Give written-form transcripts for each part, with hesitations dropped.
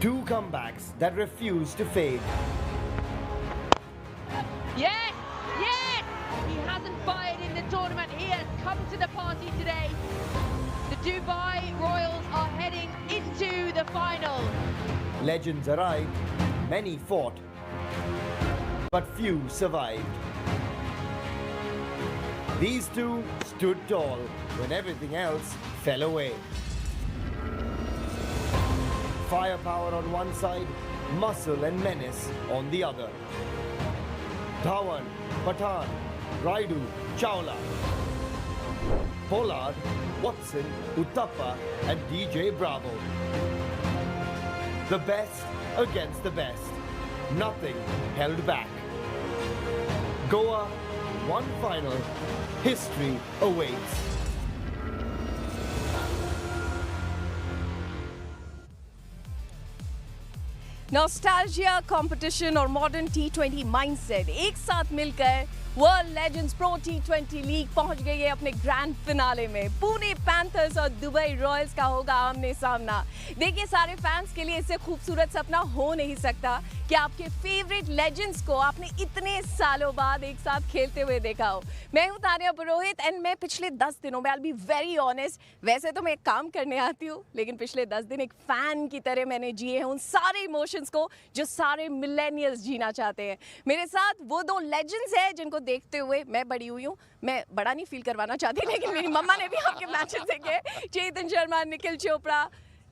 Two comebacks that refuse to fade. Yes! Yes! He hasn't fired in the tournament. He has come to the party today. The Dubai Royals are heading into the final. Legends arrived, many fought, but few survived. These two stood tall when everything else fell away. Firepower on one side, muscle and menace on the other. Dhawan, Pathan, Raidu, Chawla, Pollard, Watson, Uthappa and DJ Bravo. The best against the best. Nothing held back. Goa, one final. History awaits. Nostalgia competition और modern T20 mindset एक साथ मिलकर world legends pro T20 league पहुंच गई है अपने grand finale में। Pune panthers और दुबई रॉयल्स का होगा आमने सामना। देखिए, सारे फैंस के लिए इससे खूबसूरत सपना हो नहीं सकता कि आपके फेवरेट लेजेंड्स को आपने इतने सालों बाद एक साथ खेलते हुए देखा हो। मैं हूं तानिया पुरोहित एंड मैं पिछले 10 दिनों में, I will be very honest, वैसे तो मैं काम करने आती हूँ, लेकिन पिछले 10 दिन एक फैन की तरह मैंने जिए हैं उन सारे इमोशंस को जो सारे मिलेनियल्स जीना चाहते हैं। मेरे साथ वो दो लेजेंड्स हैं जिनको देखते हुए मैं बड़ी हुई हूँ। मैं बड़ा नहीं फील करवाना चाहती, लेकिन मेरी मम्मा ने भी आपके मैचेस देखे। Chetan Sharma, Nikhil Chopra,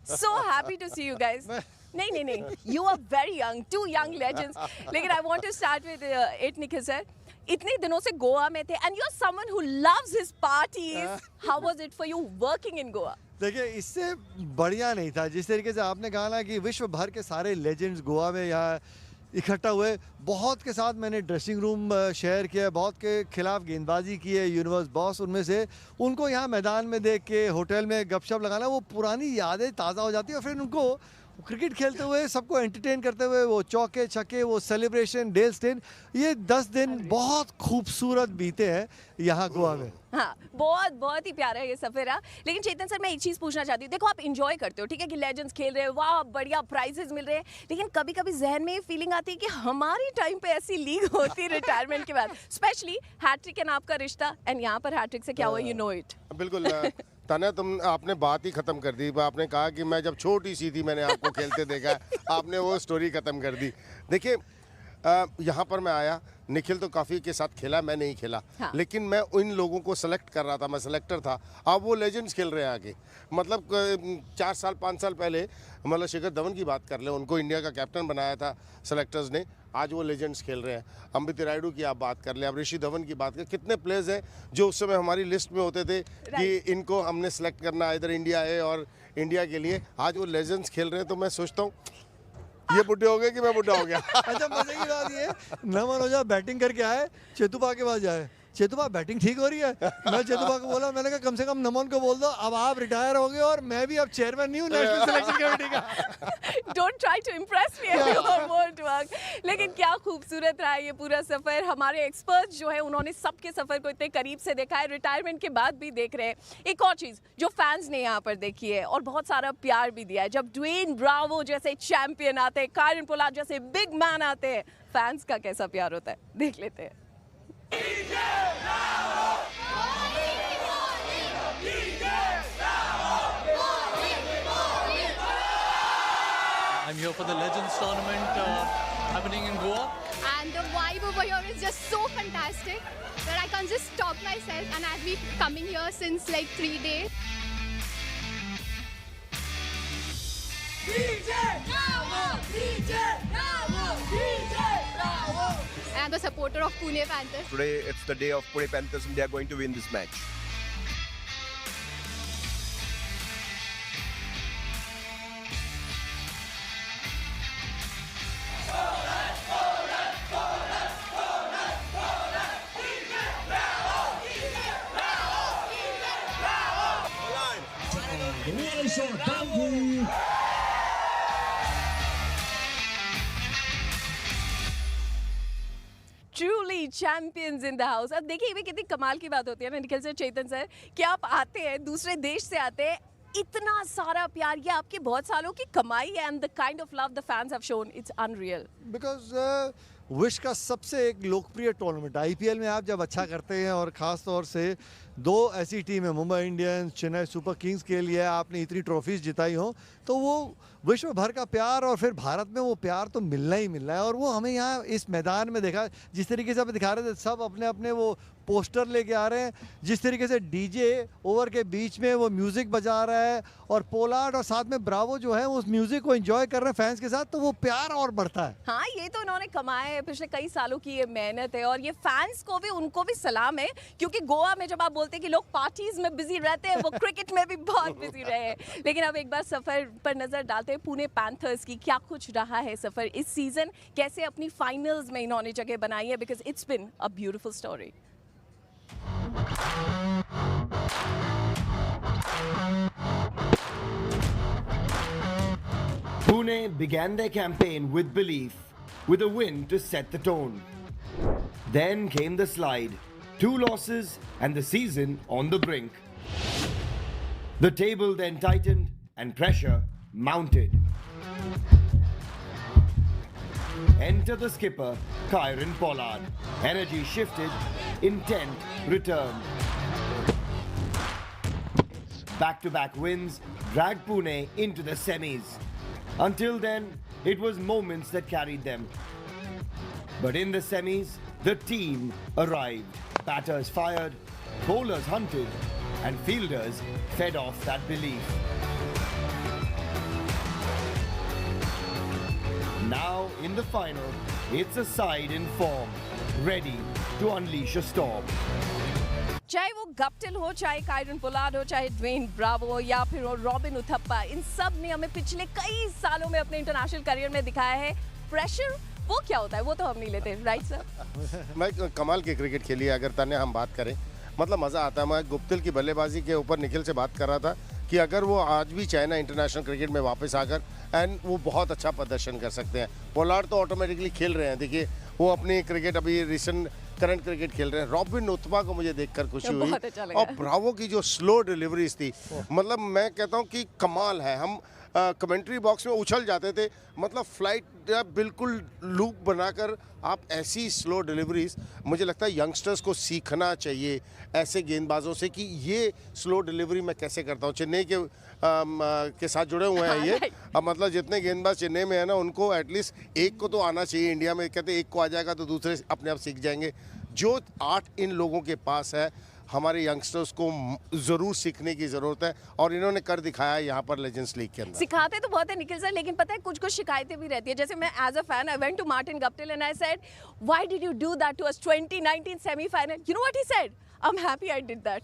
so happy to see you guys. नहीं, you are very young, two young legends. लेकिन I want to start with it, Nikhil sir. इतने दिनों से गोवा में थे and you're someone who loves his parties. How was it for you working in Goa? देखिए, इससे बढ़िया नहीं था। जिस तरीके से आपने कहा ना कि विश्व भर के सारे लेजेंड्स गोवा में यहाँ इकट्ठा हुए, बहुत के साथ मैंने ड्रेसिंग रूम शेयर किया, बहुत के खिलाफ गेंदबाजी की है, यूनिवर्स बॉस उनमें से, उनको यहाँ मैदान में देख के होटल में गपशप लगाना, वो पुरानी यादें ताज़ा हो जाती है। और फिर उनको क्रिकेट खेलते हुए सबको एंटरटेन करते हुए वो चौके छक्के, वो सेलिब्रेशन, डेल स्टेन, ये 10 दिन बहुत खूबसूरत बीते हैं यहाँ गोवा में। हाँ, बहुत ही प्यारा है ये सफर रहा। लेकिन चेतन सर, मैं एक चीज़ पूछना चाहती हूँ। देखो, आप इंजॉय करते हो, ठीक है, कि लेजेंड्स खेल रहे हैं, वाह बढ़िया प्राइजेस मिल रहे हैं, लेकिन कभी कभी जहन में ये फीलिंग आती है कि हमारी टाइम पे ऐसी लीग होती रिटायरमेंट के बाद, स्पेशली हैट्रिक एंड आपका रिश्ता, एंड यहाँ पर हैट्रिक से क्या हुआ, यू नो इट। बिल्कुल तान्या, आपने बात ही खत्म कर दी। आपने कहा कि मैं जब छोटी सी थी मैंने आपको खेलते देखा, आपने वो स्टोरी खत्म कर दी। देखिए, यहाँ पर मैं आया, निखिल तो काफ़ी के साथ खेला, मैं नहीं खेला। हाँ। लेकिन मैं इन लोगों को सेलेक्ट कर रहा था, मैं सेलेक्टर था। अब वो लेजेंड्स खेल रहे हैं आगे। मतलब 4 साल 5 साल पहले मतलब शिखर धवन की बात कर ले, उनको इंडिया का कैप्टन बनाया था सेलेक्टर्स ने, आज वो लेजेंड्स खेल रहे हैं। अमृत रायडू की आप बात कर ले, अब ऋषि धवन की बात कर, कितने प्लेयर्स हैं जो उस समय हमारी लिस्ट में होते थे कि इनको हमने सेलेक्ट करना इधर इंडिया है और इंडिया के लिए, आज वो लेजेंड्स खेल रहे हैं। तो मैं सोचता हूँ ये बुढ़े हो गए कि मैं बुढ़ा हो गया। अच्छा, मजे की बात ये, नमन ओझा बैटिंग करके आए, चेतुपा के पास जाए, चेतुपा बैटिंग ठीक हो रही है। मैं चेतुपा को बोला, मैंने कहा कम से कम नमन को बोल दो अब आप रिटायर हो गए और मैं भी अब चेयरमैन नहीं हूँ नेशनल सिलेक्शन कमेटी का। Don't try to impress me, I won't work. लेकिन क्या खूबसूरत रहा ये पूरा सफर। हमारे एक्सपर्ट्स जो है उन्होंने सबके सफर को इतने करीब से देखा है, रिटायरमेंट के बाद भी देख रहे हैं। एक और चीज़ जो फैंस ने यहाँ पर देखी है और बहुत सारा प्यार भी दिया है, जब ड्वेन ब्रावो जैसे चैंपियन आते हैं, कायरन पोलार्ड जैसे बिग मैन आते हैं, फैंस का कैसा प्यार होता है, देख लेते हैं। I'm here for the Legends tournament happening in Goa. And the vibe over here is just so fantastic that I can't just stop myself, and I've been coming here since like 3 days. DJ Bravo! DJ Bravo! DJ Bravo! I am the supporter of Pune Panthers. Today it's the day of Pune Panthers and they are going to win this match. Truly champions in the house. अब देखिए, ये कितनी कमाल की बात होती है ना निखिल सर, चेतन सर, कि आप आते हैं दूसरे देश से आते हैं इतना सारा प्यार, ये आपके बहुत सालों की कमाई है, and the kind of love the fans have shown, it's unreal. Because विश्व का सबसे एक लोकप्रिय टूर्नामेंट आईपीएल में आप जब अच्छा करते हैं, और ख़ास तौर से दो ऐसी टीम है, Mumbai Indians, Chennai super Kings के लिए आपने इतनी ट्रॉफीज जिताई हो, तो वो विश्व भर का प्यार, और फिर भारत में वो प्यार तो मिलना ही मिलना है। और वो हमें यहाँ इस मैदान में देखा, जिस तरीके से आप दिखा रहे थे, सब अपने अपने वो पोस्टर लेके आ रहे हैं, जिस तरीके से डीजे ओवर के बीच में वो म्यूज़िक बजा रहा है, और पोलार्ड और साथ में ब्रावो जो है उस म्यूज़िक को एंजॉय कर रहे हैं फैंस के साथ, तो वो प्यार और बढ़ता है। हाँ, ये तो उन्होंने कमाया है, पिछले कई सालों की ये मेहनत है, और ये फैंस को भी, उनको भी सलाम है, क्योंकि गोवा में जब आप बोलते हैं कि लोग पार्टीज में बिजी रहते हैं, वो क्रिकेट में भी बहुत बिजी रहे हैं। लेकिन अब एक बार सफर पर नजर डालते हैं पुणे पैंथर्स की, क्या कुछ रहा है सफर इस सीजन, कैसे अपनी फाइनल्स में इन्होंने जगह बनाई है, because it's been a beautiful story. Pune began their campaign with belief, with a win to set the tone. Then came the slide, 2 losses and the season on the brink. The table then tightened and pressure mounted. Enter the skipper, Kyron Pollard. Energy shifted, intent returned. Back-to-back wins dragged Pune into the semis. Until then, it was moments that carried them. But in the semis, the team arrived. Batters fired, bowlers hunted, and fielders fed off that belief. Now, in the final, it's a side in form, ready to unleash a storm. चाहे वो Guptill हो, चाहे Kieron Pollard हो, चाहे Dwayne Bravo या फिर robin Uthappa, इन सब ने हमें पिछले कई सालों में अपने इंटरनेशनल करियर में दिखाया है प्रेशर वो क्या होता है, वो तो हम नहीं लेते, राइट सर? मैं कमाल की क्रिकेट खेली है, अगर तने हम बात करें, मतलब मज़ा आता है। मैं गुप्तिल की बल्लेबाजी के ऊपर निखिल से बात कर रहा था कि अगर वो आज भी चाहे ना इंटरनेशनल क्रिकेट में वापस आकर, एंड वो बहुत अच्छा प्रदर्शन कर सकते हैं। पोलार्ड तो ऑटोमेटिकली खेल रहे हैं, देखिए वो अपनी क्रिकेट अभी रिसेंट करंट क्रिकेट खेल रहे हैं। रॉबिन उथप्पा को मुझे देखकर खुशी हुई, अच्छा और ब्रावो की जो स्लो डिलीवरीज थी, मतलब मैं कहता हूँ कि कमाल है। हम कमेंट्री बॉक्स में उछल जाते थे, मतलब फ्लाइट बिल्कुल लूप बनाकर आप ऐसी स्लो डिलीवरीज, मुझे लगता है यंगस्टर्स को सीखना चाहिए ऐसे गेंदबाजों से कि ये स्लो डिलीवरी मैं कैसे करता हूँ। चेन्नई के साथ जुड़े हुए हैं ये, अब मतलब जितने गेंदबाज चेन्नई में है ना, उनको एटलीस्ट एक को तो आना चाहिए। इंडिया में कहते एक को आ जाएगा तो दूसरे अपने आप सीख जाएंगे। जो 8 इन लोगों के पास है, हमारे यंगस्टर्स को ज़रूर सीखने की ज़रूरत है, और इन्होंने कर दिखाया है यहाँ पर लेजेंड्स लीग के अंदर। सिखाते तो बहुत है निखिल सर, लेकिन पता है कुछ कुछ शिकायतें भी रहती है। जैसे मैं as a fan I went to Martin Guptill and I said why did you do that to us 2019 semifinal, you know what he said, I'm happy I did that.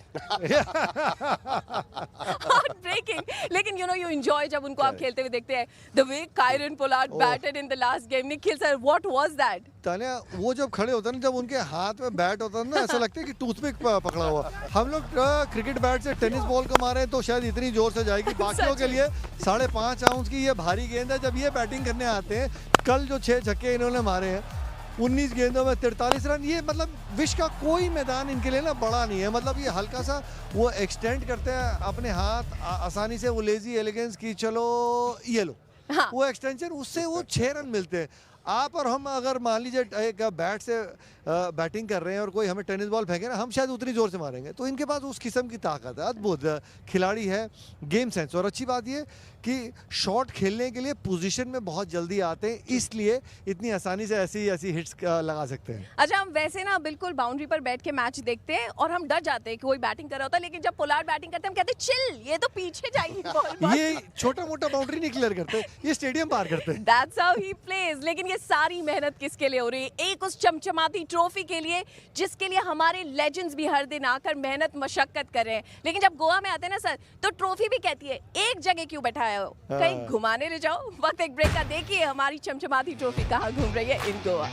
Heartbreaking. लेकिन you know you enjoy जब उनको आप खेलते हुए देखते हैं. The way Kyron Pollard batted in the last game. Nikhil sir, what was that? Tania, वो जब खड़े होते हैं ना, जब उनके हाथ में बैट होता है ना, ऐसा लगता है कि टूथपिक पकड़ा हुआ। हम लोग क्रिकेट बैट से टेनिस बॉल को मारे तो शायद इतनी जोर से जाएगी, बाकियों के लिए 5.5 आउंस की ये भारी गेंद है। जब ये बैटिंग करने आते हैं, कल जो 6 छक्के इन्होंने मारे हैं 19 गेंदों में 43 रन, ये मतलब विश्व का कोई मैदान इनके लिए ना बड़ा नहीं है। मतलब ये हल्का सा वो एक्सटेंड करते हैं अपने हाथ आसानी से, वो लेजी एलिगेंस की, चलो ये लो, हाँ। वो एक्सटेंशन, उससे वो 6 रन मिलते हैं। आप और हम अगर मान लीजिए एक बैट से बैटिंग कर रहे हैं और कोई हमें टेनिस बॉल फेंके ना, हम शायद उतनी जोर से मारेंगे। तो इनके पास उस किस्म की ताकत है, अद्भुत खिलाड़ी है, गेम सेंस। और अच्छी बात ये कि शॉट खेलने के लिए पोजीशन में बहुत जल्दी आते हैं, इसलिए इतनी आसानी से ऐसी हिट्स लगा सकते हैं। अच्छा, हम वैसे ना बिल्कुल बाउंड्री पर बैठ के मैच देखते हैं और हम डर जाते हैं कि कोई बैटिंग कर रहा होता है, लेकिन जब पोलार्ड बैटिंग करते हैं हम कहते हैं चिल, ये तो पीछे जाएगी बॉल। ये छोटा मोटा बाउंड्री नहीं क्लियर करते, ये स्टेडियम पार करते हैं। That's how he plays। लेकिन ये सारी मेहनत किसके लिए हो रही है? एक उस चमचमाती ट्रॉफी के लिए, जिसके लिए हमारे लेजेंड्स भी हर दिन आकर मेहनत मशक्कत कर रहे हैं। लेकिन जब गोवा में आते हैं ना सर, तो ट्रॉफी भी कहती है एक जगह क्यों बैठाया हो, कहीं घुमाने ले जाओ। वक्त एक ब्रेक का, देखिए हमारी चमचमाती ट्रॉफी कहाँ घूम रही है in Goa.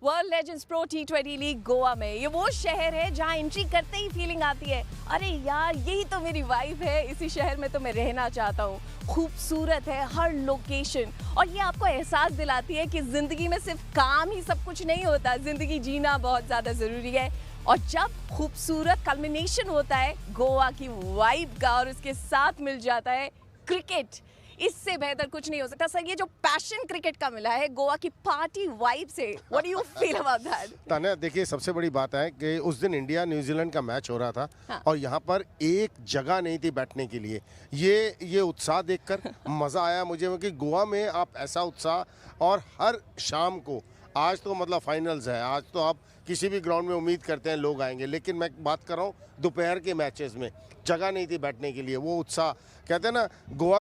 World legends pro T20 league Goa में। ये वो शहर है जहां एंट्री करते ही फीलिंग आती है, अरे यार यही तो मेरी वाइफ है, इसी शहर में तो मैं रहना चाहता हूँ। खूबसूरत है हर लोकेशन और ये आपको एहसास दिलाती है कि जिंदगी में सिर्फ काम ही सब कुछ नहीं होता, जिंदगी जीना बहुत ज़्यादा ज़रूरी है। और जब खूबसूरत कल्मिनेशन होता है गोवा की वाइब का और उसके साथ मिल जाता है क्रिकेट, इससे बेहतर कुछ नहीं हो सकता। सर ये जो पैशन क्रिकेट का मिला है गोवा की पार्टी वाइब से, what do you feel about that? Tanya देखिए, सबसे बड़ी बात है कि उस दिन इंडिया न्यूजीलैंड का मैच हो रहा था। हाँ। और यहाँ पर एक जगह नहीं थी बैठने के लिए। ये उत्साह देखकर मज़ा आया मुझे कि गोवा में आप ऐसा उत्साह, और हर शाम को, आज तो मतलब फाइनल्स है, आज तो आप किसी भी ग्राउंड में उम्मीद करते हैं लोग आएंगे, लेकिन मैं बात कर रहा हूँ दोपहर के मैचेस में जगह नहीं थी बैठने के लिए। वो उत्साह, कहते हैं ना गोवा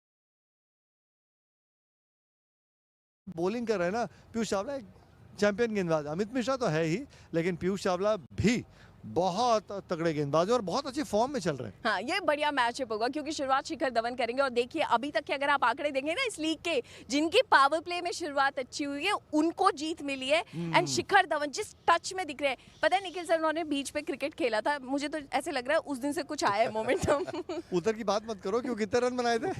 बॉलिंग कर रहे हैं ना पीयूष चावला, एक चैंपियन गेंदबाज। अमित मिश्रा तो है ही, लेकिन पीयूष चावला भी बहुत तगड़े गेंदबाज और बहुत अच्छी फॉर्म में चल रहे हैं। हाँ, ये बढ़िया मैचअप होगा क्योंकि शुरुआत शिखर धवन करेंगे। और देखिए अभी तक के अगर आप आंकड़े देखें ना इस लीग के, जिनकी पावर प्ले में शुरुआत अच्छी हुई है उनको जीत मिली है। एंड शिखर धवन जिस टच में दिख रहे हैं, पता है निखिल सर उन्होंने बीच पे क्रिकेट खेला था, मुझे तो ऐसे लग रहा है उस दिन से कुछ आया है मोमेंटम। उधर की बात मत करो, क्यों कितने रन बनाए थे?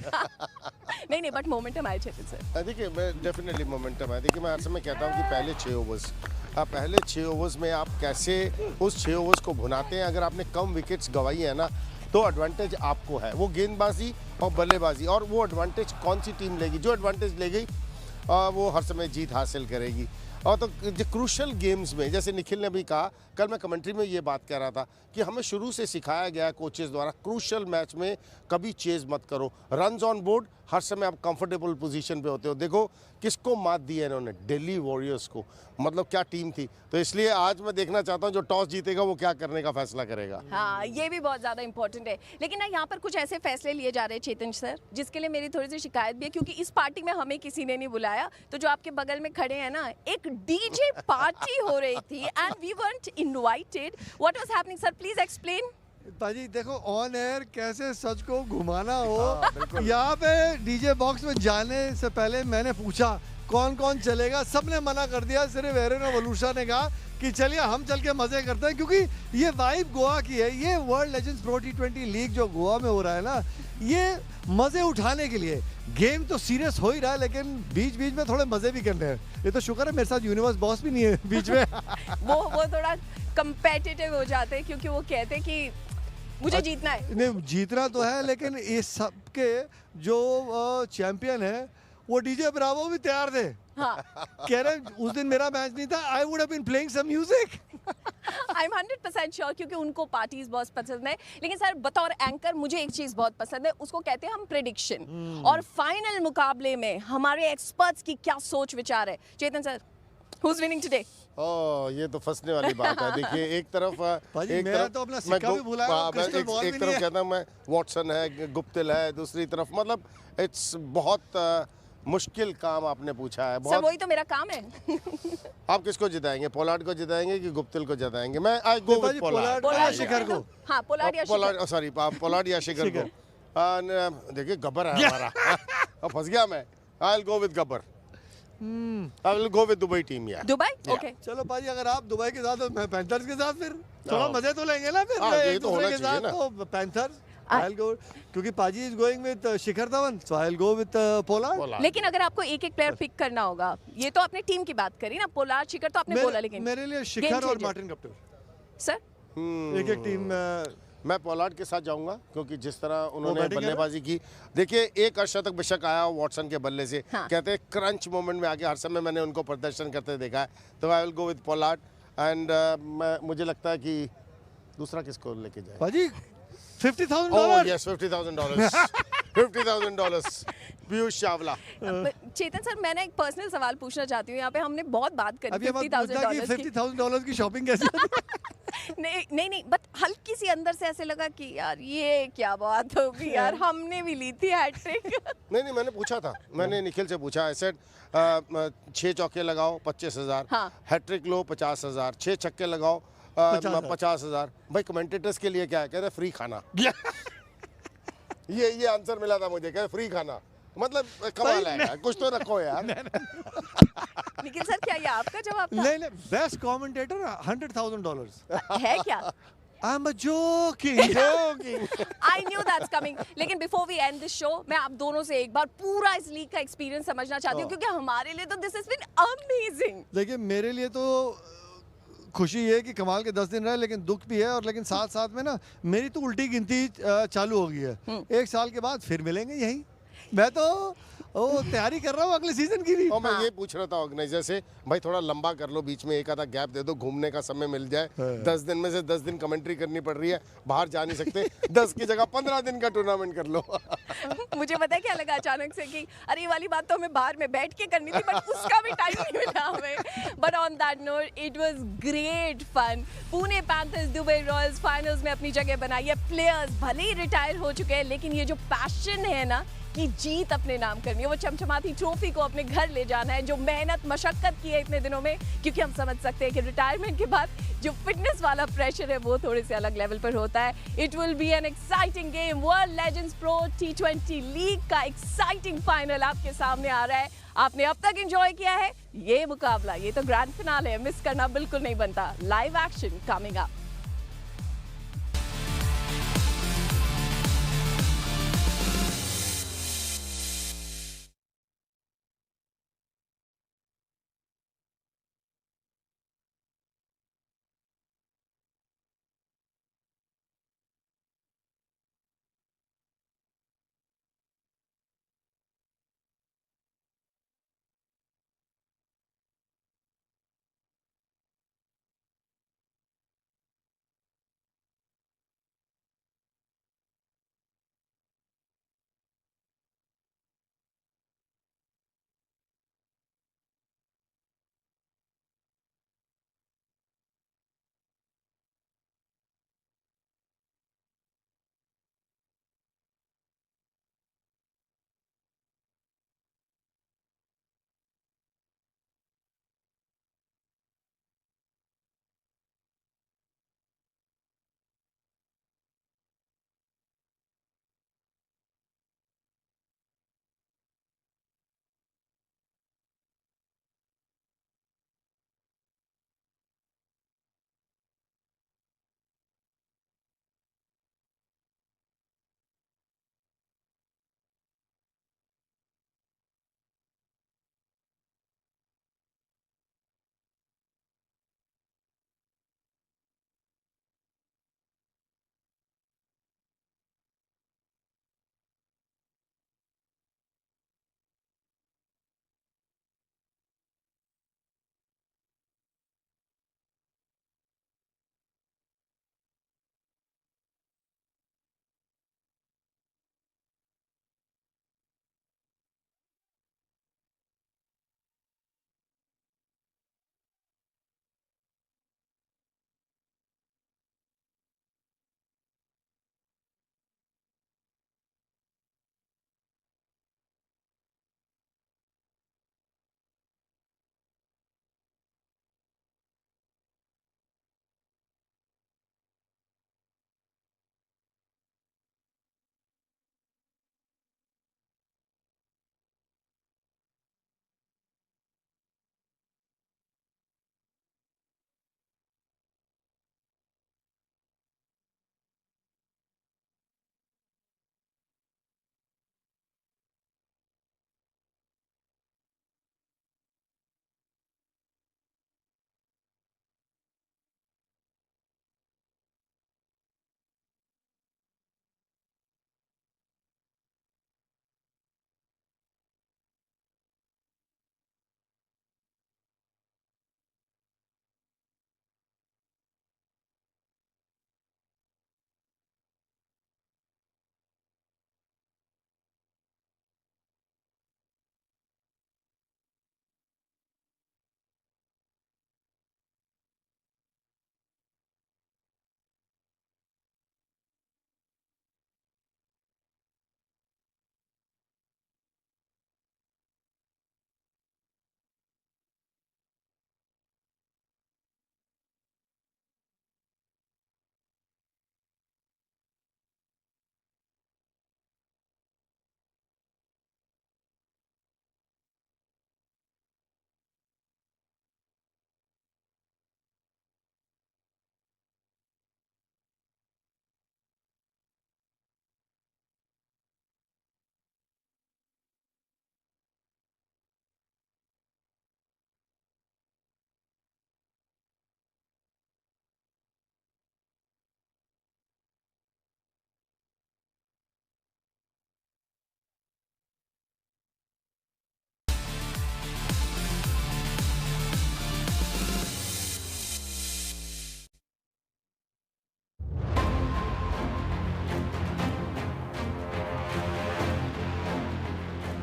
नहीं बट मोमेंटम आए चेतन सर। देखिए, मैं डेफिनेटली मोमेंटम है। देखिए, मैं हर समय कहता हूँ कि पहले 6 ओवर्स में आप कैसे उस 6 ओवर्स को भुनाते हैं। अगर आपने कम विकेट्स गंवाई है ना, तो एडवांटेज आपको है, वो गेंदबाजी और बल्लेबाजी। और वो एडवांटेज कौन सी टीम लेगी? जो एडवांटेज ले गई वो हर समय जीत हासिल करेगी। और तो जो क्रूशल गेम्स में, जैसे निखिल ने भी कहा, कल मैं कमेंट्री में ये बात कह रहा था कि हमें शुरू से सिखाया गया कोचेस द्वारा, क्रूशल मैच में कभी चेज मत करो, रन्स ऑन बोर्ड, हर समय आप कंफर्टेबल पोजीशन पे होते हो। देखो किसको मात दी है इन्होंने, दिल्ली वॉरियर्स को, मतलब क्या टीम थी। तो इसलिए आज मैं देखना चाहता हूँ जो टॉस जीतेगा वो क्या करने का फैसला करेगा। हाँ, ये भी बहुत ज्यादा इंपॉर्टेंट है। लेकिन ना यहाँ पर कुछ ऐसे फैसले लिए जा रहे हैं चेतन सर, जिसके लिए मेरी थोड़ी सी शिकायत भी है, क्योंकि इस पार्टी में हमें किसी ने नहीं बुलाया। तो जो आपके बगल में खड़े हैं ना, एक डीजे पार्टी हो रही थी and we weren't invited. What was happening, sir? Please explain. पाजी देखो, ऑन एयर कैसे सच को घुमाना हो। यहाँ पे डीजे बॉक्स में जाने से पहले मैंने पूछा कौन कौन चलेगा, सबने मना कर दिया। सिर्फ एरन वलूशा ने कहा कि चलिए हम चल के मजे करते हैं, क्योंकि ये वाइब गोवा की है। ये world legends pro T20 league जो गोवा में हो रहा है ना, ये मजे उठाने के लिए। गेम तो सीरियस हो ही रहा है, लेकिन बीच बीच में थोड़े मजे भी करने हैं। ये तो शुक्र है मेरे साथ यूनिवर्स बॉस भी नहीं है बीच में। वो थोड़ा कंपेटिटिव हो जाते हैं, क्योंकि वो कहते हैं कि मुझे जीतना है। नहीं, जीतना तो है, लेकिन इस सब के जो चैंपियन है वो डीजे ब्रावो भी तैयार थे। हाँ। कह रहे उस दिन मेरा मैच नहीं था, I would have been playing some music. I am 100% sure, क्योंकि उनको पार्टीज बहुत पसंद है। लेकिन सर बतौर एंकर मुझे एक चीज बहुत पसंद है, उसको कहते हैं हम प्रेडिक्शन। और फाइनल मुकाबले में हमारे एक्सपर्ट्स की क्या सोच विचार है। Chetan sir, who is winning today? ये तो फंसने वाली बात है। देखिए, एक तरफ तो अपना सिक्का भी भुला है, क्रिस्टल बॉल भी एक नहीं तरफ है। कहता हूँ मैं वॉटसन है, गुप्तिल है, दूसरी तरफ मतलब इट्स बहुत मुश्किल काम आपने पूछा है। सर वही तो मेरा काम है। आप किसको जिताएंगे? पोलार्ड को जिताएंगे कि गुप्तिल को जिताएंगे? मैं आई गो विद पोलार्ड। पोलार्ड शिखर को। हाँ, पोलार्ड या शिखर। सॉरी, पोलार्ड या शिखर को। देखिए गब्बर है हमारा। अब फंस गया मैं। I will go with Gabbar. I will go with Dubai team. या दुबई? ओके। चलो पाजी, अगर आप दुबई के साथ, मैं पैंथर्स के साथ, फिर थोड़ा मजे तो लेंगे ना फिर। ये तो होना चाहिए ना। तो पैंथर्स I'll go, क्योंकि पाजी is going with Shikhar Dhawan, so I'll go with Pollard. लेकिन अगर आपको एक एक प्लेयर पिक करना होगा, ये तो आपने टीम की बात करी ना, पोलार्ड शिखर तो आपने बोला, लेकिन मेरे लिए शिखर और मार्टिन गप्टिल। सर एक टीम मैं पोलार्ड के साथ जाऊंगा, क्योंकि जिस तरह उन्होंने बल्लेबाजी की। देखिए, एक अर्धशतक बेशक आया वॉटसन के बल्ले से। हाँ। कहते हैं क्रंच मोमेंट में आके हर समय मैंने उनको प्रदर्शन करते देखा है। तो I will go with Pollard. And मुझे लगता है कि दूसरा किसको लेके जाए पाजी? $50,000। यस, $50,000। $50,000 पीयूष चावला। चेतन सर, मैंने एक पर्सनल सवाल पूछना चाहती हूँ। यहाँ पे हमने बहुत बात करी $50,000 की शॉपिंग कैसे? नहीं, बट हल्की सी अंदर से ऐसे लगा कि यार ये क्या बात होगी यार, हमने भी ली थी हैट्रिक। नहीं, मैंने पूछा था, मैंने निखिल से पूछा। आई सेड 6 चौके लगाओ 25,000, हाँ। हैट्रिक लो 50,000, 6 छक्के लगाओ 50,000। भाई कमेंटेटर्स के लिए क्या है? कह रहे फ्री खाना। ये आंसर मिला था मुझे, कह रहे फ्री खाना। मतलब कमाल है, कुछ तो रखो यार। निखिल सर, क्या ये आपका जवाब था? नहीं नहीं, बेस्ट कमेंटेटर $100,000 है क्या? I'm a joking. I knew that's coming. लेकिन before we end this show, मैं आप दोनों से एक बार पूरा इस लीग का एक्सपीरियंस समझना चाहती हूँ, क्योंकि हमारे लिए तो this has been amazing. देखिए मेरे लिए तो खुशी है कि कमाल के 10 दिन रहे, लेकिन दुख भी है, और लेकिन साथ साथ में ना मेरी तो उल्टी गिनती चालू हो गई है। एक साल के बाद फिर मिलेंगे यहीं। मैं तो तैयारी कर रहा हूँ अगले सीजन की भी। और मैं ये पूछ रहा था ऑर्गेनाइजर से, भाई थोड़ा लंबा कर लो, बीच में एक आधा गैप दे दो, घूमने का समय मिल जाए। 10 दिन में से 10 दिन कमेंट्री करनी पड़ रही है, बाहर जा नहीं सकते। 10 की जगह 15 दिन का टूर्नामेंट कर लो। मुझे पता है क्या लगा अचानक से कि अरे ये वाली बात तो हमें बाहर में बैठ के करनी थी, बट उसका भी टाइम नहीं मिला हमें। But on that note, it was great fun. Pune panthers Dubai royals finals में अपनी जगह बनाई है। प्लेयर्स भले ही रिटायर हो चुके हैं, लेकिन ये जो पैशन है ना कि जीत अपने नाम करनी है, वो चमचमाती ट्रॉफी को अपने घर ले जाना है, जो मेहनत मशक्कत की है इतने दिनों में, क्योंकि हम समझ सकते हैं कि रिटायरमेंट के बाद जो फिटनेस वाला प्रेशर है वो थोड़े से अलग लेवल पर होता है। It will be an exciting game. World legends pro T20 league का एक्साइटिंग फाइनल आपके सामने आ रहा है। आपने अब तक एंजॉय किया है ये मुकाबला, ये तो ग्रैंड फिनाले है, मिस करना बिल्कुल नहीं बनता। Live action coming up.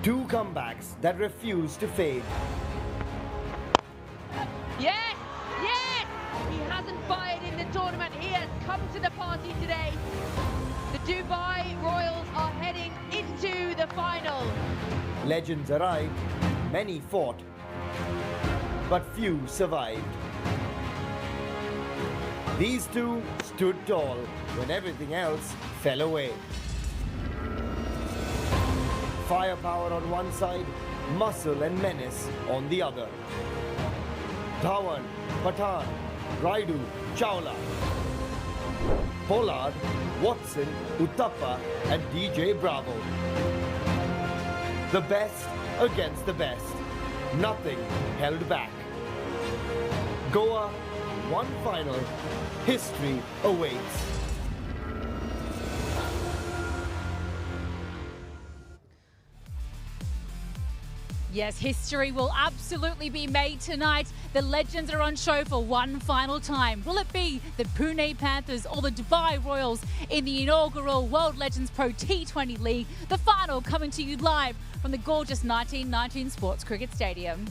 Two comebacks that refuse to fade. Yes, yes! He hasn't fired in the tournament. He has come to the party today. The Dubai Royals are heading into the final. Legends arrived, many fought, but few survived. These two stood tall when everything else fell away. Firepower on one side, muscle and menace on the other. Dhawan, Pathan, Raidu, Chawla. Pollard, Watson, Uthappa and DJ Bravo. The best against the best. Nothing held back. Goa, one final. History awaits. Yes, history will absolutely be made tonight. The legends are on show for one final time. Will it be the Pune Panthers or the Dubai Royals in the inaugural World Legends Pro T20 League? The final coming to you live from the gorgeous 1919 Sports Cricket Stadium.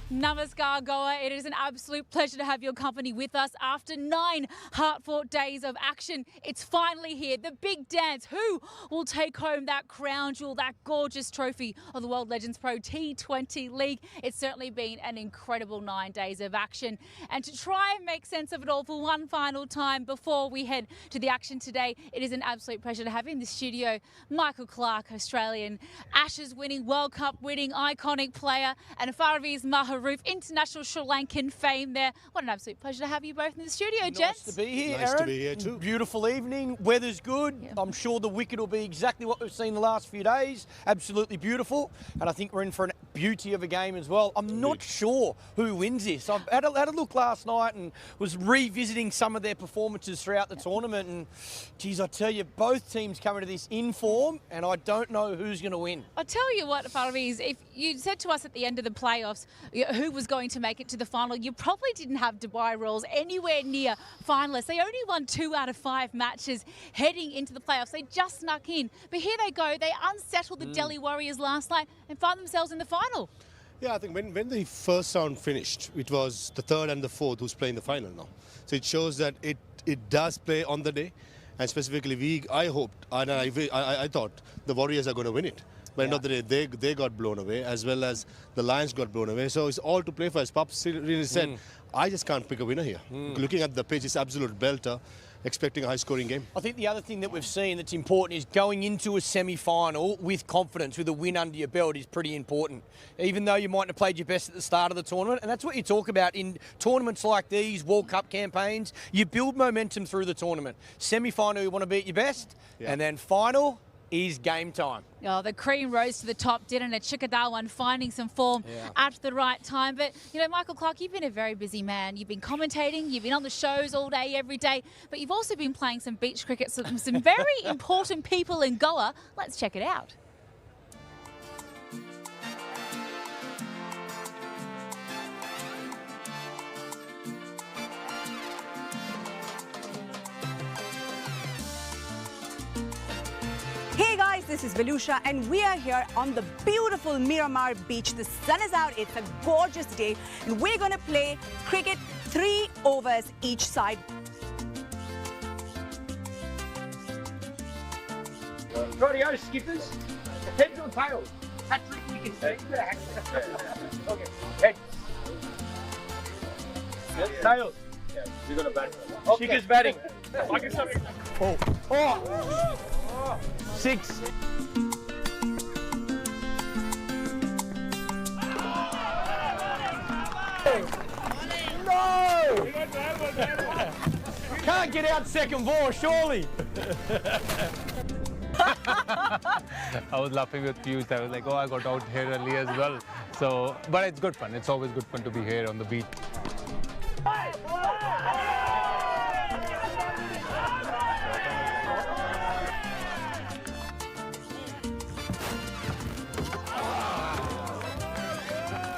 Namaskar, Goa. It is an absolute pleasure to have your company with us after 9 hard-fought days of action. It's finally here, the big dance. Who will take home that crown jewel, that gorgeous trophy of the World Legends Pro T20 League? It's certainly been an incredible 9 days of action. And to try and make sense of it all for one final time before we head to the action today, it is an absolute pleasure to have in the studio Michael Clark, Australian Ashes winning, World Cup winning, iconic player, and Faravez Maharouf, international Sri Lankan fame there. What an absolute pleasure to have you both in the studio, gents. Nice to be here, Nice Erin. to be here too. Beautiful evening, weather's good. Yeah. I'm sure the wicket will be exactly what we've seen the last few days. Absolutely beautiful. And I think we're in for a beauty of a game as well. I'm not sure who wins this. I've had a look last night and was revisiting some of their performances throughout the tournament. And geez, I tell you, both teams coming to this in form, and I don't know who's going to win. I'll tell you what, Faravez, if you said to us at the end of the playoffs who was going to make it to the final, you probably didn't have Dubai Royals anywhere near finalists. They only won 2 out of 5 matches heading into the playoffs. They just snuck in. But here they go. They unsettled the Delhi Warriors last night and found themselves in the final. Yeah, I think when the first round finished, it was the third and the fourth who's playing the final now. So it shows that it does play on the day. And specifically, I hoped, and I thought the Warriors are going to win it. But end of the day, they got blown away, as well as the Lions got blown away. So it's all to play for. As Paps really said, I just can't pick a winner here. Looking at the pitch, it's absolute belter. Expecting a high-scoring game. I think the other thing that we've seen that's important is going into a semi-final with confidence, with a win under your belt, is pretty important. Even though you mightn't have played your best at the start of the tournament, and that's what you talk about in tournaments like these, World Cup campaigns, you build momentum through the tournament. Semi-final, you want to be at your best, and then final is game time. Oh, the cream rose to the top, didn't it? Chikadawan finding some form at the right time. But, you know, Michael Clark, you've been a very busy man. You've been commentating, you've been on the shows all day, every day, but you've also been playing some beach cricket, some very important people in Goa. Let's check it out. Hey guys, this is Velusha and we are here on the beautiful Miramar beach. The sun is out, it's a gorgeous day and we're going to play cricket 3 overs each side. Radio skippers, heads or tails? Hat-trick, you can say. Okay, heads. Tails. Yeah, you got a bat. Okay. Shika's batting. Oh. 6. No! Can't get out second ball, surely. I was laughing with Piyush. I was like, oh, I got out here early as well. So, but it's good fun. It's always good fun to be here on the beach.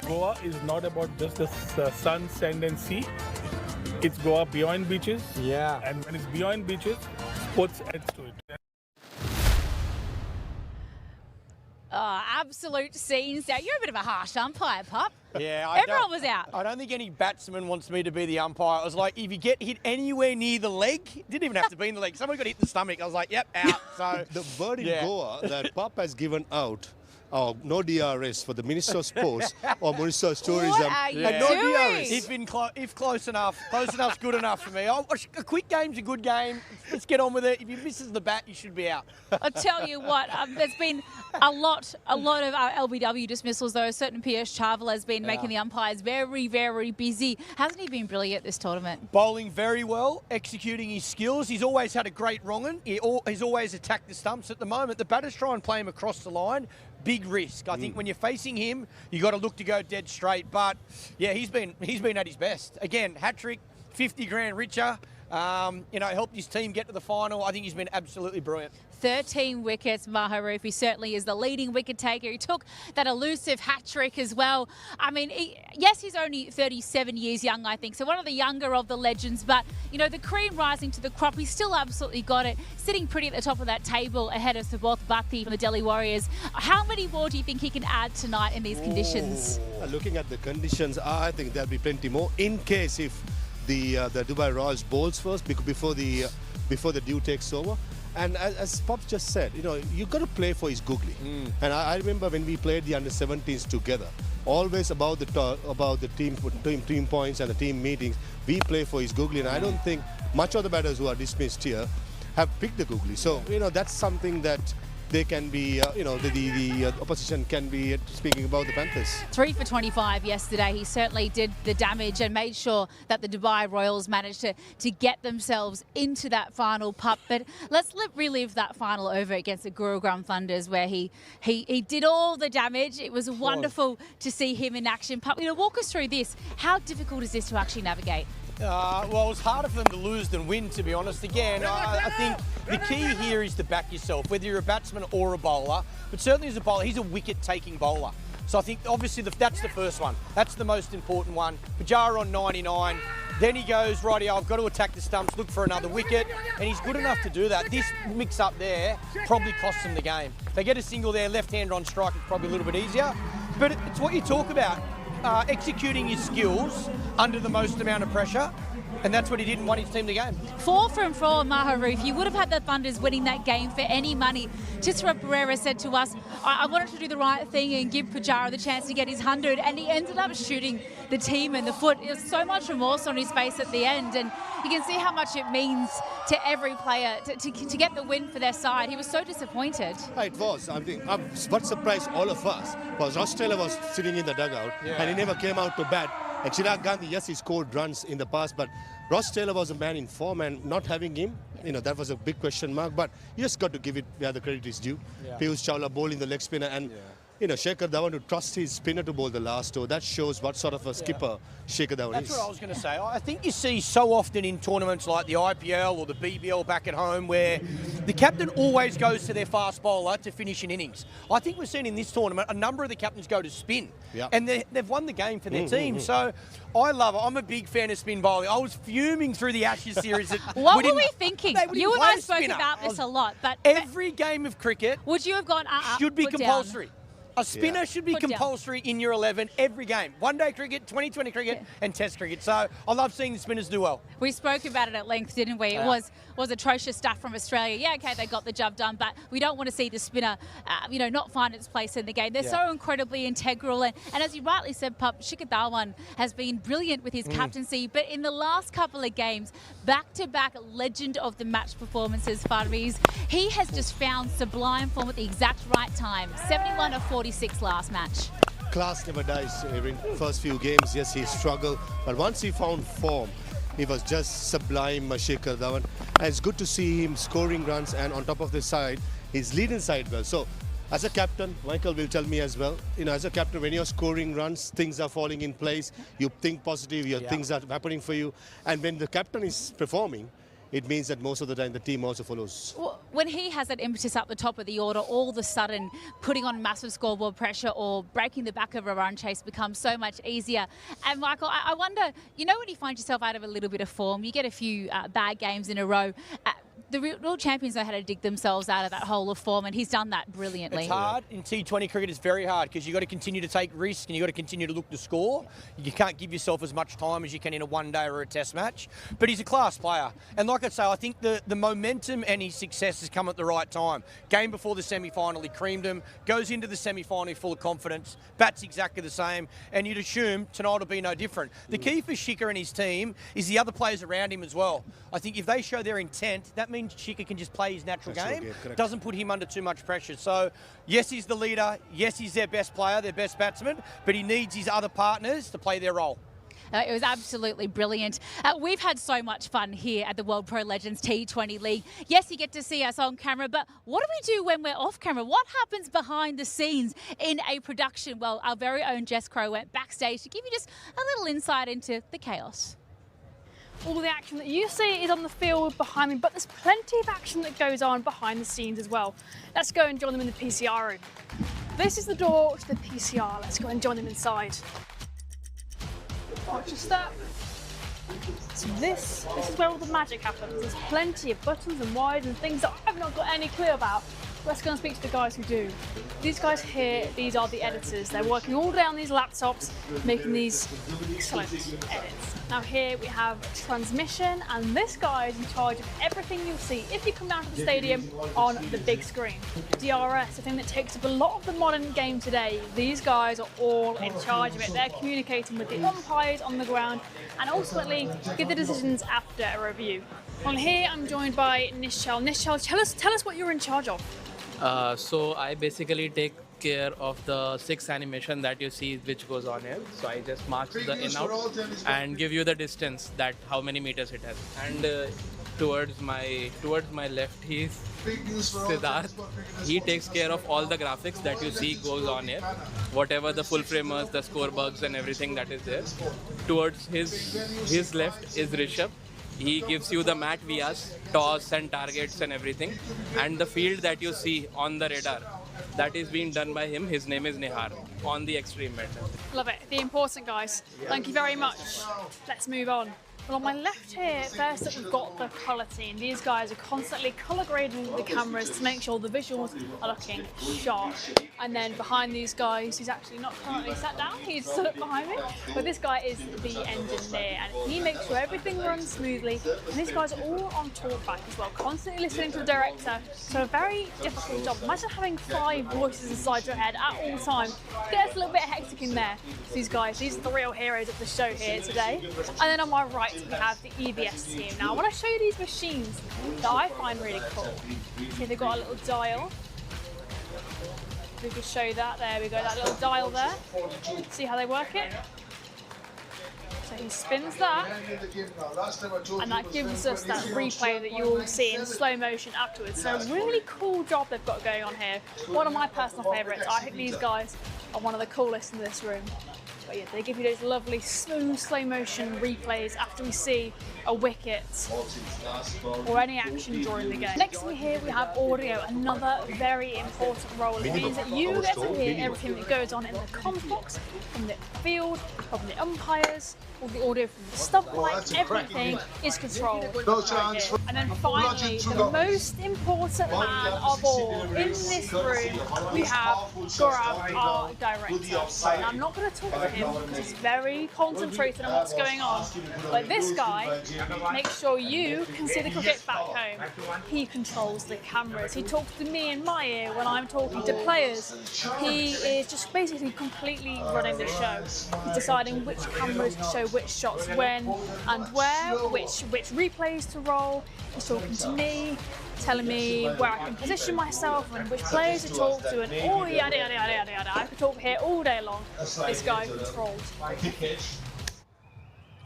Goa is not about just the sun, sand and sea. It's Goa beyond beaches. Yeah. And when it's beyond beaches, sports adds to it. absolute scenes there. You're a bit of a harsh umpire, pup. Yeah, Everyone was out. I don't think any batsman wants me to be the umpire. I was like, if you get hit anywhere near the leg, it didn't even have to be in the leg. Someone got hit in the stomach. I was like, yep, out. So the word in Goa that Pop has given out, no DRS for the Minister of Sports or Minister of Tourism. What are you and no doing? DRS. If close enough, close enough's good enough for me. A quick game's a good game. Let's get on with it. If you misses the bat, you should be out. I'll tell you what, there's been a lot of LBW dismissals, though. Certain P.S. Chaval has been making the umpires very, very busy. Hasn't he been brilliant this tournament? Bowling very well, executing his skills. He's always had a great wrong-un. He's always attacked the stumps. At the moment, the batters try and play him across the line. Big risk. I think when you're facing him, you got to look to go dead straight. But yeah, he's been at his best. Again, hat-trick, 50 grand richer. Helped his team get to the final. I think he's been absolutely brilliant. 13 wickets, Maharoof. He certainly is the leading wicket taker. He took that elusive hat-trick as well. I mean, yes, he's only 37 years young, I think, so one of the younger of the legends, but, the cream rising to the crop, he's still absolutely got it, sitting pretty at the top of that table ahead of Suboth Bhatti from the Delhi Warriors. How many more do you think he can add tonight in these conditions? Looking at the conditions, I think there'll be plenty more in case if the Dubai Royals bowls first before the dew takes over. And as Pop just said, you've got to play for his googly. And I remember when we played the under-17s together, always about the team points and the team meetings, we play for his googly. And I don't think much of the batters who are dismissed here have picked the googly. So, that's something that they can be, the opposition can be speaking about the Panthers. 3 for 25 yesterday. He certainly did the damage and made sure that the Dubai Royals managed to get themselves into that final pup. But let's relive that final over against the Gurugram Thunders where he did all the damage. It was wonderful to see him in action. Pup, walk us through this. How difficult is this to actually navigate? Well, it was harder for them to lose than win, to be honest. Again, I think the key here is to back yourself, whether you're a batsman or a bowler. But certainly as a bowler, he's a wicket-taking bowler. So I think, obviously, that's the first one. That's the most important one. Pujara on 99. Then he goes, rightio, I've got to attack the stumps, look for another wicket. And he's good enough to do that. This mix-up there probably costs them the game. They get a single there, left-hander on strike, it's probably a little bit easier. But it's what you talk about. Executing his skills under the most amount of pressure, and that's what he did and won his team the game. 4 from 4, Maharoof. You would have had the Thunders winning that game for any money. Tisra Pereira said to us, I wanted to do the right thing and give Pujara the chance to get his 100, and he ended up shooting the team in the foot. There's so much remorse on his face at the end, and you can see how much it means to every player to get the win for their side. He was so disappointed. It was. I think what surprised all of us was Ross Taylor was sitting in the dugout and he never came out to bat. And Chirag Gandhi, yes, he scored runs in the past, but Ross Taylor was a man in form, and not having him, that was a big question mark. But you just got to give it where the credit is due. Piyush Chawla bowling the leg spinner, and Shekhar Dhawan to trust his spinner to bowl the last over. That shows what sort of a skipper Shekhar Dhawan is. That's what I was going to say. I think you see so often in tournaments like the IPL or the BBL back at home where the captain always goes to their fast bowler to finish an innings. I think we've seen in this tournament a number of the captains go to spin, and they've won the game for their team. So I love it. I'm a big fan of spin bowling. I was fuming through the Ashes series. What were we thinking? You and I spoke about this a lot, but every game of cricket would you have gone should be compulsory. Down? A spinner should be compulsory in your 11 every game. One-day cricket, 2020 cricket, and Test cricket. So I love seeing the spinners do well. We spoke about it at length, didn't we? It was atrocious stuff from Australia. Yeah, okay, they got the job done, but we don't want to see the spinner, not find its place in the game. They're so incredibly integral. And as you rightly said, Pup, Shekhar Dhawan has been brilliant with his captaincy, but in the last couple of games, back-to-back legend of the match performances, Farmiz, he has just found sublime form at the exact right time. 71 of 46 last match. Class never dies. In first few games, yes, he struggled, but once he found form, he was just sublime, Shekhar Dhawan. And it's good to see him scoring runs, and on top of the side, he's leading side well. So, as a captain, Michael will tell me as well, as a captain, when you're scoring runs, things are falling in place, you think positive, things are happening for you. And when the captain is performing, it means that most of the time the team also follows. Well, when he has that impetus up the top of the order, all of a sudden putting on massive scoreboard pressure or breaking the back of a run chase becomes so much easier. And Michael, I wonder, when you find yourself out of a little bit of form, you get a few bad games in a row, the real champions know how to dig themselves out of that hole of form, and he's done that brilliantly. It's hard. In T20 cricket, it's very hard because you've got to continue to take risks and you've got to continue to look to score. You can't give yourself as much time as you can in a one-day or a test match. But he's a class player. And like I say, I think the momentum and his success has come at the right time. Game before the semi-final, he creamed him, goes into the semi-final full of confidence, bats exactly the same, and you'd assume tonight will be no different. The key for Shikhar and his team is the other players around him as well. I think if they show their intent, that means Shikhar can just play his natural game, doesn't put him under too much pressure. So, yes, he's the leader, yes, he's their best player, their best batsman, but he needs his other partners to play their role. It was absolutely brilliant. We've had so much fun here at the World Pro Legends T20 League. Yes, you get to see us on camera, but what do we do when we're off camera? What happens behind the scenes in a production? Well, our very own Jess Crow went backstage to give you just a little insight into the chaos. All the action that you see is on the field behind me, but there's plenty of action that goes on behind the scenes as well. Let's go and join them in the PCR room. This is the door to the PCR. Let's go and join them inside. Watch your step. So this is where all the magic happens. There's plenty of buttons and wires and things that I've not got any clue about. Let's go and speak to the guys who do. These guys here, these are the editors. They're working all day on these laptops, making these excellent edits. Now here we have transmission, and this guy is in charge of everything you'll see if you come down to the stadium on the big screen. DRS, the thing that takes up a lot of the modern game today. These guys are all in charge of it. They're communicating with the umpires on the ground and ultimately give the decisions after a review. Well, here I'm joined by Nishal. Nishal, tell us what you're in charge of. So I basically take care of the 6 animation that you see which goes on here. So I just mark the in out and give you the distance, that how many meters it has. And towards my left he's Siddharth. He takes care of all the graphics that you see goes on here, whatever the full framers, the score bugs and everything that is there. Towards his left is Rishabh. He gives you the mat vias, toss and targets and everything. And the field that you see on the radar, that is being done by him. His name is Nihar, on the extreme mid. Love it. The important guys. Thank you very much. Let's move on. Well, on my left here, first up we've got the colour team. These guys are constantly colour grading the cameras to make sure the visuals are looking sharp. And then behind these guys, he's actually not currently sat down, he's stood up behind me, but this guy is the engineer and he makes sure everything runs smoothly. And these guys are all on talkback as well, constantly listening to the director. So a very difficult job. Imagine having 5 voices inside your head at all times. Gets a little bit hectic in there. These guys, these are the real heroes of the show here today. And then on my right, we have the EBS team. Now I want to show you these machines that I find really cool. See, they've got a little dial. We can show that, there we go, that little dial there. See how they work it? So he spins that, and that gives us that replay that you all see in slow motion afterwards. So really cool job they've got going on here. One of my personal favourites. I think these guys are one of the coolest in this room. But yeah, they give you those lovely smooth slow motion replays after we see a wicket or any action during the game. Next to me here we have audio, another very important role. It means that you get to hear everything that goes on in the comms box, from the field, from the umpires, all the audio from the stoplight, everything is controlled. And then finally, the most important man of all, in this room, we have Gaurav, our director. Now, I'm not going to talk to him because he's very concentrated on what's going on, but this guy makes sure you can see the cricket back home. He controls the cameras. He talks to me in my ear when I'm talking to players. He is just basically completely running the show. He's deciding which cameras to show which shots when and where, which replays to roll. He's talking to me, telling me where I can position myself and which players to talk to, and all yada yada yada yada yada. I could talk here all day long. This guy controls.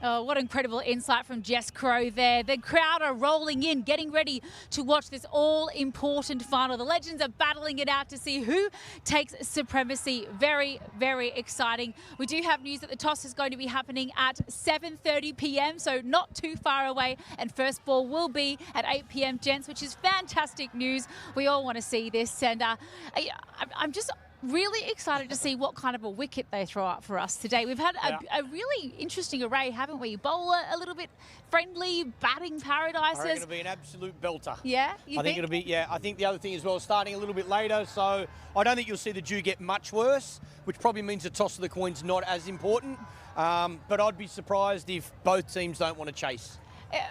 Oh, what incredible insight from Jess Crow there. The crowd are rolling in, getting ready to watch this all-important final. The legends are battling it out to see who takes supremacy. Very, very exciting. We do have news that the toss is going to be happening at 7:30 p.m, so not too far away. And first ball will be at 8 p.m, gents, which is fantastic news. We all want to see this. And I'm just really excited to see what kind of a wicket they throw up for us today. We've had a really interesting array, haven't we? Bowler a little bit friendly, batting paradises. I reckon it'll be an absolute belter. Yeah, I think it'll be. Yeah, I think the other thing as well, starting a little bit later, so I don't think you'll see the dew get much worse, which probably means the toss of the coin's not as important. But I'd be surprised if both teams don't want to chase.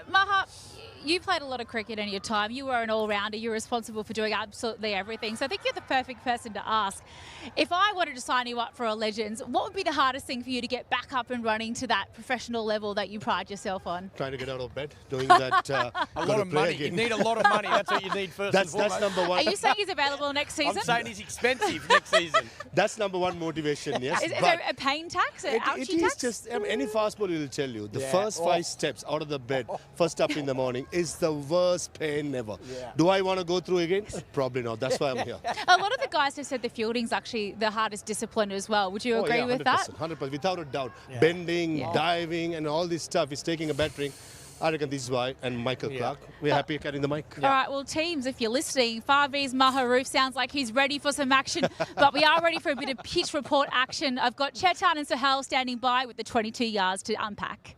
Maha, you played a lot of cricket in your time. You were an all-rounder. You're responsible for doing absolutely everything. So I think you're the perfect person to ask. If I wanted to sign you up for a Legends, what would be the hardest thing for you to get back up and running to that professional level that you pride yourself on? Trying to get out of bed, doing that. A lot of money. You need a lot of money. That's what you need first and foremost. That's number one. Are you saying he's available next season? I'm saying he's expensive next season. That's number one motivation, yes. Is there a pain tax, an ouchie tax? Just, any fast bowler will tell you, the first 5 steps out of the bed, first up in the morning, is the worst pain ever. Do I want to go through again? Probably not. That's why I'm here. A lot of the guys have said the fielding's actually the hardest discipline as well. Would you agree with that? 100%, without a doubt. Bending, diving, and all this stuff is taking a battering. I reckon this is why. And Michael Clark, we're happy carrying the mic. All right, well, teams, if you're listening, Favi's Maharoof sounds like he's ready for some action, but we are ready for a bit of pitch report action. I've got Chetan and Sahel standing by with the 22 yards to unpack.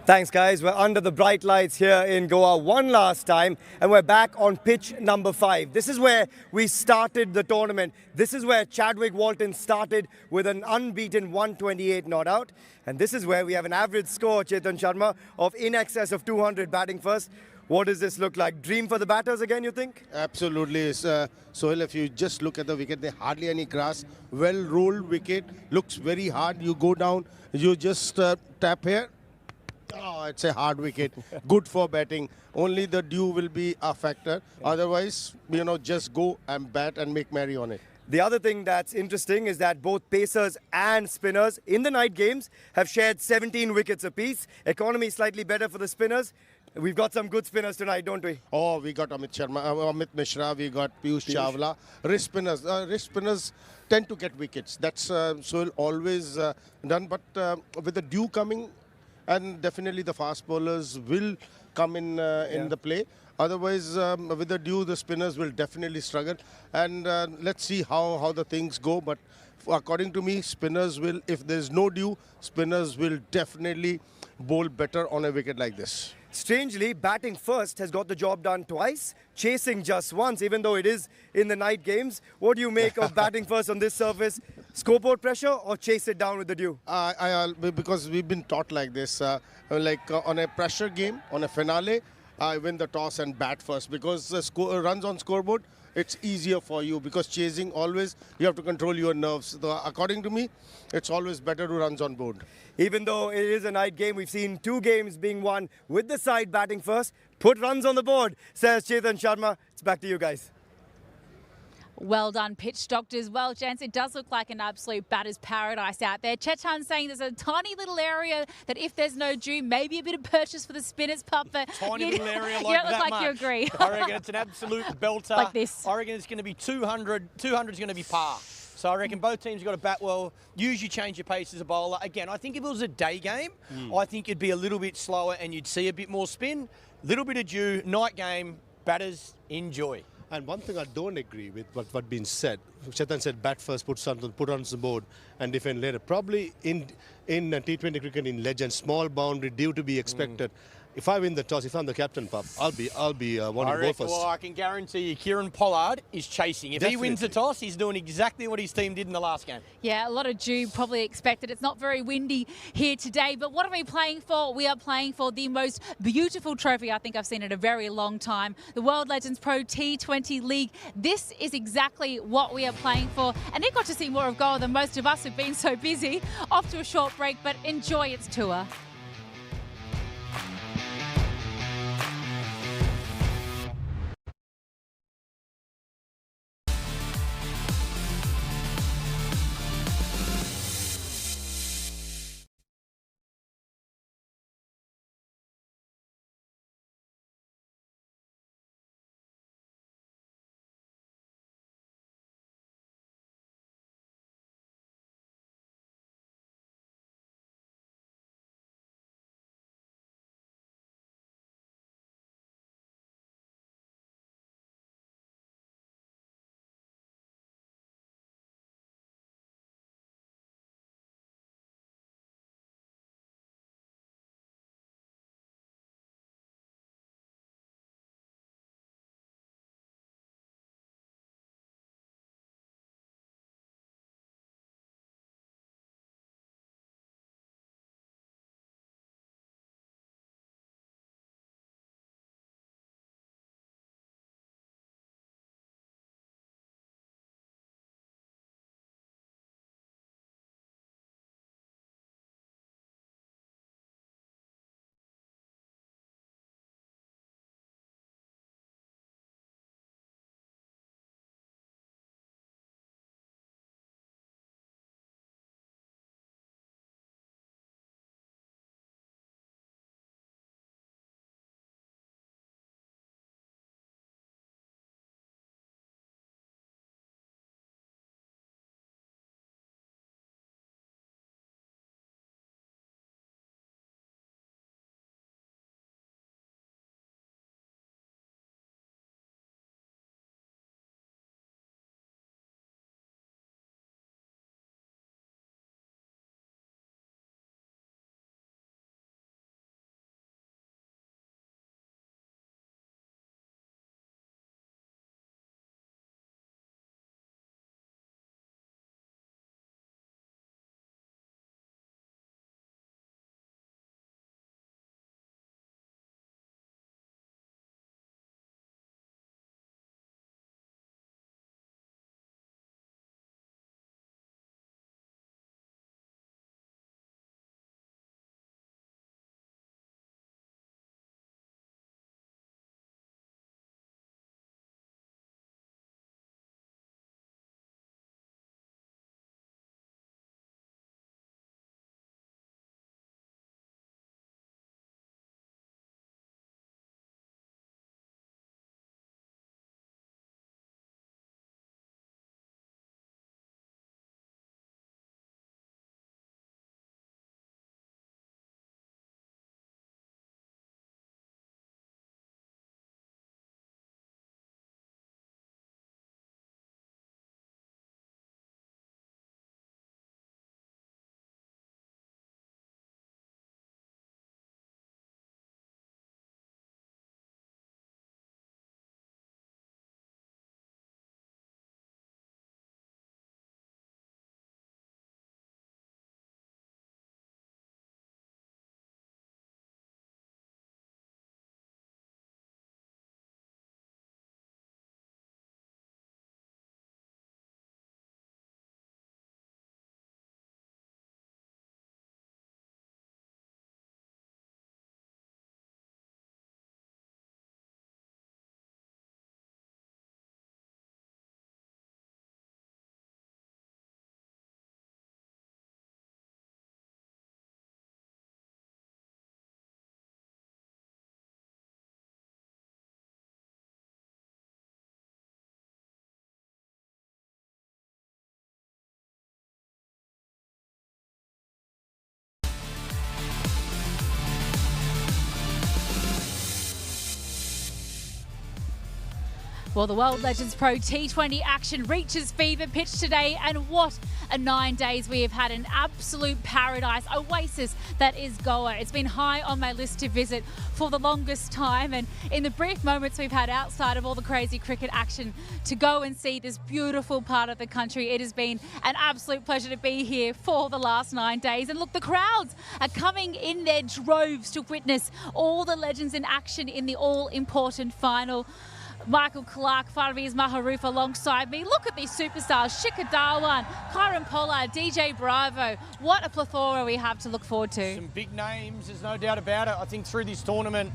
Thanks, guys. We're under the bright lights here in Goa one last time, and we're back on pitch number 5. This is where we started the tournament. This is where Chadwick Walton started with an unbeaten 128 not out. And this is where we have an average score, Chetan Sharma, of in excess of 200 batting first. What does this look like? Dream for the batters again, you think? Absolutely. Sohail, if you just look at the wicket, there's hardly any grass. Well-rolled wicket. Looks very hard. You go down, you just tap here. Oh, it's a hard wicket. Good for batting. Only the dew will be a factor. Otherwise, just go and bat and make merry on it. The other thing that's interesting is that both pacers and spinners in the night games have shared 17 wickets apiece. Economy slightly better for the spinners. We've got some good spinners tonight, don't we? Oh, we got Amit Mishra, we got Piyush Chawla. Wrist spinners tend to get wickets. That's so always done. But with the dew coming, and definitely the fast bowlers will come in the play. Otherwise, with the dew, the spinners will definitely struggle. And let's see how the things go. But according to me, spinners will, if there's no dew, spinners will definitely bowl better on a wicket like this. Strangely, batting first has got the job done twice, chasing just once, even though it is in the night games. What do you make of batting first on this surface? Scoreboard pressure or chase it down with the dew? Because we've been taught like this, on a pressure game, on a finale, I win the toss and bat first, because runs on scoreboard, it's easier for you, because chasing always, you have to control your nerves. According to me, it's always better to runs on board. Even though it is a night game, we've seen 2 games being won with the side batting first. Put runs on the board, says Chetan Sharma. It's back to you guys. Well done, pitch doctors. Well, gents, it does look like an absolute batter's paradise out there. Chetan saying there's a tiny little area that if there's no dew, maybe a bit of purchase for the spinners, pup. But tiny little area like you don't that look like much. you agree. I reckon it's an absolute belter. Like this. I reckon it's going to be 200. 200 is going to be par. So I reckon both teams have got to bat well. Use your change of pace as a bowler. Again, I think if it was a day game, I think it'd be a little bit slower and you'd see a bit more spin. Little bit of dew. Night game. Batters, enjoy. And one thing I don't agree with what been said. Chetan said bat first, put runs on the board, and defend later. Probably in T20 cricket in Legends, small boundary due to be expected. If I win the toss, if I'm the captain, pup, I'll be wanting to go first. Well, I can guarantee you, Kieran Pollard is chasing. If he wins the toss, he's doing exactly what his team did in the last game. Yeah, a lot of dew probably expected. It's not very windy here today, but what are we playing for? We are playing for the most beautiful trophy I think I've seen in a very long time, the World Legends Pro T20 League. This is exactly what we are playing for, and it got to see more of Goa than most of us have been so busy. Off to a short break, but enjoy its tour. Well, the World Legends Pro T20 action reaches fever pitch today, and what a 9 days we have had. An absolute paradise, oasis that is Goa. It's been high on my list to visit for the longest time, and in the brief moments we've had outside of all the crazy cricket action to go and see this beautiful part of the country, it has been an absolute pleasure to be here for the last 9 days. And look, the crowds are coming in their droves to witness all the legends in action in the all-important final. Michael Clark, Farviz Maharouf alongside me. Look at these superstars, Shikhar Dhawan, Kyron Pollard, DJ Bravo. What a plethora we have to look forward to. Some big names, there's no doubt about it. I think through this tournament,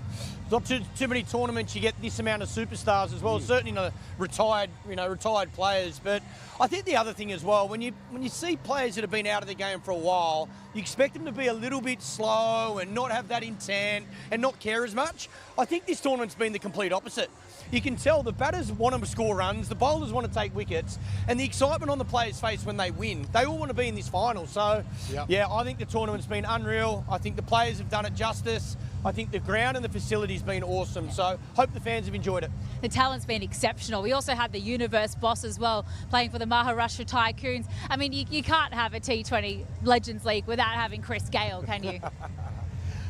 not too many tournaments you get this amount of superstars as well. Certainly not retired players. But I think the other thing as well, when you see players that have been out of the game for a while, you expect them to be a little bit slow and not have that intent and not care as much. I think this tournament's been the complete opposite. You can tell the batters want to score runs, the bowlers want to take wickets, and the excitement on the players' face when they win. They all want to be in this final. So, yeah, I think the tournament's been unreal. I think the players have done it justice. I think the ground and the facility's been awesome. So, hope the fans have enjoyed it. The talent's been exceptional. We also had the Universe boss as well, playing for the Maharashtra Tycoons. I mean, you can't have a T20 Legends League without having Chris Gale, can you?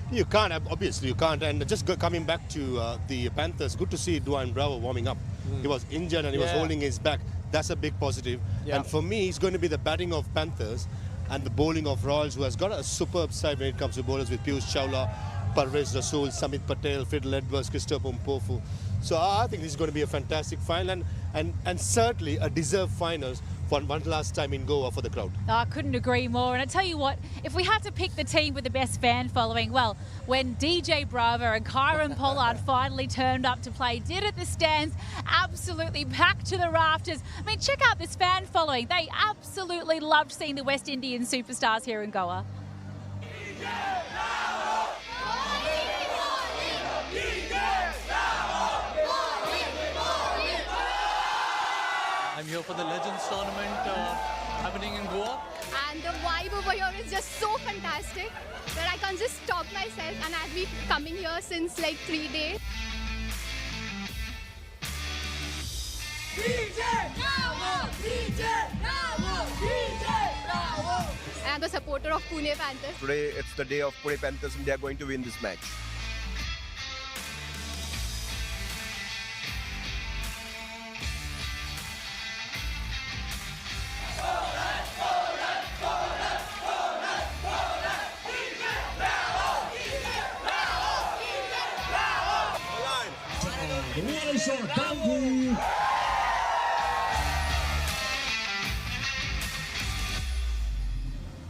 You can't, obviously you can't. And just coming back to the Panthers, good to see Dwayne Bravo warming up. He was injured and he was holding his back. That's a big positive. And for me, it's going to be the batting of Panthers and the bowling of Royals, who has got a superb side when it comes to bowlers with Piyush Chawla, Parvez Rasool, Samit Patel, Fiddle Edwards, Christopher Mpofu. So I think this is going to be a fantastic final and certainly a deserved finals for one last time in Goa for the crowd. I couldn't agree more. And I tell you what, if we had to pick the team with the best fan following, well, when DJ Bravo and Kyron Pollard finally turned up to play, did it the stands, absolutely packed to the rafters. I mean, check out this fan following. They absolutely loved seeing the West Indian superstars here in Goa. I'm here for the Legends tournament happening in Goa. And the vibe over here is just so fantastic that I can't just stop myself, and I've been coming here since like 3 days. DJ Bravo! DJ Bravo! DJ Bravo! And I'm the supporter of Pune Panthers. Today it's the day of Pune Panthers and they are going to win this match.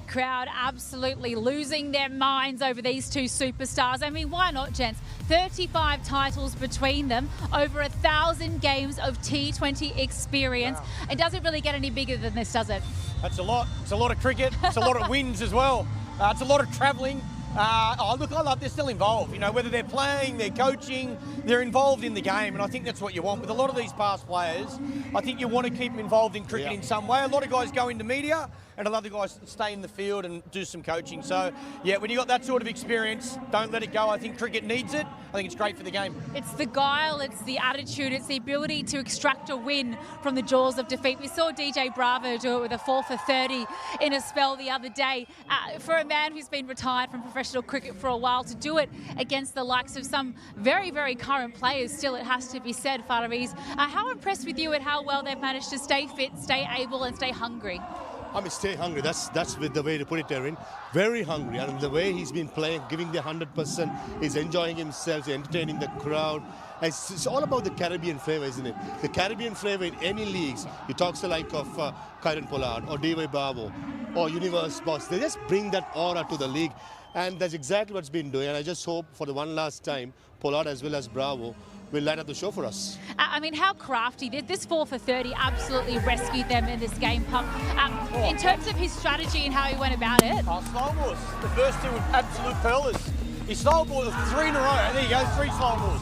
Crowd absolutely losing their minds over these two superstars. I mean, why not, gents? 35 titles between them, over 1,000 games of T20 experience. Wow. It doesn't really get any bigger than this, does it? That's a lot. It's a lot of cricket. It's a lot of wins as well. It's a lot of travelling. Look, I love they're still involved. You know, whether they're playing, they're coaching, they're involved in the game, and I think that's what you want. With a lot of these past players, I think you want to keep them involved in cricket in some way. A lot of guys go into media, and a lot of guys stay in the field and do some coaching. So, yeah, when you got that sort of experience, don't let it go. I think cricket needs it. I think it's great for the game. It's the guile, it's the attitude, it's the ability to extract a win from the jaws of defeat. We saw DJ Bravo do it with a 4 for 30 in a spell the other day. For a man who's been retired from professional cricket for a while, to do it against the likes of some very, very current players, still it has to be said, Farviz. How impressed with you at how well they've managed to stay fit, stay able and stay hungry? I mean, stay hungry. That's with the way to put it, Erin. Very hungry, and the way he's been playing, giving the 100%, he's enjoying himself, he's entertaining the crowd. It's all about the Caribbean flavour, isn't it? The Caribbean flavour in any leagues. You talk so like of Kyron Pollard or D.Y. Bravo or Universe Boss. They just bring that aura to the league, and that's exactly what's been doing. And I just hope for the one last time, Pollard as well as Bravo will light up the show for us. I mean, how crafty. This 4 for 30 absolutely rescued them in this game, Pup. In terms of his strategy and how he went about it. Slow balls. The first two were absolute pearlers. He slow balled 3 in a row. There you go, 3 slow balls.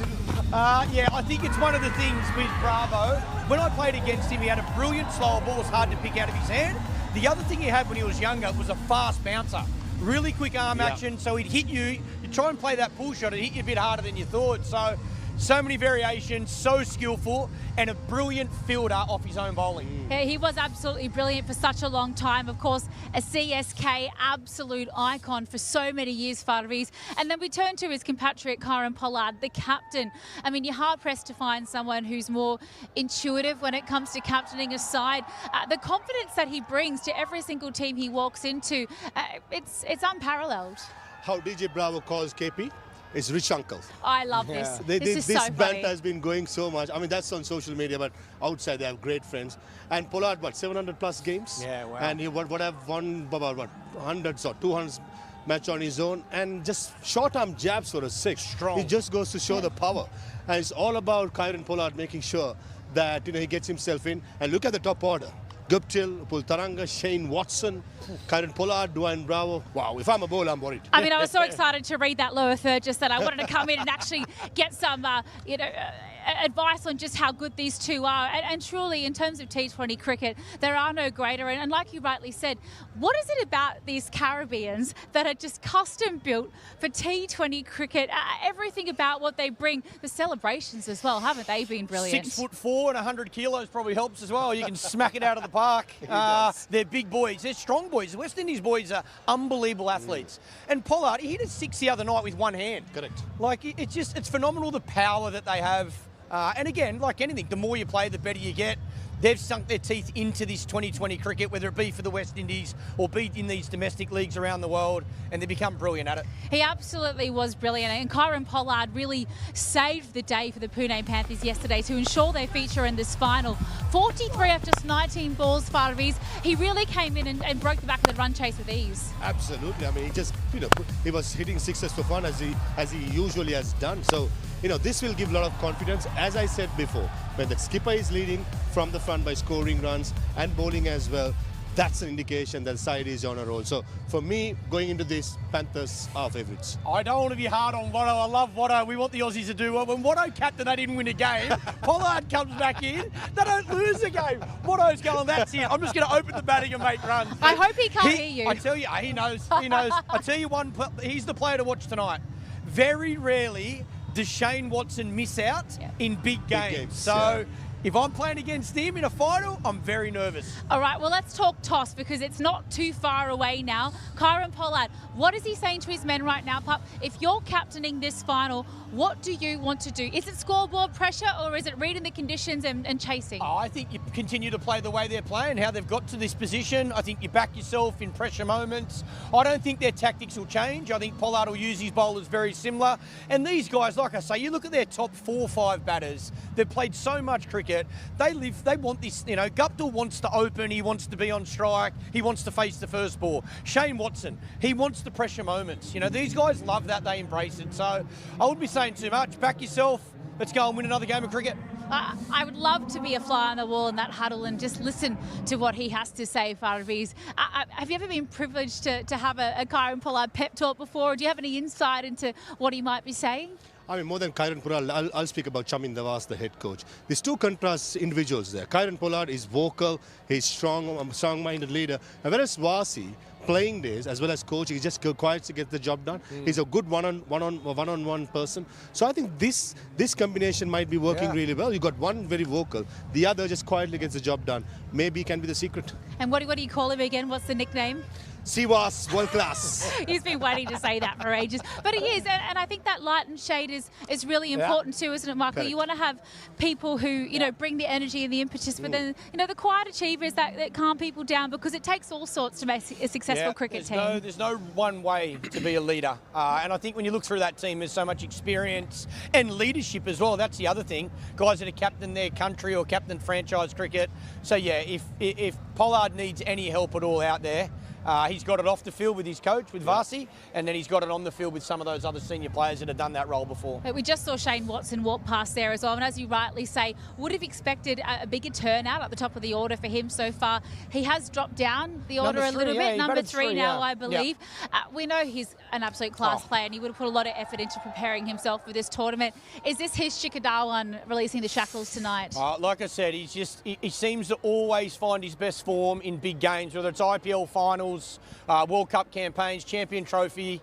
Yeah, I think it's one of the things with Bravo. When I played against him, he had a brilliant slow ball. It was hard to pick out of his hand. The other thing he had when he was younger was a fast bouncer. Really quick arm action, so he'd hit you. You try and play that pull shot, it'd hit you a bit harder than you thought. So, So many variations, so skillful, and a brilliant fielder off his own bowling. Yeah, he was absolutely brilliant for such a long time. Of course, a CSK absolute icon for so many years, Farviz. And then we turn to his compatriot, Kieran Pollard, the captain. I mean, you're hard-pressed to find someone who's more intuitive when it comes to captaining a side. The confidence that he brings to every single team he walks into, it's unparalleled. How DJ Bravo calls KP is rich uncle. I love this. This is this so funny. banter has been going so much. I mean, that's on social media, but outside they have great friends. And Pollard, what, 700 plus games? Yeah, wow. And he would have won about what, hundreds or 200 match on his own, and just short arm jabs for a six. Strong. It just goes to show the power. And it's all about Kieran Pollard making sure that he gets himself in. And look at the top order. Guptill, Pultaranga, Shane Watson, Kieran Pollard, Dwayne Bravo. Wow, if I'm a bowler, I'm worried. I mean, I was so excited to read that lower third just that I wanted to come in and actually get some, advice on just how good these two are. And truly, in terms of T20 cricket, there are no greater. And like you rightly said, what is it about these Caribbeans that are just custom built for T20 cricket? Everything about what they bring, the celebrations as well, haven't they been brilliant? 6'4" and 100 kilos probably helps as well. You can smack it out of the park. They're big boys. They're strong boys. The West Indies boys are unbelievable athletes. And Pollard, he hit a six the other night with one hand. Correct. Like, it's phenomenal the power that they have. And again, like anything, the more you play, the better you get. They've sunk their teeth into this 2020 cricket, whether it be for the West Indies or be in these domestic leagues around the world, and they become brilliant at it. He absolutely was brilliant, and Kieran Pollard really saved the day for the Pune Panthers yesterday to ensure they feature in this final. 43 after just 19 balls, Farviz. He really came in and broke the back of the run chase with ease. Absolutely. I mean, he just, he was hitting sixes for fun as he usually has done. So, this will give a lot of confidence. As I said before, when the skipper is leading from the front by scoring runs and bowling as well, that's an indication that the side is on a roll. So for me, going into this, Panthers are favourites. I don't want to be hard on Watto. I love Watto. We want the Aussies to do well. When Watto captain, they didn't win a game. Pollard comes back in. They don't lose a game. Watto's going, that's it. I'm just going to open the batting and make runs. I hope he can't hear you. I tell you, he knows. He knows. I tell you he's the player to watch tonight. Very rarely does Shane Watson miss out in big games. So if I'm playing against him in a final, I'm very nervous. All right, well, let's talk toss because it's not too far away now. Kieran Pollard, what is he saying to his men right now, Pup? If you're captaining this final, what do you want to do? Is it scoreboard pressure or is it reading the conditions and chasing? Oh, I think you continue to play the way they're playing, how they've got to this position. I think you back yourself in pressure moments. I don't think their tactics will change. I think Pollard will use his bowlers very similar. And these guys, like I say, you look at their top 4 or 5 batters. They've played so much cricket. They want this, Guptill wants to open, he wants to be on strike, he wants to face the first ball. Shane Watson, he wants the pressure moments. These guys love that, they embrace it. So I wouldn't be saying too much. Back yourself, let's go and win another game of cricket. I would love to be a fly on the wall in that huddle and just listen to what he has to say, Farviz. Have you ever been privileged to have a Kieran Pollard pep talk before? Or do you have any insight into what he might be saying? I mean, more than Kieran Pollard, I'll speak about Chamin Devas, the head coach. There's two contrast individuals there. Kieran Pollard is vocal, he's strong-minded leader. And whereas Vasi, playing days as well as coaching, he just quiet to get the job done. He's a good one-on-one person. So I think this combination might be working really well. You got one very vocal, the other just quietly gets the job done. Maybe can be the secret. And what do you call him again? What's the nickname? Siwas, world class. He's been waiting to say that for ages. But he is, and I think that light and shade is really important too, isn't it, Michael? Correct. You want to have people who, bring the energy and the impetus, but then, the quiet achievers that calm people down, because it takes all sorts to make a successful cricket team. There's no one way to be a leader. And I think when you look through that team, there's so much experience and leadership as well. That's the other thing. Guys that have captained their country or captained franchise cricket. So, yeah, if Pollard needs any help at all out there, he's got it off the field with his coach, with Vasi, and then he's got it on the field with some of those other senior players that have done that role before. We just saw Shane Watson walk past there as well, and as you rightly say, would have expected a bigger turnout at the top of the order for him so far. He has dropped down the order a little bit, number three now, I believe. We know he's an absolute class player, and he would have put a lot of effort into preparing himself for this tournament. Is this his Shikadawan releasing the shackles tonight? Like I said, he seems to always find his best form in big games, whether it's IPL finals, World Cup campaigns, Champion Trophy.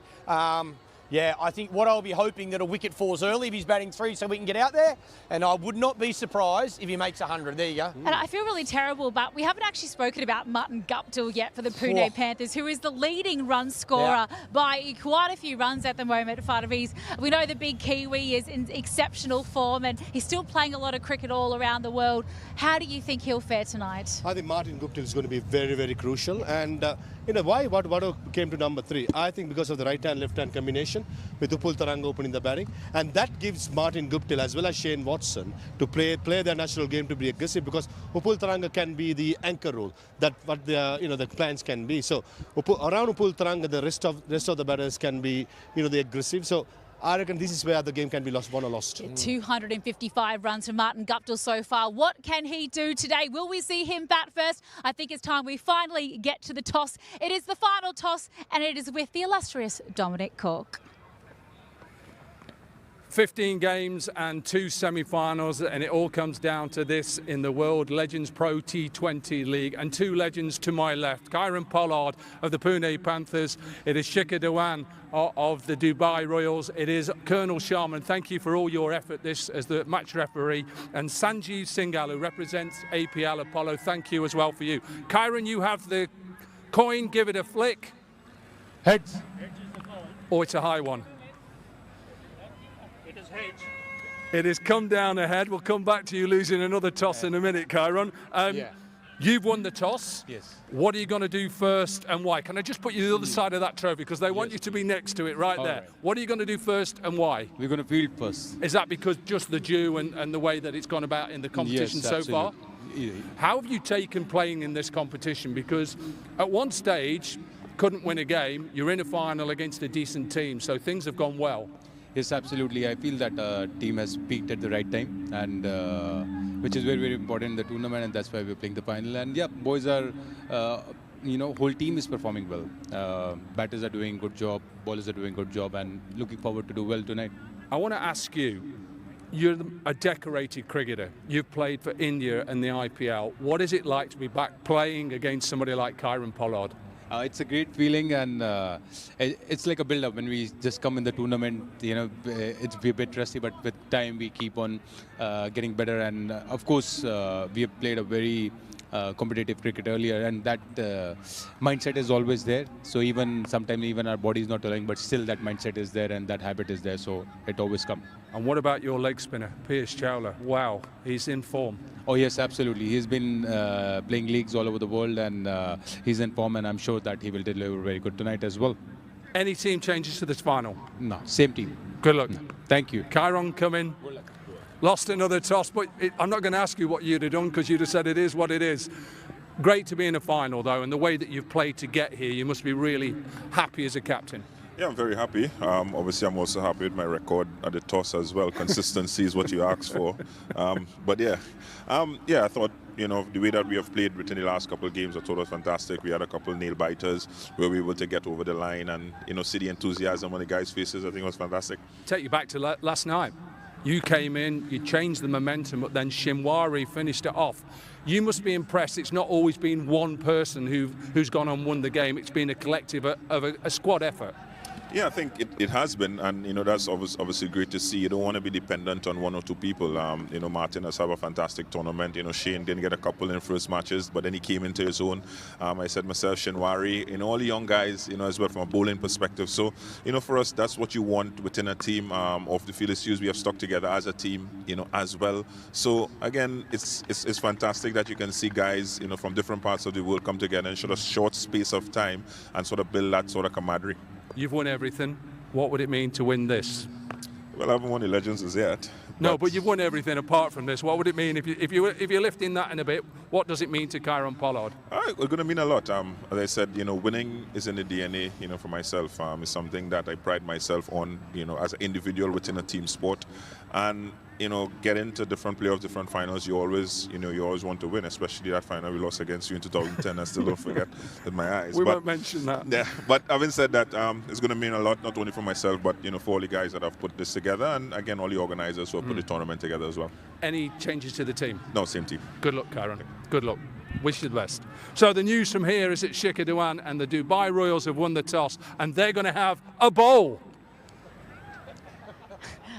Yeah, I think what I'll be hoping that a wicket falls early if he's batting 3 so we can get out there, and I would not be surprised if he makes 100. There you go. And I feel really terrible, but we haven't actually spoken about Martin Guptill yet for the Pune Panthers, who is the leading run scorer by quite a few runs at the moment, Fadaviz. We know the big Kiwi is in exceptional form and he's still playing a lot of cricket all around the world. How do you think he'll fare tonight? I think Martin Guptill is going to be very, very crucial. And what came to number 3? I think because of the right-hand, left-hand combination with Upul Taranga opening the batting. And that gives Martin Guptill as well as Shane Watson to play their natural game, to be aggressive, because Upul Taranga can be the anchor role that what the plans can be. So around Upul Taranga, the rest of the batters can be the aggressive. So I reckon this is where the game can be won or lost. 255 runs from Martin Guptill so far. What can he do today? Will we see him bat first? I think it's time we finally get to the toss. It is the final toss, and it is with the illustrious Dominic Cork. 15 games and 2 semi-finals, and it all comes down to this in the World Legends Pro T20 League. And 2 legends to my left, Kieron Pollard of the Pune Panthers. It is Shikhar Dhawan of the Dubai Royals. It is Colonel Sharman. Thank you for all your effort this as the match referee. And Sanjeev Singhal, who represents APL Apollo. Thank you as well for you. Kieron, you have the coin. Give it a flick. Heads. Oh, it's a high one. It has come down ahead. We'll come back to you losing another toss in a minute, Kieron. You've won the toss. Yes. What are you going to do first and why? Can I just put you the other side of that trophy? Because they want you to be next to it right there. Right. What are you going to do first and why? We're going to field first. Is that because just the due and the way that it's gone about in the competition so far? How have you taken playing in this competition? Because at one stage, couldn't win a game. You're in a final against a decent team, so things have gone well. Yes, absolutely. I feel that team has peaked at the right time, and which is very, very important in the tournament, and that's why we're playing the final. And yeah, boys are, whole team is performing well. Batters are doing good job, bowlers are doing good job, and looking forward to do well tonight. I want to ask you, you're a decorated cricketer. You've played for India and the IPL. What is it like to be back playing against somebody like Kieron Pollard? It's a great feeling, and it's like a build-up. When we just come in the tournament, it's a bit rusty, but with time we keep on getting better. And of course, we have played a very competitive cricket earlier, and that mindset is always there. So sometimes even our body is not allowing, but still that mindset is there and that habit is there. So it always comes. And what about your leg spinner, Piyush Chawla? Wow, he's in form. Oh yes, absolutely. He's been playing leagues all over the world, and he's in form, and I'm sure that he will deliver very good tonight as well. Any team changes to this final? No, same team. Good luck. No. Thank you. Kieron, come in. Good luck. Lost another toss, but I'm not going to ask you what you'd have done because you'd have said it is what it is. Great to be in a final, though, and the way that you've played to get here, you must be really happy as a captain. Yeah, I'm very happy. Obviously, I'm also happy with my record at the toss as well. Consistency is what you asked for. But yeah, I thought, the way that we have played within the last couple of games, I thought it was fantastic. We had a couple of nail-biters where we were able to get over the line and, see the enthusiasm on the guys' faces. I think it was fantastic. Take you back to last night. You came in, you changed the momentum, but then Shinwari finished it off. You must be impressed. It's not always been one person who's gone and won the game. It's been a collective of a squad effort. Yeah, I think it has been, and that's obviously great to see. You don't want to be dependent on one or two people. Martin has had a fantastic tournament. Shane didn't get a couple in first matches, but then he came into his own. I said myself, Shinwari, all the young guys, as well from a bowling perspective. So, for us, that's what you want within a team. Off the field issues, we have stuck together as a team, as well. So again, it's fantastic that you can see guys, from different parts of the world come together in a short space of time and sort of build that sort of camaraderie. You've won everything. What would it mean to win this? Well, I haven't won the Legends as yet. No, but you've won everything apart from this. What would it mean if you're lifting that in a bit? What does it mean to Kieron Pollard? It's going to mean a lot. As I said, winning is in the DNA. For myself, it's something that I pride myself on. As an individual within a team sport, and get into different playoffs, different finals. You always want to win, especially that final we lost against you in 2010. I still don't forget with my eyes. We won't mention that. Yeah, but having said that, it's going to mean a lot, not only for myself, but for all the guys that have put this together, and again, all the organisers who have put the tournament together as well. Any changes to the team? No, same team. Good luck, Kieron. Good luck. Wish you the best. So the news from here is that Shikhar Dhawan and the Dubai Royals have won the toss, and they're going to have a bowl.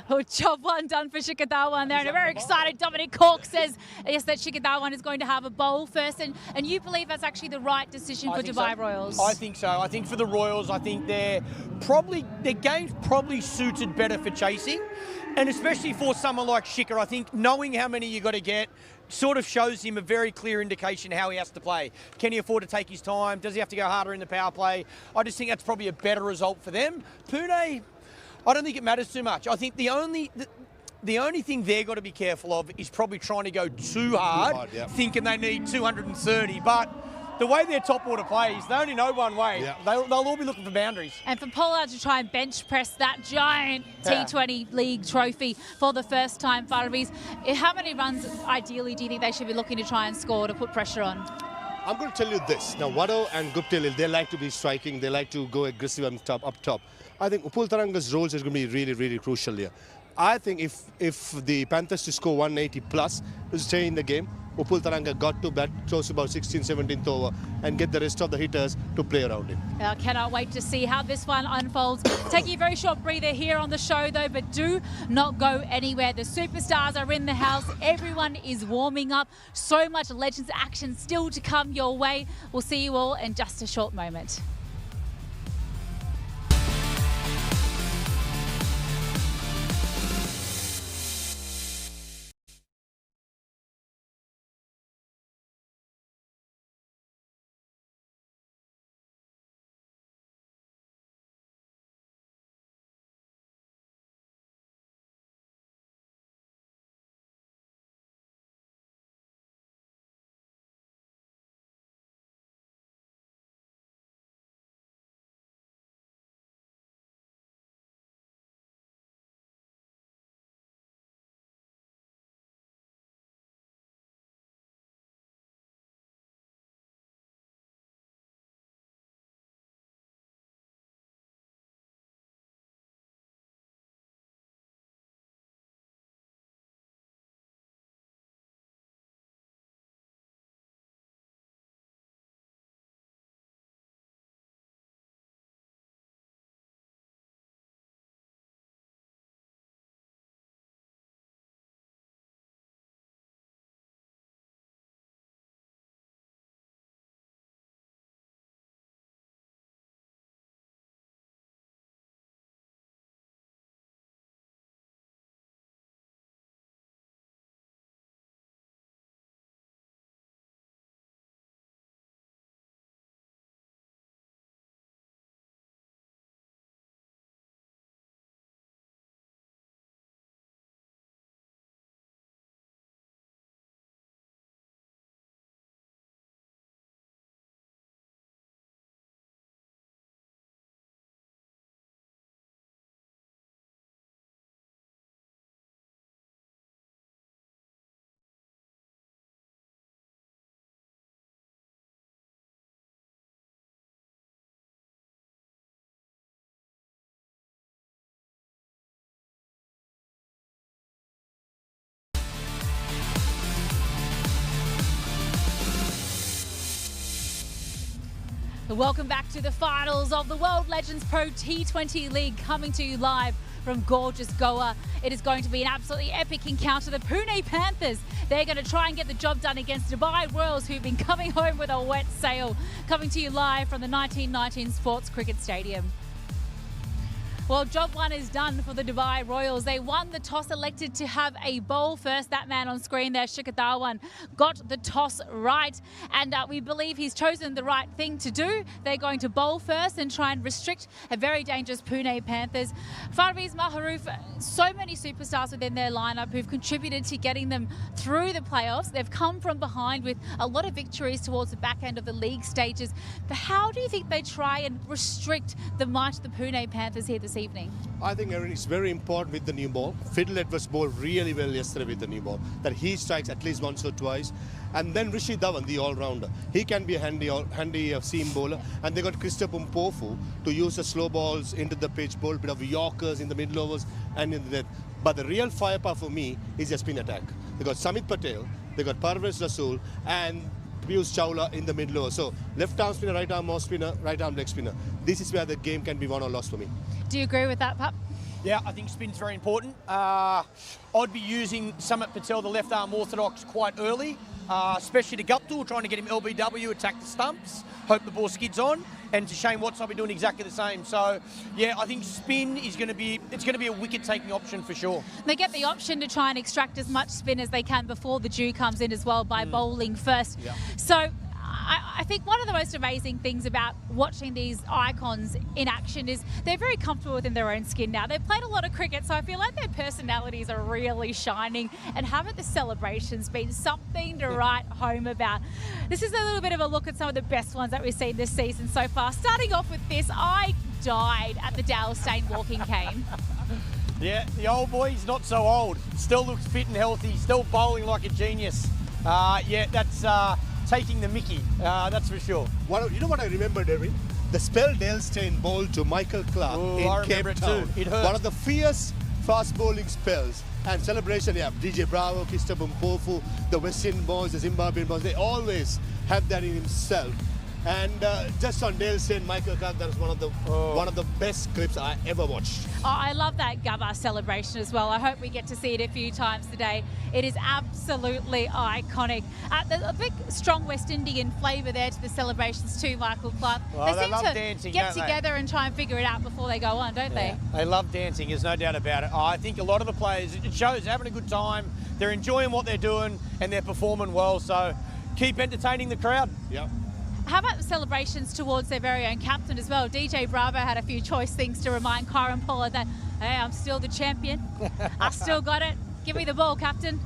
Oh, job one done for Shikadawan there, and a very excited Dominic Cork says yes that Shikadawan is going to have a bowl first, and you believe that's actually the right decision for Dubai Royals? I think so. I think for the Royals, I think their game's probably suited better for chasing, and especially for someone like Shikar, I think knowing how many you got to get sort of shows him a very clear indication how he has to play. Can he afford to take his time? Does he have to go harder in the power play? I just think that's probably a better result for them. Pune, I don't think it matters too much. I think the only thing they've got to be careful of is probably trying to go too hard, thinking they need 230. But the way their top order plays, they only know one way. Yeah. They'll all be looking for boundaries. And for Pollard to try and bench press that giant T20 League trophy for the first time, Farviz, how many runs ideally do you think they should be looking to try and score to put pressure on? I'm going to tell you this. Now, Wado and Guptill, they like to be striking. They like to go aggressive up top. I think Upul Taranga's roles is going to be really, really crucial here. I think if the Panthers to score 180 plus to stay in the game, Upul Taranga got to bat close to about 16th, 17th over and get the rest of the hitters to play around him. I cannot wait to see how this one unfolds. Taking a very short breather here on the show though, but do not go anywhere. The superstars are in the house. Everyone is warming up. So much Legends action still to come your way. We'll see you all in just a short moment. Welcome back to the finals of the World Legends Pro T20 League, coming to you live from gorgeous Goa. It is going to be an absolutely epic encounter. The Pune Panthers, they're going to try and get the job done against Dubai Royals, who've been coming home with a wet sail. Coming to you live from the 1919 Sports Cricket Stadium. Well, job one is done for the Dubai Royals. They won the toss, elected to have a bowl first. That man on screen there, Shikadawan, got the toss right. And we believe he's chosen the right thing to do. They're going to bowl first and try and restrict a very dangerous Pune Panthers. Farviz Maharouf, so many superstars within their lineup who've contributed to getting them through the playoffs. They've come from behind with a lot of victories towards the back end of the league stages. But how do you think they try and restrict the might of the Pune Panthers here this evening? I think, Erin, it's very important with the new ball. Fiddle Edwards bowled really well yesterday with the new ball, that he strikes at least once or twice. And then Rishi Dhawan, the all-rounder, he can be a handy seam bowler. And they got Christopher Mpofu to use the slow balls into the pitch, bowl a bit of Yorkers in the middle overs and in the net. But the real firepower for me is a spin attack. They got Samit Patel, they got Parvez Rasool, and Piyush Chawla in the middle over. So left arm spinner, right arm off spinner, right arm leg spinner. This is where the game can be won or lost for me. Do you agree with that, Pap? Yeah, I think spin's very important. I'd be using Samit Patel, the left arm orthodox, quite early, especially to Guptill, trying to get him LBW, attack the stumps, hope the ball skids on. And to Shane Watson, I'll be doing exactly the same. So, yeah, I think spin is going to be a wicket-taking option for sure. They get the option to try and extract as much spin as they can before the dew comes in as well by bowling first. Yeah. So I think one of the most amazing things about watching these icons in action is they're very comfortable within their own skin now. They've played a lot of cricket, so I feel like their personalities are really shining, and haven't the celebrations been something to write home about? This is a little bit of a look at some of the best ones that we've seen this season so far. Starting off with this, I died at the Dale Steyn walking cane. Yeah, the old boy, he's not so old. Still looks fit and healthy, still bowling like a genius. Yeah, that's taking the mickey, that's for sure. You know what I remember, Derry? The spell Dale Steyn bowled to Michael Clarke in Cape Town. It hurt. One of the fierce fast bowling spells. And celebration, yeah, DJ Bravo, Christopher Mpofu, the West Indian boys, the Zimbabwean boys, they always have that in himself. And just on Dale Steyn, Michael Clarke, that was one of the best clips I ever watched. Oh, I love that Gabba celebration as well. I hope we get to see it a few times today. It is absolutely iconic. There's a big, strong West Indian flavour there to the celebrations too, Michael Clarke. Well, they seem love to dancing, get don't together and try and figure it out before they go on, don't they? They love dancing, there's no doubt about it. I think a lot of the players, it shows, having a good time, they're enjoying what they're doing, and they're performing well, so keep entertaining the crowd. Yep. How about the celebrations towards their very own captain as well? DJ Bravo had a few choice things to remind Kyron Pollard that, hey, I'm still the champion. I still got it. Give me the ball, captain.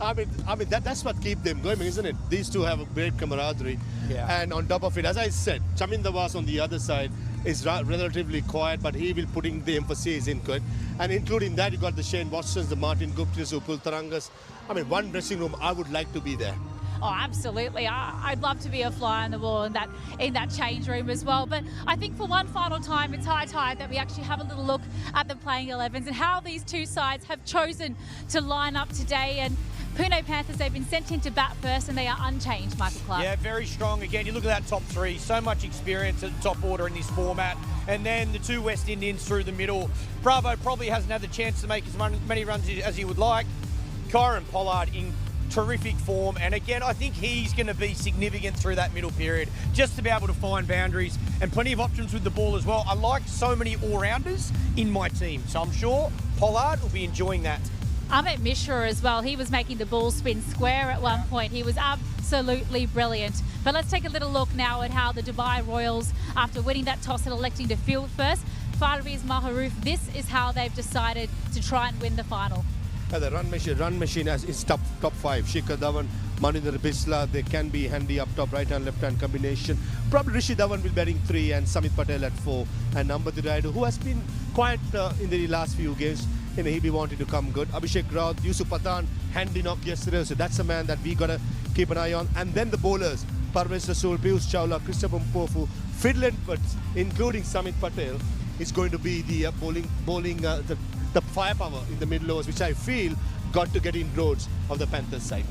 I mean that's what keeps them going, isn't it? These two have a great camaraderie. Yeah. And on top of it, as I said, Chaminda was on the other side is relatively quiet, but he will putting the emphasis into it. And including that, you got the Shane Watsons, the Martin Guptills, Upul Tarangas. I mean, one dressing room, I would like to be there. Oh, absolutely. I'd love to be a fly on the wall in that change room as well. But I think for one final time, it's high time that we actually have a little look at the playing 11s and how these two sides have chosen to line up today. And Pune Panthers, they've been sent in to bat first and they are unchanged, Michael Clarke. Yeah, very strong. Again, you look at that top three, so much experience at the top order in this format. And then the two West Indians through the middle. Bravo probably hasn't had the chance to make as many runs as he would like. Kyron Pollard in terrific form, and again I think he's going to be significant through that middle period, just to be able to find boundaries and plenty of options with the ball as well. I like so many all-rounders in my team, so I'm sure Pollard will be enjoying that. Amit Mishra as well, he was making the ball spin square at one point. He was absolutely brilliant. But let's take a little look now at how the Dubai Royals, after winning that toss and electing to field first, Fairways Maharouf, this is how they've decided to try and win the final. The run machine is top five. Shikhar Dhawan, Maninder Bisla, they can be handy up top, right hand, left hand combination. Probably Rishi Dhawan will batting 3 and Samit Patel at 4. And Ambati Rayudu, who has been quiet in the last few games, he'll be wanting to come good. Abhishek Raut, Yusuf Pathan, handy knock yesterday, so that's a man that we gotta keep an eye on. And then the bowlers, Parvez Rasool, Piyush Chawla, Christopher Mpofu, Fiddle Edwards, including Samit Patel, is going to be the bowling the firepower in the middle overs, which I feel got to get in roads of the Panthers side.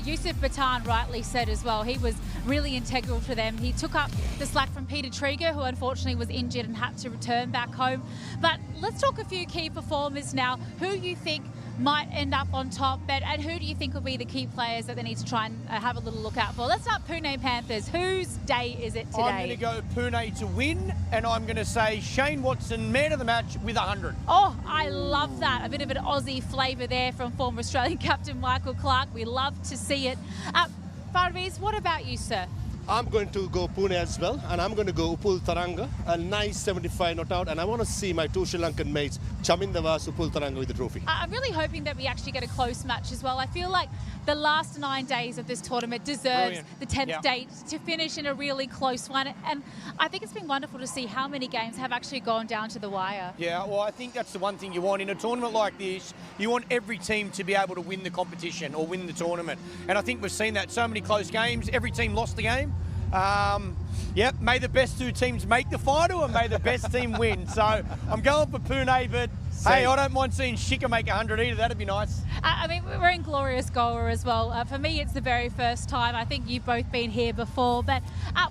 Yusuf Pathan rightly said as well, he was really integral to them. He took up the slack from Peter Trieger, who unfortunately was injured and had to return back home. But let's talk a few key performers now. Who you think might end up on top, and who do you think will be the key players that they need to try and have a little look out for? Let's start Pune Panthers. Whose day is it today? I'm going to go Pune to win, and I'm going to say Shane Watson, man of the match, with 100. Oh, I love that. A bit of an Aussie flavour there from former Australian captain Michael Clarke. We love to see it. Parvez, what about you, sir? I'm going to go Pune as well, and I'm going to go Upul Taranga, a nice 75 not out, and I want to see my two Sri Lankan mates, Chaminda vs Upul Taranga, with the trophy. I'm really hoping that we actually get a close match as well. I feel like the last 9 days of this tournament deserves the 10th date to finish in a really close one, and I think it's been wonderful to see how many games have actually gone down to the wire. Yeah, well, I think that's the one thing you want in a tournament like this. You want every team to be able to win the competition or win the tournament, and I think we've seen that. So many close games, every team lost the game. Yep, may the best two teams make the final and may the best team win. So I'm going for Pune, but Hey, I don't mind seeing Shika make 100 either. That'd be nice. I mean, we're in glorious Goa as well. For me, it's the very first time. I think you've both been here before. But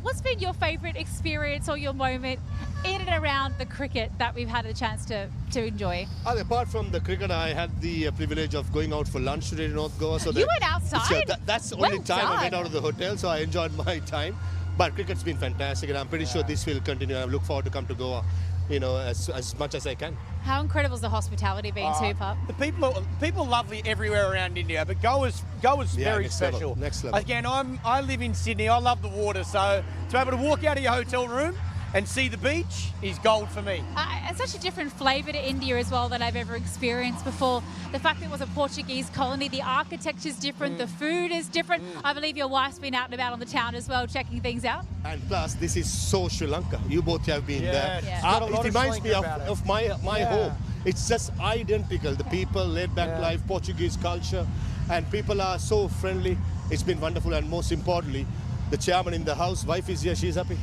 what's been your favourite experience or your moment in and around the cricket that we've had a chance to enjoy? Apart from the cricket, I had the privilege of going out for lunch today in North Goa. So You went outside? That's the Well only time I went done. out of the hotel, so I enjoyed my time. But cricket's been fantastic, and I'm pretty sure this will continue. I look forward to come to Goa, you know, as much as I can. How incredible has the hospitality been too, Pup? The people are lovely everywhere around India, but Goa's very next special. level, next level. Again, I live in Sydney. I love the water, so to be able to walk out of your hotel room and see the beach is gold for me. It's such a different flavour to India as well than I've ever experienced before. The fact that it was a Portuguese colony, the architecture's different, the food is different. I believe your wife's been out and about on the town as well, checking things out. And plus, this is so Sri Lanka. You both have been there. It's got a lot It of reminds Sri me Lanka about of my home. It's just identical. The people, laid-back life, Portuguese culture, and people are so friendly. It's been wonderful, and most importantly, the chairman in the house, wife is here, she's happy.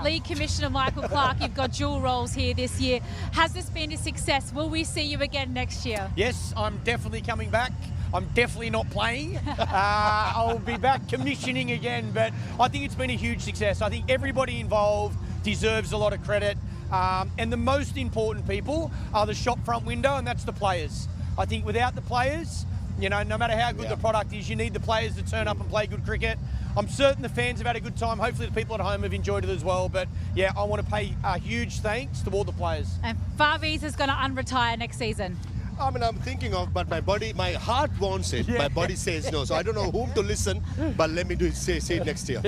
League Commissioner Michael Clark, you've got dual roles here this year. Has this been a success? Will we see you again next year? Yes, I'm definitely coming back. I'm definitely not playing. I'll be back commissioning again, but I think it's been a huge success. I think everybody involved deserves a lot of credit. And the most important people are the shop front window, and that's the players. I think without the players, you know, no matter how good the product is, you need the players to turn up and play good cricket. I'm certain the fans have had a good time. Hopefully the people at home have enjoyed it as well. But yeah, I want to pay a huge thanks to all the players. And Faviz is going to unretire next season. I mean, I'm thinking of, but my heart wants it. My body says no. So I don't know whom to listen, but let me say it next year.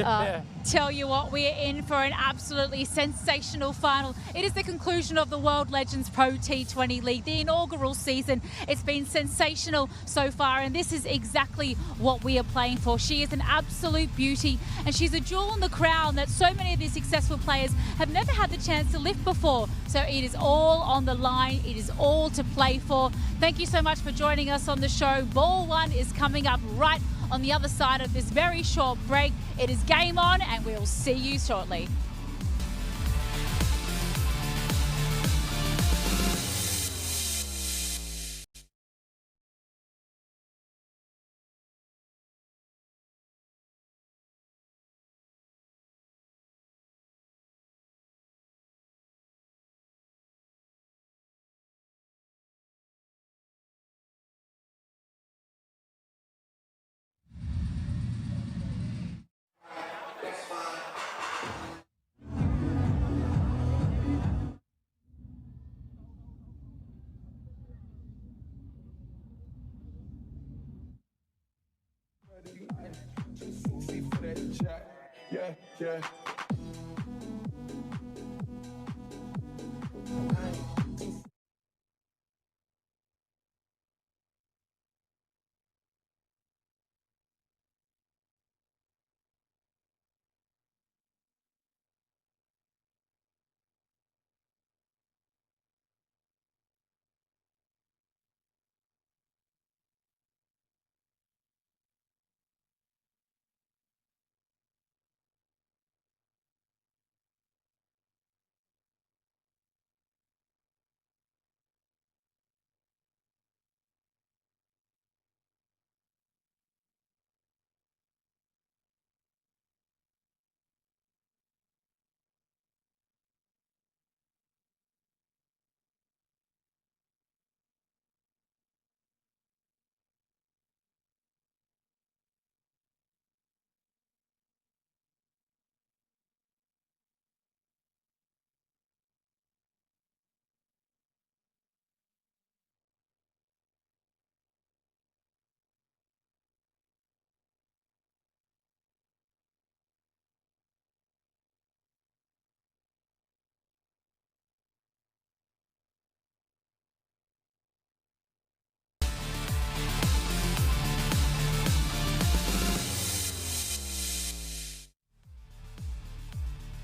Tell you what, we are in for an absolutely sensational final. It is the conclusion of the World Legends Pro T20 League, the inaugural season. It's been sensational so far, and this is exactly what we are playing for. She is an absolute beauty, and she's a jewel in the crown that so many of these successful players have never had the chance to lift before. So it is all on the line. It is all to play for. Thank you so much for joining us on the show. Ball one is coming up right on the other side of this very short break. It is game on, and we'll see you shortly. Yeah.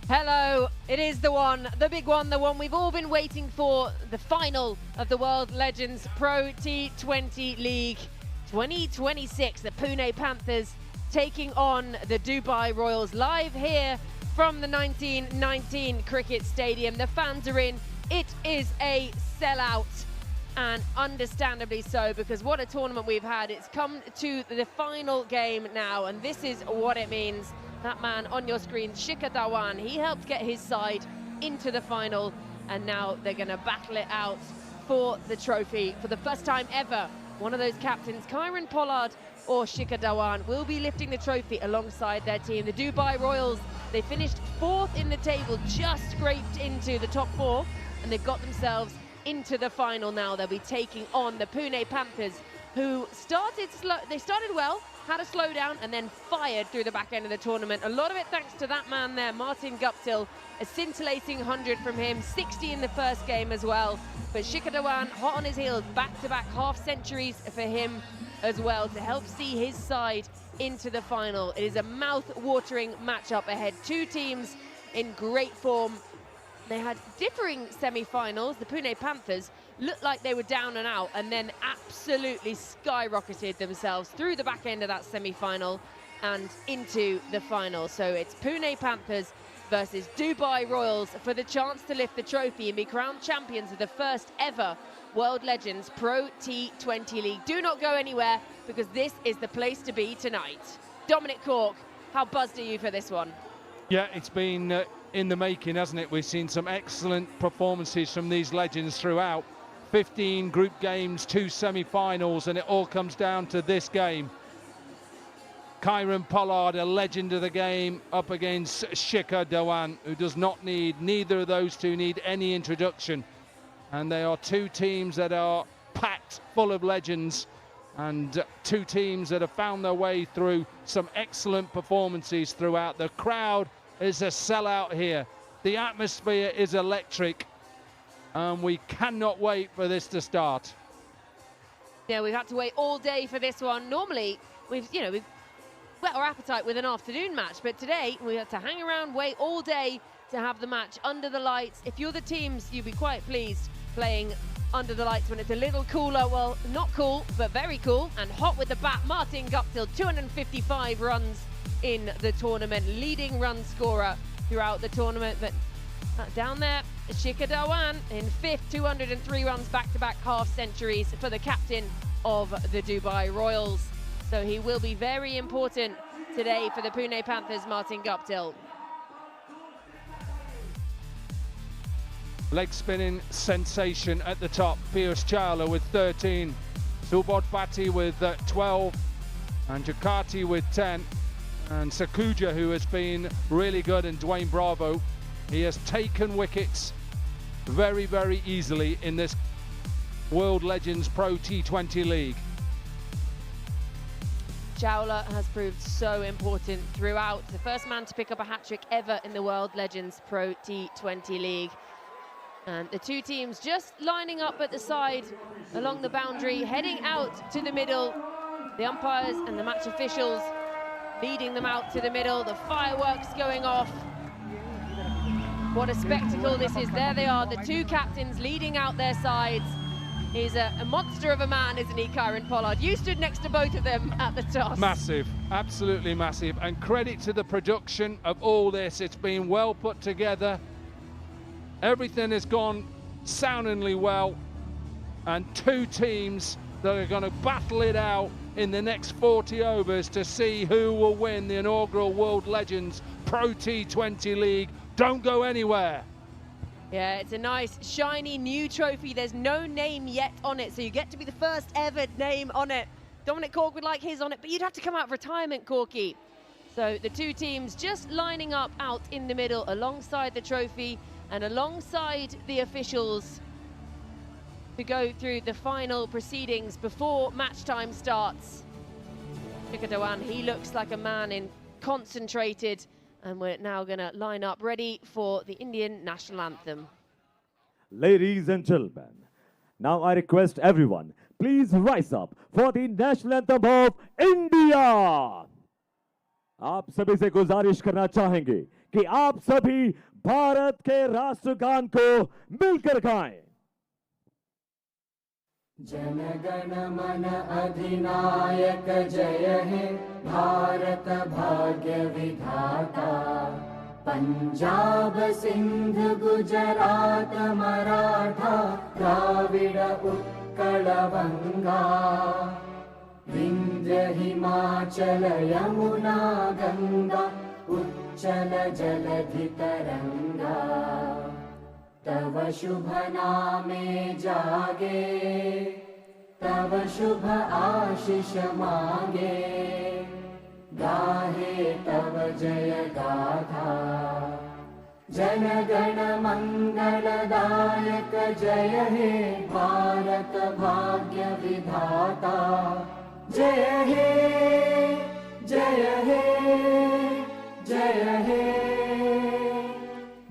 Hello, it is the one, the big one, the one we've all been waiting for, the final of the World Legends Pro T20 League 2026. The Pune Panthers taking on the Dubai Royals, live here from the 1919 Cricket Stadium. The fans are in. It is a sellout. and understandably so, because what a tournament we've had. It's come to the final game now, and this is what it means. That man on your screen, Shikhar Dhawan, he helped get his side into the final, and now they're going to battle it out for the trophy. For the first time ever, one of those captains, Kieron Pollard or Shikhar Dhawan, will be lifting the trophy alongside their team. The Dubai Royals, they finished 4th in the table, just scraped into the top 4, and they've got themselves into the final now. They'll be taking on the Pune Panthers, who started slow. They started well, had a slowdown, and then fired through the back end of the tournament. A lot of it thanks to that man there, Martin Guptill, a scintillating 100 from him, 60 in the first game as well. But Shikhar Dhawan, hot on his heels, back-to-back half-centuries for him as well to help see his side into the final. It is a mouth-watering matchup ahead. Two teams in great form. They had differing semi-finals. The Pune Panthers looked like they were down and out, and then absolutely skyrocketed themselves through the back end of that semi-final and into the final. So it's Pune Panthers versus Dubai Royals for the chance to lift the trophy and be crowned champions of the first ever World Legends Pro T20 League. Do not go anywhere, because this is the place to be tonight. Dominic Cork, how buzzed are you for this one? Yeah, it's been in the making, hasn't it? We've seen some excellent performances from these legends throughout. 15 group games, 2 semi-finals, and it all comes down to this game. Kieron Pollard, a legend of the game, up against Shikhar Dhawan, who does not need, neither of those two need any introduction. And they are two teams that are packed full of legends, and two teams that have found their way through some excellent performances throughout. The crowd is a sellout here. The atmosphere is electric, and we cannot wait for this to start. Yeah, we've had to wait all day for this one. Normally, we've whet our appetite with an afternoon match, but today we had to hang around, wait all day to have the match under the lights. If you're the teams, you'd be quite pleased playing under the lights when it's a little cooler. Well, not cool, but very cool, and hot with the bat. Martin Guptill, 255 runs in the tournament, leading run scorer throughout the tournament. But down there, Shikhar Dhawan in 5th, 203 runs, back-to-back half-centuries for the captain of the Dubai Royals. So he will be very important today for the Pune Panthers, Martin Guptill. Leg spinning sensation at the top, Piyush Chawla with 13, Subodh Bhatti with 12, and Jakarta with 10, and Sakuja, who has been really good, and Dwayne Bravo. He has taken wickets very, very easily in this World Legends Pro T20 League. Chawla has proved so important throughout. The first man to pick up a hat-trick ever in the World Legends Pro T20 League. And the two teams just lining up at the side along the boundary, heading out to the middle. The umpires and the match officials leading them out to the middle. The fireworks going off. What a spectacle this is. There they are, the two captains leading out their sides. He's a monster of a man, isn't he, Kieron Pollard? You stood next to both of them at the toss. Massive, absolutely massive. And credit to the production of all this. It's been well put together. Everything has gone soundingly well, and two teams that are going to battle it out in the next 40 overs to see who will win the inaugural World Legends Pro T20 League. Don't go anywhere. Yeah, it's a nice, shiny new trophy. There's no name yet on it, so you get to be the first ever name on it. Dominic Cork would like his on it, but you'd have to come out of retirement, Corky. So the two teams just lining up out in the middle alongside the trophy and alongside the officials to go through the final proceedings before match time starts. Shikhar Dhawan, he looks like a man in concentrated, and we're now going to line up ready for the Indian national anthem. Ladies and gentlemen, now I request everyone, please rise up for the national anthem of India. आप सभी से गुजारिश करना चाहेंगे कि आप सभी भारत के राष्ट्रगान को मिलकर गाएं। जन गण मन अधिनायक जय हे भारत भाग्य विधाता पंजाब सिंध गुजरात मराठा द्राविड़ उत्कलवङ्गा विन्ध्य हिमाचल यमुना गङ्गा उच्चल जलधितरङ्गा तव शुभ नामे जागे तव शुभ आशीष मागे गाहे तव जय गाथा जन गण मंगलदायक जय हे भारत भाग्य विधाता जय हे जय हे जय हे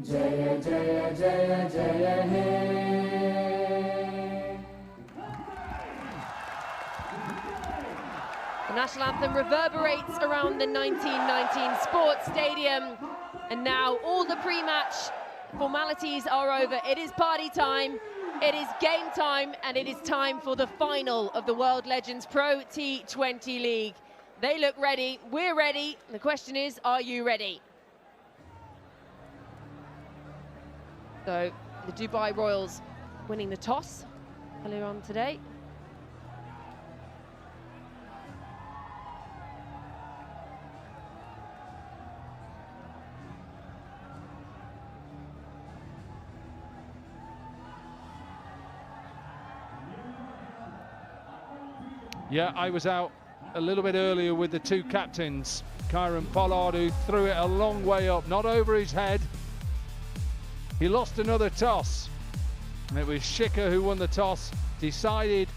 जय जय जय जय हे The national anthem reverberates around the 1919 Sports Stadium, and now all the pre-match formalities are over. It is party time, it is game time, and it is time for the final of the World Legends Pro T20 League. They look ready, we're ready. The question is, are you ready? So, the Dubai Royals winning the toss earlier on today. Yeah, I was out a little bit earlier with the two captains. Kieran Pollard, who threw it a long way up, not over his head. He lost another toss. And it was Shikhar who won the toss, decided,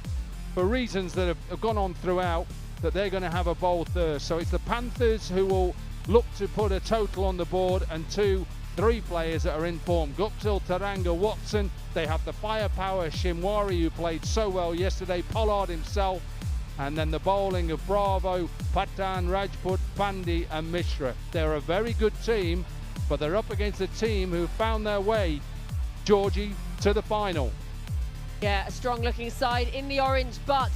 for reasons that have gone on throughout, that they're going to have a bold third. So it's the Panthers who will look to put a total on the board, and 3 players that are in form. Guptill, Taranga, Watson. They have the firepower, Shimwari, who played so well yesterday, Pollard himself, and then the bowling of Bravo, Patan, Rajput, Pandey and Mishra. They're a very good team, but they're up against a team who found their way, Georgie, to the final. Yeah, a strong looking side in the orange, but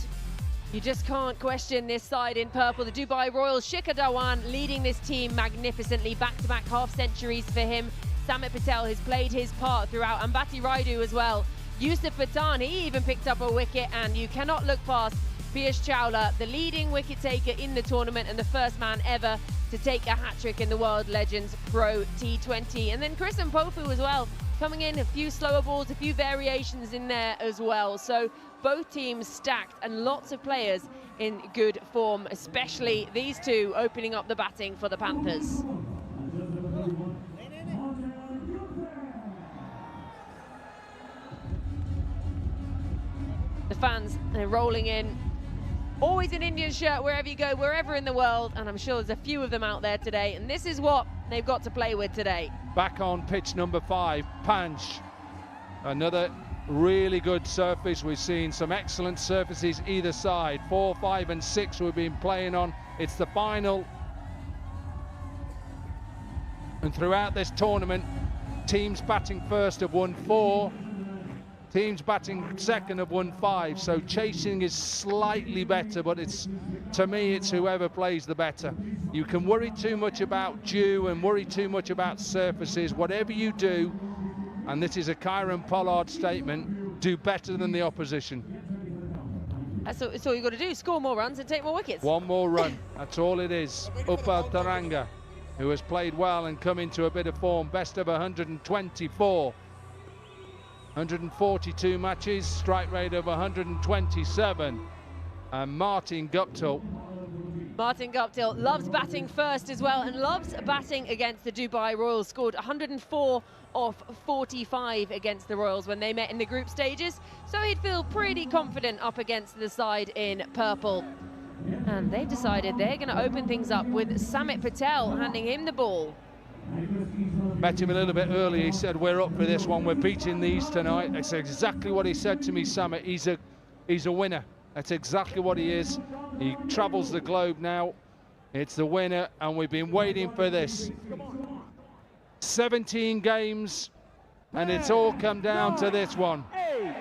you just can't question this side in purple. The Dubai Royals, Shikhar Dhawan leading this team magnificently. Back-to-back half-centuries for him. Samit Patel has played his part throughout. Ambati Raidu as well. Yusuf Patan, he even picked up a wicket, and you cannot look past Piyush Chawla, the leading wicket taker in the tournament and the first man ever to take a hat-trick in the World Legends Pro T20. And then Chris Mpofu as well, coming in, a few slower balls, a few variations in there as well. So both teams stacked and lots of players in good form, especially these two opening up the batting for the Panthers. The fans, they're rolling in. Always an Indian shirt wherever you go, wherever in the world, and I'm sure there's a few of them out there today, and this is what they've got to play with today. Back on pitch number 5, Panch. Another really good surface. We've seen some excellent surfaces either side. 4, 5 and 6 we've been playing on. It's the final. And throughout this tournament, teams batting first have won 4. Teams batting second have won 5, so chasing is slightly better, but it's, to me, it's whoever plays the better. You can worry too much about dew and worry too much about surfaces. Whatever you do, and this is a Kieran Pollard statement, do better than the opposition. That's all you've got to do, score more runs and take more wickets. One more run, that's all it is. Upal Taranga, who has played well and come into a bit of form, best of 124. 142 matches, strike rate of 127. And Martin Guptill. Martin Guptill loves batting first as well, and loves batting against the Dubai Royals. Scored 104 off 45 against the Royals when they met in the group stages, so he'd feel pretty confident up against the side in purple. And they decided they're going to open things up with Samit Patel handing him the ball. Met him a little bit earlier. He said, we're up for this one, we're beating these tonight. That's exactly what he said to me, Samit. He's a winner. That's exactly what he is. He travels the globe now. It's the winner, and we've been waiting for this. 17 games, and it's all come down to this one.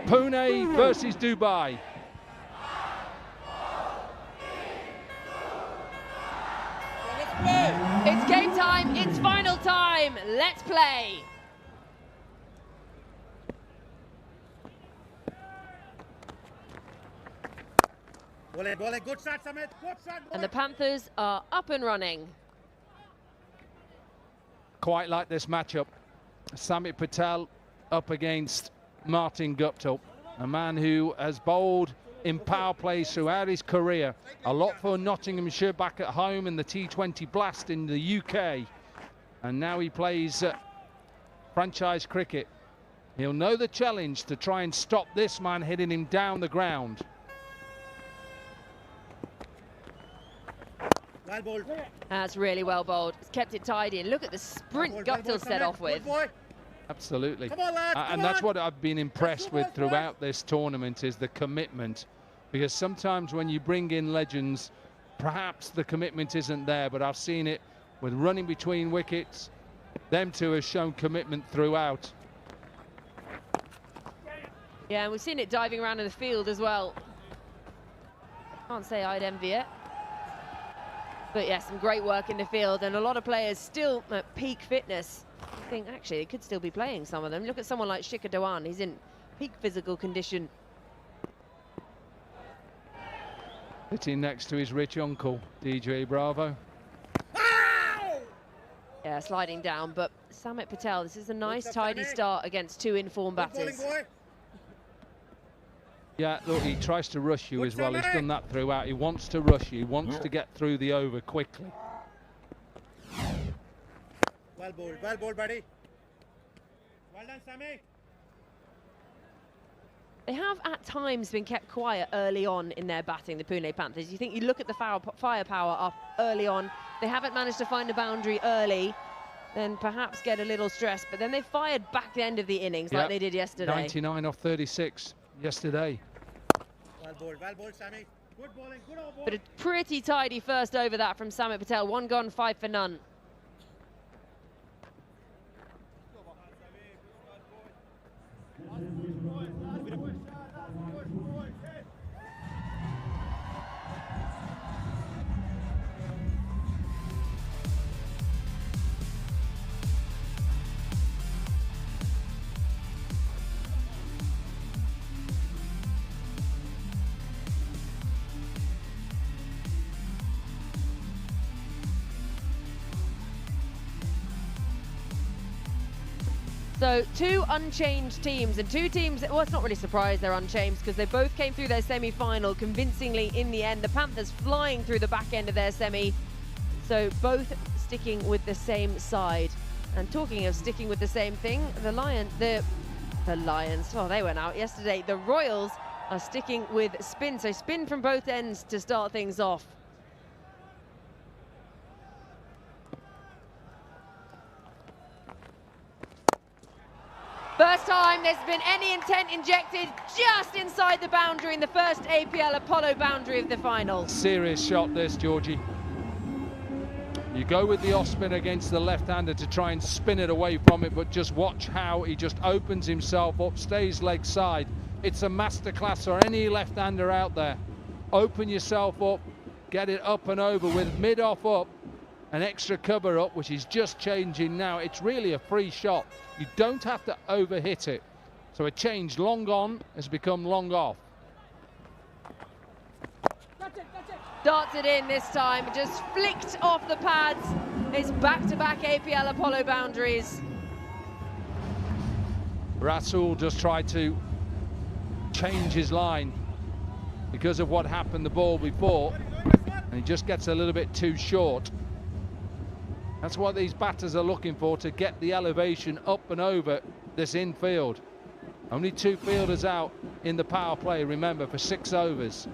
Pune versus Dubai. It's game time, it's final time, let's play. Good shot, Samit. Good shot. And the Panthers are up and running. Quite like this matchup. Samit Patel up against Martin Guptill, a man who has bowled in power plays throughout his career. A lot for Nottinghamshire back at home in the T20 Blast in the UK. And now he plays franchise cricket. He'll know the challenge to try and stop this man hitting him down the ground. Well bowled. That's really well bowled. It's kept it tidy. And look at the sprint Guptill set off with. Absolutely. Come on, lads, And that's what I've been impressed with throughout this tournament, is the commitment. Because sometimes when you bring in legends, perhaps the commitment isn't there, but I've seen it with running between wickets. Them two have shown commitment throughout. Yeah, and we've seen it diving around in the field as well. Can't say I'd envy it. But yeah, some great work in the field, and a lot of players still at peak fitness. I think actually they could still be playing, some of them. Look at someone like Shikhar Dhawan, he's in peak physical condition. Sitting next to his rich uncle, DJ Bravo. Yeah, sliding down, but Samit Patel, this is a nice tidy start against two informed batters. Yeah, look, he tries to rush you as well. He's done that throughout. He wants to rush you. He wants to get through the over quickly. Well bowled, buddy. Well done, Sammy. They have at times been kept quiet early on in their batting, the Pune Panthers. You think you look at the firepower up early on, they haven't managed to find a boundary early, then perhaps get a little stressed, but then they fired back the end of the innings like they did yesterday. 99 off 36 yesterday. Well bowled, Sammy. Good bowling, good over. But a pretty tidy first over that from Samit Patel. 1 gone, 5 for none. So 2 unchanged teams, and 2 teams, well, it's not really surprised they're unchanged because they both came through their semi-final convincingly in the end. The Panthers flying through the back end of their semi, so both sticking with the same side. And talking of sticking with the same thing, the Lions, oh, they went out yesterday. The Royals are sticking with spin, so spin from both ends to start things off. First time there's been any intent injected just inside the boundary in the first APL Apollo boundary of the final. Serious shot this, Georgie. You go with the off spin against the left-hander to try and spin it away from it, but just watch how he just opens himself up, stays leg side. It's a masterclass for any left-hander out there. Open yourself up, get it up and over with mid-off up, an extra cover up, which is just changing now. It's really a free shot. You don't have to overhit it. So a change long on has become long off. Darts it in this time, just flicked off the pads. It's back-to-back APL Apollo boundaries. Rasul just tried to change his line because of what happened the ball before, and he just gets a little bit too short. That's what these batters are looking for, to get the elevation up and over this infield. Only 2 fielders out in the power play, remember, for 6 overs.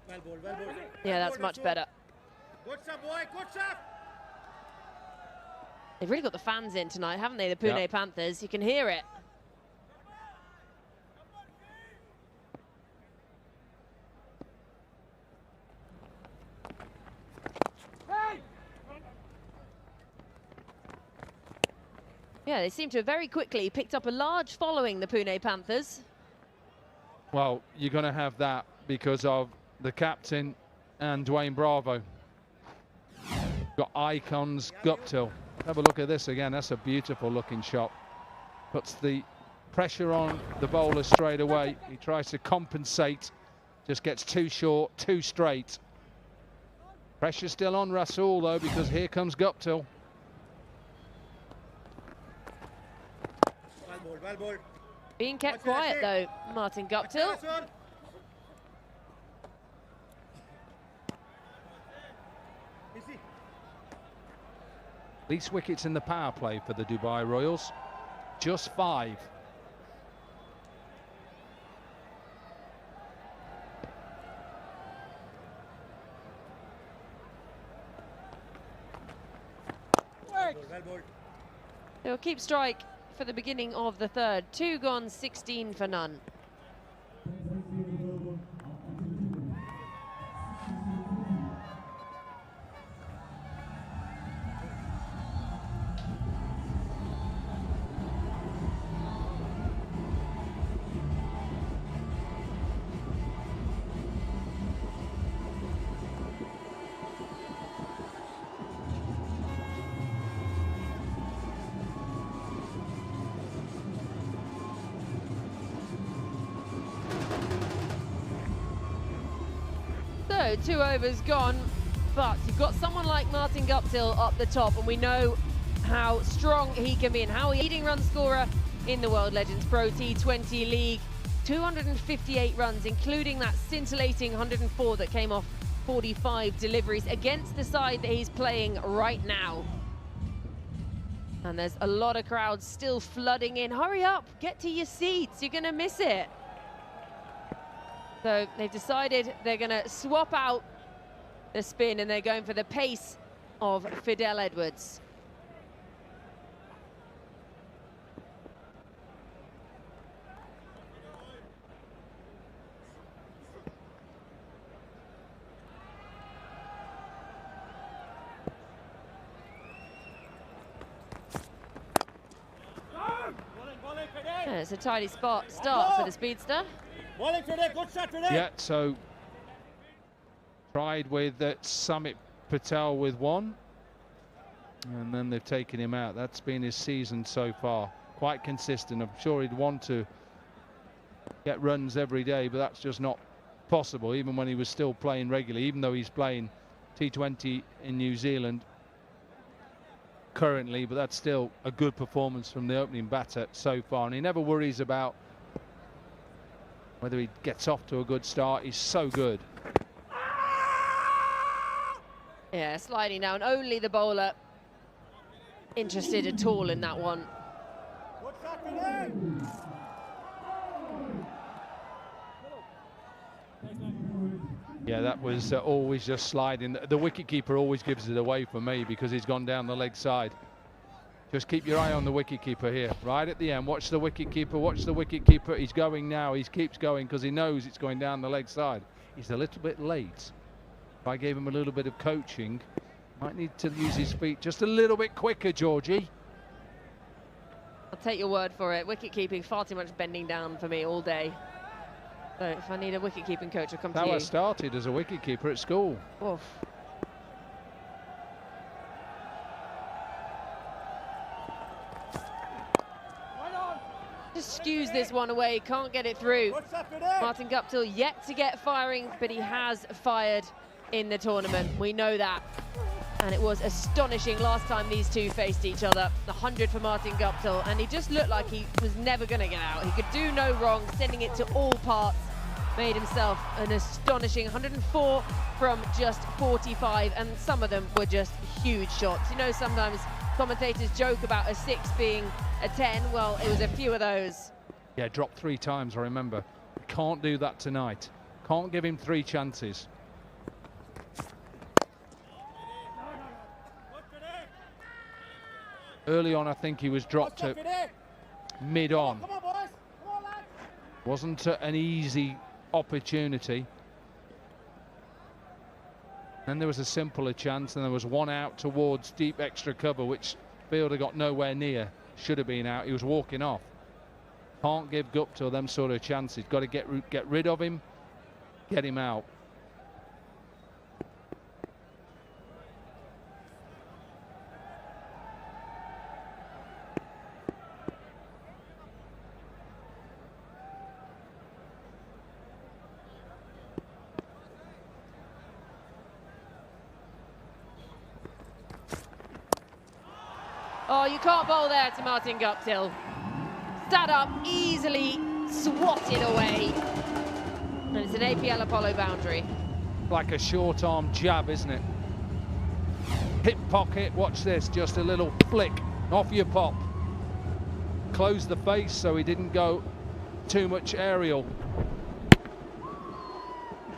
Well bowled. Yeah, that's much better. Good shot, boy, good shot. They've really got the fans in tonight, haven't they, the Pune Panthers? You can hear it. Yeah, they seem to have very quickly picked up a large following, the Pune Panthers. Well, you're going to have that because of the captain and Dwayne Bravo. Got icons, Guptill. Have a look at this again. That's a beautiful looking shot. Puts the pressure on the bowler straight away. He tries to compensate, just gets too short, too straight. Pressure still on Rasool though, because here comes Guptill. Well bowled. Being kept quiet though, Martin Guptill. Least wickets in the power play for the Dubai Royals, just 5. They'll keep strike for the beginning of the third. 2 gone, 16 for none. So 2 overs gone, but you've got someone like Martin Guptill up the top, and we know how strong he can be and how he's leading run scorer in the World Legends Pro T20 League. 258 runs, including that scintillating 104 that came off 45 deliveries against the side that he's playing right now. And there's a lot of crowds still flooding in. Hurry up, get to your seats, you're gonna miss it. So they've decided they're going to swap out the spin and they're going for the pace of Fidel Edwards. Yeah, it's a tidy start for the speedster. Bowling today, good shot today. Yeah, so tried with Samit Patel with 1, and then they've taken him out. That's been his season so far. Quite consistent. I'm sure he'd want to get runs every day, but that's just not possible, even when he was still playing regularly, even though he's playing T20 in New Zealand currently, but that's still a good performance from the opening batter so far, and he never worries about whether he gets off to a good start. He's so good. Yeah, sliding down. Only the bowler interested at all in that one. Yeah, that was always just sliding. The wicketkeeper always gives it away for me because he's gone down the leg side. Just keep your eye on the wicketkeeper here, right at the end. Watch the wicketkeeper, watch the wicketkeeper. He's going now, he keeps going because he knows it's going down the leg side. He's a little bit late. If I gave him a little bit of coaching, might need to use his feet just a little bit quicker, Georgie. I'll take your word for it. Wicket-keeping, far too much bending down for me all day. So if I need a wicket-keeping coach, I'll come to you. I started as a wicket-keeper at school. Oof. Just skews this one away, can't get it through. Martin Guptill yet to get firing, but he has fired in the tournament. We know that. And it was astonishing last time these two faced each other. The 100 for Martin Guptill, and he just looked like he was never going to get out. He could do no wrong, sending it to all parts. Made himself an astonishing 104 from just 45, and some of them were just huge shots. You know, sometimes commentators joke about a 6 being a 10. Well, it was a few of those. Yeah, dropped 3 times, I remember. Can't do that tonight. Can't give him 3 chances. Early on, I think he was dropped at mid-on. Wasn't an easy opportunity. Then there was a simpler chance, and there was one out towards deep extra cover, which fielder got nowhere near. Should have been out. He was walking off. Can't give Guptill them sort of chances. Got to get rid of him, get him out. Oh, you can't bowl there to Martin Guptill. Sat up, easily swatted away. And it's an APL Apollo boundary. Like a short arm jab, isn't it? Hip pocket, watch this, just a little flick off your pop. Close the face so he didn't go too much aerial.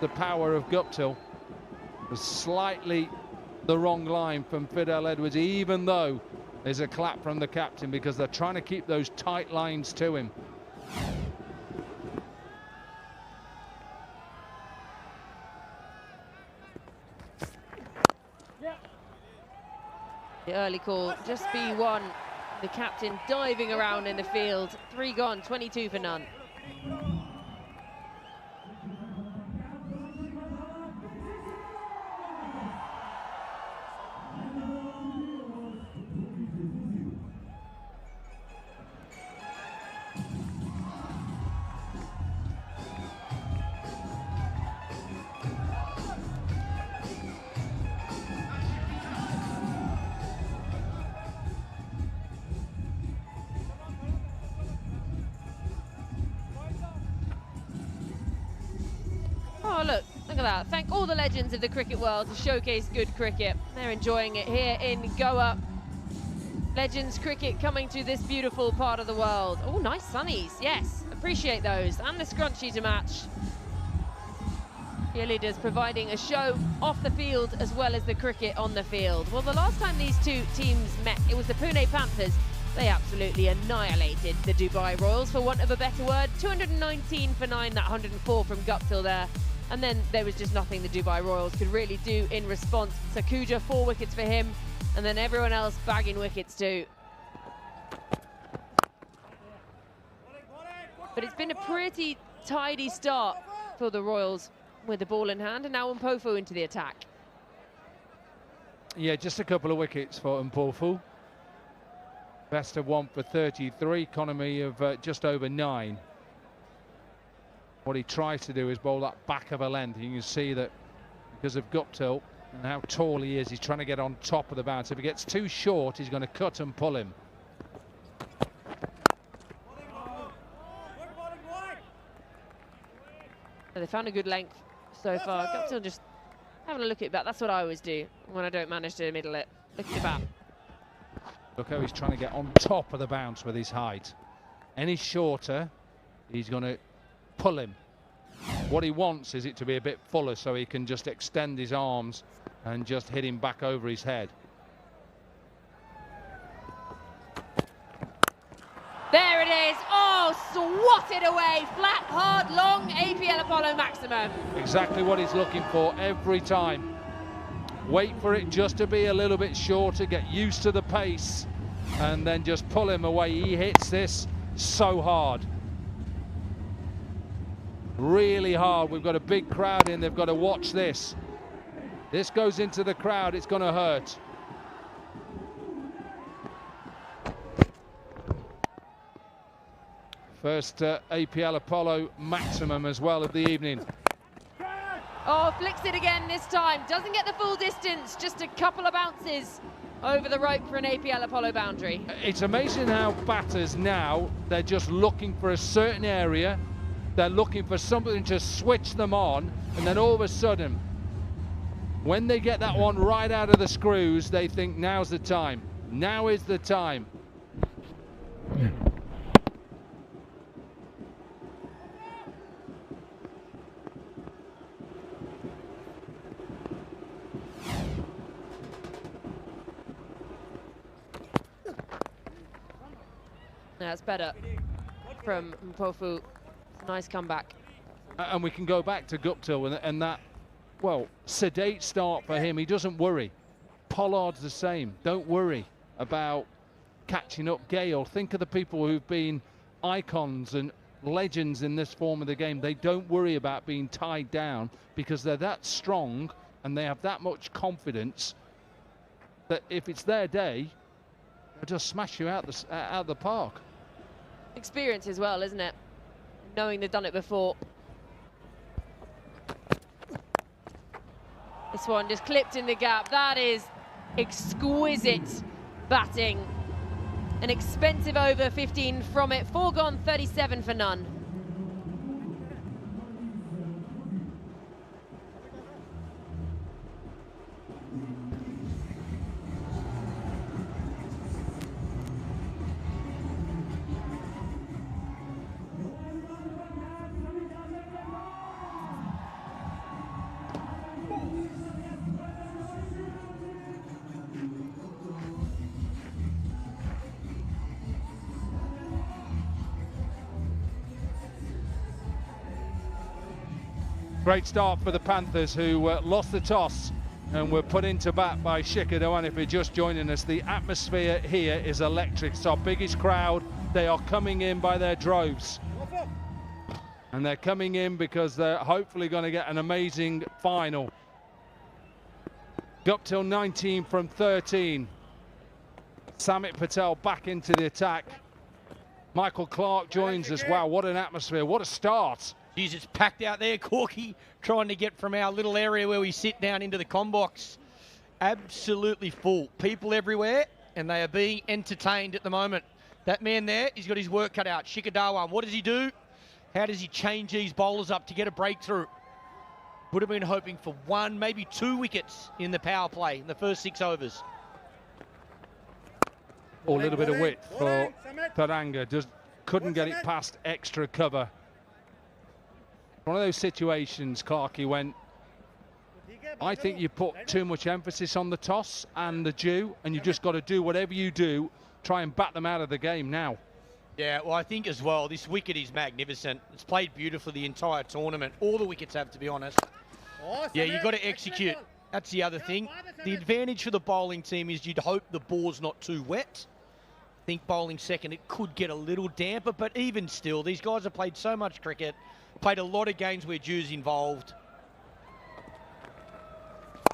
The power of Guptill was slightly the wrong line from Fidel Edwards, even though there's a clap from the captain because they're trying to keep those tight lines to him. The early call, just B1. The captain diving around in the field. 3 gone, 22 for none. Oh, look at that. Thank all the legends of the cricket world to showcase good cricket. They're enjoying it here in Goa. Legends cricket coming to this beautiful part of the world. Oh, nice sunnies. Yes, appreciate those. And the scrunchie to match. Cheerleaders providing a show off the field as well as the cricket on the field. Well, the last time these two teams met, it was the Pune Panthers. They absolutely annihilated the Dubai Royals, for want of a better word. 219 for 9, that 104 from Guptill there. And then there was just nothing the Dubai Royals could really do in response. Sakuja, 4 wickets for him, and then everyone else bagging wickets too. But it's been a pretty tidy start for the Royals with the ball in hand, and now Mpofu into the attack. Yeah, just a couple of wickets for Mpofu. Best of 1 for 33, economy of just over 9. What he tries to do is bowl that back of a length. You can see that because of Guptill and how tall he is, he's trying to get on top of the bounce. If he gets too short, he's going to cut and pull him. They found a good length so far. Guptill just having a look at it back. That's what I always do when I don't manage to middle it. Look at the bat. Look how he's trying to get on top of the bounce with his height. Any shorter, he's going to pull him. What he wants is it to be a bit fuller so he can just extend his arms and just hit him back over his head. There it is. Oh, swatted away. Flat, hard, long, APL Apollo maximum. Exactly what he's looking for every time. Wait for it just to be a little bit shorter, get used to the pace, and then just pull him away. He hits this so hard. Really hard. We've got a big crowd in. They've got to watch this. This goes into the crowd. It's going to hurt. First APL Apollo maximum as well of the evening. Oh, flicks it again this time. Doesn't get the full distance. Just a couple of bounces over the rope for an APL Apollo boundary. It's amazing how batters now, they're just looking for a certain area. They're looking for something to switch them on, and then all of a sudden, when they get that one right out of the screws, they think now's the time. Now is the time. That's better from Mpofu. Nice comeback. And we can go back to Guptill and that, well, sedate start for him. He doesn't worry. Pollard's the same. Don't worry about catching up Gale. Think of the people who've been icons and legends in this form of the game. They don't worry about being tied down because they're that strong and they have that much confidence that if it's their day, they'll just smash you out the park. Experience as well, isn't it? Knowing they've done it before. This one just clipped in the gap. That is exquisite batting An expensive over 15 from it. 4 gone, 37 for none. Great start for the Panthers, who lost the toss and were put into bat by Shikado. If you're just joining us, the atmosphere here is electric. It's our biggest crowd. They are coming in by their droves. And they're coming in because they're hopefully going to get an amazing final. Guptill 19 from 13. Samit Patel back into the attack. Michael Clark joins us. Wow, what an atmosphere. What a start. Geez, it's packed out there. Corky trying to get from our little area where we sit down into the comm box. Absolutely full. People everywhere, and they are being entertained at the moment. That man there, he's got his work cut out. Shikadawan, what does he do? How does he change these bowlers up to get a breakthrough? Would have been hoping for 1, maybe 2 wickets in the power play in the first 6 overs. A little bit of width for Taranga. Just couldn't get it past extra cover. One of those situations, Clarkey, when I think you put too much emphasis on the toss and the dew, and you've just got to do whatever you do, try and bat them out of the game now. Yeah, well, I think as well, this wicket is magnificent. It's played beautifully the entire tournament. All the wickets have, to be honest. Yeah, you've got to execute. That's the other thing. The advantage for the bowling team is you'd hope the ball's not too wet. I think bowling second, it could get a little damper, but even still, these guys have played so much cricket, played a lot of games where dew's involved.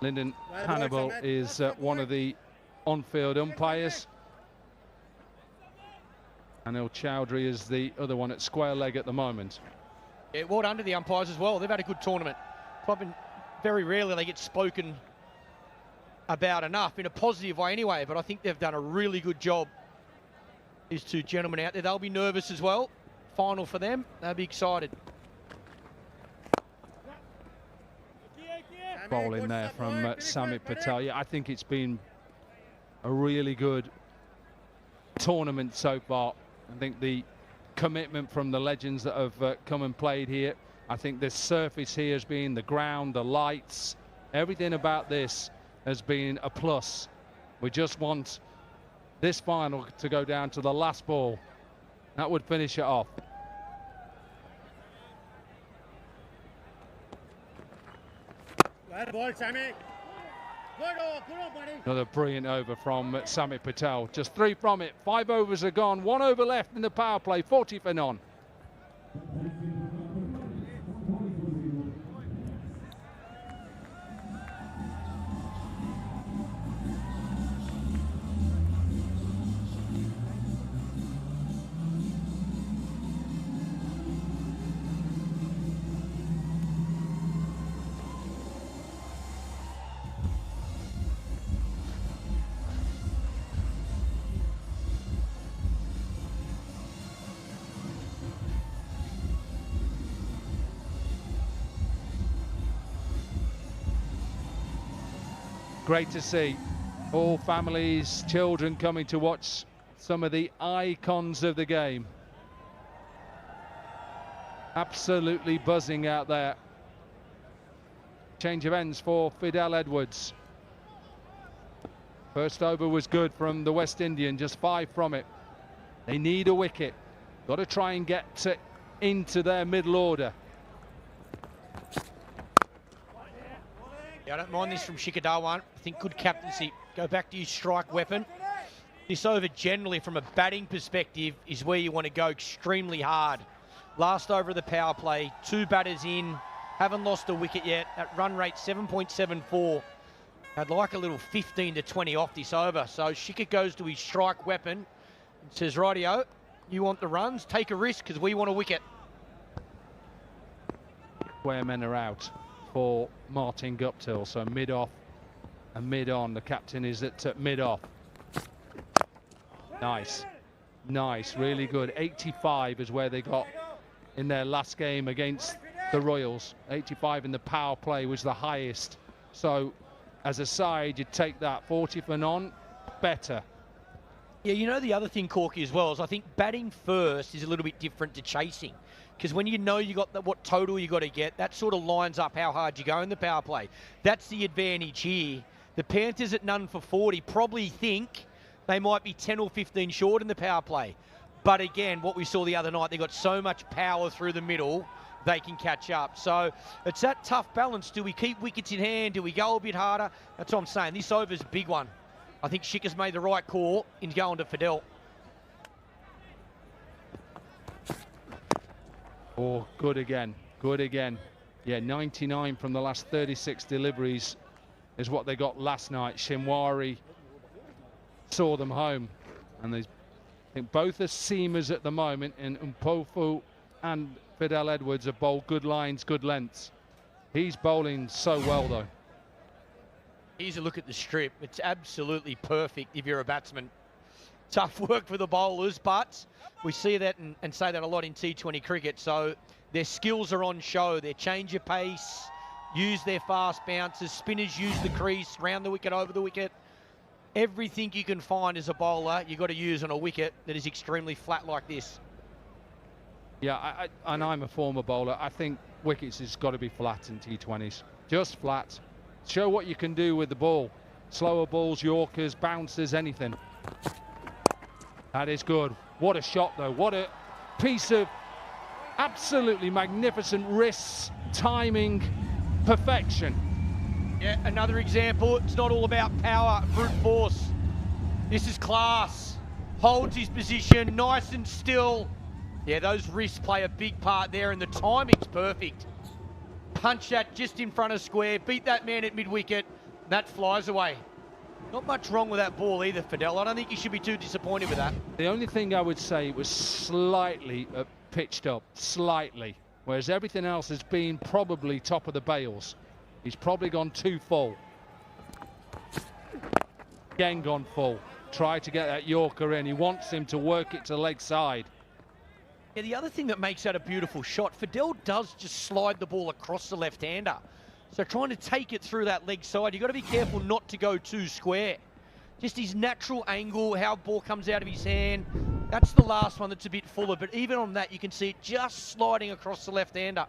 Lyndon Hannibal is one of the on-field umpires. Anil Chowdhury is the other one at square leg at the moment. Yeah, well done to the umpires as well. They've had a good tournament. Probably very rarely they get spoken about enough, in a positive way anyway, but I think they've done a really good job. These two gentlemen out there, they'll be nervous as well. Final for them, they'll be excited. Bowl in there from Samit Patel. Yeah, I think it's been a really good tournament so far. I think the commitment from the legends that have come and played here. I think the surface here has been, the ground, the lights, everything about this has been a plus. We just want this final to go down to the last ball. That would finish it off. Well ball, Sammy. Good buddy. Another brilliant over from Samit Patel. Just 3 from it. 5 overs are gone. 1 over left in the power play. 40 for none. Great to see all families, children coming to watch some of the icons of the game. Absolutely buzzing out there. Change of ends for Fidel Edwards. First over was good from the West Indian, just 5 from it. They need a wicket. Got to try and get into their middle order. Yeah, I don't mind this from Shikadawan. I think good captaincy. Go back to your strike weapon. This over generally from a batting perspective is where you want to go extremely hard. Last over of the power play, 2 batters in, haven't lost a wicket yet. At run rate 7.74. I'd like a little 15 to 20 off this over. So Shika goes to his strike weapon and says, rightio, you want the runs, take a risk because we want a wicket. Where men are out for Martin Guptill, so mid-off and mid-on. The captain is at mid-off. Nice. Nice, really good. 85 is where they got in their last game against the Royals. 85 in the power play was the highest. So as a side, you'd take that. 40 for none, better. Yeah, you know the other thing, Corky, as well, is I think batting first is a little bit different to chasing. Because when you know you got what total you got to get, that sort of lines up how hard you go in the power play. That's the advantage here. The Panthers at none for 40 probably think they might be 10 or 15 short in the power play. But again, what we saw the other night, they got so much power through the middle, they can catch up. So it's that tough balance. Do we keep wickets in hand? Do we go a bit harder? That's what I'm saying. This over's a big one. I think Shikha's made the right call in going to Fidel. Oh, good again. Good again. Yeah, 99 from the last 36 deliveries is what they got last night. Shinwari saw them home. And I think both are seamers at the moment, and Mpofu and Fidel Edwards have bowled good lines, good lengths. He's bowling so well, though. Here's a look at the strip. It's absolutely perfect if you're a batsman. Tough work for the bowlers, but we see that and say that a lot in T20 cricket. So their skills are on show. Their change of pace, use their fast bounces, spinners use the crease, round the wicket, over the wicket. Everything you can find as a bowler, you've got to use on a wicket that is extremely flat like this. Yeah, and I'm a former bowler. I think wickets has got to be flat in T20s. Just flat. Show what you can do with the ball. Slower balls, Yorkers, bounces, anything. That is good. What a shot, though. What a piece of absolutely magnificent wrists, timing, perfection. Yeah, another example. It's not all about power, brute force. This is class. Holds his position nice and still. Yeah, those wrists play a big part there, and the timing's perfect. Punch that just in front of square, beat that man at mid-wicket, that flies away. Not much wrong with that ball either, Fidel. I don't think you should be too disappointed with that. The only thing I would say was slightly pitched up, slightly, whereas everything else has been probably top of the bails. He's probably gone too full. Again gone full. Try to get that Yorker in. He wants him to work it to leg side. Yeah, the other thing that makes that a beautiful shot, Fidel does just slide the ball across the left-hander. So trying to take it through that leg side, you've got to be careful not to go too square. Just his natural angle, how the ball comes out of his hand. That's the last one that's a bit fuller, but even on that, you can see it just sliding across the left-hander.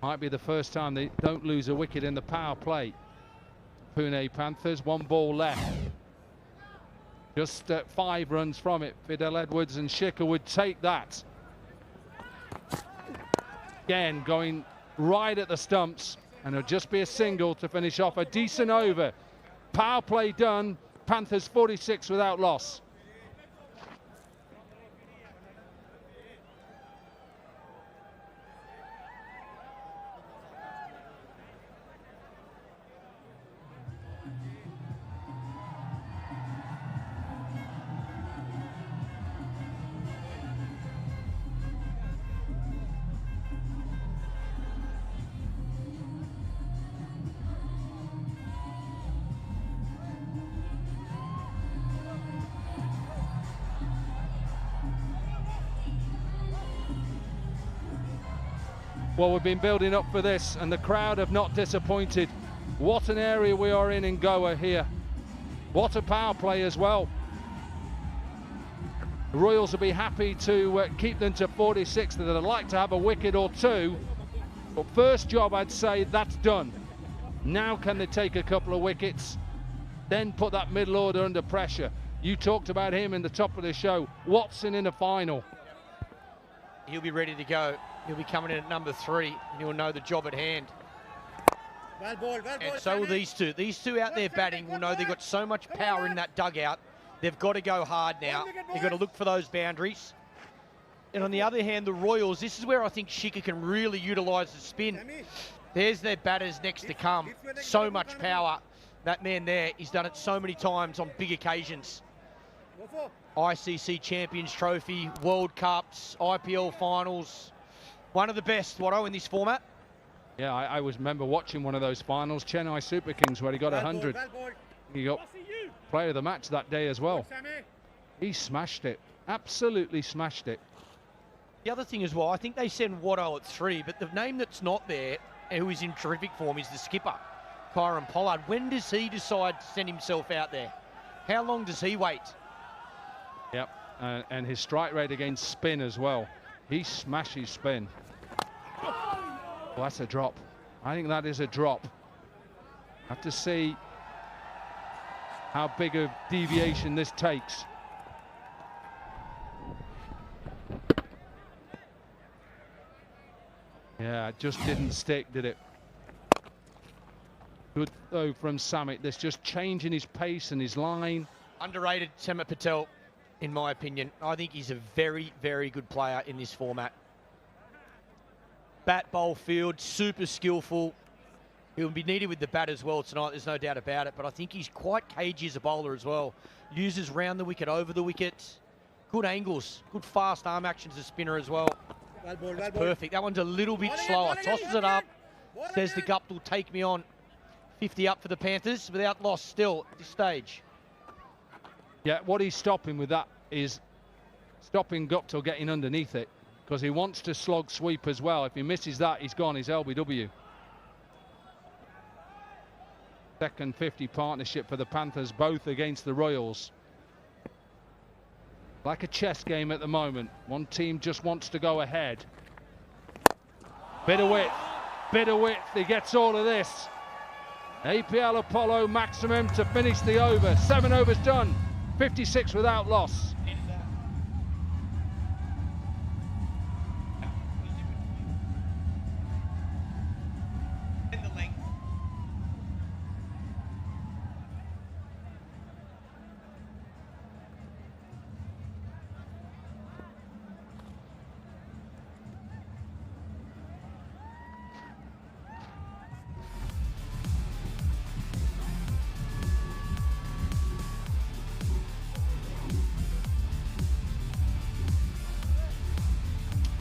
Might be the first time they don't lose a wicket in the power play. Pune Panthers, 1 ball left. Just 5 runs from it. Fidel Edwards and Shikha would take that. Again, going right at the stumps, and it'll just be a single to finish off a decent over. Power play done. Panthers 46 without loss. Well, we've been building up for this, and the crowd have not disappointed. What an area we are in Goa here. What a power play as well. The Royals will be happy to keep them to 46. They'd like to have a wicket or 2. But first job, I'd say that's done. Now can they take a couple of wickets, then put that middle order under pressure. You talked about him in the top of the show. Watson in the final. He'll be ready to go. He'll be coming in at number 3, and he'll know the job at hand. Well ball, and so will these two. These two out there batting will know they've got so much power in that dugout. They've got to go hard now. They've got to look for those boundaries. And on the other hand, the Royals, this is where I think Shikha can really utilise the spin. There's their batters next to come. So much power. That man there, he's done it so many times on big occasions. ICC Champions Trophy, World Cups, IPL Finals. One of the best, Watto, in this format. Yeah, I remember watching one of those finals, Chennai Super Kings, where he got 100. He got player of the match that day as well. He smashed it, absolutely smashed it. The other thing as well, I think they send Watto at 3, but the name that's not there, who is in terrific form, is the skipper, Kyron Pollard. When does he decide to send himself out there? How long does he wait? Yep, and his strike rate against spin as well. He smashes spin. Well, that's a drop. I think that is a drop. Have to see how big a deviation this takes. Yeah, it just didn't stick, did it? Good though from Samit. This just changing his pace and his line. Underrated Samit Patel, in my opinion. I think he's a very, very good player in this format. Bat, bowl, field, super skillful. He'll be needed with the bat as well tonight, there's no doubt about it. But I think he's quite cagey as a bowler as well. Uses round the wicket, over the wicket. Good angles, good fast arm action as a spinner as well. That's perfect. That one's a little bit slower. Tosses it up. Says the Guptill, take me on. 50 up for the Panthers without loss still at this stage. Yeah, what he's stopping with that is stopping Guptill getting underneath it, because he wants to slog sweep as well. If he misses that, he's gone. He's LBW. Second 50 partnership for the Panthers, both against the Royals. Like a chess game at the moment. One team just wants to go ahead. Bit of width. Bit of width. He gets all of this. APL Apollo maximum to finish the over. 7 overs done. 56 without loss.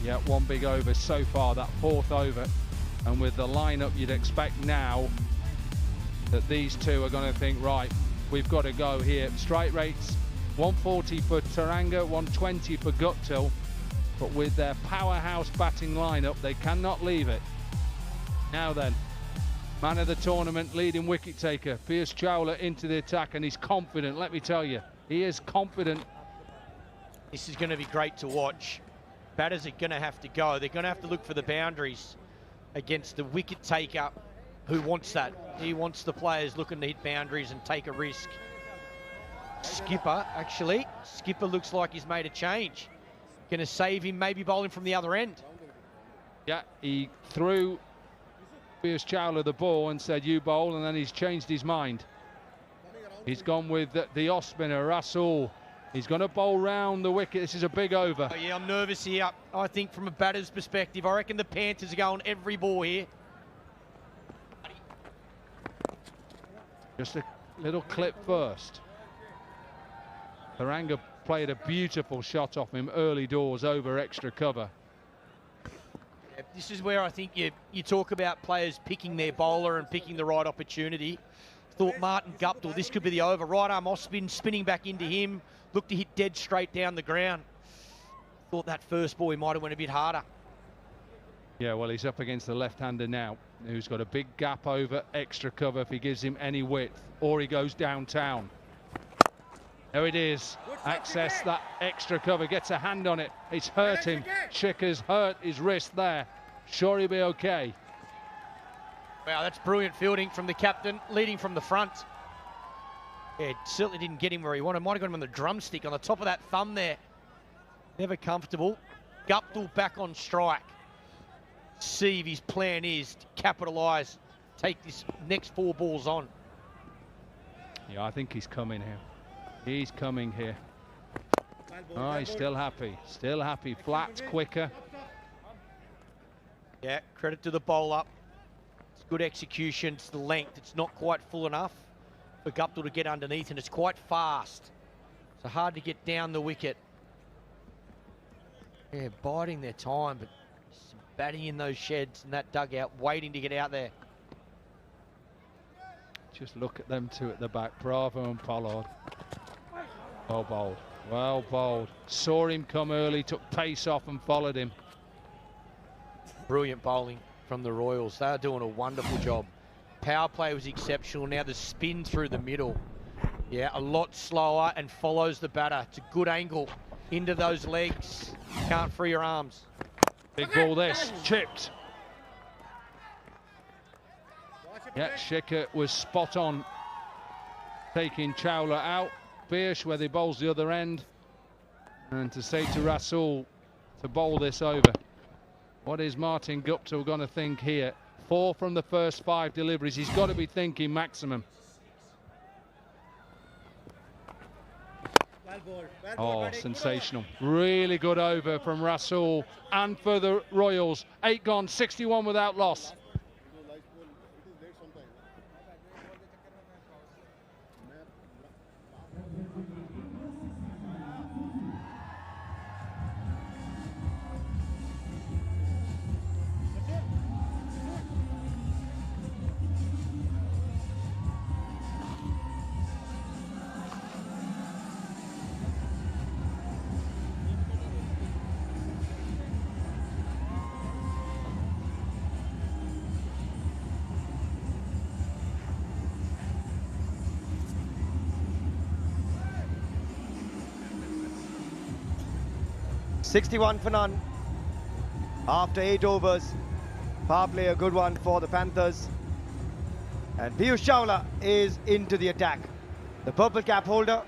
Yeah, one big over so far, that 4th over. And with the lineup, you'd expect now that these two are going to think, right, we've got to go here. Strike rates, 140 for Taranga, 120 for Guptill. But with their powerhouse batting lineup, they cannot leave it. Now then, man of the tournament, leading wicket taker, Piyush Chawla into the attack, and he's confident, let me tell you. He is confident. This is going to be great to watch. Batters are going to have to go. They're going to have to look for the boundaries against the wicket taker who wants that. He wants the players looking to hit boundaries and take a risk. Skipper, actually. Skipper looks like he's made a change. Going to save him, maybe bowling from the other end. Yeah, he threw Piyush Chawla the ball and said, you bowl, and then he's changed his mind. He's gone with the off spinner, Rasul. He's going to bowl round the wicket. This is a big over. Oh, yeah, I'm nervous here. I think from a batter's perspective, I reckon the Panthers are going every ball here. Just a little clip first. Taranga played a beautiful shot off him early doors over extra cover. Yeah, this is where I think you talk about players picking their bowler and picking the right opportunity. Thought Martin Guptill, this could be the over. Right arm off spin, spinning back into him. Looked to hit dead straight down the ground. Thought that first ball he might have went a bit harder. Yeah, well, he's up against the left-hander now, who's got a big gap over extra cover if he gives him any width, or he goes downtown. There it is. Access that extra cover, gets a hand on it. It's hurt him. Chicker's hurt his wrist there. Sure he'll be okay. Wow, that's brilliant fielding from the captain, leading from the front. Yeah, it certainly didn't get him where he wanted. Might have got him on the drumstick, on the top of that thumb there. Never comfortable. Guptill back on strike. See if his plan is to capitalise, take this next 4 balls on. Yeah, I think he's coming here. He's coming here. Oh, he's still happy. Still happy. Flat, quicker. Yeah, credit to the bowler. It's good execution. It's the length. It's not quite full enough for Guptill to get underneath, and it's quite fast. So hard to get down the wicket. Yeah, biding their time, but batting in those sheds and that dugout, waiting to get out there. Just look at them two at the back, Bravo and Pollard. Well bowled, well bowled. Saw him come early, took pace off and followed him. Brilliant bowling from the Royals. They are doing a wonderful job. Power play was exceptional. Now the spin through the middle. Yeah, a lot slower and follows the batter. It's a good angle into those legs. Can't free your arms. Big ball this, chipped. Yeah, Shikhar was spot on taking Chawla out. Birch where they bowls the other end. And to say to Rasool to bowl this over. What is Martin Guptill going to think here? 4 from the first 5 deliveries. He's got to be thinking maximum. Oh, sensational. Really good over from Rasool and for the Royals. 8 gone, 61 without loss. $61 for none after 8 overs. Power play a good one for the Panthers. And Piyush Chawla is into the attack. The purple cap holder.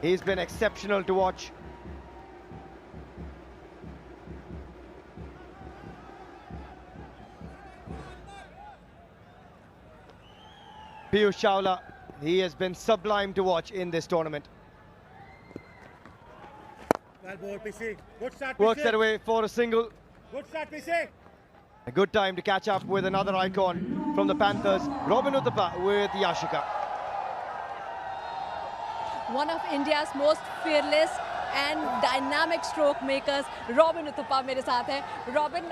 He's been exceptional to watch. Piyush Chawla, he has been sublime to watch in this tournament. Well ball, PC. Good start, PC. Works that way for a single. Good start, PC. A good time to catch up with another icon from the Panthers, Robin Uthappa with Yashika. One of India's most fearless and dynamic stroke makers, Robin Uthappa मेरे साथ है. Robin,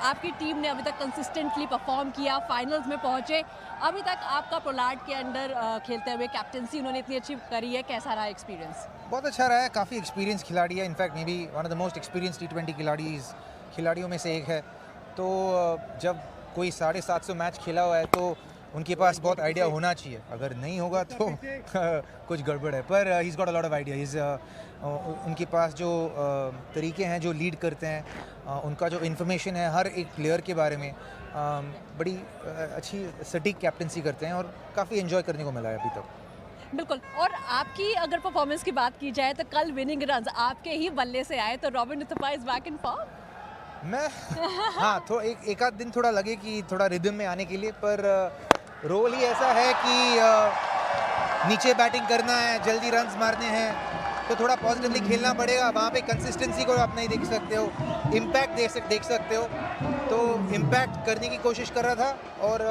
आपकी team ने अभी तक consistently perform किया, finals में पहुंचे. अभी तक आपका पोलार्ड के अंडर खेलते हुए कैप्टनसी उन्होंने इतनी अच्छी करी है. कैसा रहा एक्सपीरियंस? बहुत अच्छा रहा है. काफ़ी एक्सपीरियंस खिलाड़ी है. In fact may be one of the most experience T20 खिलाड़ियों में से एक है. तो जब कोई 750 मैच खेला हुआ है तो उनके पास बहुत आइडिया होना चाहिए. अगर नहीं होगा तो कुछ गड़बड़ है. पर he is got a lot of idea. उनके पास जो तरीके हैं जो लीड करते हैं, उनका जो इन्फॉर्मेशन है हर एक प्लेयर के बारे में, बड़ी अच्छी सटीक कैप्टनसी करते हैं और काफ़ी एंजॉय करने को मिला है अभी तक. बिल्कुल. और आपकी अगर परफॉर्मेंस की बात की जाए तो कल विनिंग रन्स आपके ही बल्ले से आए. तो robin Uthappa is back in form. मैं हाँ, तो एक आध दिन थोड़ा लगे कि थोड़ा रिदम में आने के लिए, पर रोल ही ऐसा है कि नीचे बैटिंग करना है, जल्दी रन्स मारने हैं, तो थोड़ा पॉजिटिवली खेलना पड़ेगा. वहाँ पे कंसिस्टेंसी को आप नहीं देख सकते हो, इम्पैक्ट देख सकते हो. तो इम्पैक्ट करने की कोशिश कर रहा था और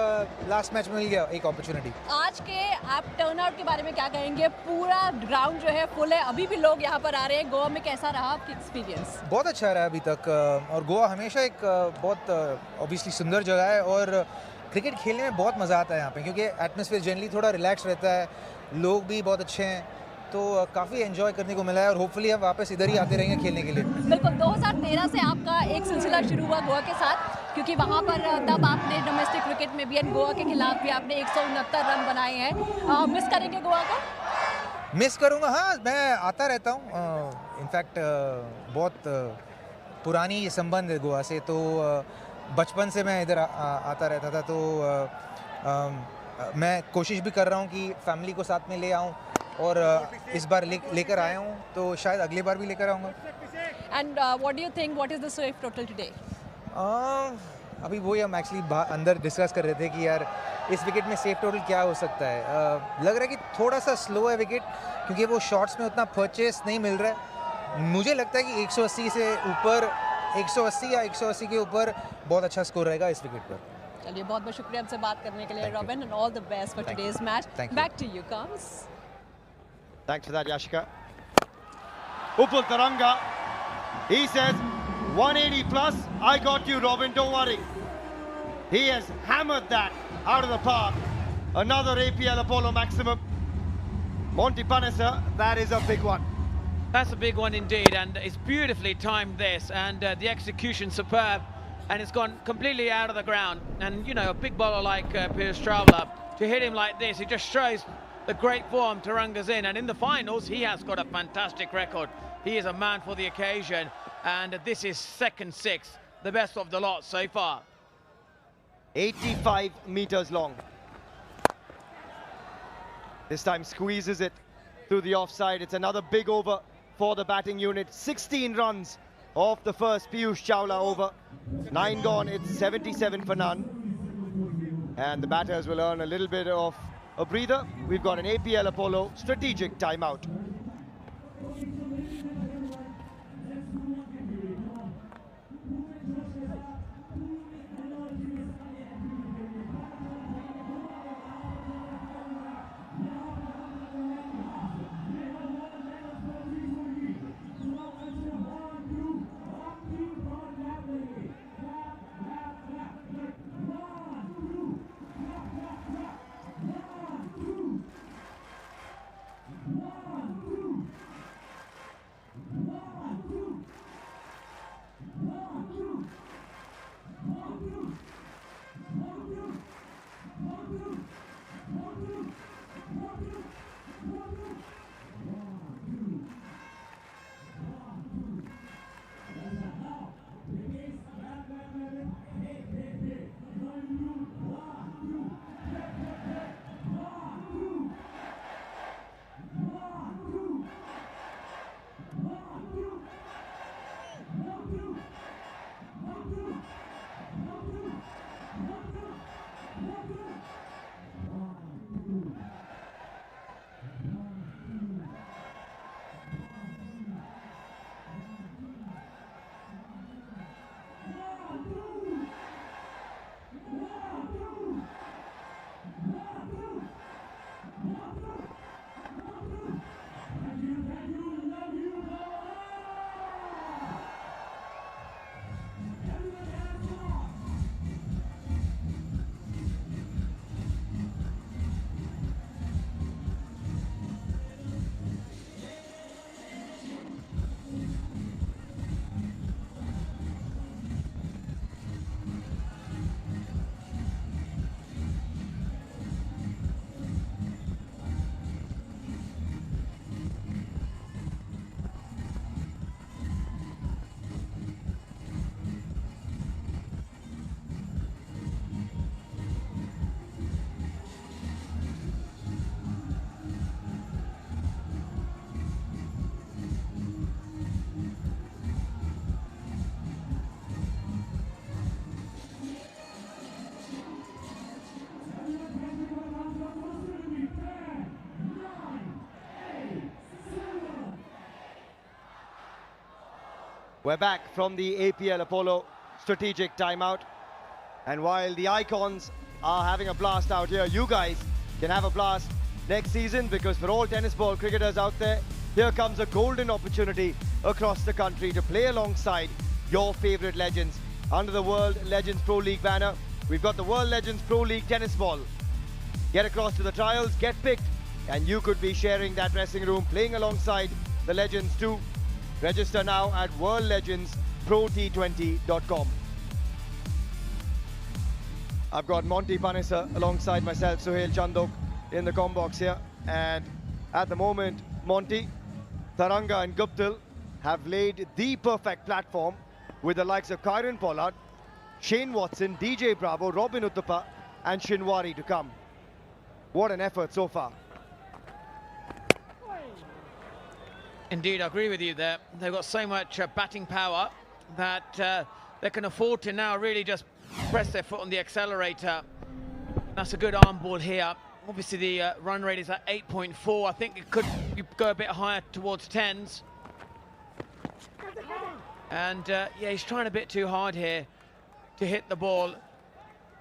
लास्ट मैच में मिल गया एक अपॉर्चुनिटी. आज के आप टर्नआउट के बारे में क्या कहेंगे? पूरा ग्राउंड जो है फुल है, अभी भी लोग यहाँ पर आ रहे हैं. गोवा में कैसा रहा आपकी एक्सपीरियंस? बहुत अच्छा रहा अभी तक. और गोवा हमेशा एक बहुत ऑब्वियसली सुंदर जगह है और क्रिकेट खेलने में बहुत मज़ा आता है यहाँ पे, क्योंकि एटमॉस्फेयर जनरली थोड़ा रिलैक्स रहता है, लोग भी बहुत अच्छे हैं, तो काफ़ी एंजॉय करने को मिला है. और होपफुली हम वापस इधर ही आते रहेंगे खेलने के लिए. बिल्कुल. 2013 से आपका एक सिलसिला शुरू हुआ गोवा के साथ, क्योंकि वहाँ पर तब आपने डोमेस्टिक क्रिकेट में भी एंड गोवा के खिलाफ भी आपने 169 रन बनाए हैं. मिस करेंगे गोवा को? मिस करूँगा, हाँ. मैं आता रहता हूँ. इनफैक्ट बहुत पुरानी ये संबंध है गोवा से, तो बचपन से मैं इधर आता रहता था. तो मैं कोशिश भी कर रहा हूँ कि फैमिली को साथ में ले आऊँ, और इस बार लेकर आया हूँ, तो शायद अगली बार भी लेकर आऊँगा. And what do you think, what is the safe total today? अभी वही हम एक्चुअली अंदर डिस्कस कर रहे थे कि यार इस विकेट में सेफ टोटल क्या हो सकता है. लग रहा है कि थोड़ा सा स्लो है विकेट, क्योंकि वो शॉट्स में उतना परचेस नहीं मिल रहा है. मुझे लगता है कि 180 से ऊपर, 180 या 180 के ऊपर बहुत अच्छा स्कोर रहेगा इस विकेट पर. चलिए, बहुत बहुत शुक्रिया हमसे बात करने के लिए Robin, and all the best for today's match. Back to you comes. Thanks for that, Yashika. Upul Taranga, he says 180 plus. I got you, Robin, don't worry. He has hammered that out of the park. Another APL Apollo maximum. Monty Panthers, that is a big one. That's a big one indeed, and it's beautifully timed this, and the execution superb, and it's gone completely out of the ground. And you know, a big bowler like Piyush Chawla, to hit him like this, it just shows the great form Taranga's in. And in the finals, he has got a fantastic record. He is a man for the occasion, and this is second six, the best of the lot so far. 85 meters long. This time squeezes it through the offside. It's another big over for the batting unit. 16 runs off the first Piyush Chawla over. 9 gone, it's 77 for none. And the batters will earn a little bit of a breather. We've got an APL Apollo strategic timeout. We're back from the APL Apollo strategic timeout. And while the icons are having a blast out here, you guys can have a blast next season, because for all tennis ball cricketers out there, here comes a golden opportunity across the country to play alongside your favorite legends. Under the World Legends Pro League banner, we've got the World Legends Pro League tennis ball. Get across to the trials, get picked, and you could be sharing that dressing room, playing alongside the legends too. Register now at worldlegendsprot20.com. I've got Monty Panthers alongside myself, Suhail Chandok, in the comm box here. And at the moment, Monty, Taranga and Guptill have laid the perfect platform with the likes of Kieron Pollard, Shane Watson, DJ Bravo, Robin Uthappa and Shinwari to come. What an effort so far. Indeed, I agree with you there. They've got so much batting power that they can afford to now really just press their foot on the accelerator. That's a good arm ball here. Obviously, the run rate is at 8.4. I think it could go a bit higher towards 10s. And yeah, he's trying a bit too hard here to hit the ball.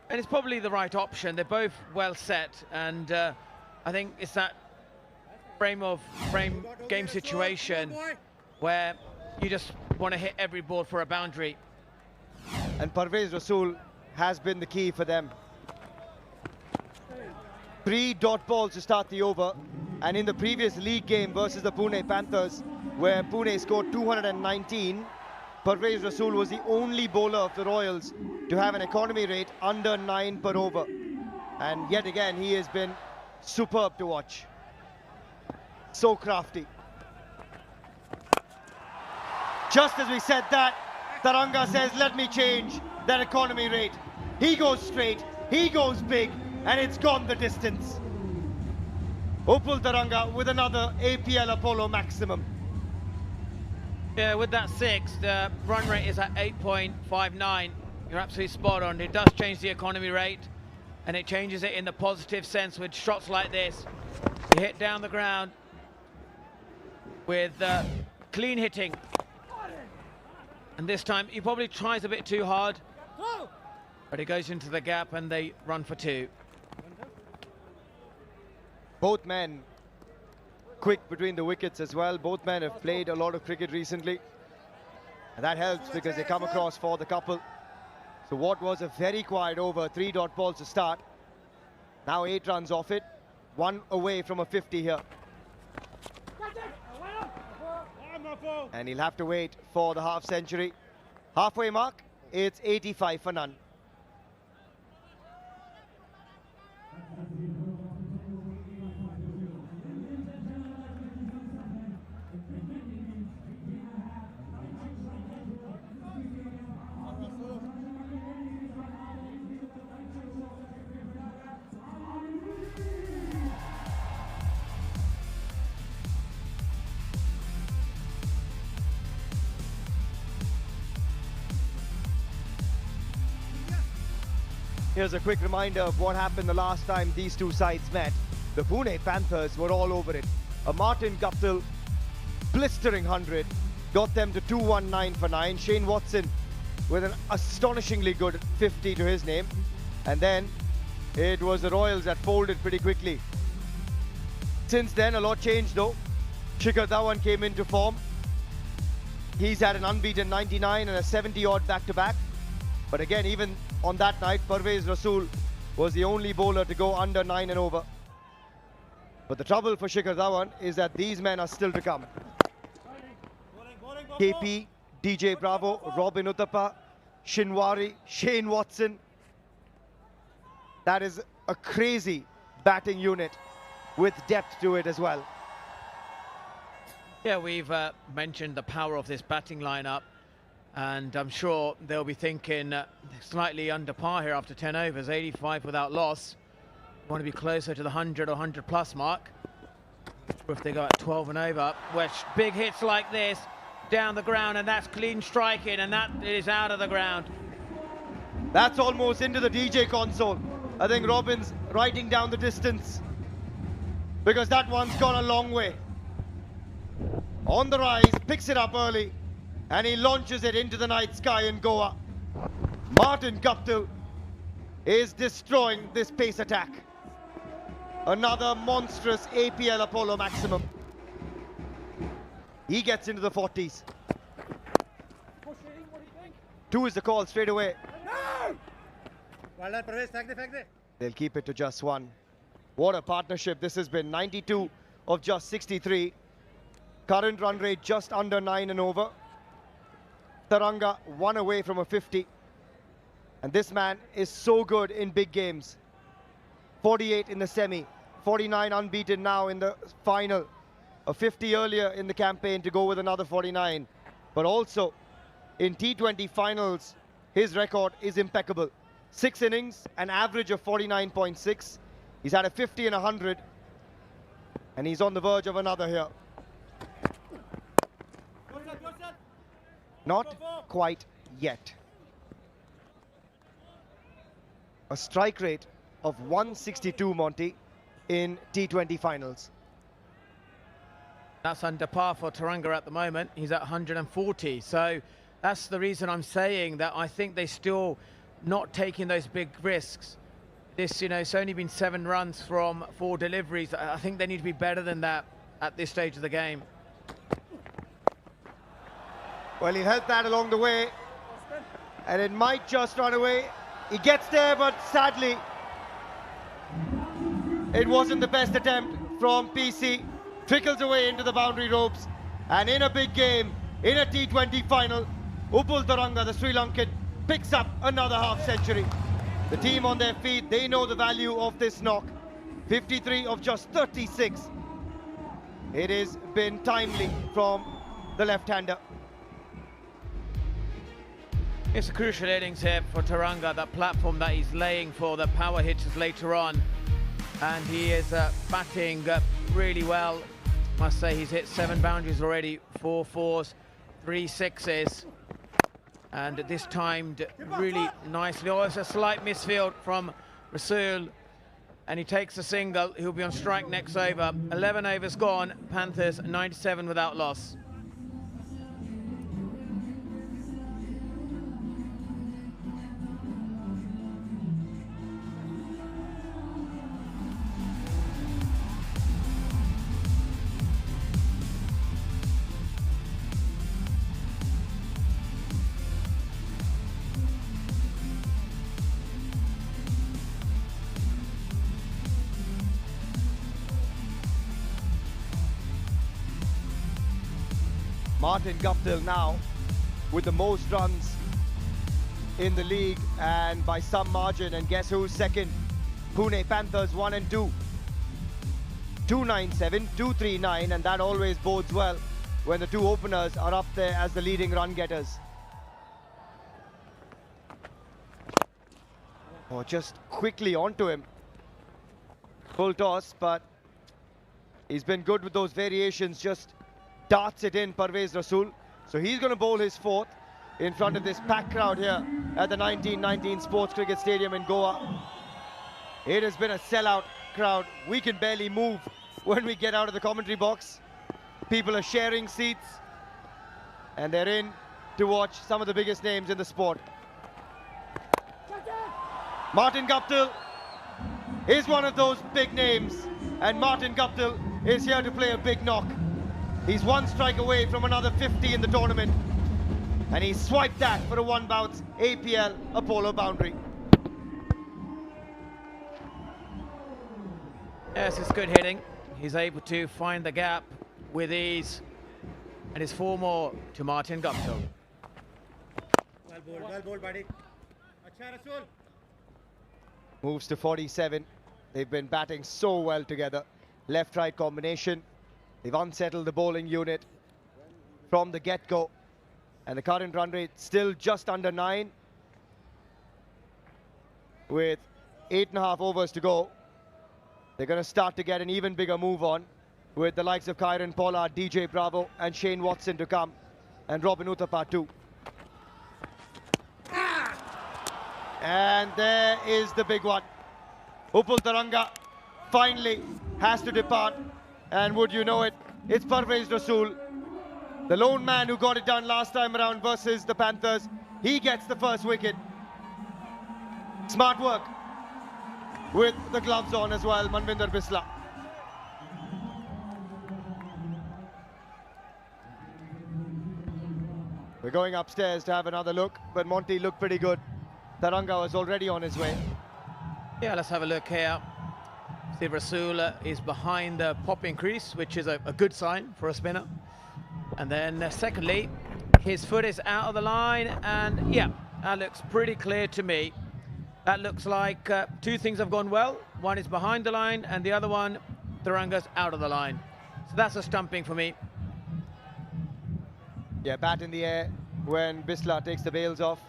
And it's probably the right option. They're both well set. And I think it's that frame game situation where you just want to hit every ball for a boundary. And Parvez Rasool has been the key for them. 3 dot balls to start the over, and in the previous league game versus the Pune Panthers, where Pune scored 219, Parvez Rasool was the only bowler of the Royals to have an economy rate under 9 per over. And yet again, he has been superb to watch. So crafty. Just as we said that, Taranga says, let me change that economy rate. He goes straight, he goes big, and it's gone the distance. Upul Taranga with another APL Apollo maximum. Yeah, with that 6, the run rate is at 8.59. You're absolutely spot on. It does change the economy rate, and it changes it in the positive sense with shots like this. You hit down the ground with clean hitting. And this time, he probably tries a bit too hard, but he goes into the gap and they run for 2. Both men quick between the wickets as well. Both men have played a lot of cricket recently, and that helps because they come across for the couple. So what was a very quiet over, 3 dot balls to start. Now 8 runs off it, 1 away from a 50 here. And he'll have to wait for the half century. Halfway mark, it's 85 for none. Here's a quick reminder of what happened the last time these two sides met. The Pune Panthers were all over it. A Martin Guptill blistering 100 got them to 219 for 9. Shane Watson with an astonishingly good 50 to his name. And then it was the Royals that folded pretty quickly. Since then, a lot changed though. Shikhar Dhawan came into form. He's had an unbeaten 99 and a 70-odd back-to-back. But again, even on that night, Parvez Rasool was the only bowler to go under 9 and over. But the trouble for Shikhar Dhawan is that these men are still to come. KP, DJ Bravo, Robin Uthappa, Shinwari, Shane Watson. That is a crazy batting unit with depth to it as well. Yeah, we've mentioned the power of this batting lineup. And I'm sure they'll be thinking slightly under par here after 10 overs, 85 without loss. Want to be closer to the 100 or 100 plus mark. Or if they go at 12 and over, which big hits like this down the ground, and that's clean striking, and that is out of the ground. That's almost into the DJ console. I think Robin's writing down the distance because that one's gone a long way. On the rise, picks it up early, and he launches it into the night sky in Goa. Martin Guptill is destroying this pace attack. Another monstrous APL Apollo maximum. He gets into the 40s. 2 is the call straight away. They'll keep it to just 1. What a partnership this has been. 92 of just 63. Current run rate just under 9 and over. Taranga 1 away from a 50. And this man is so good in big games. 48 in the semi, 49 unbeaten now in the final. A 50 earlier in the campaign to go with another 49. But also in T20 finals, his record is impeccable. 6 innings, an average of 49.6. He's had a 50 and 100. And he's on the verge of another here. Not quite yet. A strike rate of 162, Monty, in T20 finals. That's under par for Taranga at the moment. He's at 140. So that's the reason I'm saying that I think they're still not taking those big risks. This, you know, it's only been 7 runs from 4 deliveries. I think they need to be better than that at this stage of the game. Well, he helped that along the way, and it might just run away. He gets there, but sadly, it wasn't the best attempt from PC. Trickles away into the boundary ropes. And in a big game, in a T20 final, Upul Taranga, the Sri Lankan, picks up another half century. The team on their feet, they know the value of this knock. 53 of just 36. It has been timely from the left-hander. It's a crucial innings here for Taranga, that platform that he's laying for the power hitches later on. And he is batting really well. Must say he's hit 7 boundaries already, 4 fours, 3 sixes. And this timed really nicely. Oh, it's a slight misfield from Rasul. And he takes a single. He'll be on strike next over. 11 overs gone. Panthers 97 without loss. Martin Guptill now with the most runs in the league and by some margin. And guess who's second? Pune Panthers 1 and 2. 297, 239, and that always bodes well when the two openers are up there as the leading run getters. Oh, just quickly onto him. Full toss, but he's been good with those variations, just darts it in, Parvez Rasul. So he's going to bowl his 4th in front of this packed crowd here at the 1919 Sports Cricket Stadium in Goa. It has been a sellout crowd. We can barely move when we get out of the commentary box. People are sharing seats and they're in to watch some of the biggest names in the sport. Martin Guptill is one of those big names, and Martin Guptill is here to play a big knock. He's 1 strike away from another 50 in the tournament, and he swiped that for a 1 bounce APL Apollo boundary. Yes, it's good hitting. He's able to find the gap with ease, and it's 4 more to Martin Guptill. Well bowled, buddy. Acha Rasul. Moves to 47. They've been batting so well together. Left-right combination. They've unsettled the bowling unit from the get-go. And the current run rate still just under 9. With 8.5 overs to go. They're going to start to get an even bigger move on with the likes of Kyron Pollard, DJ Bravo and Shane Watson to come. And Robin Uthappa too. And there is the big one. Upul Taranga finally has to depart. And would you know it, it's Parvez Rasul, the lone man who got it done last time around versus the Panthers. He gets the first wicket. Smart work with the gloves on as well, Manvinder Bisla. We're going upstairs to have another look, but Monty looked pretty good. Taranga was already on his way. Yeah, let's have a look here. See, Rasul is behind the popping crease, which is a good sign for a spinner. And then secondly, his foot is out of the line, and yeah, that looks pretty clear to me. That looks like 2 things have gone well. One is behind the line, and the other one, Taranga's out of the line. So that's a stumping for me. Yeah, bat in the air when Bisla takes the bails off.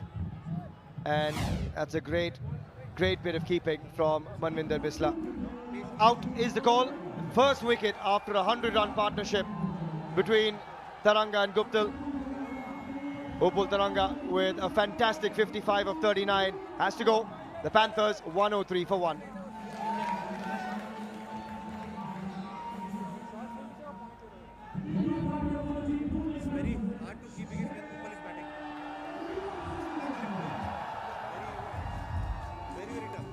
And that's a great bit of keeping from Manvinder Bisla. Out is the call. First wicket after a 100-run partnership between Taranga and Guptill. Upul Taranga with a fantastic 55 of 39 has to go. The Panthers 103 for 1. It's very hard to keep it when Upul is batting. Very tough.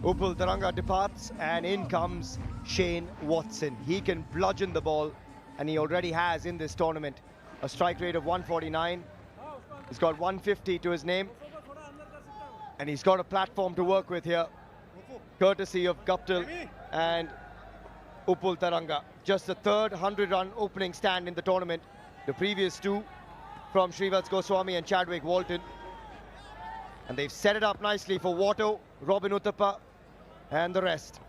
Upul Taranga departs and in comes Shane Watson. He can bludgeon the ball, and he already has in this tournament. A strike rate of 149. He's got 150 to his name. And he's got a platform to work with here, courtesy of Guptill and Upul Taranga. Just the third 100-run opening stand in the tournament. The previous two from Shrivats Goswami and Chadwick Walton. And they've set it up nicely for Watto, Robin Uthappa, and the rest.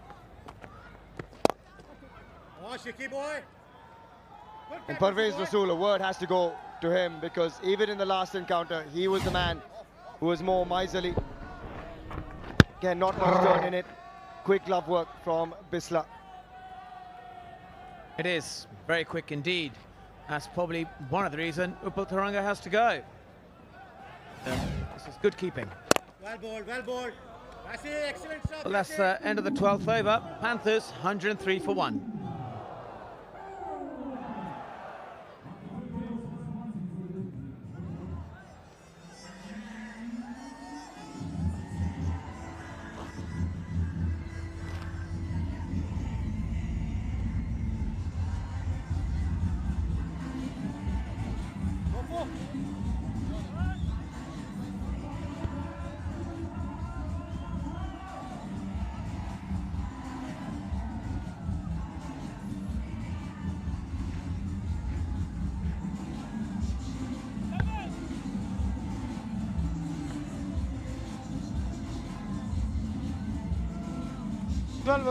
Oh, Shiki boy. And Parvez Rasool, a word has to go to him, because even in the last encounter, he was the man who was more miserly. Again, not much turn in it. Quick glove work from Bisla. It is very quick indeed. That's probably one of the reasons Upul Taranga has to go. This is good keeping. Well bowled, well bowled. That's it, excellent stuff. Well, that's end of the 12th over. Panthers 103 for 1.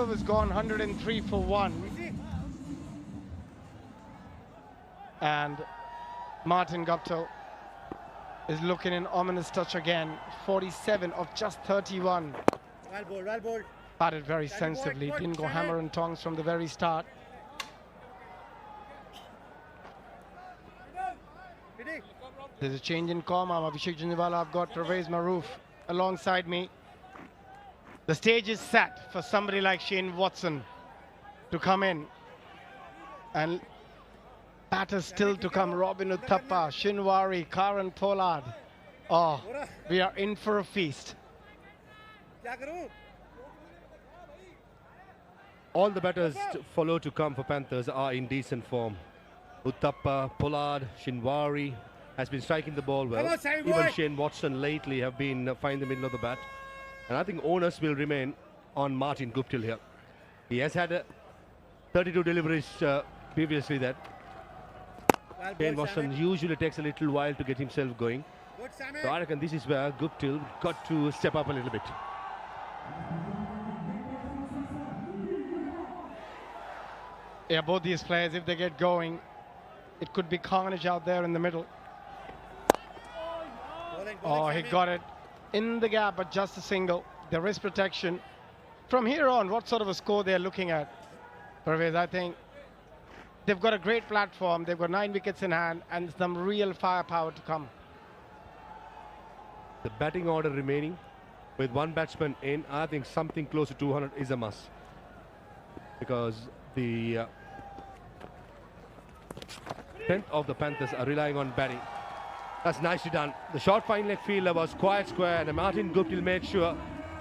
Was gone 103 for 1. And Martin Guptill is looking in ominous touch again. 47 of just 31. Well bowled, well bowled. Batted very sensibly. Didn't go hammer and tongs from the very start. There's a change in form. I'm Abhishek Junjunwala. I've got Pervez Maroof alongside me. The stage is set for somebody like Shane Watson to come in. And batters still to come. Robin Uthappa, Shinwari, Karan Pollard. Oh, we are in for a feast. All the batters to follow to come for Panthers are in decent form. Uthappa, Pollard, Shinwari has been striking the ball well. Even Shane Watson lately have been finding the middle of the bat. And I think onus will remain on Martin Guptill here. He has had 32 deliveries previously that. Shane Watson usually takes a little while to get himself going. So I reckon this is where Guptill got to step up a little bit. Yeah, both these players, if they get going, it could be carnage out there in the middle. Oh, he got it in the gap, but just a single. The wrist protection. From here on, what sort of a score they're looking at? Pervez, I think they've got a great platform. They've got 9 wickets in hand and some real firepower to come. The batting order remaining with one batsman in, I think something close to 200 is a must. Because the 10th of the Panthers are relying on batting. That's nicely done. The short fine leg fielder was quite square, and Martin Guptill made sure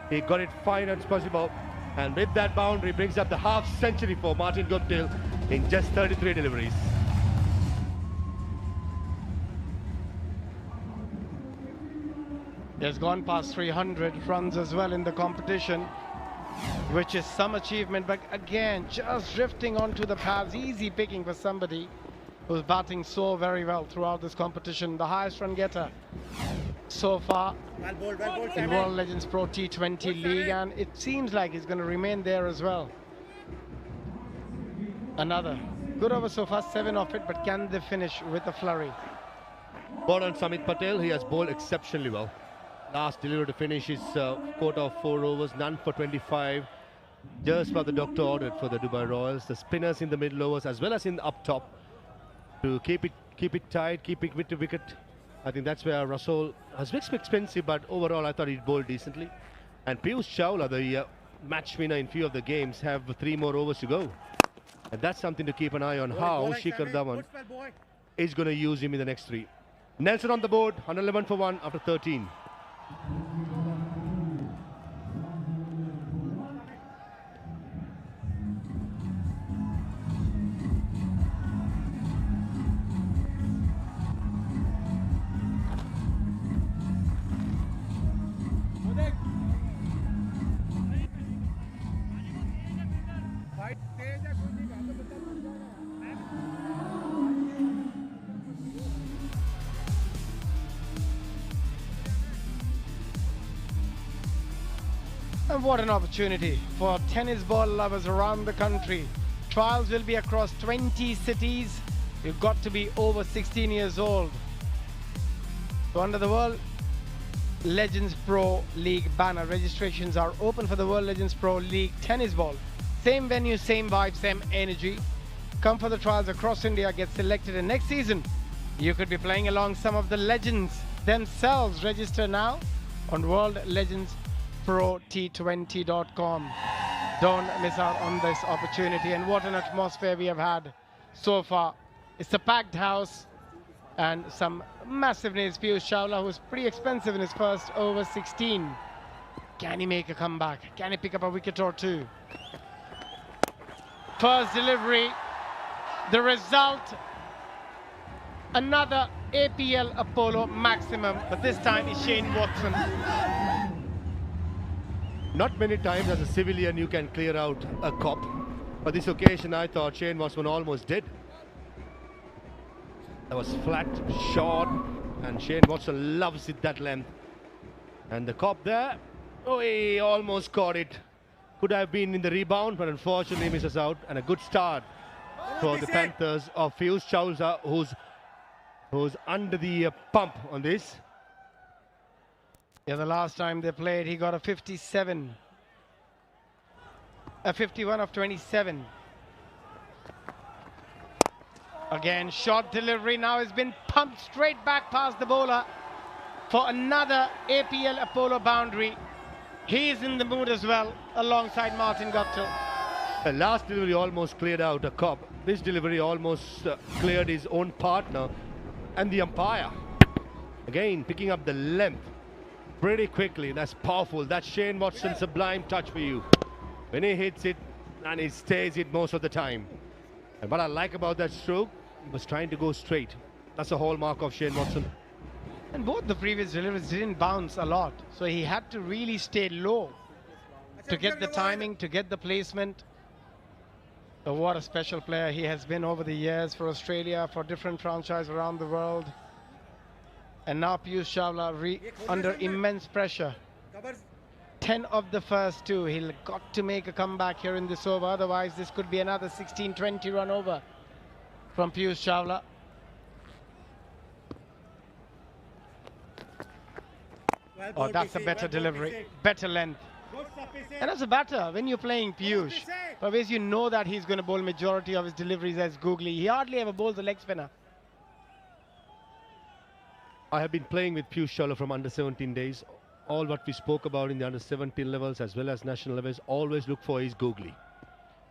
he got it fine as possible. And with that boundary, brings up the half century for Martin Guptill in just 33 deliveries. He has gone past 300 runs as well in the competition, which is some achievement. But again, just drifting onto the paths, easy picking for somebody who's batting so very well throughout this competition. The highest run getter so far in World Legends Pro T20 League, and it seems like he's going to remain there as well. Another good over so far, 7 of it, but can they finish with a flurry? Ball on Samit Patel, he has bowled exceptionally well. Last delivery to finish his quota of 4 overs, none for 25. Just what the doctor ordered for the Dubai Royals. The spinners in the middle overs as well as in the up top to keep it tight, keep it with the wicket. I think that's where Rasool has been expensive, but overall I thought he bowled decently. And Piyush Chawla, the match winner in few of the games, have 3 more overs to go. And that's something to keep an eye on, how Shikhar Dhawan is going to use him in the next 3. Nelson on the board, 111 for 1 after 13. And what an opportunity for tennis ball lovers around the country. Trials will be across 20 cities. You've got to be over 16 years old. So under the World Legends Pro League banner, registrations are open for the World Legends Pro League tennis ball. Same venue, same vibe, same energy. Come for the trials across India, get selected, and next season you could be playing along some of the legends themselves. Register now on worldlegendsprot20.com. Don't miss out on this opportunity. And what an atmosphere we have had so far. It's a packed house and some massive names. Piyush Chawla, who's pretty expensive in his first over 16. Can he make a comeback? Can he pick up a wicket or two? First delivery, the result, another APL Apollo maximum, but this time is Shane Watson. Not many times as a civilian you can clear out a cop, but this occasion I thought Shane Watson almost did. That was flat, short, and Shane Watson loves it that length. And the cop there, oh, he almost caught it. Could have been in the rebound, but unfortunately misses out. And a good start for the Panthers of Piyush Chawla, who's under the pump on this. Yeah, the last time they played, he got a 57. A 51 of 27. Again, short delivery now has been pumped straight back past the bowler for another APL Apollo boundary. He's in the mood as well, alongside Martin Guptill. The last delivery almost cleared out a cop. This delivery almost cleared his own partner and the umpire. Again, picking up the length pretty quickly. That's powerful. That's Shane Watson's sublime touch for you. When he hits it, and he stays it most of the time. And what I like about that stroke, he was trying to go straight. That's a hallmark of Shane Watson. And both the previous deliveries didn't bounce a lot, so he had to really stay low to get the timing, to get the placement. But what a special player he has been over the years for Australia, for different franchises around the world. And now Piyush Chawla under immense pressure. 10 of the first 2. He'll got to make a comeback here in this over, otherwise this could be another 16-20 run over from Piyush Chawla. Oh, that's a better delivery, better length. And as a batter, when you're playing Piyush, always you know that he's going to bowl majority of his deliveries as googly. He hardly ever bowls a leg spinner. I have been playing with Piyush Chawla from under 17 days. All what we spoke about in the under 17 levels as well as national levels, always look for his googly.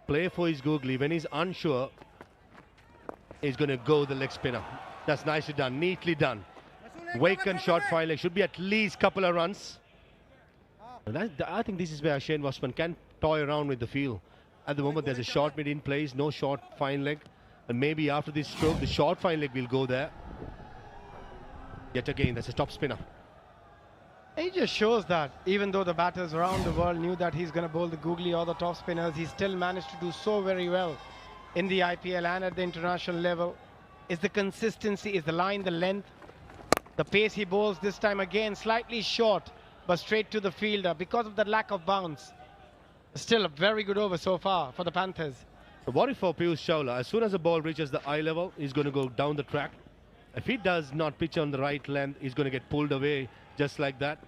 Play for his googly. When he's unsure, he's going to go the leg spinner. That's nicely done, neatly done. Vacant short fine leg, should be at least couple of runs. And I think this is where Shane Watson can toy around with the field. At the moment there's a short mid in place, no short fine leg. And maybe after this stroke, the short fine leg will go there. Yet again, that's a top spinner. He just shows that even though the batters around the world knew that he's going to bowl the googly or the top spinners, he still managed to do so very well in the IPL and at the international level. It's the consistency, it's the line, the length, the pace he bowls this time again, slightly short, but straight to the fielder because of the lack of bounce. Still a very good over so far for the Panthers. What if for Piyush Chawla, as soon as the ball reaches the eye level, he's going to go down the track. If he does not pitch on the right length, he's going to get pulled away just like that.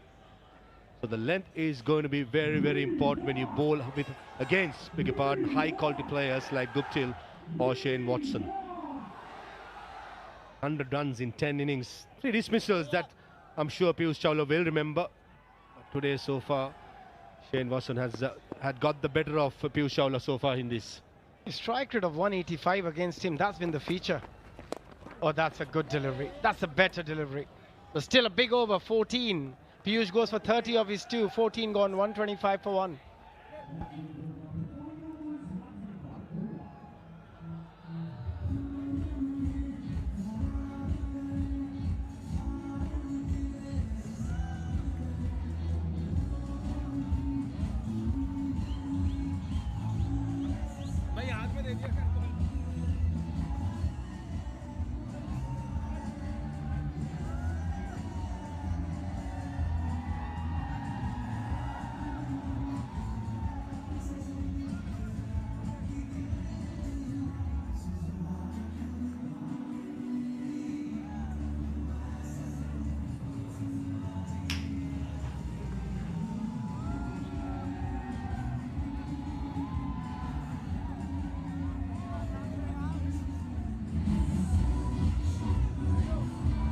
So the length is going to be very, very important when you bowl with against, beg your pardon, high quality players like Guptill or Shane Watson. 100 runs in 10 innings, 3 dismissals that I'm sure Piyush Chawla will remember. But today so far, Shane Watson has had got the better of Piyush Chawla so far in this. Strike rate of 185 against him, that's been the feature. Oh, that's a good delivery. That's a better delivery. But still a big over, 14. Piyush goes for 30 of his 2, 14 gone, 125 for 1.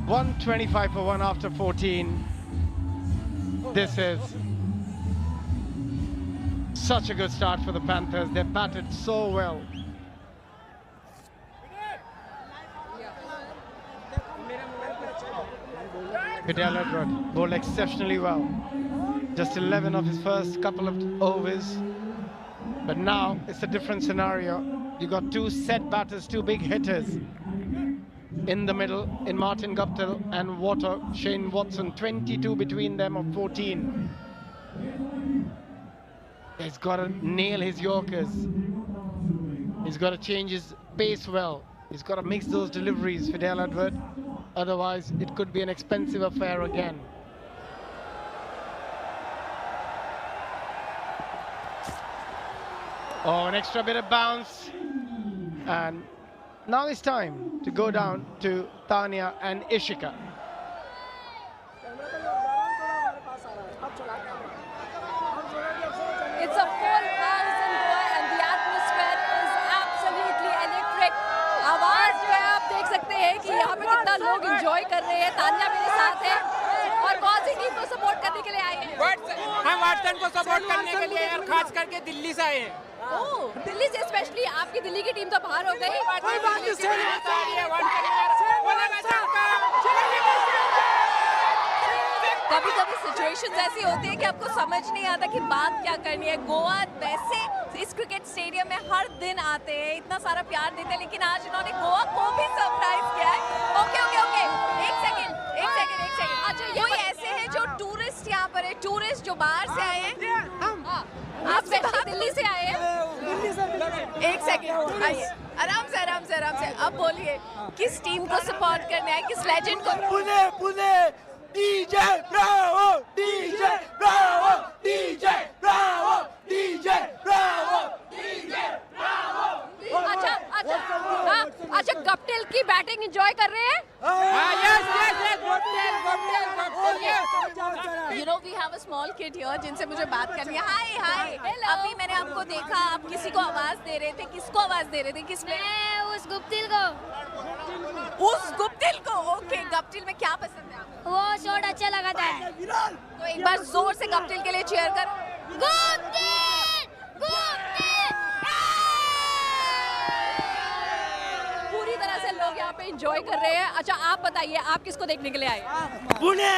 125 for 1 after 14. This is such a good start for the Panthers. They batted so well. Fidel Edward bowled exceptionally well. Just 11 of his first couple of overs. But now it's a different scenario. You got two set batters, two big hitters in the middle in Martin Guptill and Shane Watson. 22 between them of 14. He's got to nail his Yorkers. He's got to change his pace well. He's got to mix those deliveries, Fidel Edward. Otherwise, it could be an expensive affair again. Oh, an extra bit of bounce. And now it's time to go down to Tanya and Ishika. It's a full house in Goa and the atmosphere is absolutely electric. आवाज जो है आप देख सकते हैं कि यहाँ पे कितना लोग एंजॉय कर रहे हैं. तान्या मेरे साथ है और कौन सी टीम को सपोर्ट करने के लिए आए हैं? हम वाटसन को सपोर्ट करने के लिए और खास करके दिल्ली से आए हैं. ओह, दिल्ली से स्पेशली. आपकी दिल्ली की टीम तो बाहर हो गई. कभी कभी सिचुएशंस ऐसी होती है कि आपको समझ नहीं आता कि बात क्या करनी है. गोवा वैसे इस क्रिकेट स्टेडियम में हर दिन आते हैं, इतना सारा प्यार देते हैं, लेकिन आज इन्होंने गोवा को भी सरप्राइज किया है. ओके ओके ओके, एक सेकंड. अच्छा, ये कोई ऐसे हैं जो टूरिस्ट यहाँ पर है, टूरिस्ट जो बाहर से आए हैं? आप स्पेशली दिल्ली से आए हैं? एक सेकंड, आइए आराम से. अब बोलिए, किस टीम को सपोर्ट करना है, किस लेजेंड को? Pune DJ Bravo, DJ Bravo, DJ Bravo, DJ Bravo, DJ Bravo. अच्छा, गप्टिल की बैटिंग एंजॉय कर रहे हैं? Yes, You know, we have a small kid here जिनसे मुझे बात करनी है. हाय. अभी मैंने आपको देखा, आप किसी को आवाज दे रहे थे. किसको आवाज दे रहे थे? किसने? उस गुप्तिल को. ओके, गप्टिल में क्या पसंद है आपको? वो शॉट अच्छा लगा था. तो एक बार जोर से गप्टिल के लिए चीयर करो. गुप्तिल! पूरी तरह से लोग यहाँ पे एंजॉय कर रहे हैं. अच्छा, आप बताइए, आप किसको देखने के लिए आए? पुणे.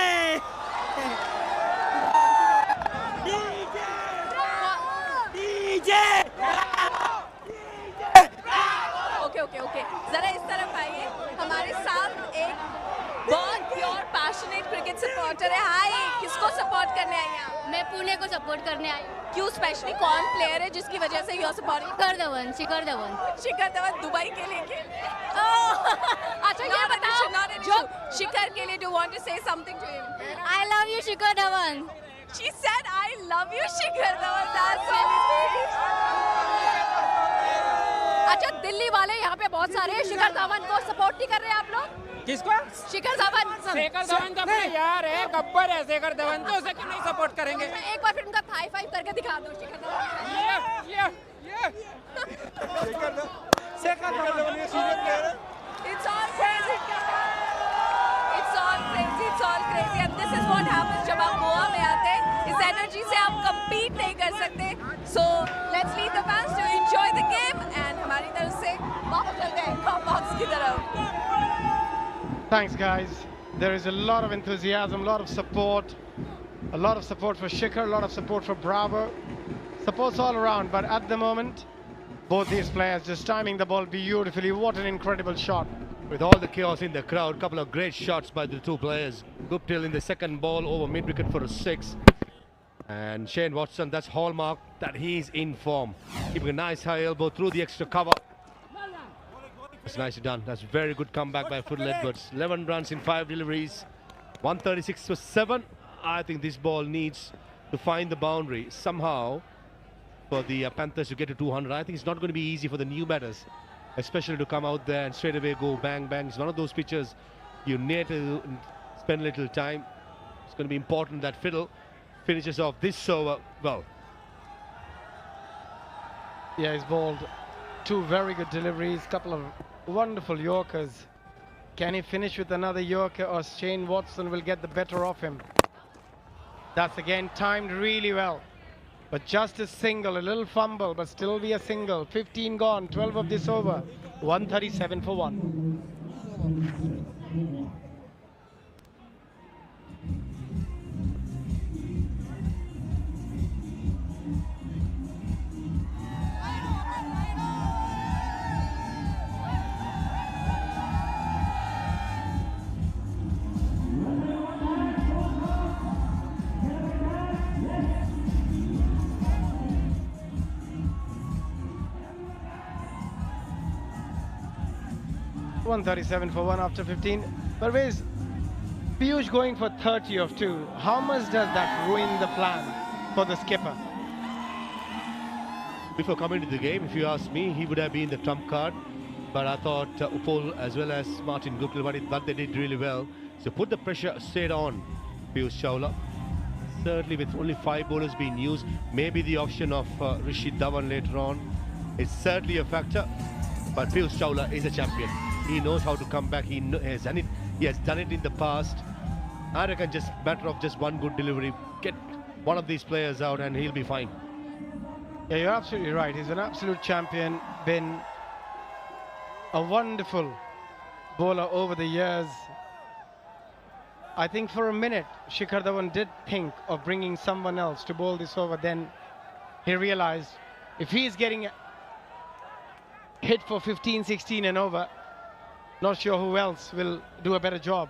ओके. जरा इस तरफ आइए. हमारे साथ एक बहुत प्योर पैशनेट क्रिकेट सपोर्टर है. हाय, किसको सपोर्ट करने आई हैं? मैं पुणे को सपोर्ट करने आई हूँ. क्यों स्पेशली? कौन प्लेयर है जिसकी वजह से you support? Shikhar Dhawan Dubai के लिए खेल. अच्छा, ये बताओ, जो शिखर के लिए, do you want to say something to him? I love you, Shikhar Dhawan. She said, I love you, Shikhar Dhawan. That's so sweet. अच्छा, दिल्ली वाले यहाँ पे बहुत सारे शिखर धवन को सपोर्ट नहीं कर रहे आप लोग? किसको? शिखर धवन तो अपना यार है, गब्बर है शेखर धवन, तो उसे क्यों नहीं सपोर्ट करेंगे? एक बार फिर उनका हाई फाइव करके दिखा दो. Shikhar Dhawan. It's all crazy. And this is what happens जब आप गोवा में आते हैं. इस एनर्जी से आप compete नहीं कर सकते. So let's leave the fans to enjoy the game. And हमारी तरफ से वापस चलते हैं बॉक्स की तरफ. Thanks, guys. There is a lot of enthusiasm, a lot of support for Shikhar, a lot of support for Bravo. Support's all around, but at the moment, both these players just timing the ball beautifully. What an incredible shot. With all the chaos in the crowd, couple of great shots by the two players. Guptill in the second ball over mid-wicket for a 6. And Shane Watson, that's hallmark that he's in form. Keeping a nice high elbow through the extra cover. That's nicely done. That's very good comeback by Fidel Edwards. 11 runs in 5 deliveries. 136 for 7. I think this ball needs to find the boundary somehow for the Panthers to get to 200. I think it's not going to be easy for the new batters, especially to come out there and straight away go bang bang. It's one of those pitches you need to spend a little time. It's going to be important that Fidel finishes off this over well. Yeah, he's bowled 2 very good deliveries, couple of wonderful Yorkers. Can he finish with another Yorker, or Shane Watson will get the better of him? That's again timed really well. But just a single, a little fumble, but still be a single. 15 gone, 12 of this over. 137 for 1. $137 for 1 after 15. But where's Piyush going for 30 of 2? How much does that ruin the plan for the skipper? Before coming to the game, if you ask me, he would have been the trump card. But I thought Upol as well as Martin Guptill, but they did really well. So put the pressure straight on Piyush Chawla. Certainly with only 5 bowlers being used, maybe the option of Rashid Dhawan later on is certainly a factor. But Piyush Chawla is a champion. He knows how to come back. He has done it. He has done it in the past. I reckon just matter of just one good delivery, get one of these players out, and he'll be fine. Yeah, you're absolutely right. He's an absolute champion. Been a wonderful bowler over the years. I think for a minute, Shikhar Dhawan did think of bringing someone else to bowl this over. Then he realized if he's getting hit for 15, 16 and over, not sure who else will do a better job.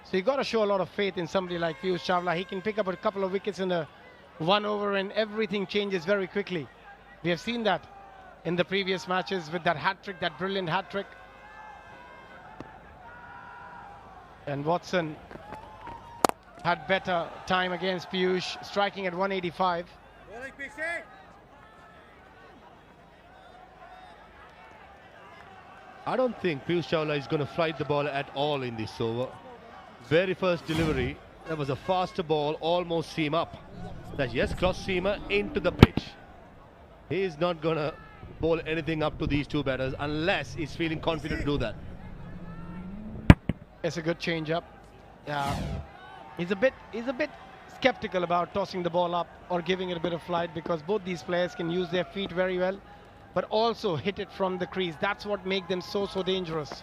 So you got to show a lot of faith in somebody like Piyush Chawla. He can pick up a couple of wickets in a 1 over and everything changes very quickly. We have seen that in the previous matches with that hat-trick, that brilliant hat-trick. And Watson had better time against Piyush, striking at 185. I don't think Piyush Chawla is going to flight the ball at all in this over. Very first delivery, that was a faster ball, almost seam up. That's yes, cross seamer into the pitch. He is not going to bowl anything up to these two batters unless he's feeling confident to do that. It's a good change-up. Yeah, he's a bit skeptical about tossing the ball up or giving it a bit of flight, because both these players can use their feet very well, but also hit it from the crease. That's what makes them so dangerous.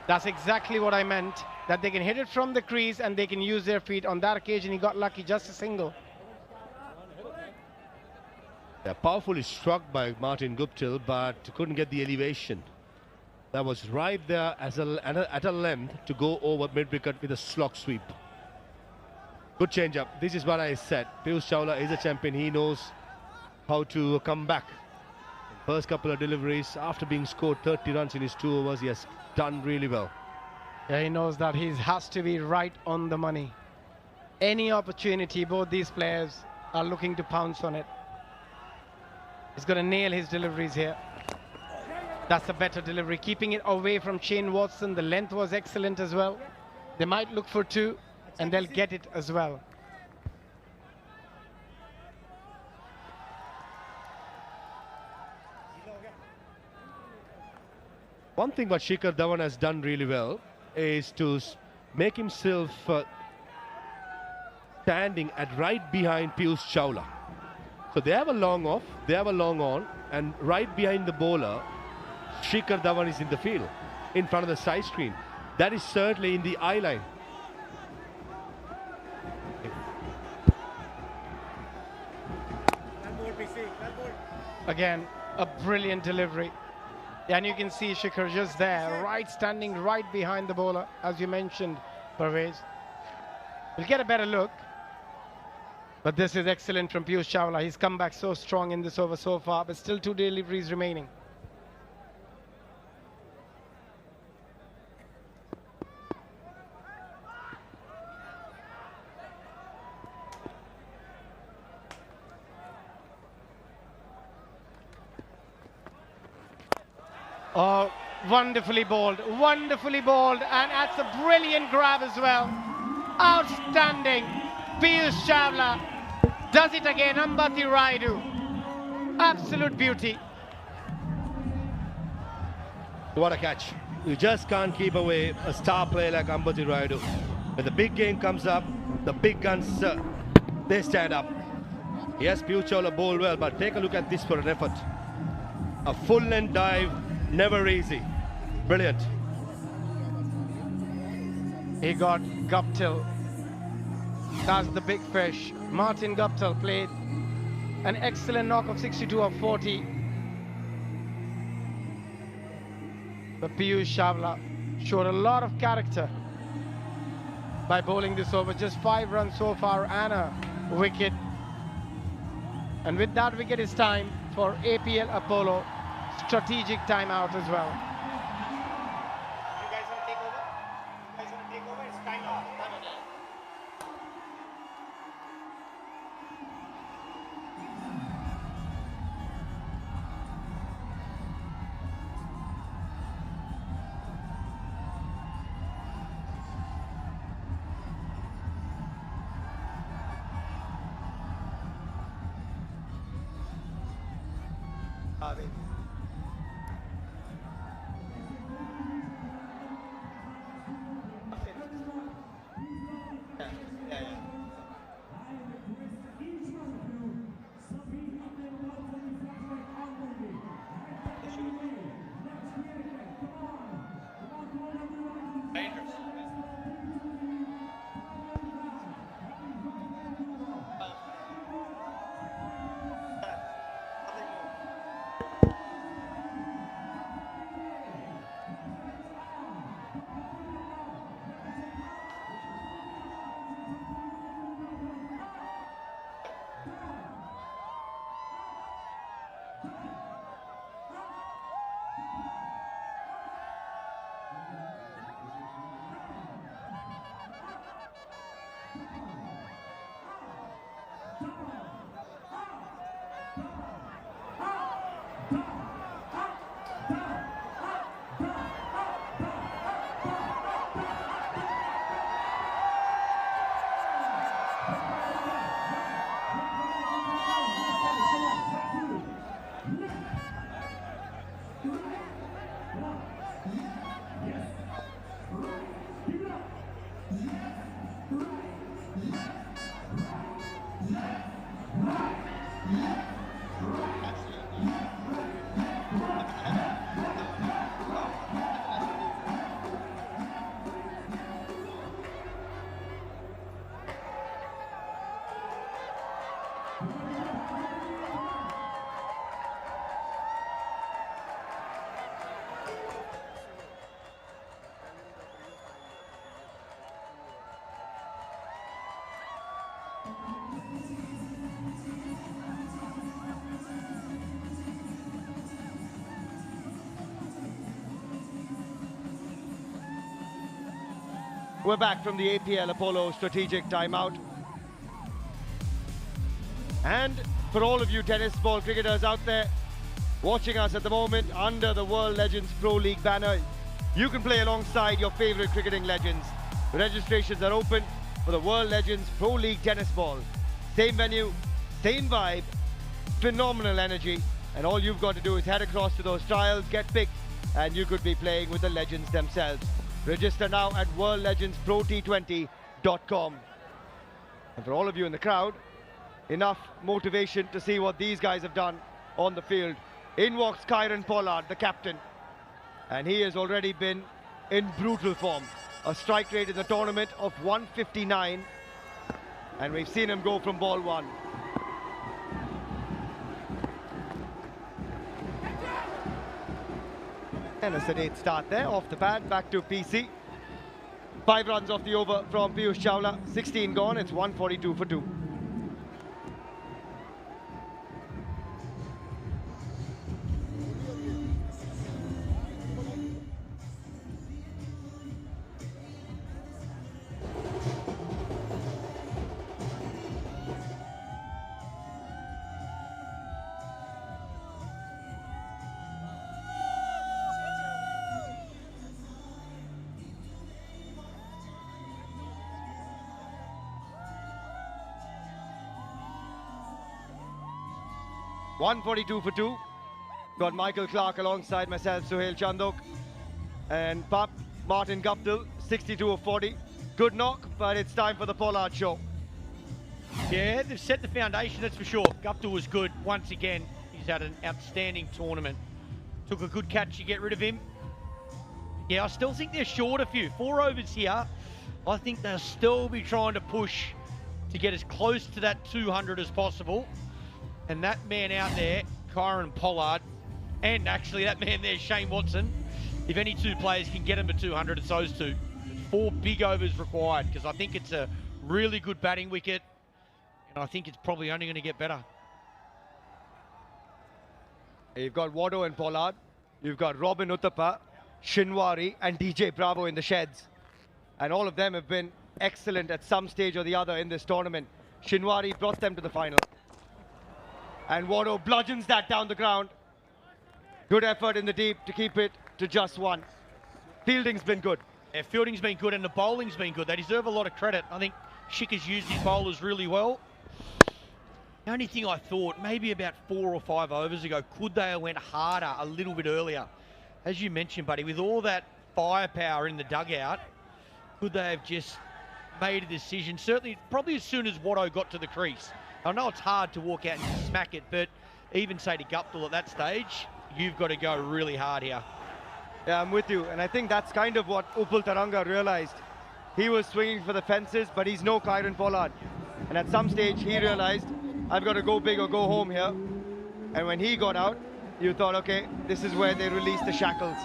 That's exactly what I meant, that they can hit it from the crease and they can use their feet. On that occasion, he got lucky, just a single. Yeah, powerfully struck by Martin Guptill, but couldn't get the elevation. That was right there as at a length to go over mid-wicket with a slog sweep. Good change-up. This is what I said. Piyush Chawla is a champion. He knows how to come back. First couple of deliveries, after being scored 30 runs in his 2 overs, he has done really well. Yeah, he knows that he has to be right on the money. Any opportunity, both these players are looking to pounce on it. He's going to nail his deliveries here. That's a better delivery, keeping it away from Shane Watson. The length was excellent as well. They might look for 2 and they'll get it as well. One thing what Shikhar Dhawan has done really well is to make himself standing at right behind Piyush Chawla. So they have a long off, they have a long on, and right behind the bowler, Shikhar Dhawan is in the field, in front of the side screen. That is certainly in the eye line. Again, a brilliant delivery. And you can see Shikhar just there, standing right behind the bowler, as you mentioned, Parvez. We'll get a better look. But this is excellent from Piyush Chawla. He's come back so strong in this over so far, but still 2 deliveries remaining. Oh, wonderfully bowled, and that's a brilliant grab as well. Outstanding. Piyush Chawla does it again. Ambati Raidu. Absolute beauty. What a catch. You just can't keep away a star player like Ambati Rayudu. When the big game comes up, the big guns, they stand up. Yes, Piyush Chawla bowled well, but take a look at this for an effort. A full length dive, never easy. Brilliant. He got Guptill. That's the big fish. Martin Guptill played an excellent knock of 62 of 40. But Piyush Chawla showed a lot of character by bowling this over. Just 5 runs so far and a wicket. And with that wicket, it's time for APL Apollo strategic timeout as well. You guys want to take over? You guys want to take over? It's time out. We're back from the APL Apollo strategic timeout. And for all of you tennis ball cricketers out there watching us at the moment under the World Legends Pro League banner, you can play alongside your favorite cricketing legends. Registrations are open for the World Legends Pro League Tennis Ball. Same venue, same vibe, phenomenal energy, and all you've got to do is head across to those trials, get picked, and you could be playing with the legends themselves. Register now at worldlegendsprot20.com. And for all of you in the crowd, enough motivation to see what these guys have done on the field. In walks Kieran Pollard, the captain, and he has already been in brutal form. A strike rate in the tournament of 159, and we've seen him go from ball one. And a sedate start there, off the pad, back to PC. 5 runs off the over from Piyush Chawla, 16 gone, it's 142 for 2. (142 for 2). Got Michael Clark alongside myself, Suhail Chandok. And Pop, Martin Guptill, 62 of 40. Good knock, but it's time for the Pollard show. Yeah, they've set the foundation, that's for sure. Guptill was good once again. He's had an outstanding tournament. Took a good catch to get rid of him. Yeah, I still think they're short a few. 4 overs here. I think they'll still be trying to push to get as close to that 200 as possible. And that man out there, Kieran Pollard, and actually that man there, Shane Watson, if any two players can get them to 200, it's those two. 4 big overs required, because I think it's a really good batting wicket, and I think it's probably only going to get better. You've got Wado and Pollard. You've got Robin Uthappa, Shinwari, and DJ Bravo in the sheds. And all of them have been excellent at some stage or the other in this tournament. Shinwari brought them to the final. And Wado bludgeons that down the ground. Good effort in the deep to keep it to just 1. Fielding's been good. Yeah, fielding's been good and the bowling's been good. They deserve a lot of credit. I think Shikha's used his bowlers really well. The only thing I thought, maybe about 4 or 5 overs ago, could they have went harder a little bit earlier? As you mentioned, buddy, with all that firepower in the dugout, could they have just made a decision? Certainly, probably as soon as Watto got to the crease. I know it's hard to walk out and smack it, but even say to Guptill at that stage, you've got to go really hard here. Yeah, I'm with you. And I think that's kind of what Upul Taranga realized. He was swinging for the fences, but he's no Kieran Pollard. And at some stage, he realized, I've got to go big or go home here. And when he got out, you thought, okay, this is where they release the shackles.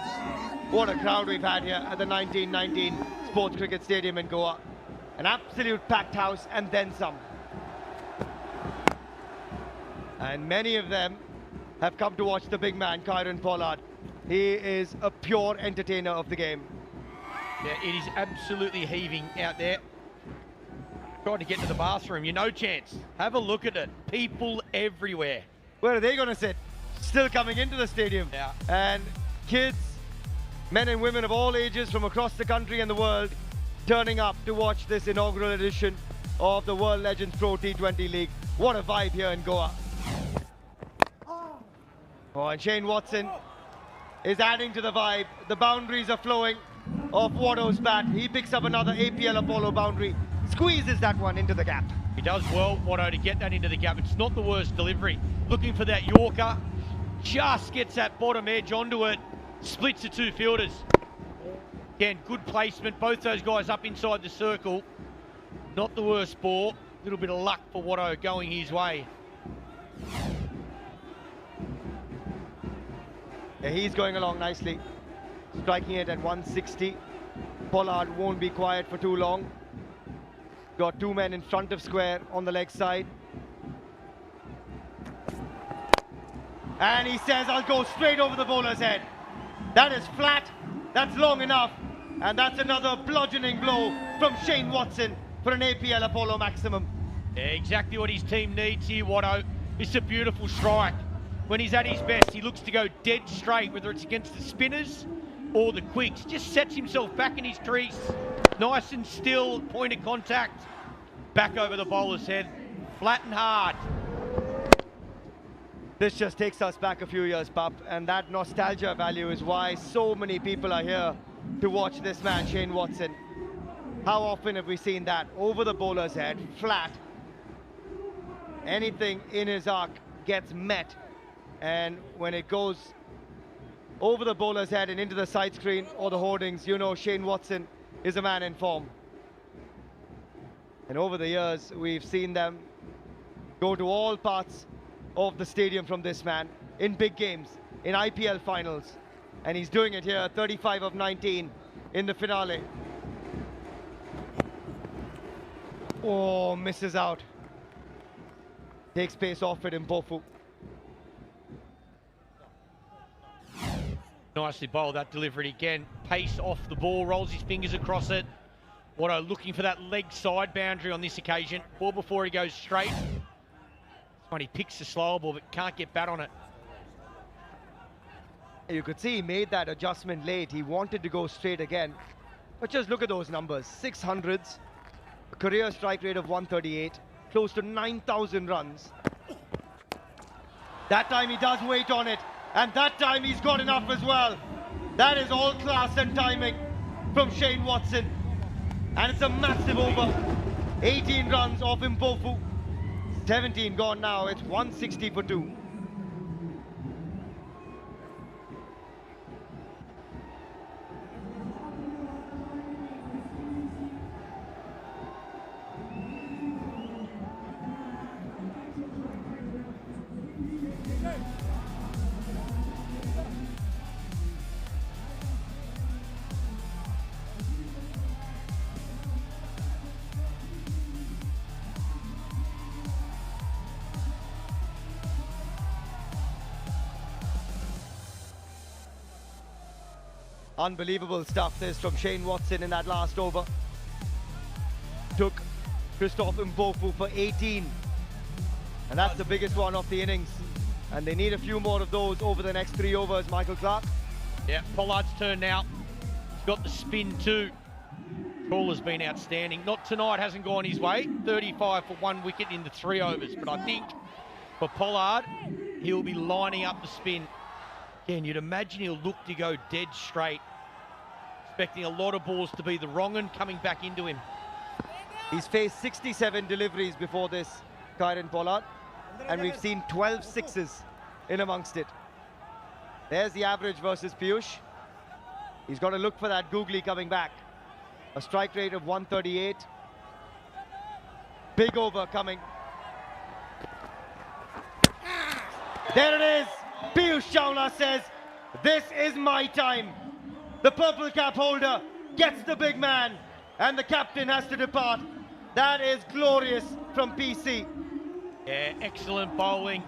What a crowd we've had here at the 1919 Sports Cricket Stadium in Goa. An absolute packed house and then some. And many of them have come to watch the big man, Kieran Pollard. He is a pure entertainer of the game. Yeah, it is absolutely heaving out there. Trying to get to the bathroom, no chance. Have a look at it. People everywhere. Where are they going to sit? Still coming into the stadium. Yeah. And kids, men and women of all ages from across the country and the world turning up to watch this inaugural edition of the World Legends Pro T20 League. What a vibe here in Goa. Oh, and Shane Watson is adding to the vibe. The boundaries are flowing off Wado's bat. He picks up another APL Apollo boundary, squeezes that one into the gap. He does well, Watto, to get that into the gap. It's not the worst delivery. Looking for that Yorker. Just gets that bottom edge onto it. Splits the 2 fielders. Again, good placement. Both those guys up inside the circle. Not the worst ball. A little bit of luck for Watto going his way. Yeah, he's going along nicely. Striking it at 160. Pollard won't be quiet for too long. Got 2 men in front of square on the leg side. And he says, I'll go straight over the bowler's head. That is flat. That's long enough. And that's another bludgeoning blow from Shane Watson for an APL Apollo maximum. Yeah, exactly what his team needs here, Watto. It's a beautiful strike. When he's at his best, he looks to go dead straight, whether it's against the spinners or the quicks. Just sets himself back in his crease. Nice and still, point of contact. Back over the bowler's head. Flat and hard. This just takes us back a few years, Pup, and that nostalgia value is why so many people are here to watch this man, Shane Watson. How often have we seen that? Over the bowler's head, flat. Anything in his arc gets met, and when it goes over the bowler's head and into the side screen or the hoardings, you know Shane Watson is a man in form. And over the years, we've seen them go to all parts of the stadium from this man in big games, in IPL finals. And he's doing it here, 35 of 19 in the finale. Oh, misses out. Takes pace off it in Mpofu. Nicely bowled, that delivery again. Pace off the ball, rolls his fingers across it. Watto looking for that leg side boundary on this occasion. Ball before he goes straight. When he picks the slower ball but can't get bat on it. You could see he made that adjustment late. He wanted to go straight again. But just look at those numbers. 600s, a career strike rate of 138, close to 9,000 runs. That time he does wait on it. And that time he's got enough as well. That is all class and timing from Shane Watson. And it's a massive over. 18 runs off Mpofu. 17 gone now. It's 160 for 2. Unbelievable stuff this from Shane Watson in that last over. Took Christophe Mpofu for 18. And that's the biggest one of the innings. And they need a few more of those over the next 3 overs, Michael Clark. Yeah, Pollard's turn now. He's got the spin too. Trawler's been outstanding. Not tonight, hasn't gone his way. 35 for 1 wicket in the 3 overs. But I think for Pollard, he'll be lining up the spin. Again, you'd imagine he'll look to go dead straight. Expecting a lot of balls to be the wrong one coming back into him. He's faced 67 deliveries before this, Kieron Pollard. And we've seen 12 sixes in amongst it. There's the average versus Piyush. He's got to look for that googly coming back. A strike rate of 138. Big over coming. There it is. Piyush Chawla says, this is my time. The purple cap holder gets the big man and the captain has to depart. That is glorious from PC. Yeah, excellent bowling.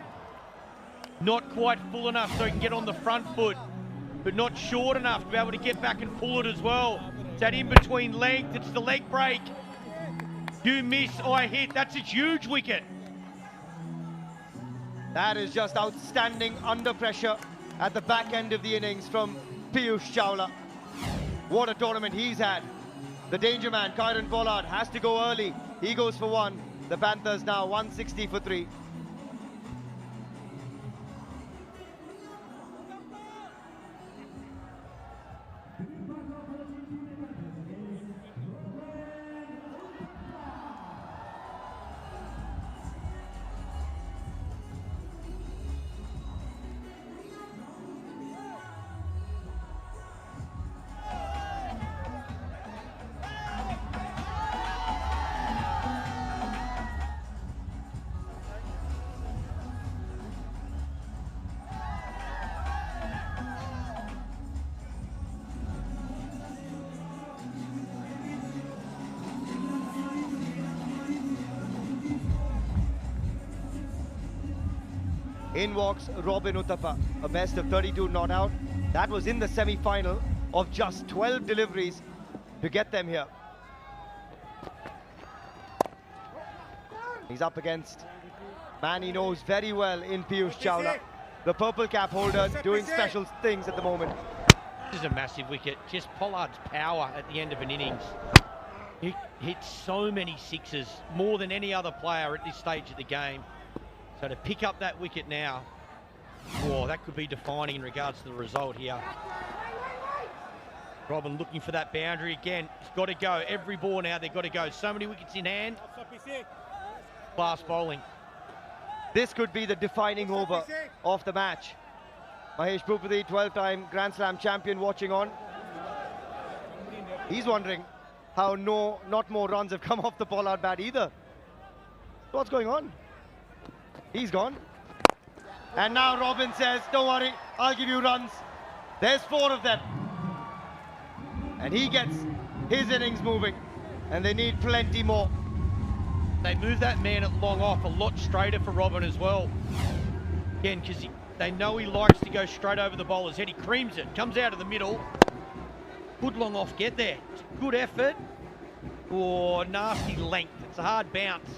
Not quite full enough so he can get on the front foot, but not short enough to be able to get back and pull it as well. It's that in-between length, it's the leg break. You miss, I hit, that's a huge wicket. That is just outstanding under pressure at the back end of the innings from Piyush Chawla. What a tournament he's had. The danger man, Kieron Pollard, has to go early. He goes for 1. The Panthers now 160 for 3. In walks Robin Uthappa, a best of 32 not out. That was in the semi-final of just 12 deliveries to get them here. He's up against man he knows very well in Piyush Chawla. The purple cap holder doing special things at the moment. This is a massive wicket. Just Pollard's power at the end of an innings. He hits so many sixes, more than any other player at this stage of the game. So to pick up that wicket now, oh, that could be defining in regards to the result here. Robin looking for that boundary again. It's got to go. Every ball now, they've got to go. So many wickets in hand. Class bowling. This could be the defining over of the match. Mahesh Bhupati, 12-time Grand Slam champion, watching on. He's wondering how not more runs have come off the Pollard bat either. What's going on? He's gone. And now Robin says, don't worry, I'll give you runs. There's 4 of them. And he gets his innings moving. And they need plenty more. They move that man at long off a lot straighter for Robin as well. Again, because they know he likes to go straight over the bowler's head. He creams it, comes out of the middle. Good long off get there. It's a good effort. Oh, nasty length. It's a hard bounce.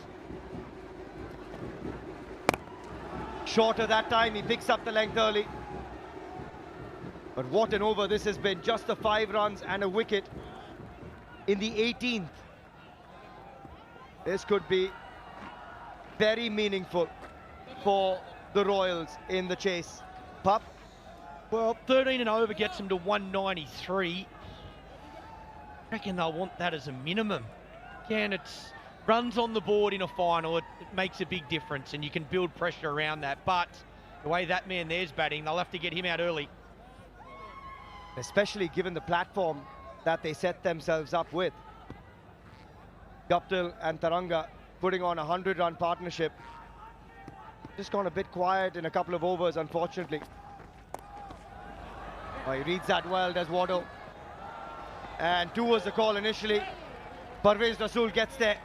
Shorter that time, he picks up the length early. But what an over this has been. Just the 5 runs and a wicket in the 18th. This could be very meaningful for the Royals in the chase. Pup, Well, 13 and over gets them to 193. I reckon they'll want that as a minimum. Again, it's runs on the board in a final. It makes a big difference, and you can build pressure around that. But the way that man there's batting, they'll have to get him out early. Especially given the platform that they set themselves up with. Guptill and Taranga putting on a 100-run partnership. Just gone a bit quiet in a couple of overs, unfortunately. Oh, he reads that well, does Wado. And 2 was the call initially. Parvez Rasool gets there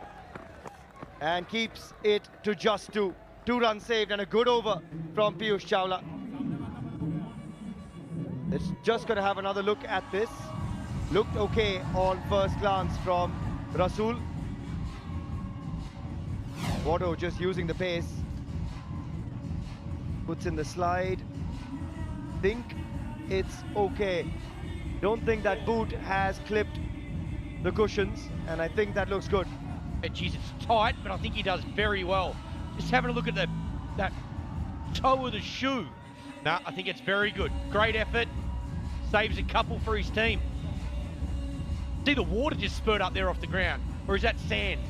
and keeps it to just 2. 2 runs saved and a good over from Piyush Chawla. It's just going to have another look at this. Looked okay on first glance from Rasool. Wado just using the pace. Puts in the slide. Think it's okay. Don't think that boot has clipped the cushions, and I think that looks good. Geez, it's tight, but I think he does very well. Just having a look at that toe of the shoe. No, I think it's very good. Great effort. Saves a couple for his team. See the water just spurt up there off the ground, or is that sand?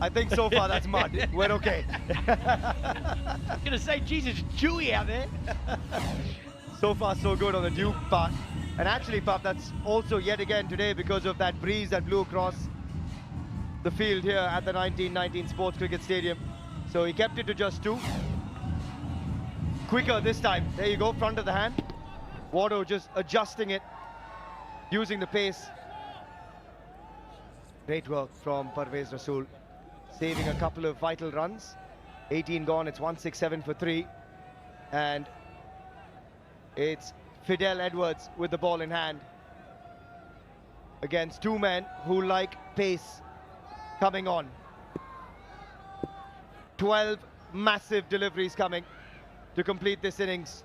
I think so far that's mud. We're okay. I'm gonna say, Jesus, it's dewy out there. So far so good on the Duke part. And actually, Pup, that's also yet again today because of that breeze that blew across the field here at the 1919 Sports Cricket Stadium. So he kept it to just 2. Quicker this time. There you go, front of the hand. Wado just adjusting it, using the pace. Great work from Parvez Rasool, saving a couple of vital runs. 18 gone, it's 167 for 3. And it's Fidel Edwards with the ball in hand against 2 men who like pace coming on. 12 massive deliveries coming to complete this innings.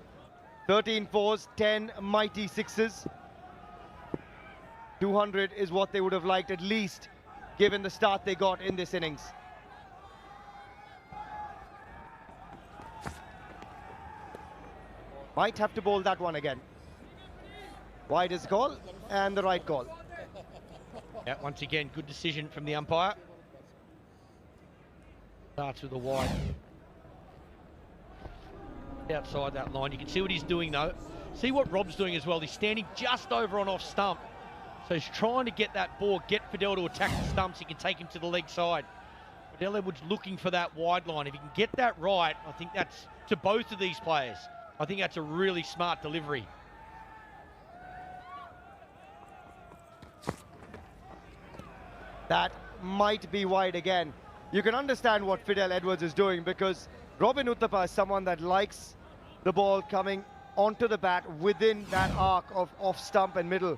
13 fours, 10 mighty sixes. 200 is what they would have liked at least, given the start they got in this innings. Might have to bowl that one again. Wide is the call, and the right call. Yeah, once again, good decision from the umpire. Starts with a wide. Outside that line. You can see what he's doing, though. See what Rob's doing as well. He's standing just over on off stump. So he's trying to get that ball, get Fidel to attack the stumps. He can take him to the leg side. Fidel Edwards looking for that wide line. If he can get that right, I think that's to both of these players. I think that's a really smart delivery. That might be wide again. You can understand what Fidel Edwards is doing because Robin Uthappa is someone that likes the ball coming onto the bat within that arc of off stump and middle.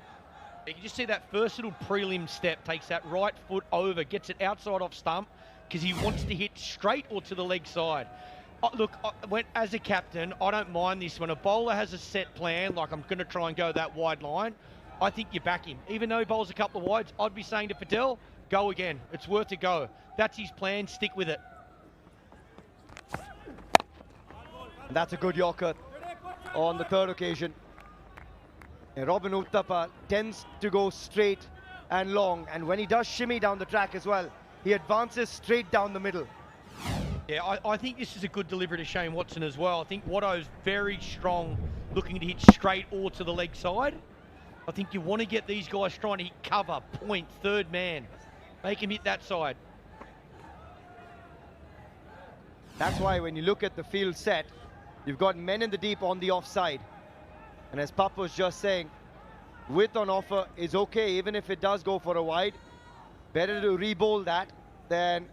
You can just see that first little prelim step, takes that right foot over, gets it outside off stump because he wants to hit straight or to the leg side. Look, as a captain, I don't mind this. When a bowler has a set plan, like I'm going to try and go that wide line, I think you back him. Even though he bowls a couple of wides, I'd be saying to Patel, go again. It's worth a go. That's his plan. Stick with it. And that's a good Yorker on the 3rd occasion. And Robin Uthappa tends to go straight and long. And when he does shimmy down the track as well, he advances straight down the middle. Yeah, I think this is a good delivery to Shane Watson as well. I think Watto's very strong, looking to hit straight or to the leg side. I think you want to get these guys trying to hit cover, point, 3rd man. Make him hit that side. That's why when you look at the field set, you've got men in the deep on the offside. And as Pap was just saying, width on offer is okay, even if it does go for a wide. Better to re-bowl that than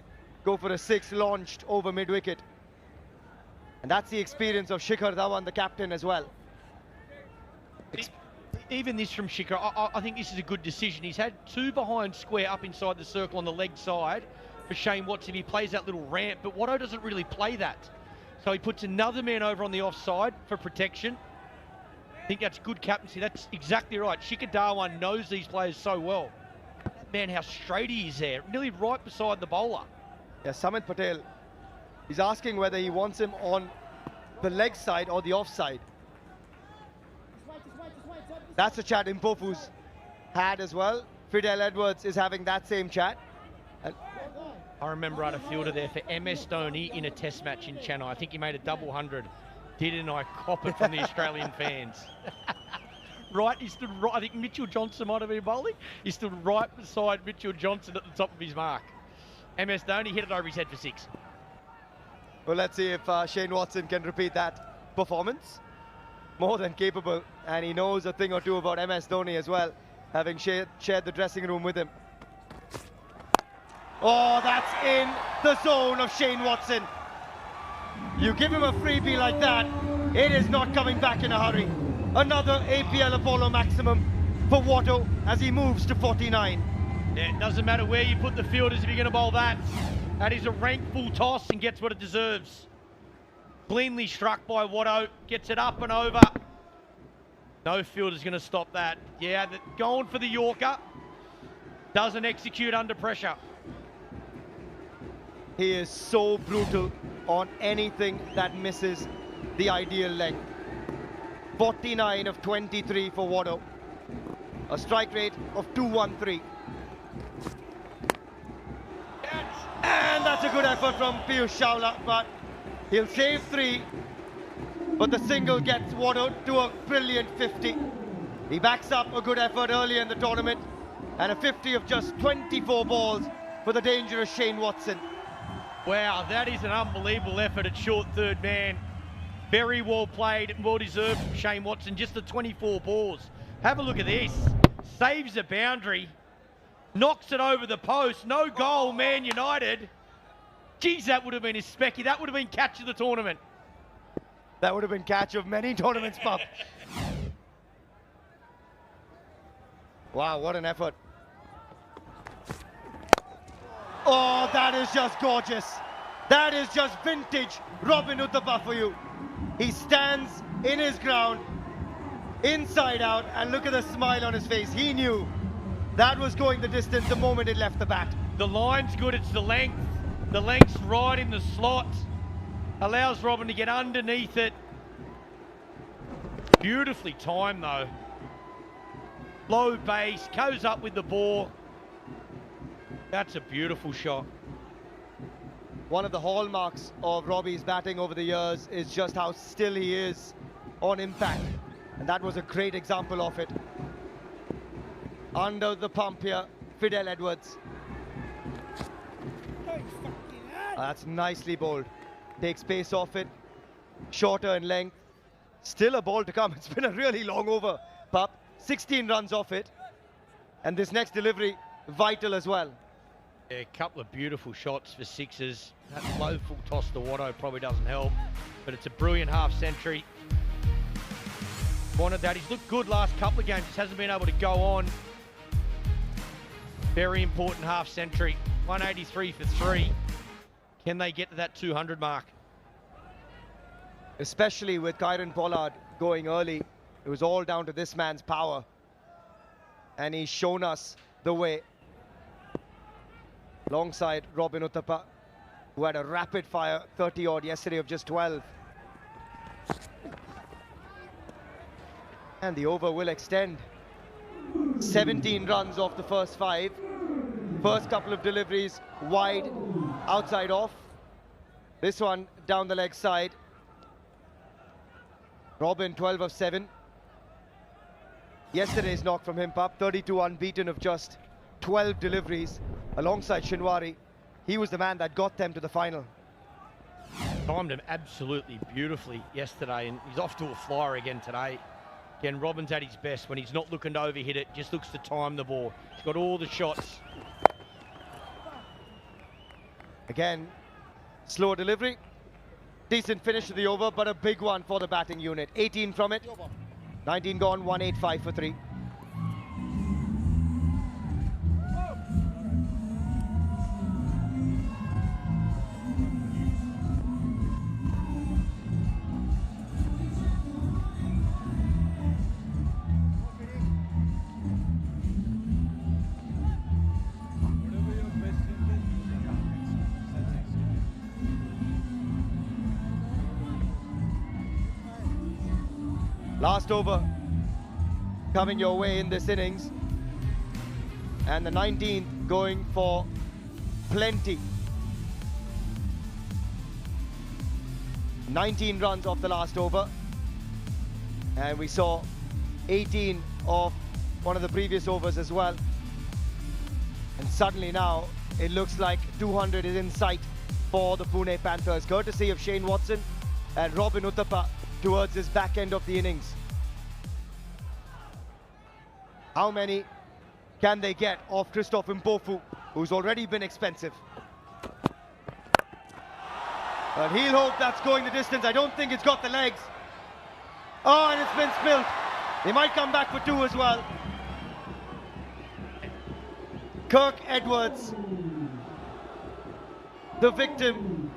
go for a 6 launched over mid-wicket. And that's the experience of Shikhar Dhawan, the captain, as well. Even this from Shikhar, I think this is a good decision. He's had 2 behind square up inside the circle on the leg side for Shane Watson. He plays that little ramp, but Watto doesn't really play that. So he puts another man over on the offside for protection. I think that's good captaincy. That's exactly right. Shikhar Dhawan knows these players so well. Man, how straight he is there. Nearly right beside the bowler. Yeah, Samit Patel, he's asking whether he wants him on the leg side or the offside. That's a chat Impofu's had as well. Fidel Edwards is having that same chat. I remember I had a fielder there for MS Dhoni in a test match in Chennai. I think he made a double 100. Didn't I cop it from the Australian fans? Right, he stood right. I think Mitchell Johnson might have been bowling. He stood right beside Mitchell Johnson at the top of his mark. MS Dhoni hit it over his head for 6. Well, let's see if Shane Watson can repeat that performance. More than capable, and he knows a thing or two about MS Dhoni as well, having shared the dressing room with him. Oh, that's in the zone of Shane Watson. You give him a freebie like that, it is not coming back in a hurry. Another APL Apollo maximum for Watto as he moves to 49. Yeah, it doesn't matter where you put the fielders if you're going to bowl that. That is a rank full toss and gets what it deserves. Cleanly struck by Watto, gets it up and over. No fielder's going to stop that. Yeah, going for the Yorker. Doesn't execute under pressure. He is so brutal on anything that misses the ideal length. 49 of 23 for Watto. A strike rate of 213. And that's a good effort from Piyush Chawla, but he'll save 3. But the single gets Watto to a brilliant 50. He backs up a good effort earlier in the tournament, and a 50 of just 24 balls for the dangerous Shane Watson. Wow, that is an unbelievable effort at short third man. Very well played and well deserved from Shane Watson, just the 24 balls. Have a look at this. Saves a boundary, knocks it over the post, no goal, Man United. Geez, that would have been his specky. That would have been catch of the tournament. That would have been catch of many tournaments, Pup. Wow, what an effort. Oh, that is just gorgeous. That is just vintage Robin Uthappa for you. He stands in his ground, inside out, and look at the smile on his face. He knew that was going the distance the moment it left the bat. The line's good, it's the length. The length's right in the slot. Allows Robin to get underneath it. Beautifully timed though. Low base, goes up with the ball. That's a beautiful shot. One of the hallmarks of Robbie's batting over the years is just how still he is on impact. And that was a great example of it. Under the pump here, Fidel Edwards. That's nicely bowled. Takes pace off it. Shorter in length. Still a ball to come. It's been a really long over, Pup. 16 runs off it. And this next delivery, vital as well. Yeah, a couple of beautiful shots for 6s. That low full toss to Watto probably doesn't help, but it's a brilliant half century. Wanted that. He's looked good last couple of games, just hasn't been able to go on. Very important half century. 183 for 3. Can they get to that 200 mark? Especially with Kieron Pollard going early, it was all down to this man's power. And he's shown us the way. Alongside Robin Uthappa, who had a rapid fire 30 odd yesterday of just 12. And the over will extend. 17 runs off the first 5. First couple of deliveries wide, outside off. This one down the leg side. Robin 12 of 7. Yesterday's knock from him, Pup, 32 unbeaten of just 12 deliveries. Alongside Shinwari, he was the man that got them to the final. Timed him absolutely beautifully yesterday, and he's off to a flyer again today. Again, Robin's at his best when he's not looking to overhit it, just looks to time the ball. He's got all the shots. Again, slow delivery. Decent finish to the over, but a big one for the batting unit. 18 from it. 19 gone, 185 for 3. Last over coming your way in this innings. And the 19th going for plenty. 19 runs off the last over. And we saw 18 of one of the previous overs as well. And suddenly now it looks like 200 is in sight for the Pune Panthers, courtesy of Shane Watson and Robin Uthappa towards this back end of the innings. How many can they get off Christoph Mpofu, who's already been expensive? But he'll hope that's going the distance. I don't think it's got the legs. Oh, and it's been spilled. They might come back for 2 as well. Kirk Edwards, the victim.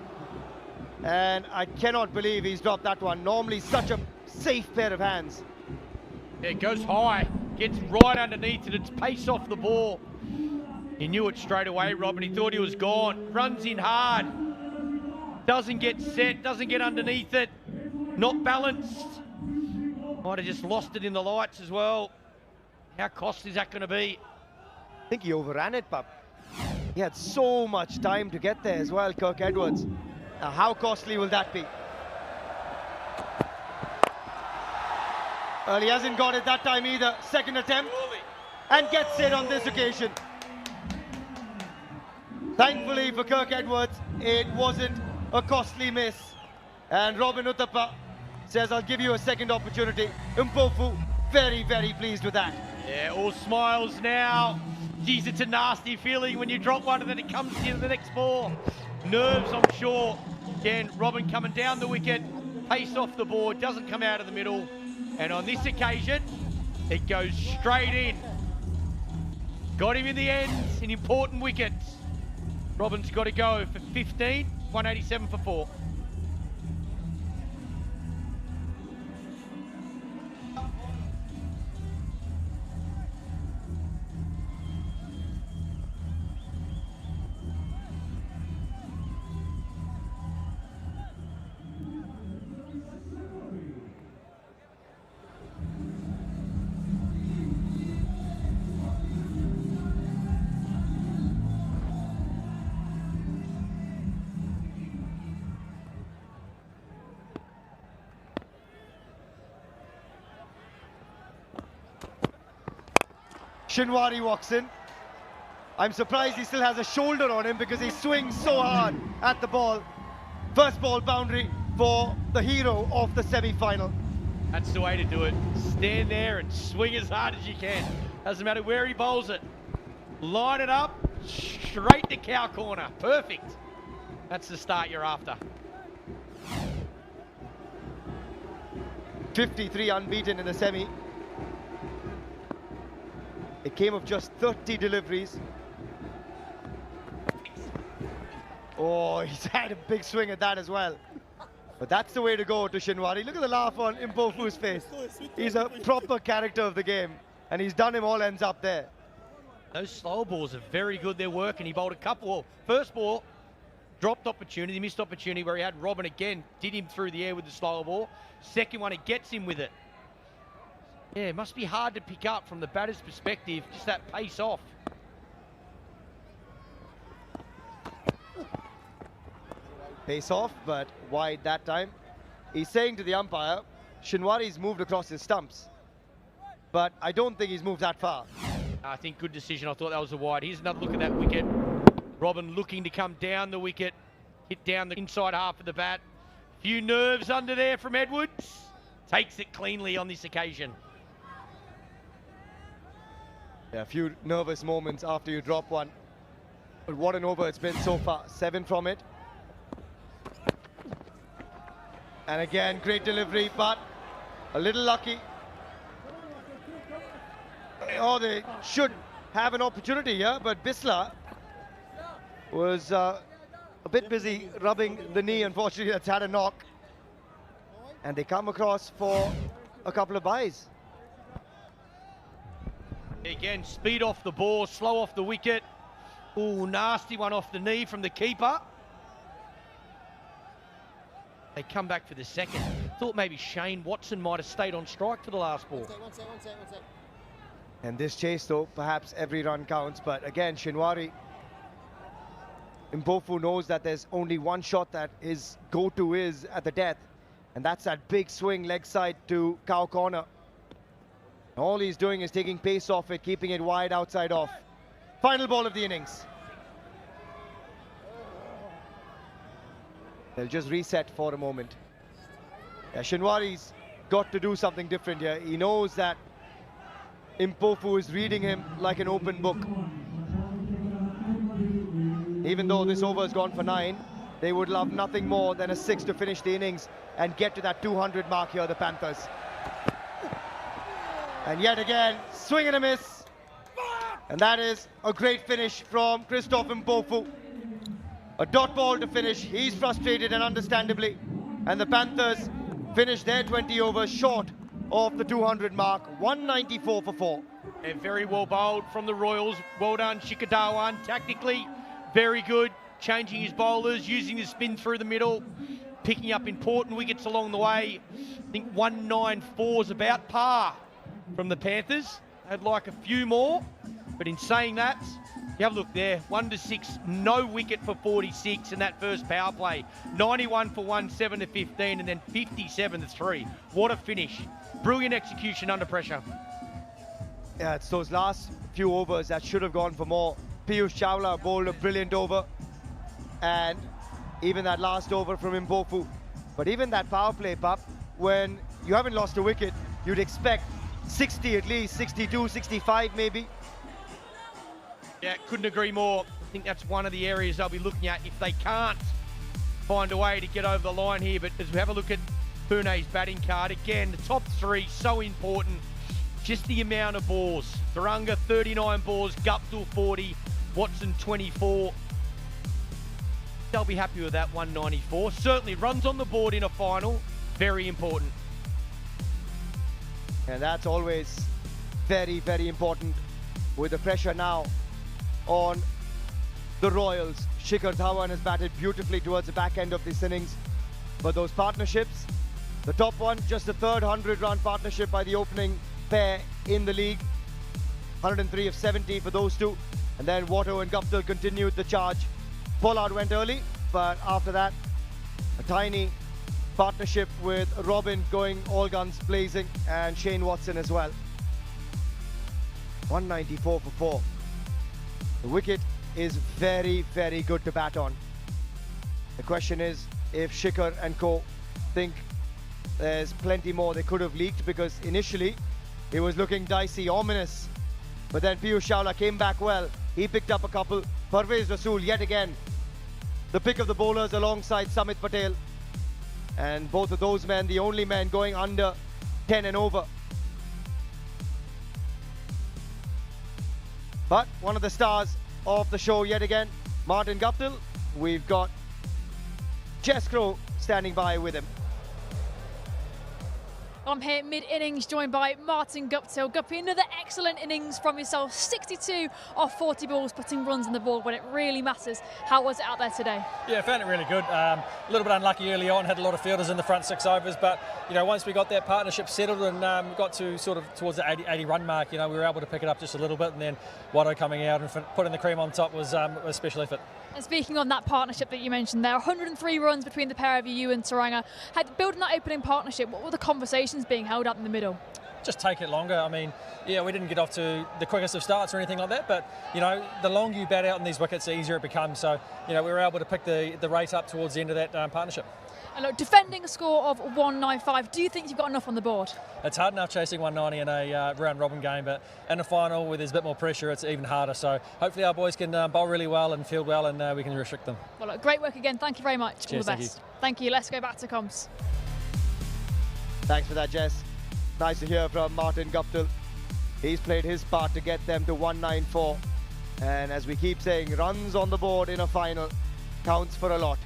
And I cannot believe he's dropped that one. Normally such a safe pair of hands. Yeah, it goes high, gets right underneath it. It's pace off the ball. He knew it straight away, Robin. He thought he was gone. Runs in hard. Doesn't get set, doesn't get underneath it. Not balanced. Might have just lost it in the lights as well. How costly is that going to be? I think he overran it, Pup. He had so much time to get there as well, Kirk Edwards. Now, how costly will that be? Well, he hasn't got it that time either. Second attempt. And gets it on this occasion. Thankfully for Kirk Edwards, it wasn't a costly miss. And Robin Uthappa says, I'll give you a second opportunity. Mpofu, very, very pleased with that. Yeah, all smiles now. Geez, it's a nasty feeling when you drop one and then it comes to you the next ball. Nerves, I'm sure. Again, Robin coming down the wicket, pace off the board, doesn't come out of the middle. And on this occasion, it goes straight in. Got him in the end, an important wicket. Robin's got to go for 15, 187 for 4. Shinwari walks in. I'm surprised he still has a shoulder on him because he swings so hard at the ball. First ball boundary for the hero of the semi-final. That's the way to do it. Stand there and swing as hard as you can. Doesn't matter where he bowls it. Line it up, straight to cow corner. Perfect. That's the start you're after. 53 unbeaten in the semi. It came of just 30 deliveries. Oh, he's had a big swing at that as well. But that's the way to go to Shinwari. Look at the laugh on Mpofu's face. He's a proper character of the game. And he's done him all ends up there. Those slow balls are very good. They're working. He bowled a couple. First ball, dropped opportunity, missed opportunity where he had Robin again, did him through the air with the slow ball. Second one, he gets him with it. Yeah, it must be hard to pick up from the batter's perspective, just that pace off. Pace off, but wide that time. He's saying to the umpire, Shinwari's moved across his stumps. But I don't think he's moved that far. I think good decision. I thought that was a wide. Here's another look at that wicket. Robin looking to come down the wicket, hit down the inside half of the bat. Few nerves under there from Edwards. Takes it cleanly on this occasion. Yeah, a few nervous moments after you drop one. But what an over it's been so far. 7 from it. And again, great delivery, but a little lucky. Oh, they should have an opportunity here, but Bisla was a bit busy rubbing the knee. Unfortunately, that's had a knock. And they come across for a couple of byes. Again, speed off the ball, slow off the wicket. Ooh, nasty one off the knee from the keeper. They come back for the second. Thought maybe Shane Watson might have stayed on strike for the last ball. One sec. And this chase, though, perhaps every run counts. But again, Shinwari, Mpofu knows that there's only one shot that his go-to is at the death. And that's that big swing leg side to cow corner. All he's doing is taking pace off it, keeping it wide outside off. Final ball of the innings. They'll just reset for a moment. Yeah, Shinwari's got to do something different here. He knows that Mpofu is reading him like an open book. Even though this over has gone for 9, they would love nothing more than a 6 to finish the innings and get to that 200 mark here, the Panthers. And yet again, swing and a miss. And that is a great finish from Christoph Mpofu. A dot ball to finish. He's frustrated, and understandably. And the Panthers finish their 20 overs short of the 200 mark, 194 for 4. And very well bowled from the Royals. Well done, Shikhar Dhawan. Tactically, very good. Changing his bowlers, using his spin through the middle, picking up important wickets along the way. I think 194 is about par from the Panthers. I'd like a few more, but in saying that, you have a look there, 1 to 6, no wicket for 46 in that first power play. 91 for 1, 7 to 15, and then 57 to 3. What a finish. Brilliant execution under pressure. Yeah, it's those last few overs that should have gone for more. Piyush Chawla bowled a brilliant over, and even that last over from Mpofu. But even that power play, Pup, when you haven't lost a wicket, you'd expect 60 at least, 62, 65 maybe. Yeah, couldn't agree more. I think that's one of the areas they'll be looking at if they can't find a way to get over the line here. But as we have a look at Pune's batting card, again, the top 3, so important. Just the amount of balls. Thuranga, 39 balls, Guptill, 40, Watson, 24. They'll be happy with that 194. Certainly runs on the board in a final, very important. And that's always very, very important with the pressure now on the Royals. Shikhar Dhawan has batted beautifully towards the back end of this innings. But those partnerships, the top one, just the third 100-run partnership by the opening pair in the league. 103 of 70 for those two. And then Watto and Guptill continued the charge. Pollard went early, but after that, a tiny partnership with Robin going all guns blazing, and Shane Watson as well. 194 for 4. The wicket is very, very good to bat on. The question is if Shikhar and co think there's plenty more they could have leaked, because initially it was looking dicey, ominous. But then Piyush Chawla came back well. He picked up a couple. Parvez Rasool yet again the pick of the bowlers alongside Samit Patel. And both of those men, the only men going under 10 and over. But one of the stars of the show yet again, Martin Guptill. We've got Jess Crow standing by with him. I'm here mid-innings, joined by Martin Guptill. Guppy, another excellent innings from yourself. 62 off 40 balls, putting runs on the board when it really matters. How was it out there today? Yeah, I found it really good. A little bit unlucky early on, had a lot of fielders in the front 6 overs, but you know, once we got that partnership settled and got to sort of towards the 80 run mark, you know, we were able to pick it up just a little bit, and then Watto coming out and putting the cream on top was a special effort. And speaking on that partnership that you mentioned there, 103 runs between the pair of you and Thuranga. Building that opening partnership, what were the conversations being held up in the middle? Just take it longer. I mean, yeah, we didn't get off to the quickest of starts or anything like that, but, you know, the longer you bat out in these wickets, the easier it becomes. So, you know, we were able to pick the rate up towards the end of that partnership. And look, defending a score of 195, do you think you've got enough on the board? It's hard enough chasing 190 in a round-robin game, but in a final where there's a bit more pressure, it's even harder. So hopefully our boys can bowl really well and field well, and we can restrict them. Well, look, great work again. Thank you very much. Cheers, all the best. Thank you. Let's go back to comms. Thanks for that, Jess. Nice to hear from Martin Guptill. He's played his part to get them to 194. And as we keep saying, runs on the board in a final counts for a lot.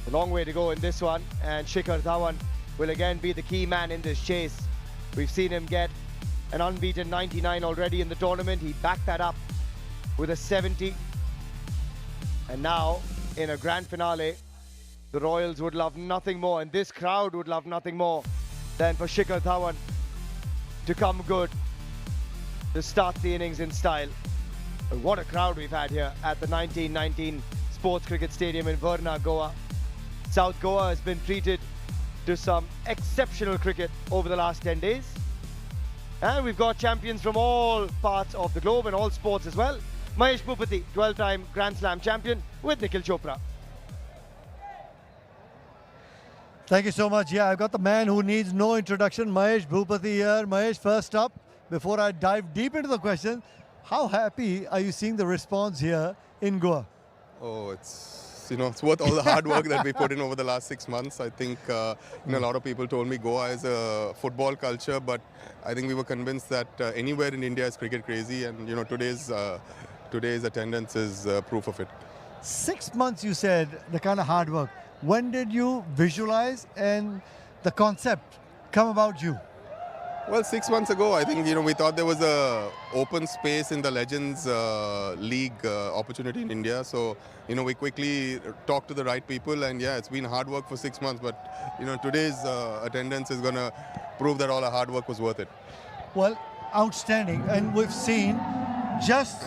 A long way to go in this one, and Shikhar Dhawan will again be the key man in this chase. We've seen him get an unbeaten 99 already in the tournament. He backed that up with a 70. And now, in a grand finale, the Royals would love nothing more, and this crowd would love nothing more than for Shikhar Dhawan to come good to start the innings in style. And what a crowd we've had here at the 1919 Sports Cricket Stadium in Varna, Goa. South Goa has been treated to some exceptional cricket over the last 10 days. And we've got champions from all parts of the globe and all sports as well. Mahesh Bhupathi, 12-time Grand Slam champion with Nikhil Chopra. Thank you so much. Yeah, I've got the man who needs no introduction, Mahesh Bhupathi here. Mahesh, first up, before I dive deep into the question, how happy are you seeing the response here in Goa? Oh, it's worth all the hard work that we put in over the last 6 months. I think a lot of people told me Goa is a football culture, but I think we were convinced that anywhere in India is cricket crazy, and today's attendance is proof of it. 6 months, you said, the kind of hard work. When did you visualize and the concept come about you? Well, 6 months ago, I think we thought there was a open space in the Legends League opportunity in India. So we quickly talked to the right people, and yeah, it's been hard work for 6 months. But today's attendance is going to prove that all our hard work was worth it. Well, outstanding, and we've seen just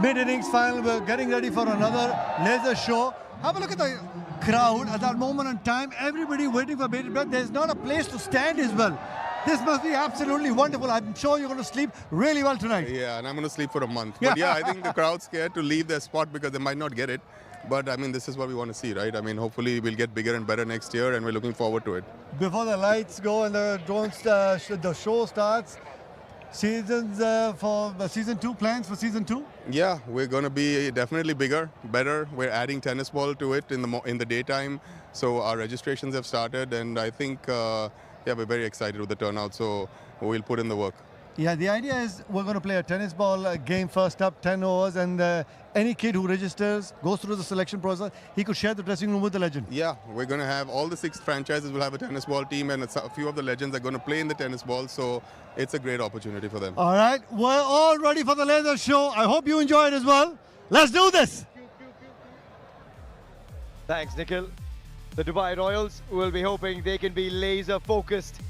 mid-innings final. We're getting ready for another laser show. Have a look at the crowd at that moment in time. Everybody waiting for bated breath. There's not a place to stand as well. This must be absolutely wonderful. I'm sure you're going to sleep really well tonight. Yeah, and I'm going to sleep for a month. But yeah, I think the crowd's scared to leave their spot because they might not get it. But I mean, this is what we want to see, right? I mean, hopefully we'll get bigger and better next year, and we're looking forward to it. Before the lights go and the show starts, seasons for season 2, plans for season 2? Yeah, we're going to be definitely bigger, better. We're adding tennis ball to it in the daytime. So our registrations have started, and I think we're very excited with the turnout. So we'll put in the work. Yeah, the idea is we're going to play a tennis ball game first up, 10 overs, and any kid who registers, goes through the selection process, he could share the dressing room with the legend. Yeah, we're going to have all the 6 franchises will have a tennis ball team, and a few of the legends are going to play in the tennis ball, so it's a great opportunity for them. All right, we're all ready for the laser show. I hope you enjoy it as well. Let's do this. Thanks, Nikhil. The Dubai Royals will be hoping they can be laser focused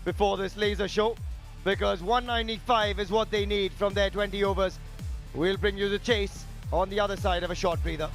before this laser show, because 195 is what they need from their 20 overs. We'll bring you the chase on the other side of a short breather.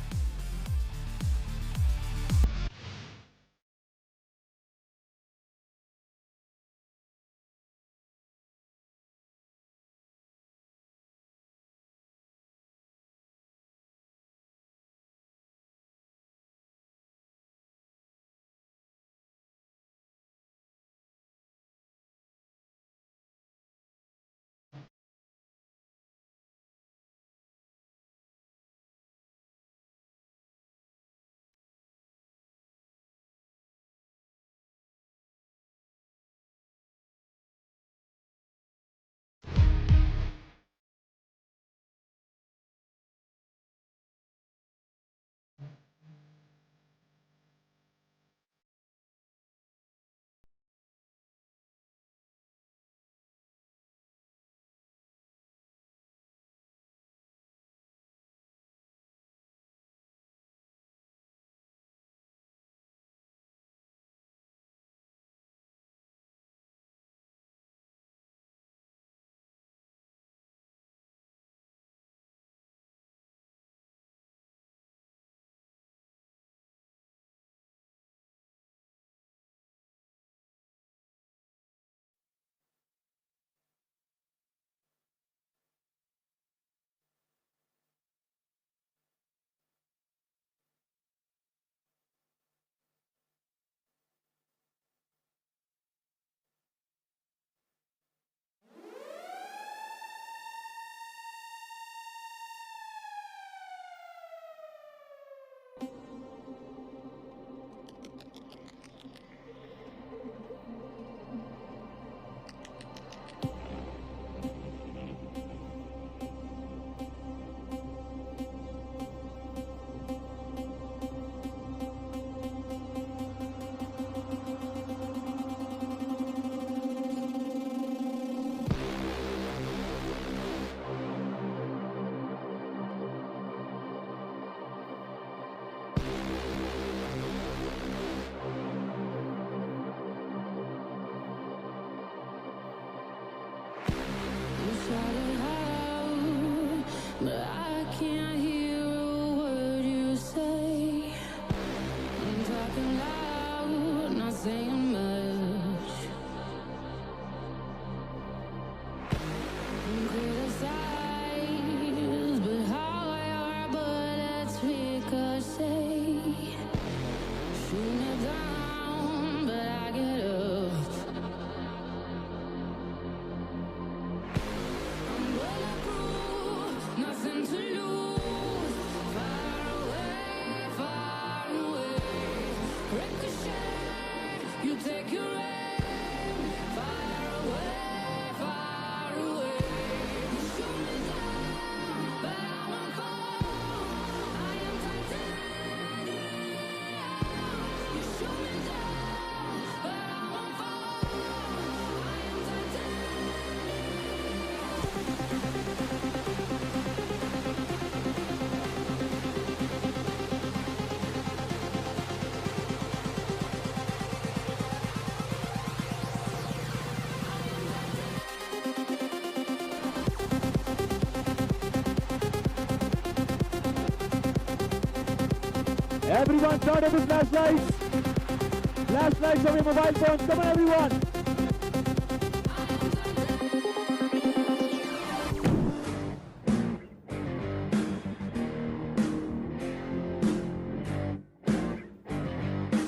can't hear a word you say. I'm talking loud, not saying much. I'm criticized, but how your bullets ricochet. Shoot me down, but I get up. I'm bulletproof, nothing to lose. Far away, ricochet. You take your aim. Far away. You shoot me down, but I won't fall. I am titanium. You shoot me down, but I won't fall. I am titanium. Everyone turn on the flashlights. Flashlights on your mobile phones. Come on, everyone.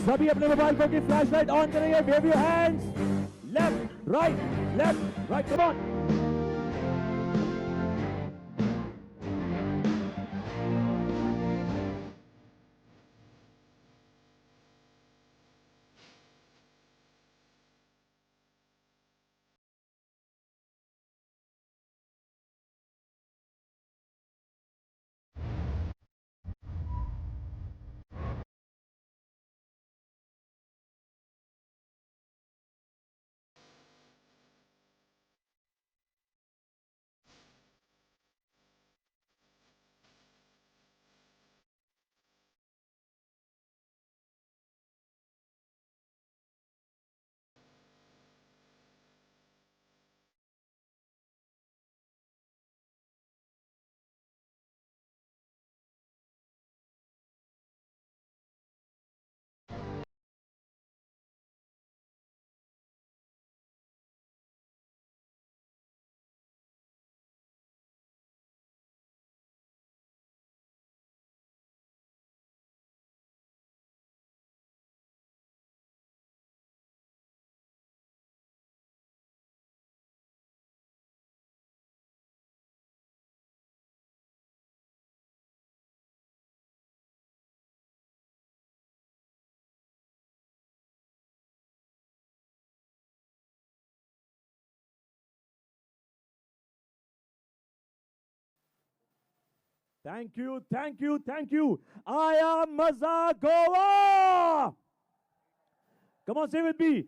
सभी अपने mobile phone की flashlight on करेंगे. Wave your hands. Left, right, come on. Thank you. I am Maza Goa. Come on, say with me.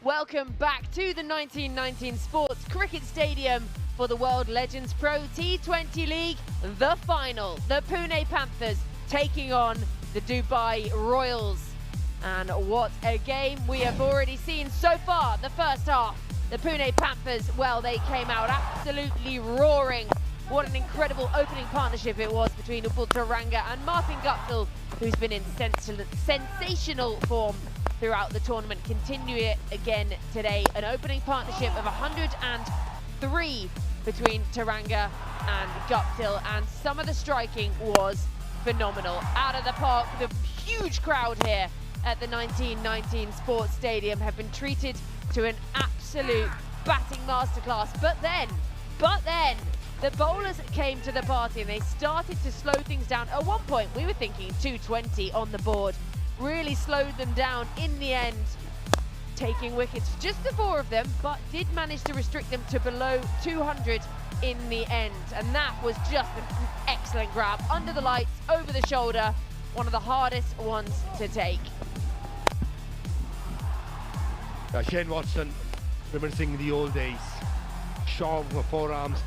Welcome back to the 1919 Sports Cricket Stadium for the World Legends Pro T20 League, the final. The Pune Panthers taking on the Dubai Royals. And what a game we have already seen so far. The first half, the Pune Panthers, well, they came out absolutely roaring What an incredible opening partnership it was between Upul Taranga and Martin Guptill, who's been in sensational form throughout the tournament. Continue it again today. An opening partnership of 103 between Taranga and Guptill, and some of the striking was phenomenal. Out of the park, the huge crowd here at the 1919 Sports Stadium have been treated to an absolute batting masterclass. But then, the bowlers came to the party and they started to slow things down. At one point, we were thinking 220 on the board. Really slowed them down in the end, taking wickets, just the 4 of them, but did manage to restrict them to below 200 in the end. And that was just an excellent grab, under the lights, over the shoulder, one of the hardest ones to take. Shane Watson, reminiscing the old days. Short forearms.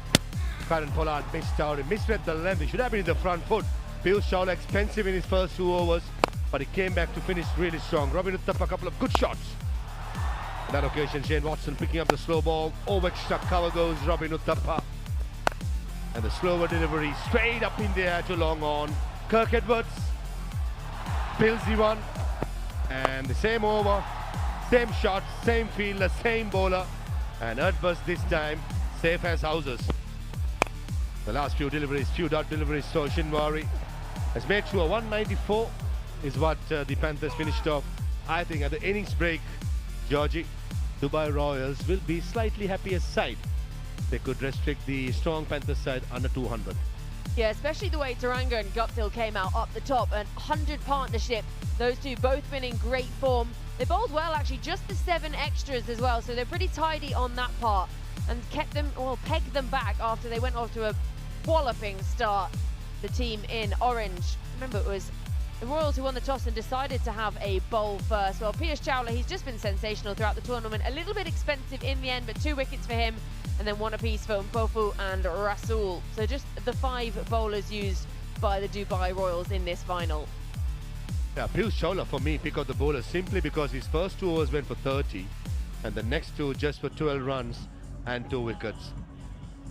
Kyron Pollard missed out. He misread the length. He should have been in the front foot. Piyush Chawla expensive in his first 2 overs, but he came back to finish really strong. Robin Uthappa, a couple of good shots. On that occasion, Shane Watson picking up the slow ball. Over extra cover goes Robin Uthappa. And the slower delivery straight up in the air to long on. Kirk Edwards builds the one. And the same over, same shot, same fielder, same bowler. And Edwards this time safe as houses. The last few deliveries, few dot deliveries, so Shinwari has made sure 194 is what the Panthers finished off. I think at the innings break, Georgie, Dubai Royals will be slightly happier side. They could restrict the strong Panthers side under 200. Yeah, especially the way Taranga and Guptill came out up the top. An 100 partnership. Those two both been in great form. They bowled well, actually, just the 7 extras as well. So they're pretty tidy on that part and kept them, well, pegged them back after they went off to a walloping start. The team in orange. Remember, it was the Royals who won the toss and decided to have a bowl first. Well, Piyush Chawla, he's just been sensational throughout the tournament. A little bit expensive in the end, but 2 wickets for him. And then 1 apiece for Mpofu and Rasool. So just the 5 bowlers used by the Dubai Royals in this final. Yeah, Piyush Chawla for me pick of the bowlers simply because his first 2 overs went for 30 and the next 2 just for 12 runs and 2 wickets.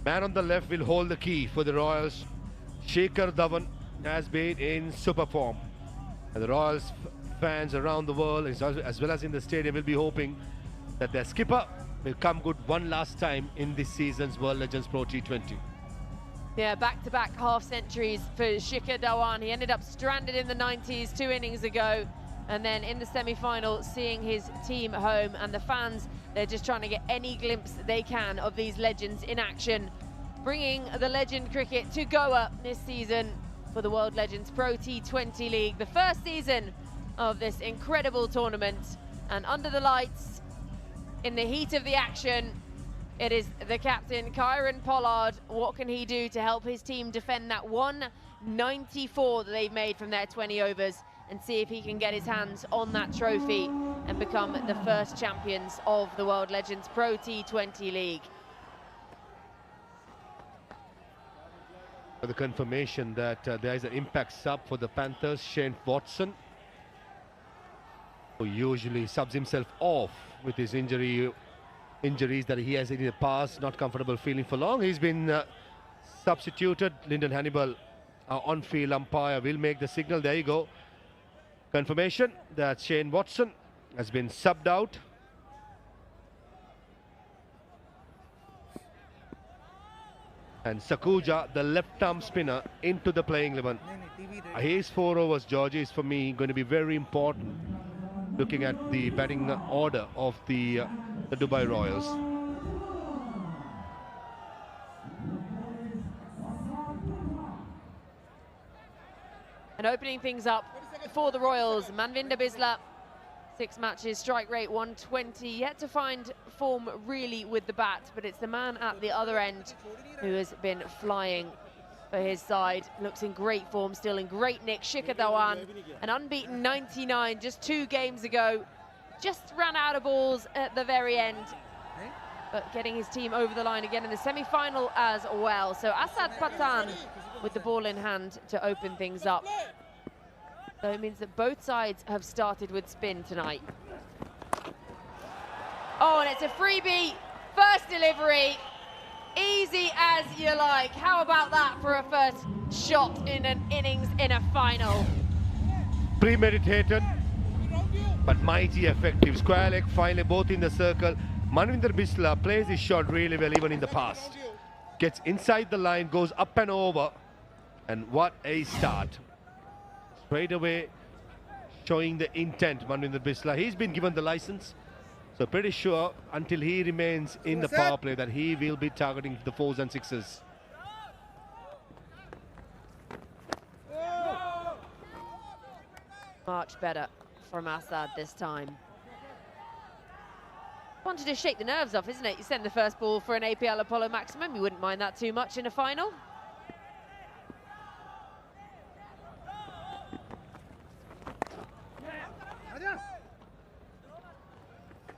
Man on the left will hold the key for the Royals. Shikhar Dhawan has been in super form. And the Royals fans around the world, as well as in the stadium, will be hoping that their skipper will come good one last time in this season's World Legends Pro T20. Yeah, back-to-back half-centuries for Shikhar Dhawan. He ended up stranded in the 90s 2 innings ago. And then in the semi-final, seeing his team home, and the fans, they're just trying to get any glimpse they can of these legends in action. Bringing the legend cricket to Goa this season for the World Legends Pro T20 League. The first season of this incredible tournament. And under the lights, in the heat of the action, it is the captain, Kyron Pollard. What can he do to help his team defend that 194 that they've made from their 20 overs and see if he can get his hands on that trophy and become the first champions of the World Legends Pro T20 League? The confirmation that there is an impact sub for the Panthers, Shane Watson, who usually subs himself off with his injuries that he has in the past, not comfortable feeling for long. He's been substituted. Lyndon Hannibal, our on-field umpire, will make the signal. There you go. Confirmation that Shane Watson has been subbed out. And Sakuja, the left-arm spinner, into the playing 11. His 4 overs, Georgie, is for me going to be very important, looking at the batting order of the Dubai Royals. And opening things up for the Royals, Manvinder Bisla, 6 matches, strike rate 120, yet to find form really with the bat, but it's the man at the other end who has been flying for his side. Looks in great form, still in great nick. Shikhar Dhawan, an unbeaten 99 just 2 games ago, just ran out of balls at the very end, but getting his team over the line again in the semi-final as well. So Asad Patan with the ball in hand to open things up. So it means that both sides have started with spin tonight. Oh, and it's a freebie, first delivery. easy as you like. How about that for a first shot in an innings in a final? Premeditated, but mighty effective. Square leg finally both in the circle. Manvinder Bisla plays his shot really well even in the past. Gets inside the line, goes up and over. And what a start. Straight away showing the intent, Manvinder Bisla. He's been given the license. So pretty sure until he remains in the power play that he will be targeting the 4s and 6s. Much better from Assad this time. Wanted to shake the nerves off, isn't it? You send the first ball for an APL Apollo maximum. You wouldn't mind that too much in a final.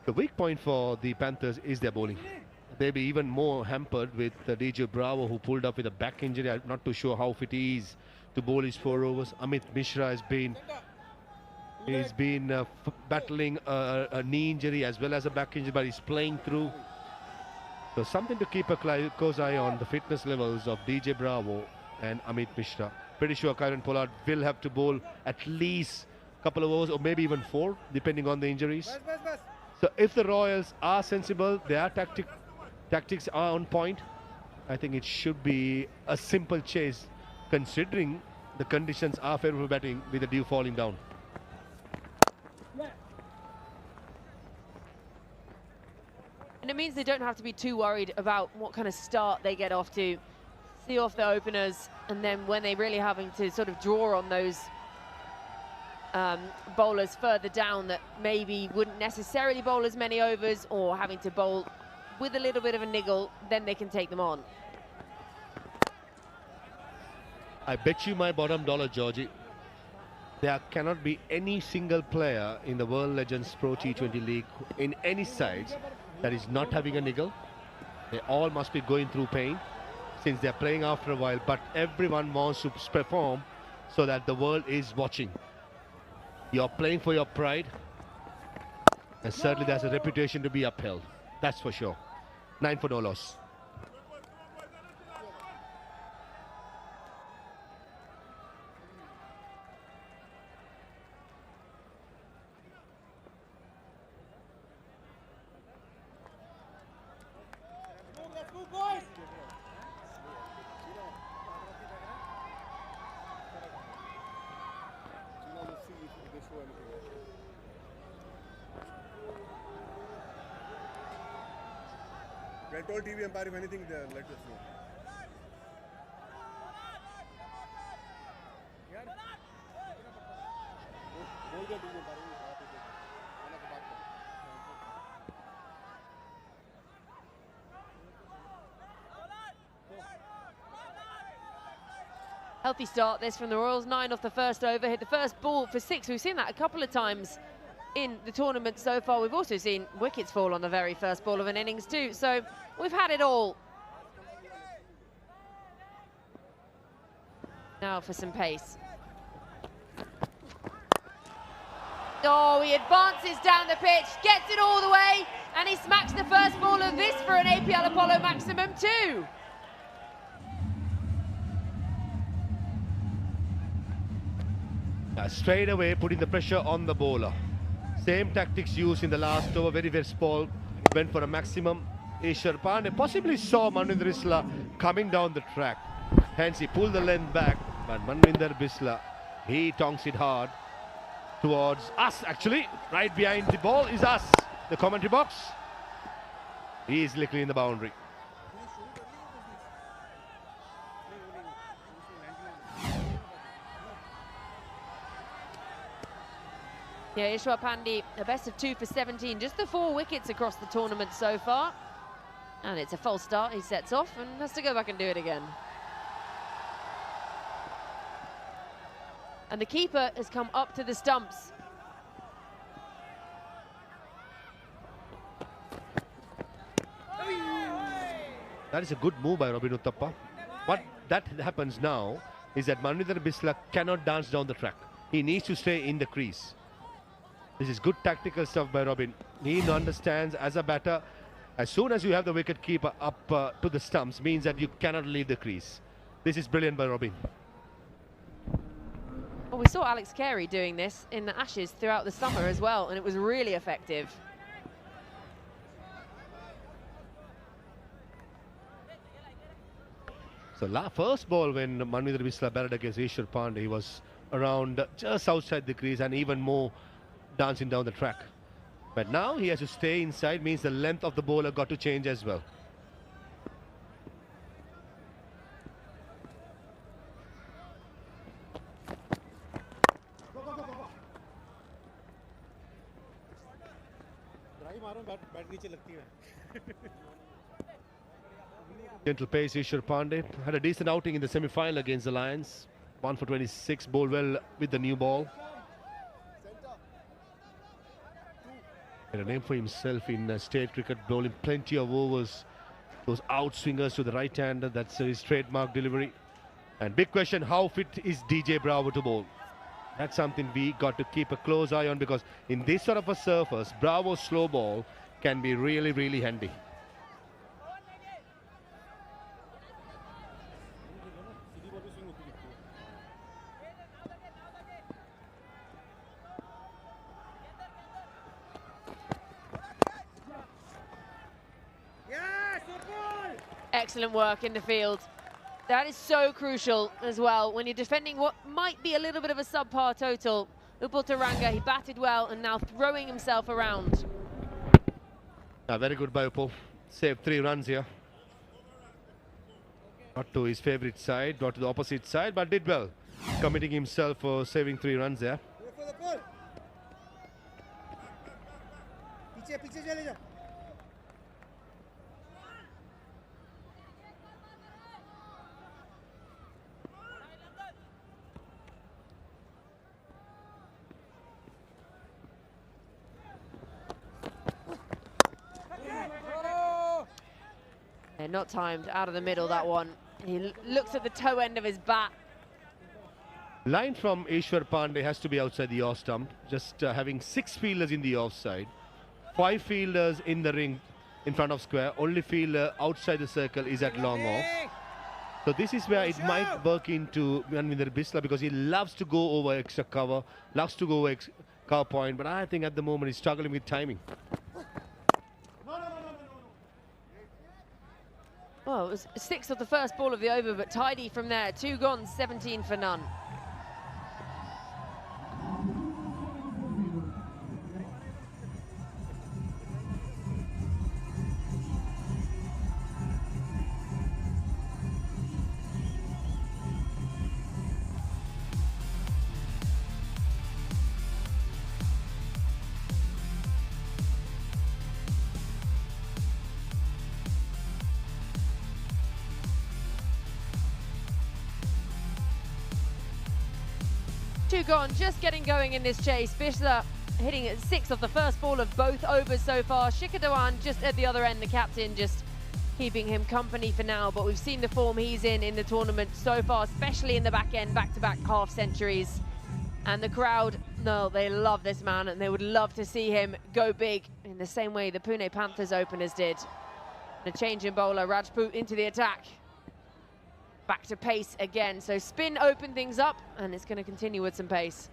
The weak point for the Panthers is their bowling. They'll be even more hampered with DJ Bravo, who pulled up with a back injury. I'm not too sure how fit he is to bowl his 4 overs. Amit Mishra has been battling a knee injury as well as a back injury, but he's playing through. So something to keep a close eye on, the fitness levels of DJ Bravo and Amit Mishra. Pretty sure Kieron Pollard will have to bowl at least a couple of overs or maybe even 4, depending on the injuries. So if the Royals are sensible, their tactics are on point, I think it should be a simple chase, considering the conditions are favorable for batting with the dew falling down. And it means they don't have to be too worried about what kind of start they get off to. See off the openers, and then when they're really having to sort of draw on those bowlers further down that maybe wouldn't necessarily bowl as many overs or having to bowl with a little bit of a niggle, then they can take them on. I bet you my bottom dollar, Georgie, there cannot be any single player in the World Legends Pro T20 League in any sides that is not having a niggle. They all must be going through pain since they're playing after a while, but everyone wants to perform so that the world is watching. You're playing for your pride, and certainly there's a reputation to be upheld. That's for sure. 9 for no loss. I told TV umpire if anything, let us know. Healthy start this from the Royals. 9 off the first over, hit the first ball for 6. We've seen that a couple of times in the tournament so far. We've also seen wickets fall on the very first ball of an innings too, so we've had it all. Now for some pace. Oh, he advances down the pitch, gets it all the way, and he smacks the first ball of this for an APL Apollo maximum too. Straight away putting the pressure on the bowler. Same tactics used in the last over. Very ball, went for a maximum. Ishwar Pandey possibly saw Manvinder Bisla coming down the track, hence he pulled the length back, but Manvinder Bisla, he tongs it hard towards us. Actually, right behind the ball is us, the commentary box. He is literally in the boundary. Yeah, Ishwar Pandey, a best of 2 for 17, just the 4 wickets across the tournament so far. And it's a false start, he sets off and has to go back and do it again. And the keeper has come up to the stumps. That is a good move by Robin Uthappa. What that happens now is that Manvinder Bisla cannot dance down the track. He needs to stay in the crease. This is good tactical stuff by Robin. He understands as a batter, As soon as you have the wicket keeper up to the stumps, means that you cannot leave the crease. This is brilliant by Robin. Well, we saw Alex Carey doing this in the Ashes throughout the summer as well, and it was really effective. So first ball when Manvendra Bisla batted against Ishwar Pandey, he was around just outside the crease and even more dancing down the track. But now he has to stay inside, means the length of the bowler got to change as well. Gentle pace, Ishwar Pandey had a decent outing in the semi-final against the Lions. 1 for 26, bowled well with the new ball. And a name for himself in state cricket, bowling plenty of overs. Those outswingers to the right hander, that's his trademark delivery. And big question, how fit is DJ Bravo to bowl? That's something we got to keep a close eye on, because in this sort of a surface, Bravo's slow ball can be really, really handy. Excellent work in the field. That is so crucial as well when you're defending what might be a little bit of a subpar total. Upal Taranga, he batted well and now throwing himself around. Very good by Upal. Saved 3 runs here. Not to his favourite side, not to the opposite side, but did well. Committing himself for saving 3 runs there. Not timed, out of the middle, that one. He looks at the toe end of his bat. Line from Ishwar Pandey has to be outside the off stump. Just having 6 fielders in the offside, 5 fielders in the ring in front of square. Only fielder outside the circle is at long off. So this is where it might work into Manvendra Bisla, because he loves to go over extra cover, loves to go over cover point. But I think at the moment he's struggling with timing. Well, it was 6 of the first ball of the over, but tidy from there. 2 gone, 17 for none. Two gone, just getting going in this chase. Bisla hitting at 6 of the first ball of both overs so far. Shikhar Dhawan just at the other end, the captain just keeping him company for now. But we've seen the form he's in the tournament so far, especially in the back end, back-to-back half centuries. And the crowd, no, they love this man and they would love to see him go big in the same way the Pune Panthers openers did. And a change in bowler, Rajput into the attack. Back to pace again, so spin opened things up and it's going to continue with some pace.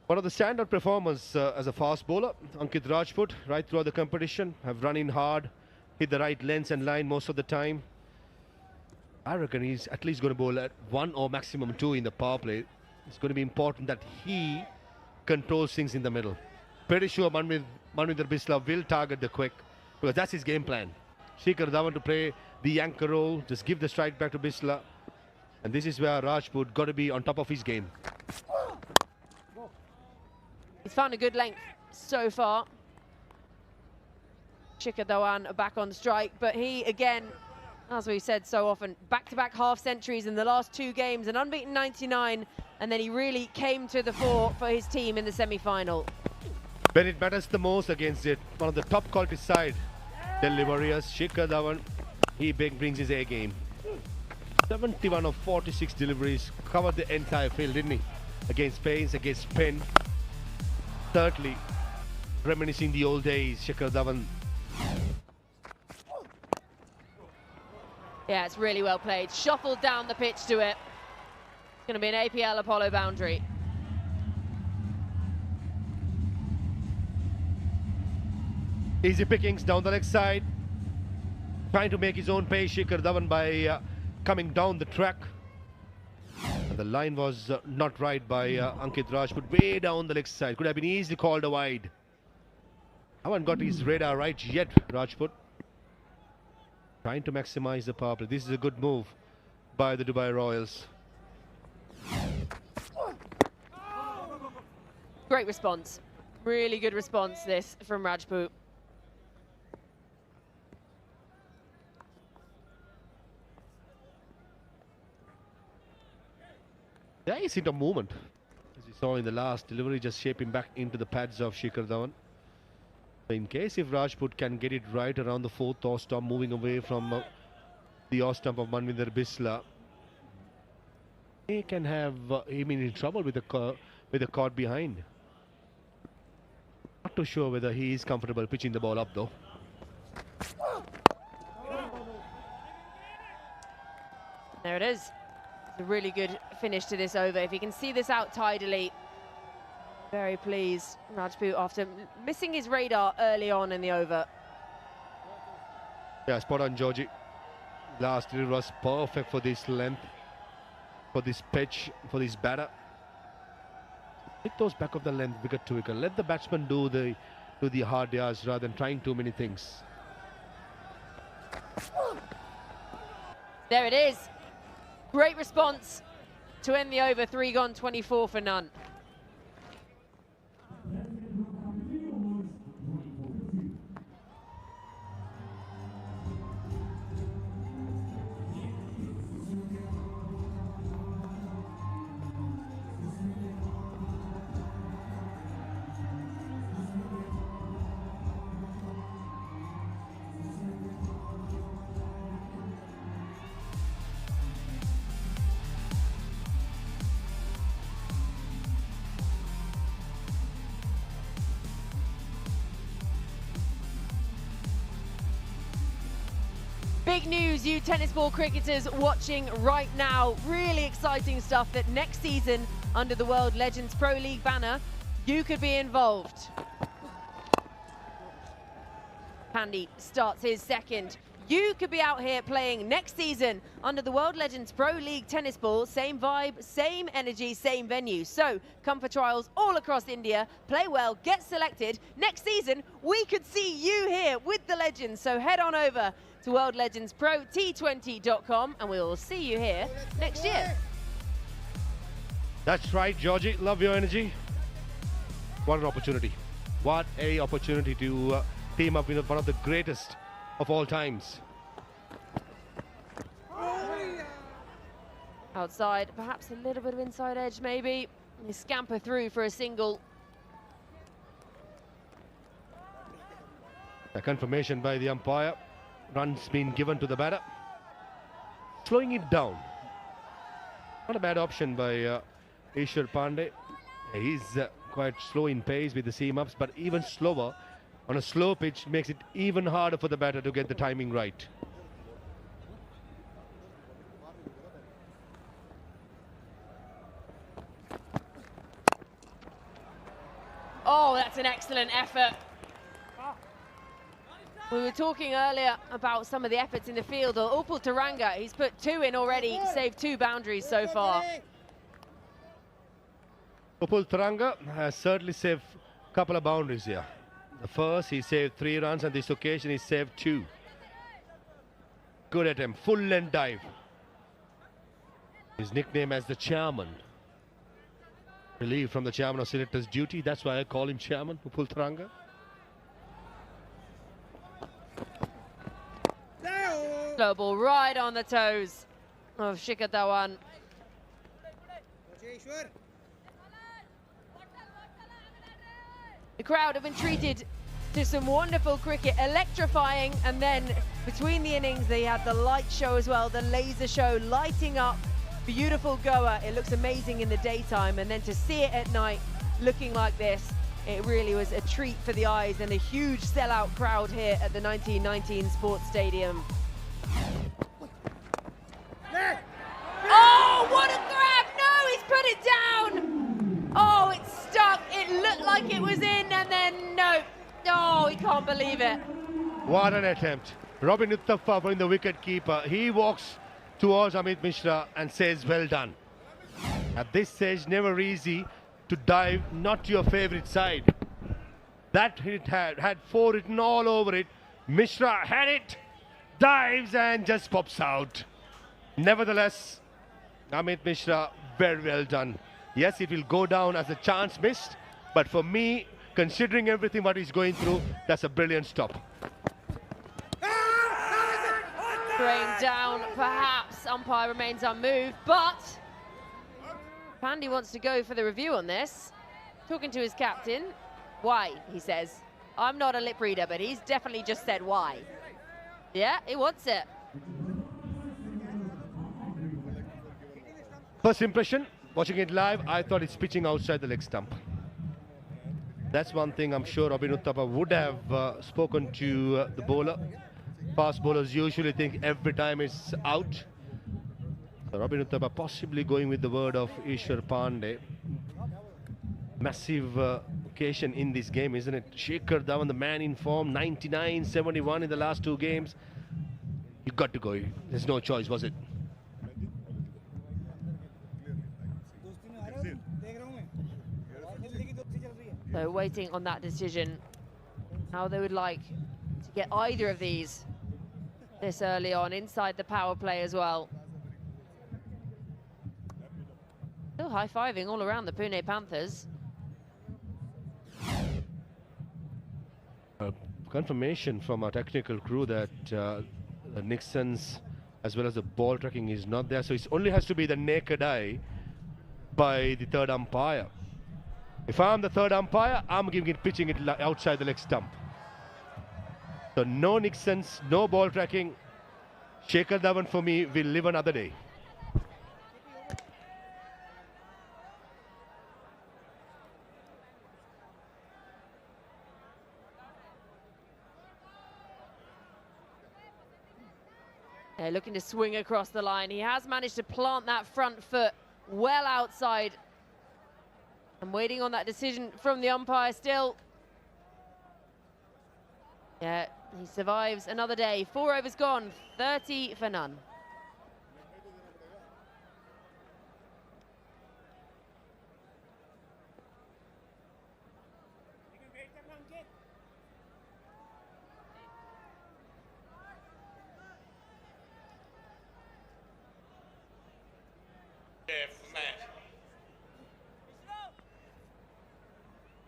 One of the standout performers as a fast bowler, Ankit Rajput, right throughout the competition, have run in hard, hit the right lengths and line most of the time. I reckon he's at least going to bowl at 1 or maximum 2 in the power play. It's going to be important that he controls things in the middle. Pretty sure Manvendra Bisla will target the quick, because that's his game plan. Shikhar Dhawan to play the anchor role, just give the strike back to Bisla. And this is where Rajput got to be on top of his game. He's found a good length so far. Shikhar Dhawan back on strike, but he again, as we said so often, back-to-back half centuries in the last 2 games, an unbeaten 99, and then he really came to the fore for his team in the semi-final. When it matters the most against it, one of the top quality side, Delhi Warriors, Shikhar Dhawan, he brings his A game. 71 of 46 deliveries, covered the entire field, didn't he? against pace, against spin. Thirdly, reminiscing the old days, Shikhar Dhawan. Yeah, it's really well played. Shuffled down the pitch to it. It's going to be an APL Apollo boundary. Easy pickings down the leg side. Trying to make his own pace, Shikhar Dhawan, by coming down the track. And the line was not right by Ankit Rajput, way down the leg side. Could have been easily called a wide. Haven't got his radar right yet, Rajput. Trying to maximize the power play. This is a good move by the Dubai Royals. Great response. Really good response, this, from Rajput. There is a movement, as we saw in the last delivery, just shaping back into the pads of Shikhar Dhawan. In case if Rajput can get it right around the fourth off stump, moving away from the off stump of Manvinder Bisla, he can have him in trouble with the court behind. Not too sure whether he is comfortable pitching the ball up though. There it is. A really good finish to this over. If he can see this out tidily, very pleased. Rajput, after missing his radar early on in the over. Yeah, spot on, Georgie. Last delivery was perfect for this length, for this pitch, for this batter. Hit those back of the length wicket to wicket. Let the batsman do the hard yards rather than trying too many things. There it is. Great response to end the over. 3 gone, 24 for none. Big news, you tennis ball cricketers watching right now. Really exciting stuff that next season, under the World Legends Pro League banner, you could be involved. Pandy starts his second. You could be out here playing next season under the World Legends Pro League tennis ball. Same vibe, same energy, same venue. So come for trials all across India. Play well, get selected. Next season, we could see you here with the Legends. So head on over to worldlegendsprot20.com and we'll see you here next year. That's right, Georgie. Love your energy. What an opportunity. What a opportunity to team up with one of the greatest of all times. Outside, perhaps a little bit of inside edge maybe. They scamper through for a single. A confirmation by the umpire. Runs being given to the batter. Slowing it down. Not a bad option by Ishwar Pandey. He's quite slow in pace with the seam ups, but even slower on a slow pitch makes it even harder for the batter to get the timing right. Oh, that's an excellent effort. We were talking earlier about some of the efforts in the field. Upul Taranga, he's put 2 in already, saved 2 boundaries so far. Upul Taranga has certainly saved a couple of boundaries here. The first, he saved 3 runs, and this occasion he saved 2. Good attempt, full length dive. His nickname as the chairman. Relieved from the chairman of selector's duty, that's why I call him chairman, Upul Taranga. Slow ball right on the toes of Shikhar Dhawan. The crowd have been treated to some wonderful cricket, electrifying, and then between the innings they had the light show as well, the laser show lighting up beautiful goer. It looks amazing in the daytime, and then to see it at night looking like this, it really was a treat for the eyes, and a huge sellout crowd here at the 1919 Sports Stadium. Oh, what a grab! No, he's put it down! Oh, it's stuck. It looked like it was in, and then no. Oh, he can't believe it. What an attempt. Robin Uthappa being the wicket keeper. He walks towards Amit Mishra and says, well done. At this stage, never easy to dive not to your favourite side. That hit had 4 written all over it. Mishra had it, dives and just pops out. Nevertheless, Amit Mishra, very well done. Yes, it will go down as a chance missed, but for me, considering everything what he's going through, that's a brilliant stop. Going down, perhaps. Umpire remains unmoved, but Pandey wants to go for the review on this. Talking to his captain. Why, he says. I'm not a lip reader, but he's definitely just said why. Yeah, he wants it. First impression, watching it live, I thought it's pitching outside the leg stump. That's one thing I'm sure Robin Uthappa would have spoken to the bowler. Fast bowlers usually think every time it's out. So Robin Uthappa possibly going with the word of Ishwar Pandey. Massive occasion in this game, isn't it? Shikhar Dhawan, the man in form, 99, 71 in the last 2 games. You got to go. There's no choice, was it? So waiting on that decision, how they would like to get either of these this early on, inside the power play as well. Still high-fiving all around the Pune Panthers. Confirmation from our technical crew that Nixon's as well as the ball tracking is not there, so it only has to be the naked eye by the third umpire. If I'm the third umpire, I'm giving it, pitching it outside the leg stump. So no Nixons, no ball tracking. Shikhar Dhawan for me will live another day. Yeah, looking to swing across the line. He has managed to plant that front foot well outside. I'm waiting on that decision from the umpire still. Yeah, he survives another day. 4 overs gone, 30 for none.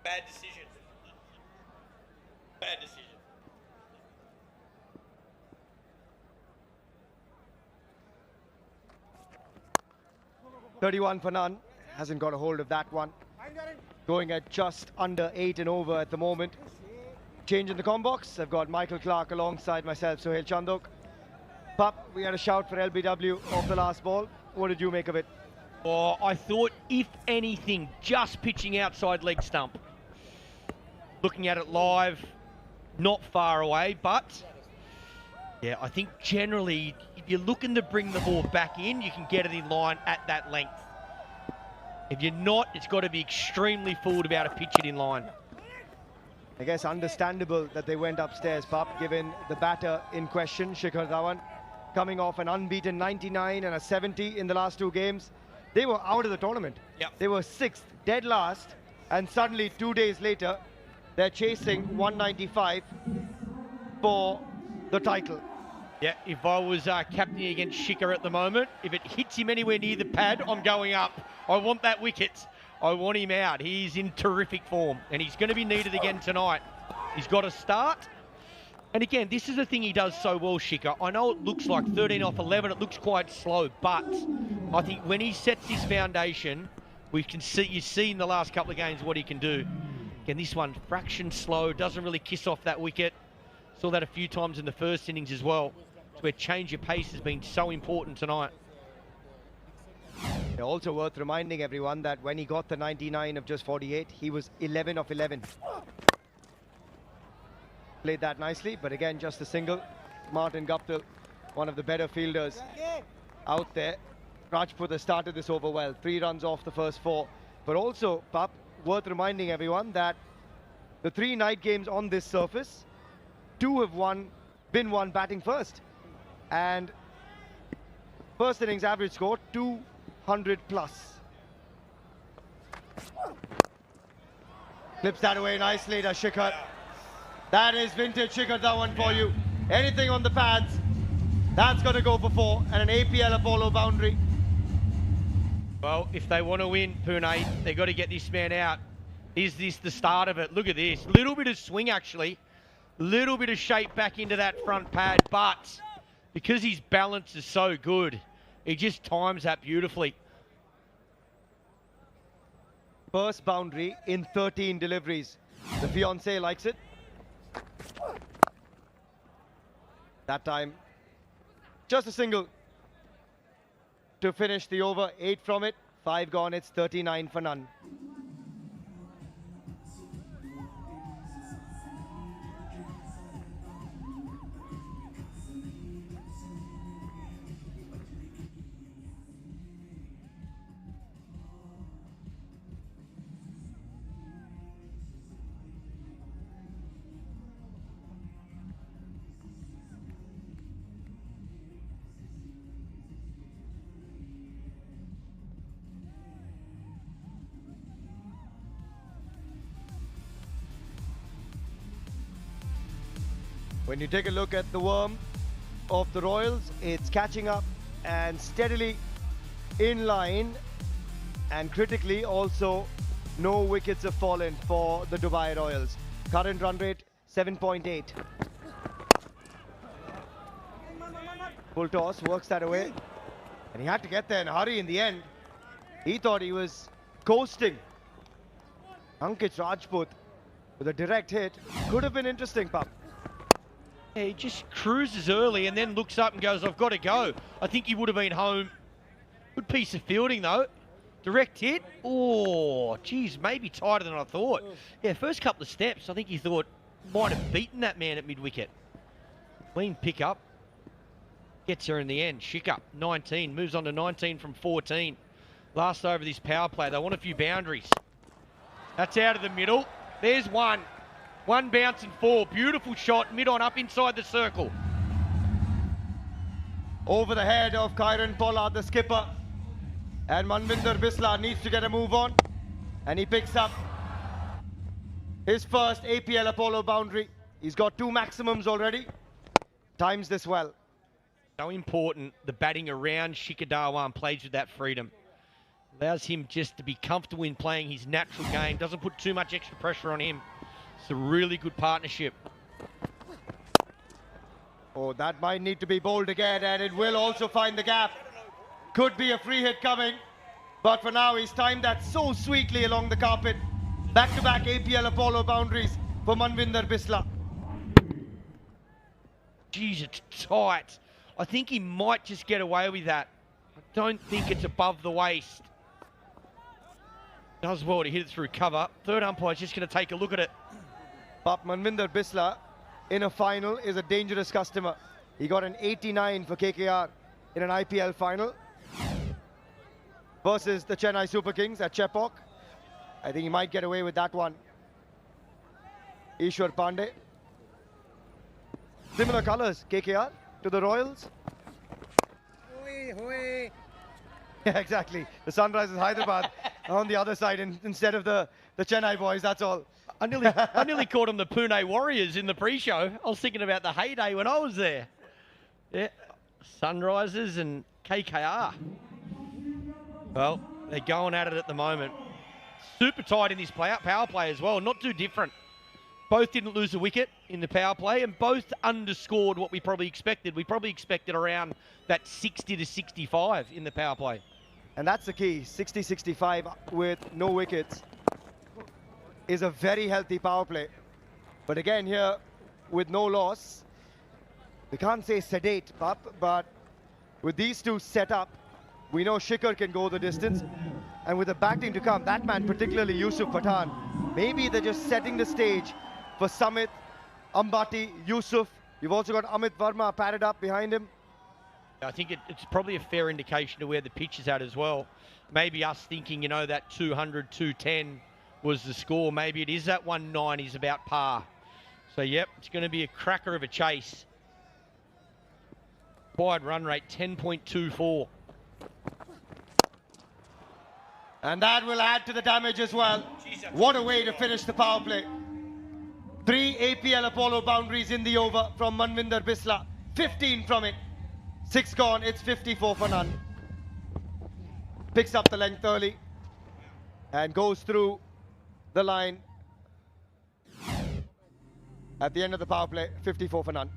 Bad decision. Bad decision. $31 for none. Hasn't got a hold of that one. Going at just under 8 and over at the moment. Change in the com box. I've got Michael Clark alongside myself, Sohail Chandok. Pup, we had a shout for LBW off the last ball. What did you make of it? Oh, I thought, if anything, just pitching outside leg stump. Looking at it live, not far away, but yeah, I think generally, if you're looking to bring the ball back in, you can get it in line at that length. If you're not, it's got to be extremely full to be able to pitch it in line. I guess understandable that they went upstairs, Pup, given the batter in question, Shikhar Dhawan, coming off an unbeaten 99 and a 70 in the last 2 games. They were out of the tournament. Yep. They were 6th, dead last, and suddenly 2 days later, they're chasing 195 for the title. Yeah, if I was captaining against Shikhar at the moment, if it hits him anywhere near the pad, I'm going up. I want that wicket. I want him out. He's in terrific form, and he's going to be needed again tonight. He's got to start. And again, this is the thing he does so well, Shikhar. I know it looks like 13 off 11, it looks quite slow, but I think when he sets his foundation, we can see, you see in the last couple of games what he can do. Again, this one, fraction slow, doesn't really kiss off that wicket. Saw that a few times in the first innings as well. It's where change of pace has been so important tonight. Also worth reminding everyone that when he got the 99 of just 48, he was 11 of 11. Played that nicely, but again, just a single. Martin Guptill, one of the better fielders out there. Rajput has started this over well. 3 runs off the first 4. But also, Pap, worth reminding everyone that the 3 night games on this surface, 2 have been won batting first. And first innings average score, 200 plus. Clips that away nicely, does Shikhar. That is vintage Shikhar Dhawan for you. Anything on the pads, that's going to go for 4. And an APL Apollo boundary. Well, if they want to win, Pune, they've got to get this man out. Is this the start of it? Look at this. Little bit of swing, actually. Little bit of shape back into that front pad. But because his balance is so good, he just times that beautifully. First boundary in 13 deliveries. The fiancé likes it. That time, just a single to finish the over. 8 from it, 5 gone. It's 39 for none. When you take a look at the worm of the Royals, it's catching up and steadily in line, and critically also no wickets have fallen for the Dubai Royals. Current run rate 7.8. Full toss, works that away, and he had to get there in a hurry in the end. He thought he was coasting. Ankit Rajput with a direct hit. Could have been interesting, Pap. Yeah, he just cruises early and then looks up and goes, I've got to go. I think he would have been home. Good piece of fielding, though. Direct hit. Oh, geez, maybe tighter than I thought. Yeah, first couple of steps, I think he thought might have beaten that man at mid-wicket. Clean pick up. Gets her in the end. Shikhar, 19. Moves on to 19 from 14. Last over this power play. They want a few boundaries. That's out of the middle. There's one. 1 bounce and 4. Beautiful shot. Mid-on up inside the circle. Over the head of Kieron Pollard, the skipper. And Manvinder Bisla needs to get a move on. And he picks up his first APL Apollo boundary. He's got 2 maximums already. Times this well. So important, the batting around Shikhar Dhawan plays with that freedom. Allows him just to be comfortable in playing his natural game. Doesn't put too much extra pressure on him. It's a really good partnership. Oh, that might need to be bowled again, and it will also find the gap. Could be a free hit coming, but for now he's timed that so sweetly along the carpet. Back-to-back APL Apollo boundaries for Manvinder Bisla. Jeez, it's tight. I think he might just get away with that. I don't think it's above the waist. Does well to hit it through cover. Third umpire's just going to take a look at it. But Manvinder Bisla in a final is a dangerous customer. He got an 89 for KKR in an IPL final versus the Chennai Super Kings at Chepauk. I think he might get away with that one. Ishwar Pandey. Similar colours, KKR to the Royals. Yeah, exactly. The Sunrisers Hyderabad on the other side instead of the Chennai boys, that's all. I nearly called them the Pune Warriors in the pre-show. I was thinking about the heyday when I was there. Yeah, Sunrisers and KKR. Well, they're going at it at the moment. Super tight in this power play as well, not too different. Both didn't lose a wicket in the power play and both underscored what we probably expected. We probably expected around that 60 to 65 in the power play. And that's the key, 60-65 with no wickets is a very healthy power play. But again here, with no loss, we can't say sedate, Pup, but with these two set up, We know Shikhar can go the distance. And with the batting to come, that man, particularly Yusuf Pathan, maybe they're just setting the stage for Samit, Ambati, Yusuf. You've also got Amit Verma padded up behind him. I think it's probably a fair indication of where the pitch is at as well. Maybe us thinking, you know, that 200, 210 was the score. Maybe it is that 190 is about par. So, yep, it's going to be a cracker of a chase. Wide run rate, 10.24. And that will add to the damage as well. What a way to finish the power play. 3 APL Apollo boundaries in the over from Manvinder Bisla. 15 from it. 6 gone, it's 54 for none. Picks up the length early and goes through the line at the end of the power play. 54 for none.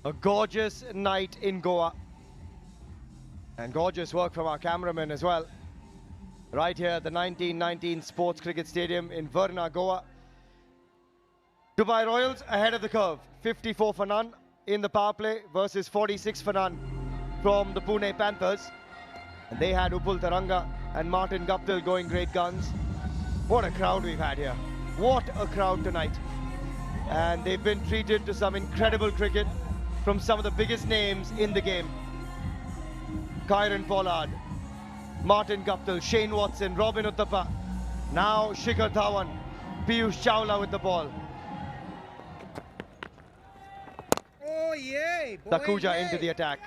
A gorgeous night in Goa. And gorgeous work from our cameraman as well. Right here at the 1919 Sports Cricket Stadium in Varna, Goa. Dubai Royals ahead of the curve. 54 for none in the power play versus 46 for none from the Pune Panthers. And they had Upul Taranga and Martin Guptill going great guns. What a crowd we've had here. What a crowd tonight. And they've been treated to some incredible cricket from some of the biggest names in the game. Kieron Pollard, Martin Guptill, Shane Watson, Robin Uthappa. Now Shikhar Dhawan, Piyush Chawla with the ball. Oh yeah! Takuja into the attack.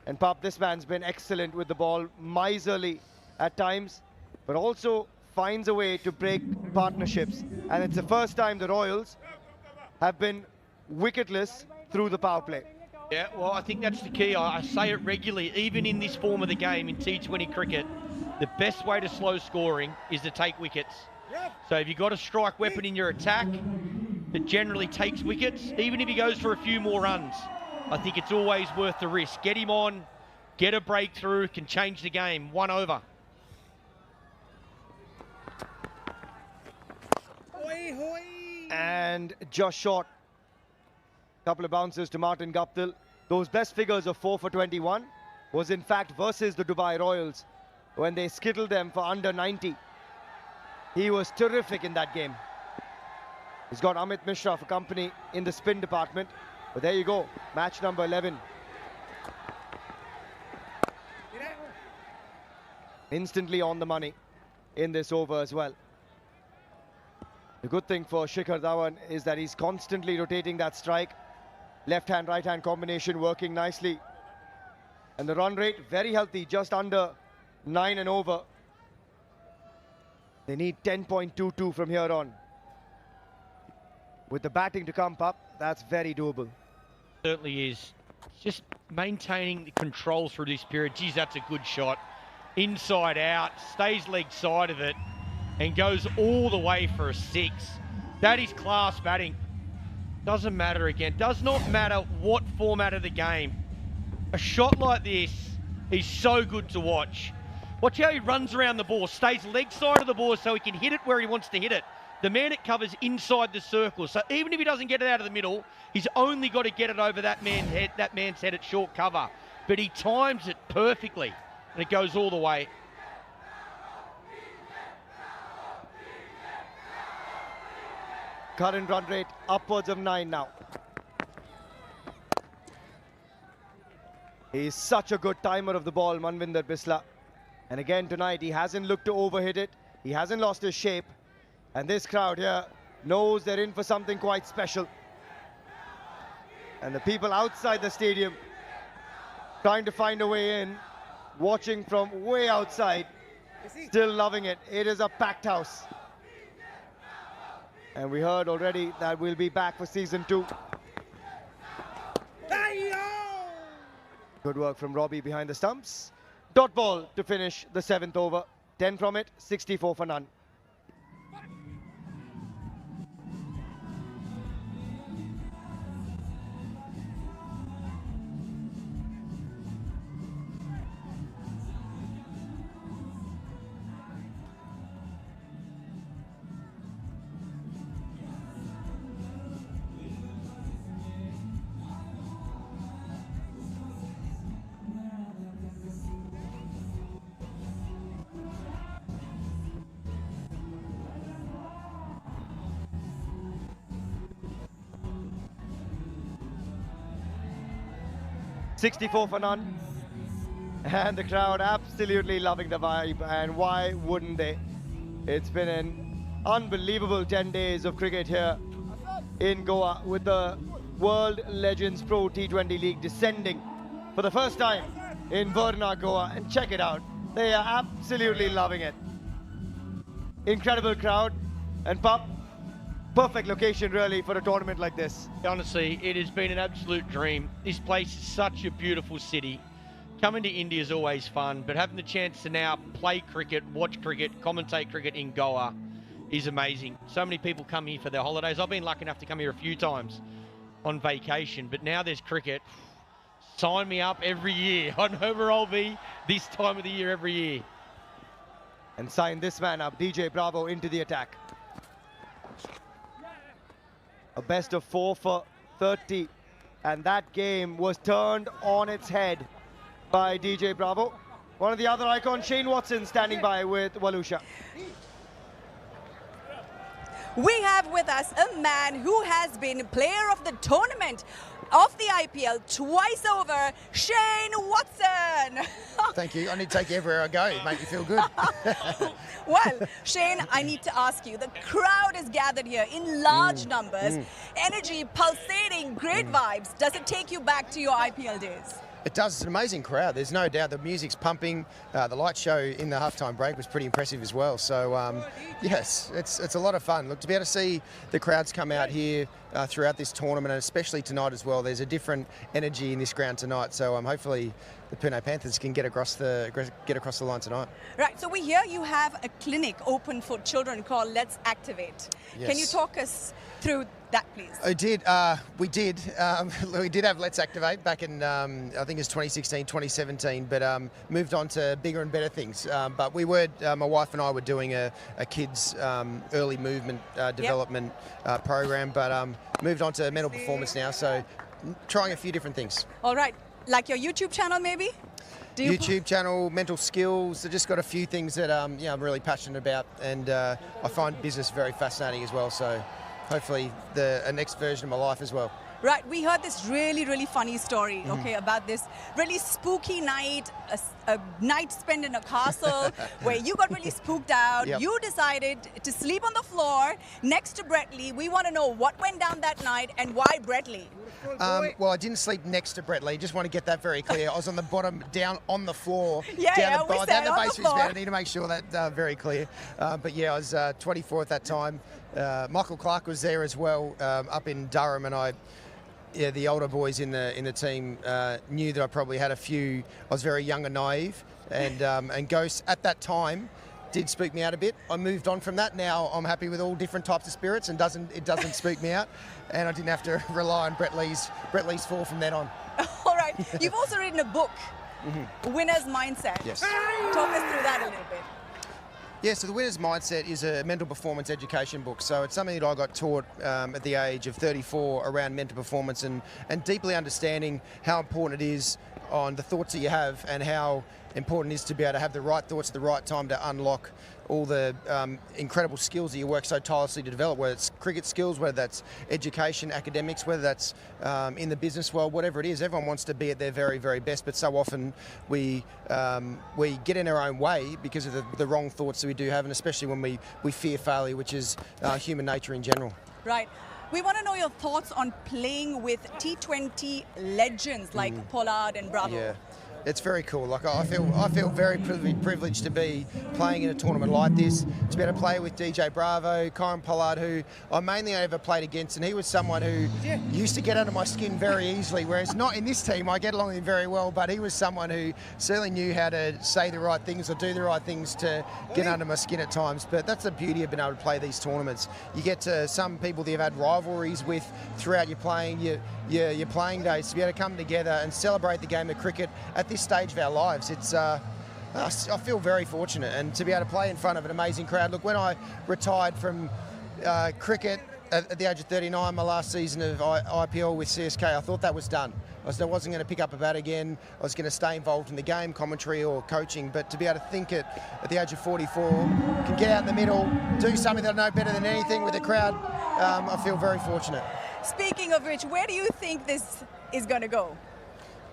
And Pop, this man's been excellent with the ball, miserly at times, but also finds a way to break partnerships. And it's the first time the Royals have been wicketless through the power play. Yeah, well, I think that's the key. I say it regularly, even in this form of the game in T20 cricket, the best way to slow scoring is to take wickets. So if you've got a strike weapon in your attack that generally takes wickets, even if he goes for a few more runs, I think it's always worth the risk. Get him on, get a breakthrough, can change the game. 1 over. And just short. Couple of bounces to Martin Guptill. Those best figures of 4 for 21 was in fact versus the Dubai Royals when they skittled them for under 90. He was terrific in that game. He's got Amit Mishra for company in the spin department. But there you go, match number 11. Instantly on the money in this over as well. The good thing for Shikhar Dhawan is that he's constantly rotating that strike. Left-hand, right-hand combination working nicely. And the run rate, very healthy, just under 9 and over. They need 10.22 from here on. With the batting to come up, that's very doable. Certainly is. Just maintaining the control through this period. Geez, that's a good shot. Inside out, stays leg side of it, and goes all the way for a 6. That is class batting. Doesn't matter again. Does not matter what format of the game. A shot like this is so good to watch. Watch how he runs around the ball, stays leg side of the ball so he can hit it where he wants to hit it. The man it covers inside the circle. So even if he doesn't get it out of the middle, he's only got to get it over that man's head at short cover. But he times it perfectly and it goes all the way. Current run rate upwards of 9 now. He's such a good timer of the ball, Manvinder Bisla. And again tonight, he hasn't looked to overhit it. He hasn't lost his shape. And this crowd here knows they're in for something quite special. And the people outside the stadium trying to find a way in, watching from way outside, still loving it. It is a packed house. And we heard already that we'll be back for season 2. Good work from Robbie behind the stumps. Dot ball to finish the 7th over. 10 from it, 64 for none. $64 for none. And the crowd absolutely loving the vibe, and why wouldn't they? It's been an unbelievable 10 days of cricket here in Goa, with the World Legends Pro T20 League descending for the first time in Varna, Goa. And check it out, they are absolutely loving it. Incredible crowd, and Pup, perfect location really for a tournament like this. Honestly, it has been an absolute dream. This place is such a beautiful city. Coming to India is always fun, but having the chance to now play cricket, watch cricket, commentate cricket in Goa is amazing. So many people come here for their holidays. I've been lucky enough to come here a few times on vacation, but now there's cricket. Sign me up every year. I know where I'll be this time of the year every year. And sign this man up, DJ Bravo, into the attack. A best of 4 for 30, and that game was turned on its head by DJ Bravo. One of the other icons, Shane Watson, standing by with Valusha. We have with us a man who has been player of the tournament of the IPL twice over, Shane Watson. Thank you. I need to take you everywhere I go. Make you feel good. Well, Shane, I need to ask you, the crowd is gathered here in large numbers, energy pulsating, great vibes. Does it take you back to your IPL days? It does. It's an amazing crowd. There's no doubt. The music's pumping. The light show in the halftime break was pretty impressive as well. So, yes, it's a lot of fun. Look, to be able to see the crowds come out here throughout this tournament, and especially tonight as well, there's a different energy in this ground tonight. So, hopefully the Pune Panthers can get across the line tonight. Right. So we hear you have a clinic open for children called Let's Activate. Yes. Can you talk us through that, please? I did. We did. We did have Let's Activate back in, I think it was 2016, 2017, but moved on to bigger and better things. But we were, my wife and I were doing a kids' early movement development program, but moved on to mental performance now, so trying a few different things. All right. Like your YouTube channel, maybe? YouTube channel, mental skills. I've just got a few things that I'm really passionate about, and I find business very fascinating as well. So hopefully a next version of my life as well. Right, we heard this really, really funny story, okay, about this really spooky night, a night spent in a castle where you got really spooked out. Yep. You decided to sleep on the floor next to Brett Lee. We want to know what went down that night and why Brett Lee. Well, I didn't sleep next to Brett Lee. Just want to get that very clear. I was on the bottom, down on the floor, down the base of his bed. I need to make sure that very clear. But yeah, I was 24 at that time. Michael Clark was there as well, up in Durham, and the older boys in the team knew that I probably had a few. I was very young and naive, and ghosts at that time did spook me out a bit. I moved on from that. Now I'm happy with all different types of spirits, and it doesn't spook me out. And I didn't have to rely on Brett Lee's fall from then on. All right, you've also written a book, Winner's Mindset. Yes. Talk us through that a little bit. Yeah, so the Winner's Mindset is a mental performance education book. So it's something that I got taught at the age of 34 around mental performance, and deeply understanding how important it is on the thoughts that you have, and how important it is to be able to have the right thoughts at the right time to unlock all the incredible skills that you work so tirelessly to develop, whether it's cricket skills, whether that's education, academics, whether that's in the business world, whatever it is. Everyone wants to be at their very, very best, but so often we get in our own way because of the wrong thoughts that we do have, and especially when we fear failure, which is human nature in general. Right. We want to know your thoughts on playing with T20 legends like Pollard and Bravo. Yeah. It's very cool. Like I feel very privileged to be playing in a tournament like this, to be able to play with DJ Bravo, Kyron Pollard, who I mainly ever played against, and he was someone who used to get under my skin very easily, whereas not in this team. I get along with him very well, but he was someone who certainly knew how to say the right things or do the right things to get under my skin at times. But that's the beauty of being able to play these tournaments. You get to some people that you've had rivalries with throughout your playing days, to be able to come together and celebrate the game of cricket at this stage of our lives. It's I feel very fortunate, and to be able to play in front of an amazing crowd. Look, when I retired from cricket at the age of 39, my last season of IPL with CSK, I thought that was done. I wasn't going to pick up a bat again. I was going to stay involved in the game, commentary or coaching, but to be able to think at the age of 44, can get out in the middle, do something that I know better than anything with the crowd, I feel very fortunate. Speaking of which, where do you think this is going to go?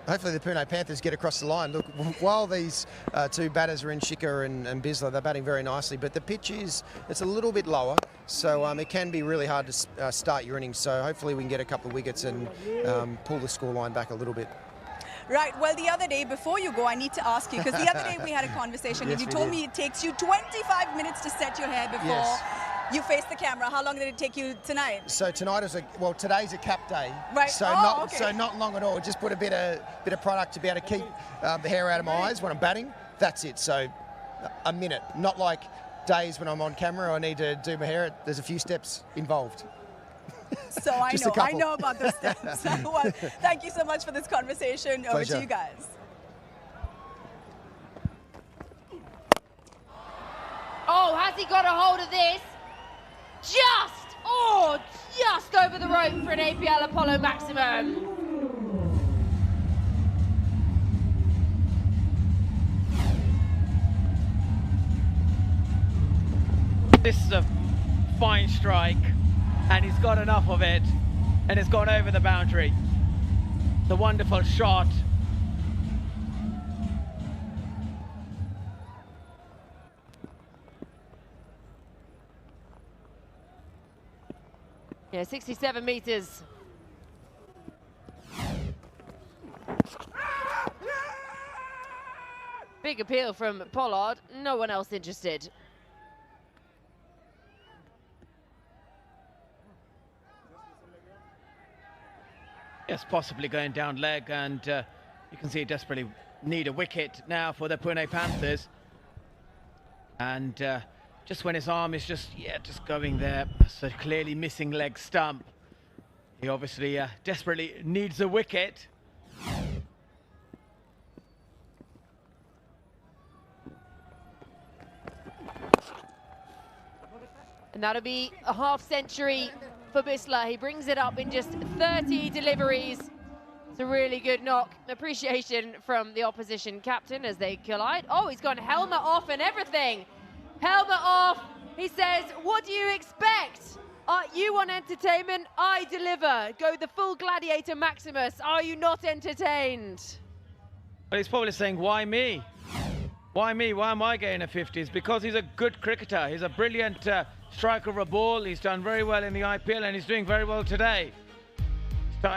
Hopefully the Pune Panthers get across the line. Look, while these two batters are in Shikhar and Bisla, they're batting very nicely, but the pitch it's a little bit lower, so it can be really hard to start your innings. So hopefully we can get a couple of wickets and pull the scoreline back a little bit. Right, well, the other day, before you go, I need to ask you, because the other day we had a conversation and you told me it takes you 25 minutes to set your hair before you face the camera. How long did it take you tonight? So tonight is today's a cap day. Right. So not long at all. Just put a bit of product to be able to keep the hair out of my eyes when I'm batting. That's it. So a minute. Not like days when I'm on camera. I need to do my hair. There's a few steps involved. So I know about those steps. Well, thank you so much for this conversation. Over to you guys. Oh, has he got a hold of this? Just over the rope for an APL Apollo maximum. This is a fine strike, and he's got enough of it, and it's gone over the boundary. It's a wonderful shot. Yeah, 67 meters. Big appeal from Pollard. No one else interested. Yes, possibly going down leg, and you can see he desperately need a wicket now for the Pune Panthers. And just when his arm is just going there, so clearly missing leg stump. He obviously desperately needs a wicket. And that'll be a half century for Bisla. He brings it up in just 30 deliveries. It's a really good knock. Appreciation from the opposition captain as they collide. Oh, he's gone helmet off and everything. Helmet off. He says, what do you expect? You want entertainment? I deliver. Go the full Gladiator Maximus. Are you not entertained? Well, he's probably saying, why me? Why me? Why am I getting a 50s? Because he's a good cricketer. He's a brilliant striker of a ball. He's done very well in the IPL, and he's doing very well today.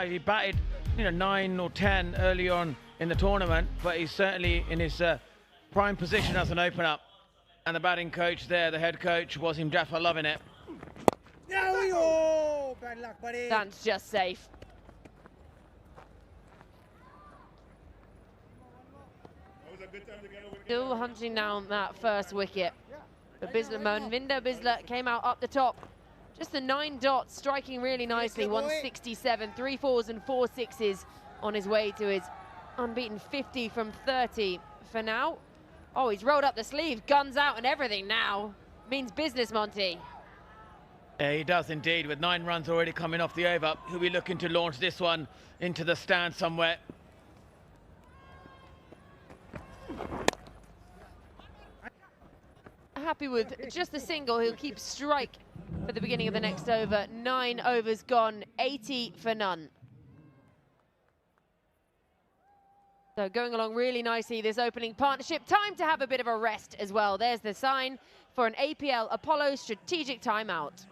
He batted 9 or 10 early on in the tournament, but he's certainly in his prime position as an opener. And the batting coach there, the head coach, Wasim Jaffer, loving it. Bad luck, buddy. That's just safe. Still hunting down that first wicket. But Bisla, Manvinder Bisla came out up the top. Just the 9 dots, striking really nicely. 167, 3 4s and 4 6s on his way to his unbeaten 50 from 30 for now. Oh, he's rolled up the sleeve, guns out and everything now. Means business, Monty. Yeah, he does indeed, with 9 runs already coming off the over. He'll be looking to launch this one into the stand somewhere. Happy with just a single. He'll keep strike for the beginning of the next over. 9 overs gone, 80 for none. So going along really nicely, this opening partnership. Time to have a bit of a rest as well. There's the sign for an APL Apollo strategic timeout.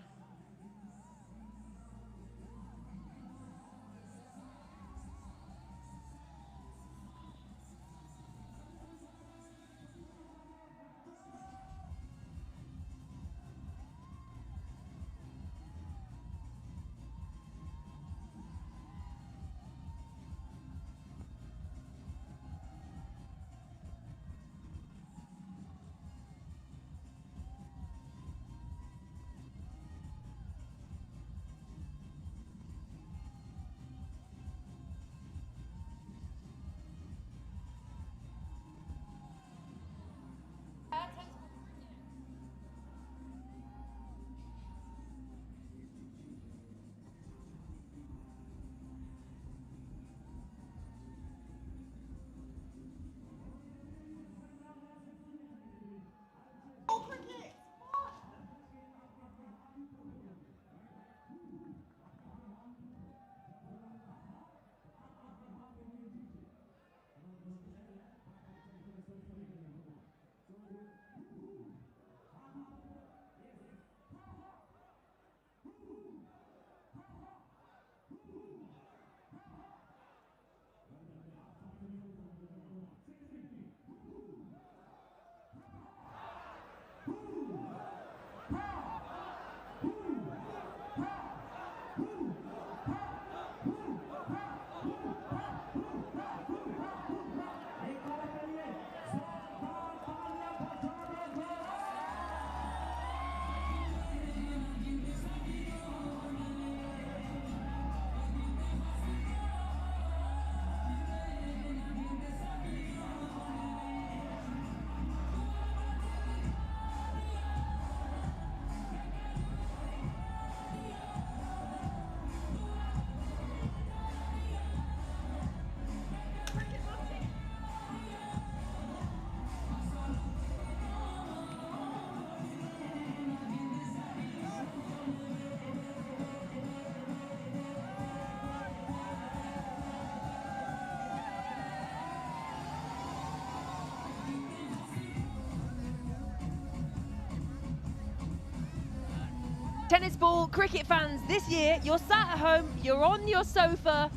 Tennis ball, cricket fans, this year you're sat at home, you're on your sofa,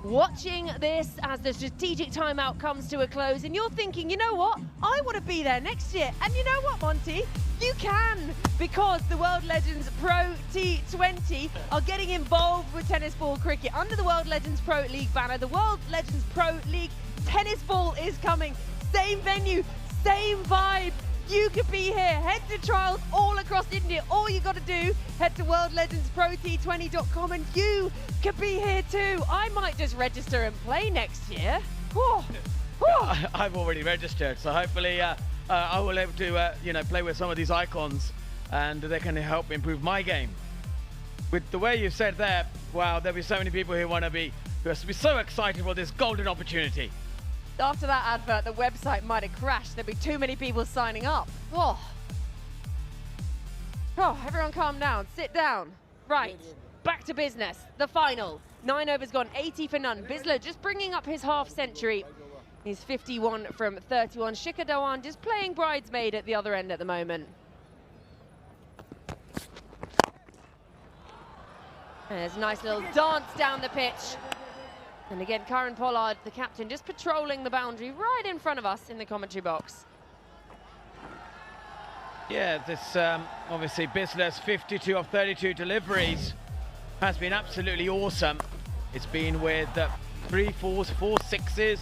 watching this as the strategic timeout comes to a close, and you're thinking, you know what, I want to be there next year. And you know what, Monty? You can, because the World Legends Pro T20 are getting involved with tennis ball cricket. Under the World Legends Pro League banner, the World Legends Pro League tennis ball is coming. Same venue, same vibe. You could be here. Head to trials all across India. All you got to do, head to worldlegendsprot20.com and you could be here too. I might just register and play next year. Whew. Whew. I've already registered, so hopefully I will be able to play with some of these icons, and they can help improve my game. With the way you said there, wow, there'll be so many people who will be so excited for this golden opportunity. After that advert, the website might have crashed. There'd be too many people signing up. Oh, everyone calm down, sit down. Right, back to business. The final. 9 overs gone, 80 for none. Bisler just bringing up his half century. He's 51 from 31. Shikhar Dhawan just playing bridesmaid at the other end at the moment. There's a nice little dance down the pitch. And again, Karen Pollard, the captain, just patrolling the boundary right in front of us in the commentary box. Yeah, this obviously Bisler's 52 of 32 deliveries has been absolutely awesome. It's been with 3 4s, 4 6s,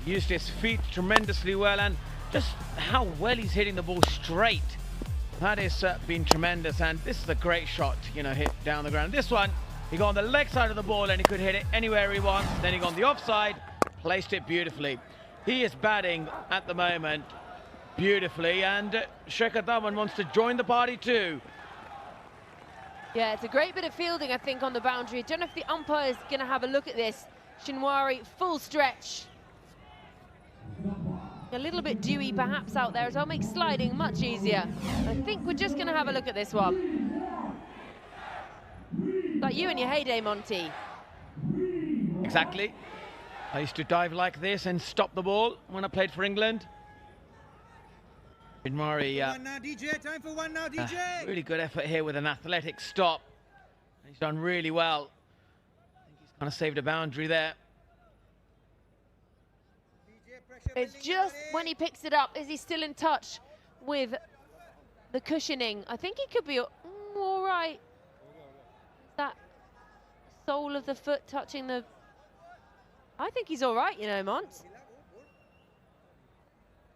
used his feet tremendously well, and just how well he's hitting the ball straight. That has been tremendous, and this is a great shot, hit down the ground. This one, he got on the leg side of the ball and he could hit it anywhere he wants. Then he got on the offside, placed it beautifully. He is batting at the moment beautifully, and Shikhar Dhawan wants to join the party too. Yeah, it's a great bit of fielding, I think, on the boundary. I don't know if the umpire's going to have a look at this. Shinwari, full stretch. A little bit dewy perhaps out there as well, makes sliding much easier. I think we're just going to have a look at this one. Like you in your heyday, Monty. Exactly. I used to dive like this and stop the ball when I played for England. Shinwari, DJ, time for one now, DJ. Really good effort here with an athletic stop. He's done really well. I think he's kind of saved a boundary there. It's just when he picks it up, is he still in touch with the cushioning? I think he could be all right. That sole of the foot touching the... I think he's all right, Mont.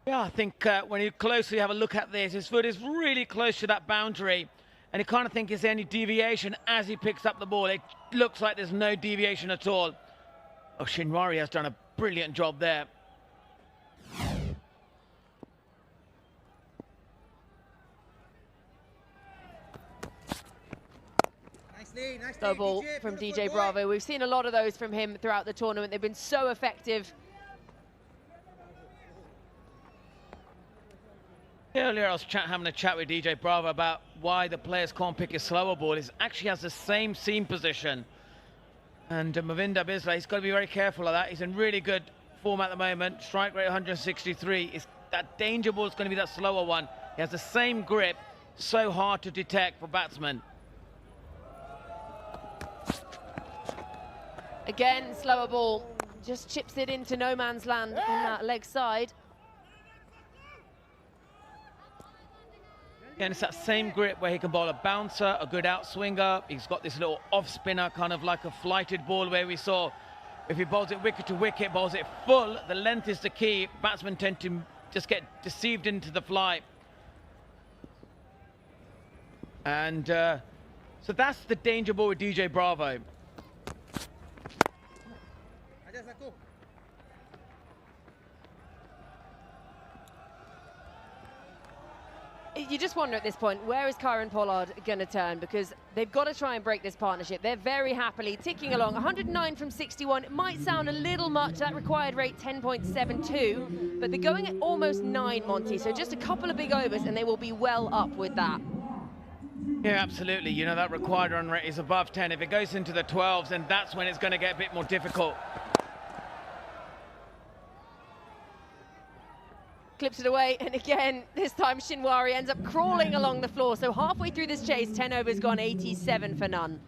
Yeah, I think when you closely have a look at this, his foot is really close to that boundary, and you kind of think is there any deviation as he picks up the ball. It looks like there's no deviation at all. Oh, Shinwari has done a brilliant job there. Slow ball from DJ Bravo. We've seen a lot of those from him throughout the tournament. They've been so effective. Earlier I was having a chat with DJ Bravo about why the players can't pick his slower ball. He actually has the same seam position. And Mavinda Bisler, he's got to be very careful of that. He's in really good form at the moment. Strike rate 163. That danger ball is going to be that slower one. He has the same grip, so hard to detect for batsmen. Again, slower ball, just chips it into no man's land on that leg side. And it's that same grip where he can bowl a bouncer, a good outswinger. He's got this little off spinner, kind of like a flighted ball where we saw if he bowls it wicket to wicket, bowls it full, the length is the key. Batsmen tend to just get deceived into the fly. And so that's the danger ball with DJ Bravo. You just wonder at this point, where is Karen Pollard going to turn? Because they've got to try and break this partnership. They're very happily ticking along. 109 from 61. It might sound a little much. That required rate 10.72. But they're going at almost 9, Monty. So just a couple of big overs and they will be well up with that. Yeah, absolutely. That required run rate is above 10. If it goes into the 12s, then that's when it's going to get a bit more difficult. clips it away, and again, this time Shinwari ends up crawling along the floor. So halfway through this chase, 10 overs gone, 87 for none.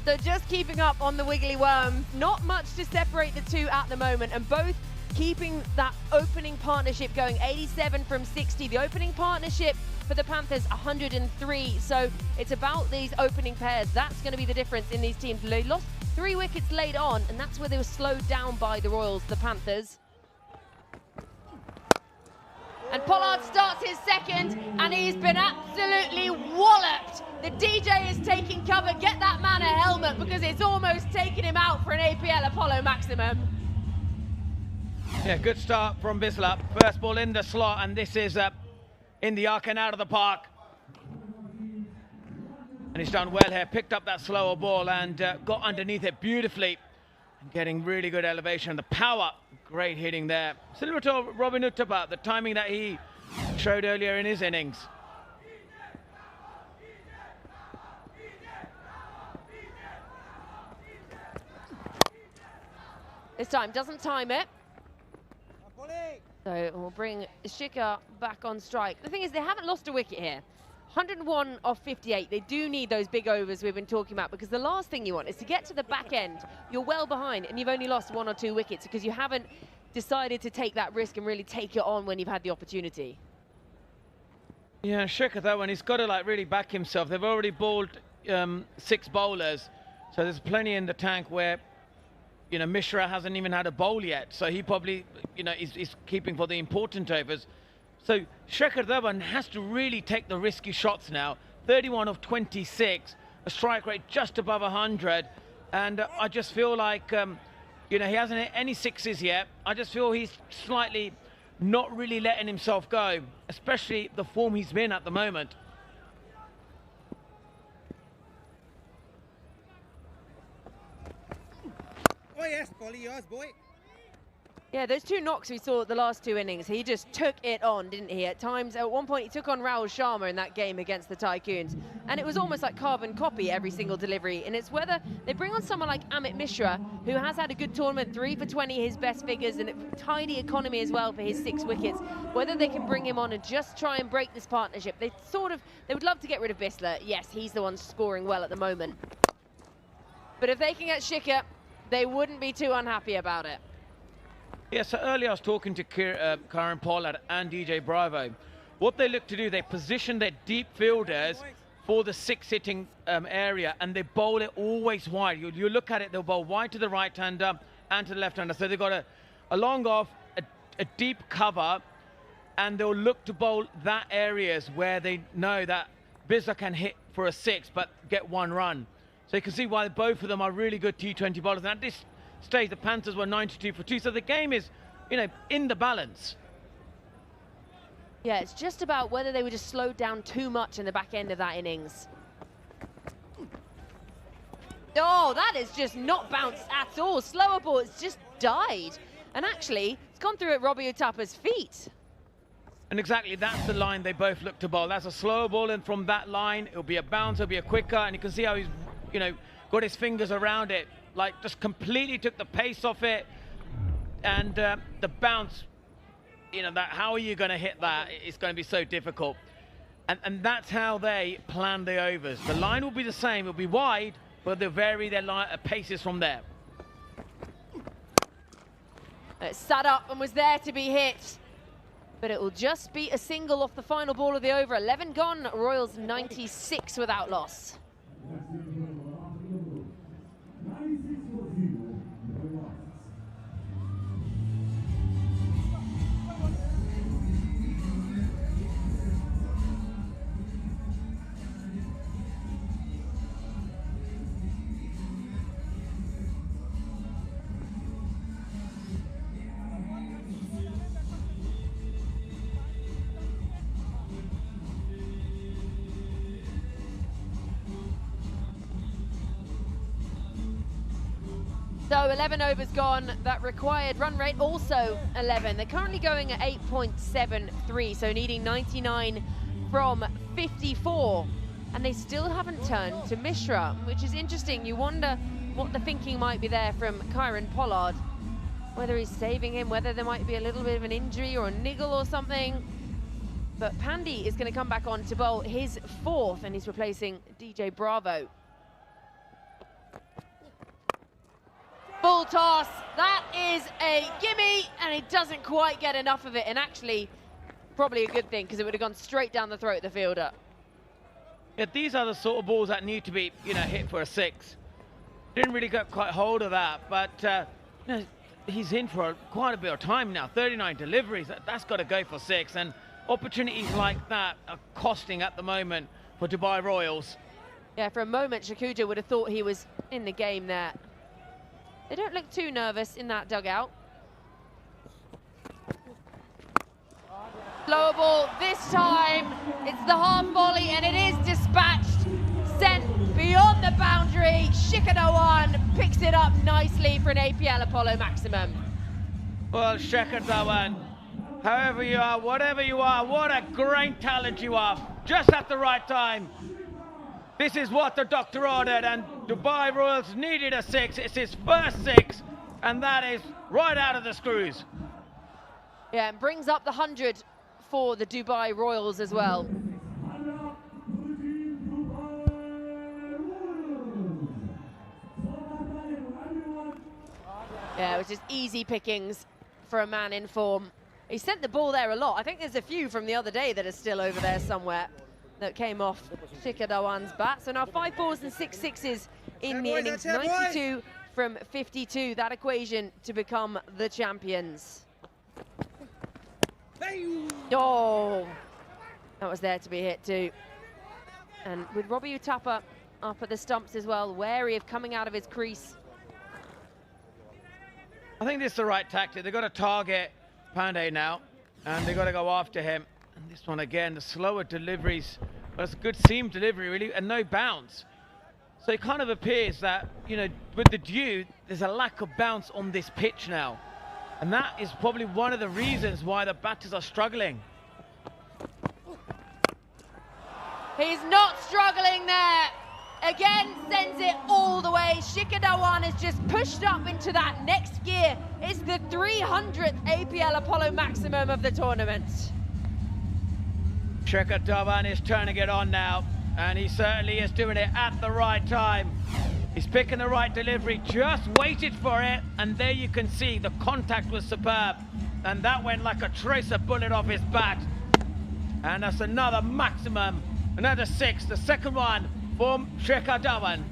So just keeping up on the wiggly worm, not much to separate the two at the moment, and both keeping that opening partnership going. 87 from 60. The opening partnership for the Panthers, 103. So it's about these opening pairs. That's going to be the difference in these teams. They lost 3 wickets late on, and that's where they were slowed down by the Royals, the Panthers. And Pollard starts his second, and he's been absolutely walloped. The DJ is taking cover. Get that man a helmet, because it's almost taken him out for an APL Apollo maximum. Yeah, good start from Buildup. First ball in the slot, and this is in the arc and out of the park. And he's done well here. Picked up that slower ball and got underneath it beautifully. And getting really good elevation. The power, great hitting there. Similar to Robin Uttapa, the timing that he showed earlier in his innings. This time doesn't time it. So we'll bring Shikha back on strike. The thing is, they haven't lost a wicket here. 101 off 58. They do need those big overs we've been talking about, because the last thing you want is to get to the back end. You're well behind and you've only lost 1 or 2 wickets because you haven't decided to take that risk and really take it on when you've had the opportunity. Yeah, Shikha, that one, he's got to like really back himself. They've already bowled 6 bowlers, so there's plenty in the tank where, you know, Mishra hasn't even had a bowl yet, so he probably, you know, is keeping for the important overs. So Shekhar Dhawan has to really take the risky shots now. 31 of 26, a strike rate just above 100, and I just feel like, you know, he hasn't hit any 6s yet. I just feel he's slightly not really letting himself go, especially the form he's been at the moment. Oh yes, Polly, yours, boy. Yeah, those 2 knocks we saw at the last 2 innings, he just took it on, didn't he? At times, at one point, he took on Rahul Sharma in that game against the Tycoons. And it was almost like carbon copy every single delivery. And it's whether they bring on someone like Amit Mishra, who has had a good tournament, 3 for 20, his best figures, and a tidy economy as well for his 6 wickets. Whether they can bring him on and just try and break this partnership. They would love to get rid of Bisler. Yes, he's the one scoring well at the moment. But if they can get Shikha, they wouldn't be too unhappy about it. Yeah, so earlier I was talking to Karen Pollard and DJ Bravo. What they look to do, they position their deep fielders for the 6-hitting area, and they bowl it always wide. You look at it, they'll bowl wide to the right-hander and to the left-hander. So they've got a long off, a deep cover, and they'll look to bowl that areas where they know that Bisler can hit for a 6 but get 1 run. So you can see why both of them are really good T20 bowlers. And at this stage, the Panthers were 92 for 2, so the game is, you know, in the balance. Yeah, it's just about whether they were just slowed down too much in the back end of that innings. Oh, that is just not bounced at all. Slower ball, it's just died. And actually, it's gone through at Robbie Uttapa's feet. And exactly, that's the line they both look to bowl. That's a slower ball, and from that line, it'll be a bounce, it'll be a quicker, and you can see how he's, you know, got his fingers around it, like just completely took the pace off it, and the bounce, you know, that how are you going to hit that? It's going to be so difficult, and that's how they plan the overs. The line will be the same, it'll be wide, but they'll vary their paces from there. It sat up and was there to be hit, but it will just be a single off the final ball of the over. 11 gone, Royals 96 without loss. So 11 overs gone. That required run rate also 11. They're currently going at 8.73, so needing 99 from 54. And they still haven't turned to Mishra, which is interesting. You wonder what the thinking might be there from Kieran Pollard. Whether he's saving him, whether there might be a little bit of an injury or a niggle or something. But Pandey is going to come back on to bowl his 4th, and he's replacing DJ Bravo. Full toss, that is a gimme, and he doesn't quite get enough of it, and actually probably a good thing, because it would have gone straight down the throat of the fielder. Yeah, these are the sort of balls that need to be, hit for a 6. Didn't really get quite hold of that, but he's in for quite a bit of time now. 39 deliveries, that's got to go for 6, and opportunities like that are costing at the moment for Dubai Royals. Yeah, for a moment, Shakuja would have thought he was in the game there. They don't look too nervous in that dugout. Lower ball this time. It's the half volley, and it is dispatched. Sent beyond the boundary. Shikhar Dhawan picks it up nicely for an APL Apollo maximum. Well, Shikhar Dhawan, however you are, whatever you are, what a great talent you are. Just at the right time. This is what the doctor ordered, and Dubai Royals needed a 6. It's his first 6, and that is right out of the screws. Yeah, and brings up the 100 for the Dubai Royals as well. Yeah, which is easy pickings for a man in form. He sent the ball there a lot. I think there's a few from the other day that are still over there somewhere that came off Shikhar Dhawan's bat. So now 5 4s and 6 6s in the innings. 92 from 52. That equation to become the champions. Oh, that was there to be hit too. And with Robbie Uthappa up at the stumps as well, wary of coming out of his crease. I think this is the right tactic. They've got to target Pandey now, and they've got to go after him. And this one again, the slower deliveries. Well, it's a good seam delivery, really, and no bounce. So it kind of appears that, with the dew, there's a lack of bounce on this pitch now. And that is probably one of the reasons why the batters are struggling. He's not struggling there. Again, sends it all the way. Shikhar Dhawan has just pushed up into that next gear. It's the 300th APL Apollo maximum of the tournament. Shikhar Dhawan is turning it on now, and he certainly is doing it at the right time. He's picking the right delivery, just waited for it, and there you can see the contact was superb, and that went like a tracer bullet off his bat. And that's another maximum, another 6, the second one for Shikhar Dhawan.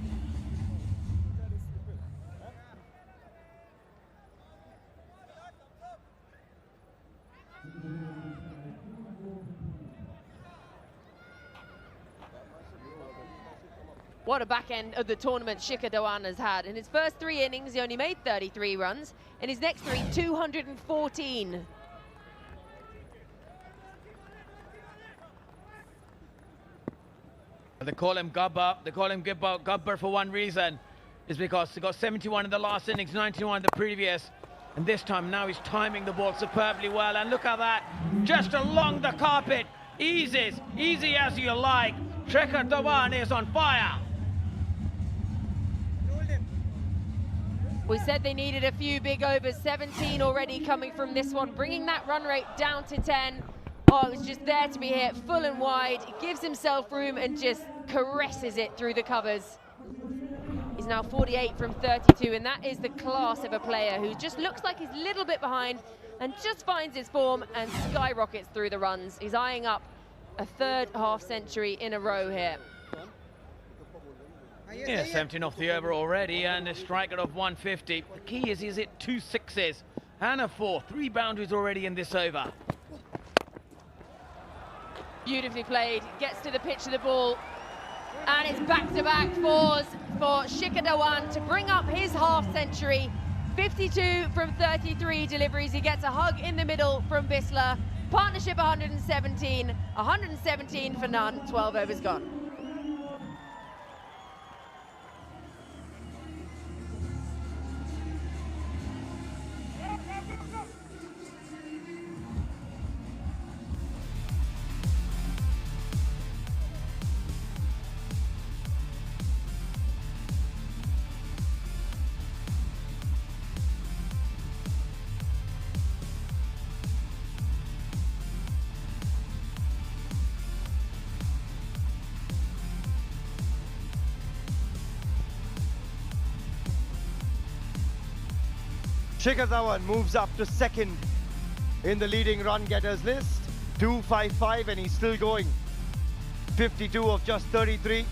What a back end of the tournament Shikhar Dhawan has had. In his first 3 innings, he only made 33 runs. In his next 3, 214. They call him Gubber. They call him Gubber for one reason. Is because he got 71 in the last innings, 91 in the previous. And this time now he's timing the ball superbly well. And look at that, just along the carpet. Easy as you like. Shikhar Dhawan is on fire. We said they needed a few big overs, 17 already coming from this one, bringing that run rate down to 10. Oh, it was just there to be hit, full and wide. He gives himself room and just caresses it through the covers. He's now 48 from 32, and that is the class of a player who just looks like he's a little bit behind and just finds his form and skyrockets through the runs. He's eyeing up a 3rd half century in a row here. Yeah, 17 off the over already, and a striker of 150. The key is he's hit 2 6s and a 4. 3 boundaries already in this over. Beautifully played, gets to the pitch of the ball, and it's back-to-back 4s for Shikhar Dhawan to bring up his half century. 52 from 33 deliveries. He gets a hug in the middle from Bisler. Partnership 117 for none. 12 overs gone. Shikhar Dhawan moves up to second in the leading run getters list. 255 and he's still going. 52 of just 33,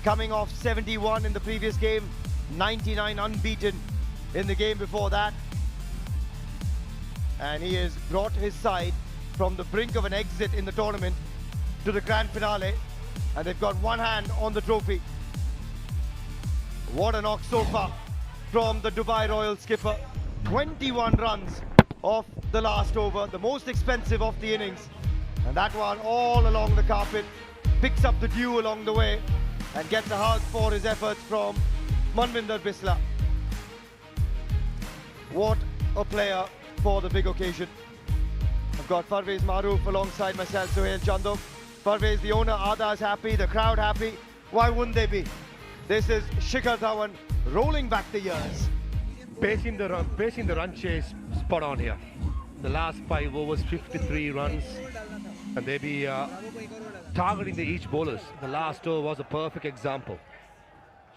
coming off 71 in the previous game, 99 unbeaten in the game before that. And he has brought his side from the brink of an exit in the tournament to the grand finale, and they've got one hand on the trophy. What a knock so far from the Dubai Royal skipper. 21 runs off the last over, the most expensive of the innings. And that one all along the carpet, picks up the dew along the way and gets a hug for his efforts from Manvinder Bisla. What a player for the big occasion. I've got Parvez Maroof alongside myself, Sohail Chandok. Parvez, the owner, Ada is happy, the crowd happy. Why wouldn't they be? This is Shikhar Dhawan rolling back the years. Pacing the run chase spot on here. The last 5 overs, 53 runs, and they be targeting the each bowlers. The last over was a perfect example.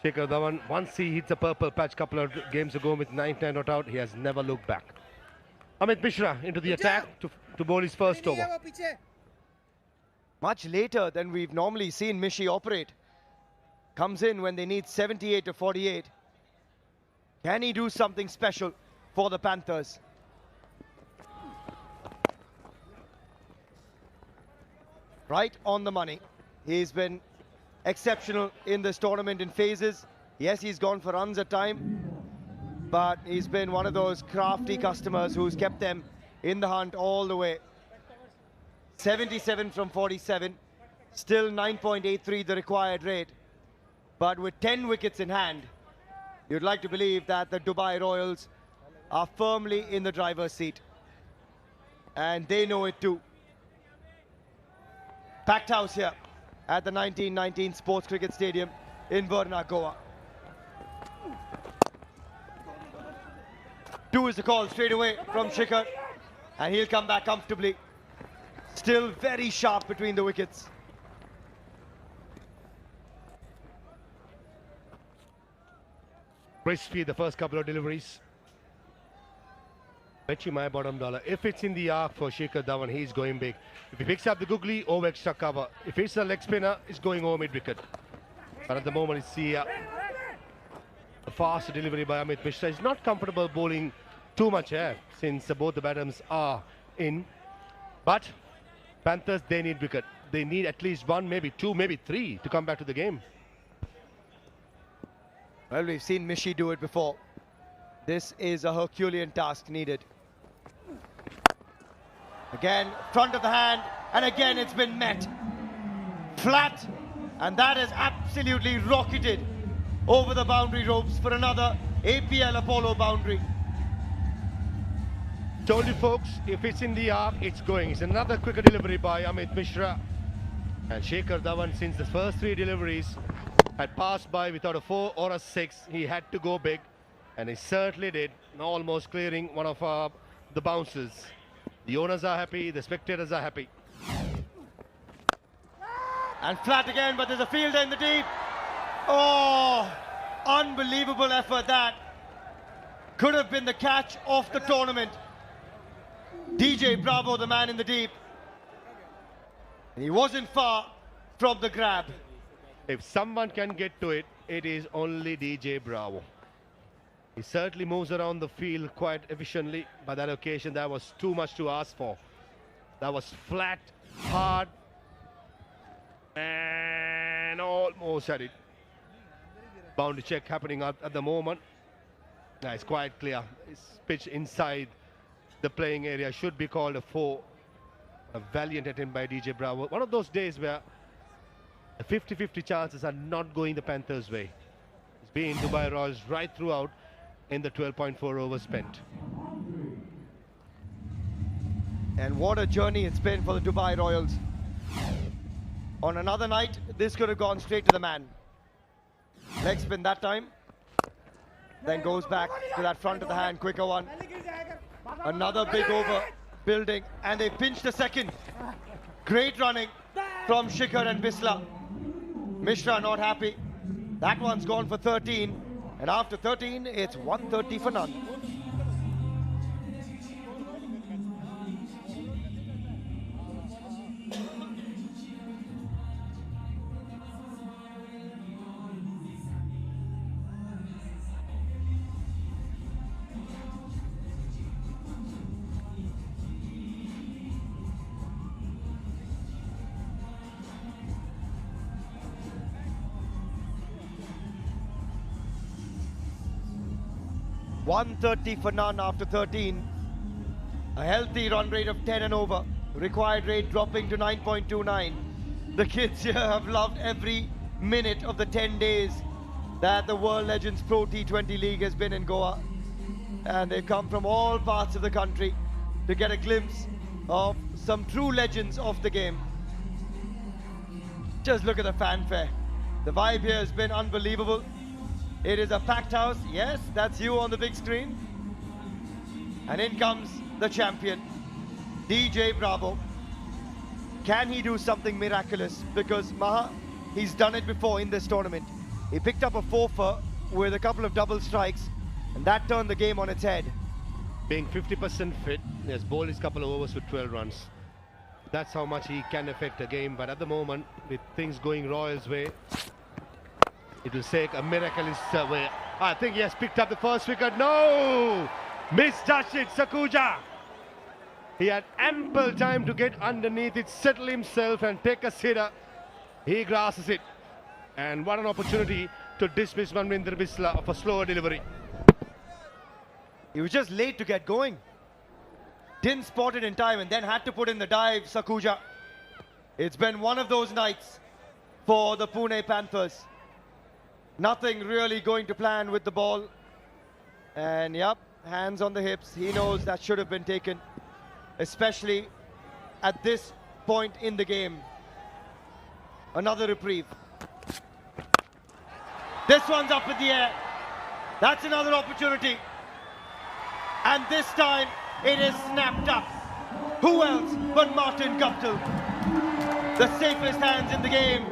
Shikhar Dhawan, once he hits a purple patch couple of games ago with 9-10 not out, he has never looked back. Amit Mishra into the attack to bowl his first over. Much later than we've normally seen Mishi operate. Comes in when they need 78 to 48. Can he do something special for the Panthers? Right on the money. He's been exceptional in this tournament in phases. Yes, he's gone for runs at time, but he's been one of those crafty customers who's kept them in the hunt all the way. 77 from 47, still 9.83 the required rate. But with 10 wickets in hand, you'd like to believe that the Dubai Royals are firmly in the driver's seat. And they know it too. Packed house here at the 1919 Sports Cricket Stadium in Varna, Goa. 2 is the call straight away from Shikhar, and he'll come back comfortably. Still very sharp between the wickets. Crispy, the first couple of deliveries. Bet you my bottom dollar. If it's in the arc for Shikhar Dhawan, he's going big. If he picks up the googly, over extra cover. If it's a leg spinner, it's going over mid-wicket. But at the moment, it's the fast delivery by Amit Mishra. He's not comfortable bowling too much air since both the batters are in. But Panthers, they need wicket. They need at least 1, maybe 2, maybe 3 to come back to the game. Well, we've seen Mishi do it before. This is a Herculean task needed. Again, front of the hand, and again it's been met. Flat, and that has absolutely rocketed over the boundary ropes for another APL Apollo boundary. Told you folks, if it's in the arc, it's going. It's another quicker delivery by Amit Mishra. And Shikhar Dhawan, since the first 3 deliveries, had passed by without a 4 or a 6. He had to go big, and he certainly did, almost clearing one of the bounces. The owners are happy, the spectators are happy. And flat again, but there's a fielder in the deep. Oh, unbelievable effort that. Could have been the catch of the tournament. DJ Bravo, the man in the deep. And he wasn't far from the grab. If someone can get to it, it is only DJ Bravo. He certainly moves around the field quite efficiently, but that occasion, that was too much to ask for. That was flat, hard, and almost had it. Boundary check happening at the moment. Now it's quite clear. It's pitch inside the playing area. Should be called a 4. A valiant attempt by DJ Bravo. One of those days where the 50-50 chances are not going the Panthers' way. It's been Dubai Royals right throughout in the 12.4 overs spent. And what a journey it's been for the Dubai Royals. On another night, this could have gone straight to the man. Leg spin that time. Then goes back to that front of the hand, quicker one. Another big over building, and they pinched the second. Great running from Shikhar and Bisla. Mishra not happy. That one's gone for 13. And after 13, it's 130 for none. 130 for none after 13. A healthy run rate of 10 and over. Required rate dropping to 9.29. The kids here have loved every minute of the 10 days that the World Legends Pro T20 League has been in Goa. And they've come from all parts of the country to get a glimpse of some true legends of the game. Just look at the fanfare. The vibe here has been unbelievable. It is a packed house. Yes, that's you on the big screen. And in comes the champion, DJ Bravo. Can he do something miraculous? Because Maha, he's done it before in this tournament. He picked up a 4-for with a couple of double strikes, and that turned the game on its head. Being 50% fit, he has bowled his couple of overs with 12 runs. That's how much he can affect a game. But at the moment, with things going Royals' way, it will take a miraculous way. I think he has picked up the first wicket. No! Misjudged it, Sakuja. He had ample time to get underneath it, settle himself and take a sitter. He grasses it. And what an opportunity to dismiss Manvinder Bisla of a slower delivery. He was just late to get going. Didn't spot it in time and then had to put in the dive, Sakuja. It's been one of those nights for the Pune Panthers. Nothing really going to plan with the ball. And yep, hands on the hips. He knows that should have been taken, especially at this point in the game. Another reprieve. This one's up in the air. That's another opportunity. And this time it is snapped up. Who else but Martin Guptill? The safest hands in the game.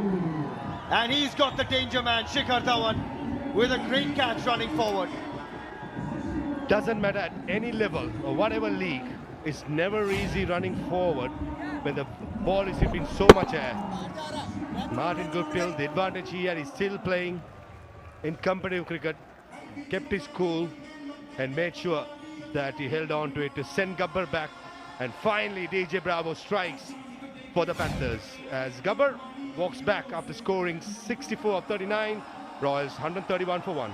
And he's got the danger man, Shikhar Dhawan, with a great catch running forward. Doesn't matter at any level or whatever league, it's never easy running forward when the ball is hitting so much air. Martin Guptill, the advantage he had, is still playing in competitive cricket, kept his cool and made sure that he held on to it to send Gabbar back. And finally DJ Bravo strikes for the Panthers as Gabbar walks back after scoring 64 of 39. Royals 131 for 1.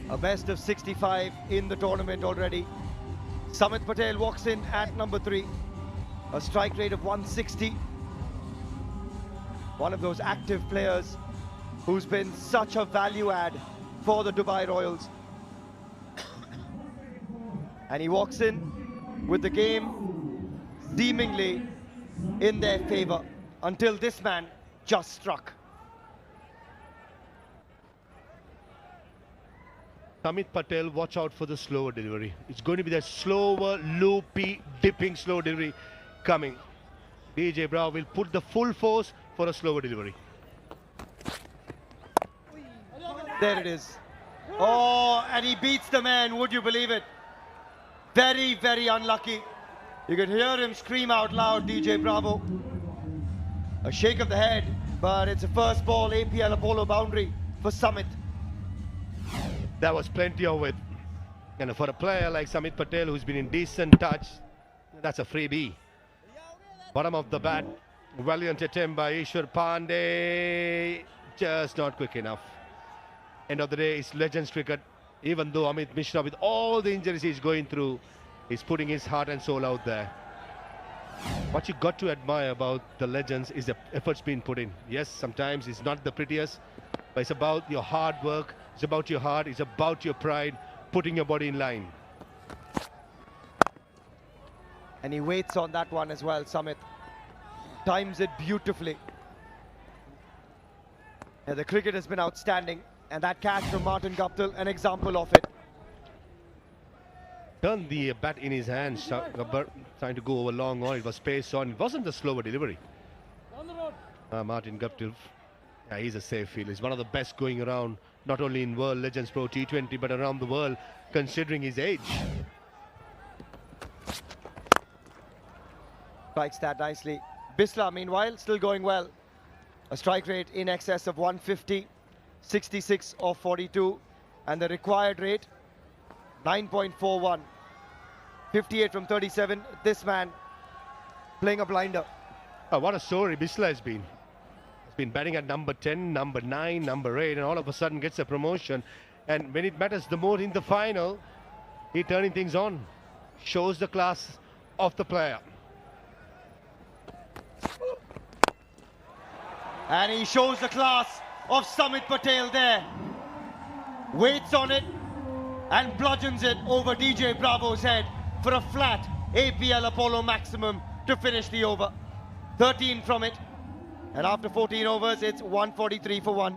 A best of 65 in the tournament already. Samit Patel walks in at number 3. A strike rate of 160. One of those active players who's been such a value add for the Dubai Royals. And he walks in with the game seemingly in their favor until this man just struck. Samit Patel, watch out for the slower delivery. It's going to be that slower, loopy, dipping slow delivery coming. DJ Bravo will put the full force for a slower delivery. There it is. Oh, and he beats the man, would you believe it? Very, very unlucky. You can hear him scream out loud, DJ Bravo. A shake of the head, but it's a first ball APL Apollo boundary for Samit. That was plenty of it. And for a player like Samit Patel, who's been in decent touch, that's a freebie. Bottom of the bat, valiant attempt by Ishwar Pandey, just not quick enough. End of the day, it's Legends cricket. Even though Amit Mishra, with all the injuries he's going through, is putting his heart and soul out there. What you got to admire about the Legends is the efforts being put in. Yes, sometimes it's not the prettiest, but it's about your hard work, it's about your heart, it's about your pride, putting your body in line. And he waits on that one as well, Samit. Times it beautifully. Yeah, the cricket has been outstanding, and that catch from Martin Guptill, an example of it. Turned the bat in his hands, trying to go over long on. It was pace on. It wasn't the slower delivery. Martin Guptill, yeah, he's a safe field. He's one of the best going around, not only in World Legends Pro T20, but around the world, considering his age. Strikes that nicely. Bisla, meanwhile, still going well. A strike rate in excess of 150, 66 of 42, and the required rate 9.41. 58 from 37. This man playing a blinder. Oh, what a story Bisla has been. He's been batting at number 10, number 9, number 8, and all of a sudden gets a promotion. And when it matters the most in the final, he's turning things on. Shows the class of the player. And he shows the class of Samit Patel there. Waits on it and bludgeons it over DJ Bravo's head for a flat APL Apollo maximum to finish the over. 13 from it. And after 14 overs, it's 143 for 1.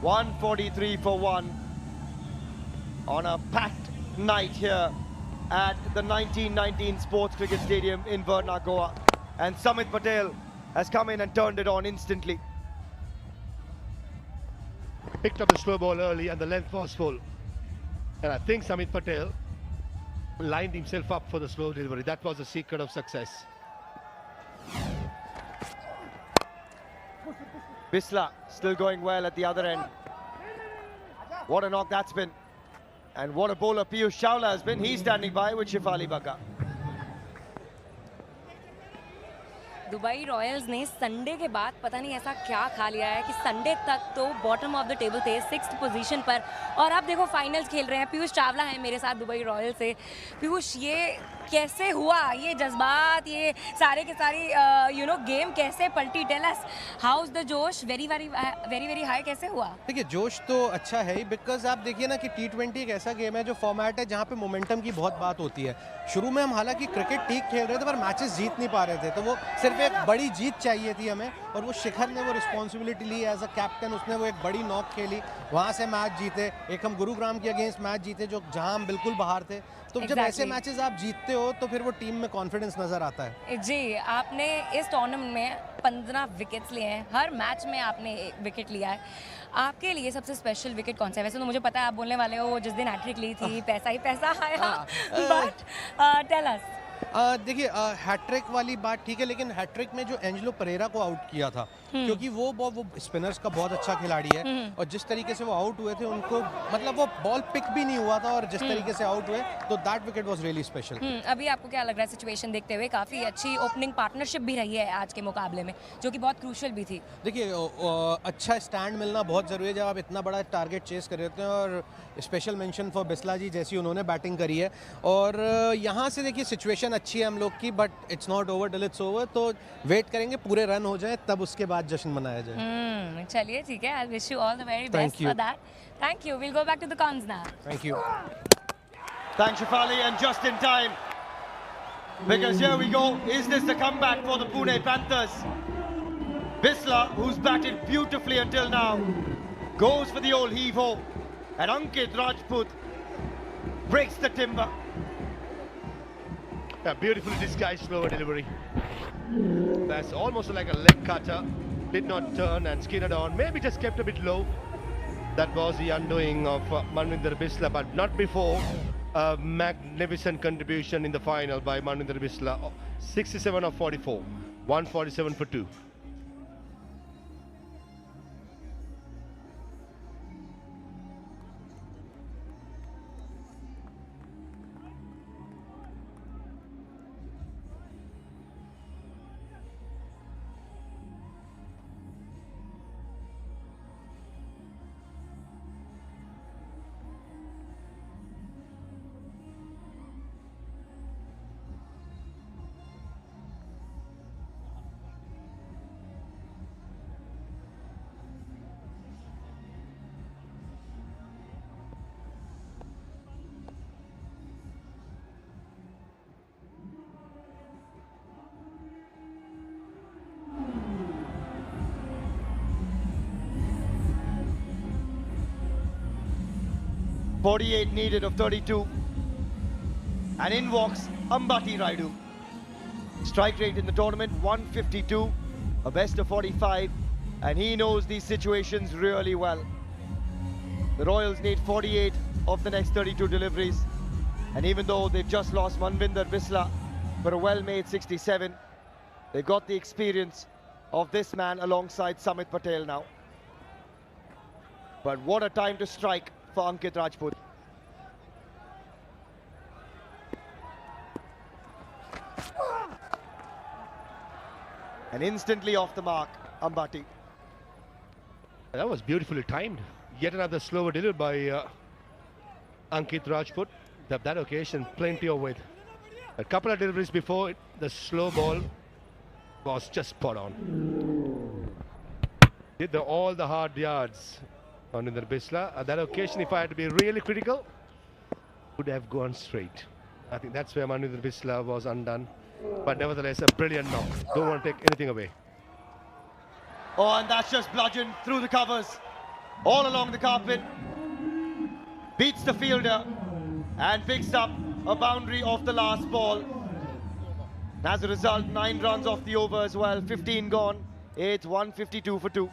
.143 for 1 on a packed night here at the 1919 Sports Cricket Stadium in Verna, Goa. And Samit Patel has come in and turned it on instantly. Picked up the slow ball early and the length was full. And I think Samit Patel lined himself up for the slow delivery. That was the secret of success. Bisla still going well at the other end. What a knock that's been. And what a bowler Piyush Chawla has been. He's standing by with Shefali Baka. Dubai Royals ने Sunday के बाद पता नहीं ऐसा क्या खा लिया है कि संडे तक तो बॉटम ऑफ द टेबल थे, 6th पोजीशन पर, और अब देखो फाइनल्स खेल रहे हैं। पीयूष चावला है मेरे साथ दुबई रॉयल्स से। पीयूष, ये कैसे हुआ, ये जज्बात, ये सारे के सारी गेम कैसे पलटी? Tell us, how is the जोश? वेरी वेरी हाई कैसे हुआ? देखिए, जोश तो अच्छा है ही, बिकॉज आप देखिए ना कि T20 एक ऐसा गेम है जो फॉर्मेट है जहाँ पे मोमेंटम की बहुत बात होती है। शुरू में हम हालांकि क्रिकेट ठीक खेल रहे थे पर मैचेस जीत नहीं पा रहे थे, तो वो सिर्फ एक बड़ी जीत चाहिए थी हमें, और वो शिखर ने वो रिस्पॉन्सिबिलिटी ली एज अ कैप्टन। उसने वो एक बड़ी नॉक खेली, वहाँ से मैच जीते। एक हम गुरुग्राम के अगेंस्ट मैच जीते जो जहाँ हम बिल्कुल बाहर थे। तो जब ऐसे मैचेस आप जीतते हो तो फिर वो टीम में कॉन्फिडेंस नजर आता है। जी, आपने इस टूर्नामेंट में 15 विकेट्स लिए हैं, हर मैच में आपने एक विकेट लिया है। आपके लिए सबसे स्पेशल विकेट कौन सा है? वैसे तो मुझे पता है आप बोलने वाले हो जिस दिन हैट्रिक ली थी पैसा ही पैसा आया, बट टेल अस। देखिए, हैट्रिक वाली बात ठीक है, लेकिन हैट्रिक में जो एंजेलो परेरा को आउट किया था, क्योंकि वो स्पिनर्स का बहुत अच्छा खिलाड़ी है, और जिस तरीके से वो आउट हुए थे उनको, मतलब वो बॉल पिक भी नहीं हुआ था, और जिस तरीके से आउट हुए, तो that wicket was really special. अभी आपको क्या लग रहा है सिचुएशन देखते हुए? काफ़ी अच्छी ओपनिंग पार्टनरशिप भी रही है आज के मुकाबले में, जो कि बहुत क्रूशियल भी थी। देखिए, अच्छा स्टैंड मिलना बहुत ज़रूरी है जब आप इतना बड़ा टारगेट चेस कर रहे हैं, और स्पेशल मेंशन फॉर बिस्ला जी जैसी उन्होंने बैटिंग करी है। और यहाँ से देखिए सिचुएशन अच्छी है हम लोग की, but it's not over till it's over, तो वेट करेंगे पूरे रन हो जाए तब उसके बाद जश्न मनाया जाए। चलिए ठीक है, I wish you all the very best for that. Thank you. Will go back to the cons now. Thank you. Thanks, Shefali, and just in time, because here we go. Is this the comeback for the Pune Panthers? Bisla, who's batted beautifully until now, goes for the old heave-ho, and Ankit Rajput breaks the timber. Yeah, beautifully disguised slower delivery. That's almost like a leg cutter. Did not turn and skidded on. Maybe just kept a bit low. That was the undoing of Manvinder Bisla, but not before. A magnificent contribution in the final by Manvinder Bisla. 67 of 44. 147 for 2. 48 needed of 32. And in walks Ambati Raidu. Strike rate in the tournament 152, a best of 45, and he knows these situations really well. The Royals need 48 of the next 32 deliveries, and even though they've just lost Manvinder Bisla for a well-made 67, they've got the experience of this man alongside Samit Patel now. But what a time to strike for Ankit Rajput. And instantly off the mark, Ambati. That was beautifully timed. Yet another slower delivery by Ankit Rajput. That occasion, plenty of weight. A couple of deliveries before it, the slow ball was just spot on. Did all the hard yards on Manvinder Bisla. At that occasion, if I had to be really critical, would have gone straight. I think that's where Manvinder Bisla was undone. But nevertheless, a brilliant knock. Don't want to take anything away. Oh, and that's just bludgeoned through the covers, all along the carpet. Beats the fielder and picks up a boundary off the last ball. As a result, 9 runs off the over as well, 15 gone. It's 152 for 2.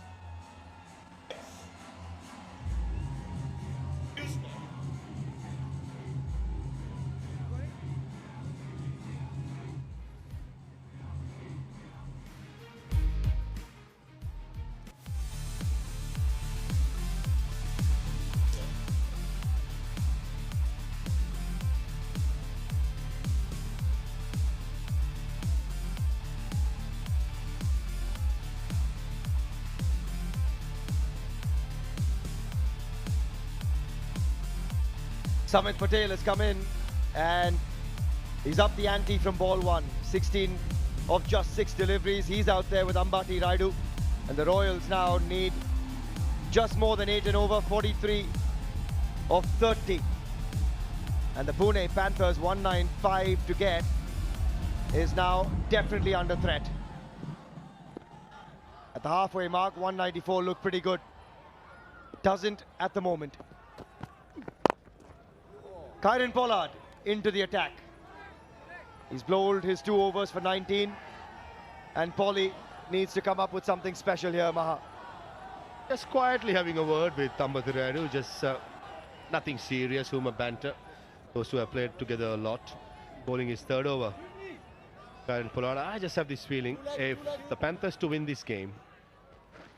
Samit Patel has come in and he's up the ante from ball 1. 16 of just 6 deliveries. He's out there with Ambati Raidu. And the Royals now need just more than 8 and over, 43 of 30. And the Pune Panthers 195 to get is now definitely under threat. At the halfway mark, 194 looked pretty good. Doesn't at the moment. Kieron Pollard into the attack. He's bowled his 2 overs for 19. And Polly needs to come up with something special here, Maha. Just quietly having a word with Ambati Raidu, just nothing serious, humor banter. Those two have played together a lot. Bowling his 3rd over. Kieron Pollard, I just have this feeling, if the Panthers to win this game,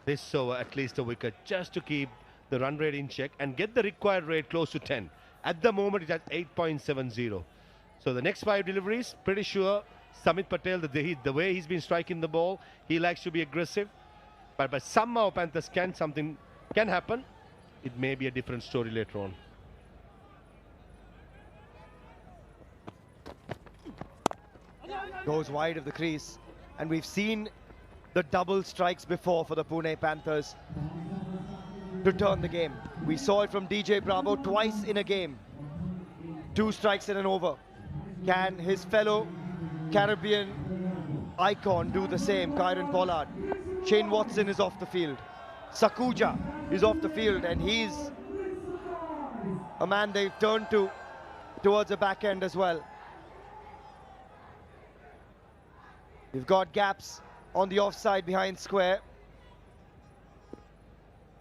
this over at least a wicket, just to keep the run rate in check and get the required rate close to 10. At the moment, it's at 8.70. So the next 5 deliveries, pretty sure Samit Patel, the way he's been striking the ball, he likes to be aggressive. But somehow Panthers something can happen. It may be a different story later on. Goes wide of the crease. And we've seen the double strikes before for the Pune Panthers to turn the game. We saw it from DJ Bravo twice in a game. 2 strikes and an over. Can his fellow Caribbean icon do the same? Kieron Pollard. Shane Watson is off the field. Sakuja is off the field, and he's a man they've turned to towards the back end as well. We've got gaps on the offside behind square.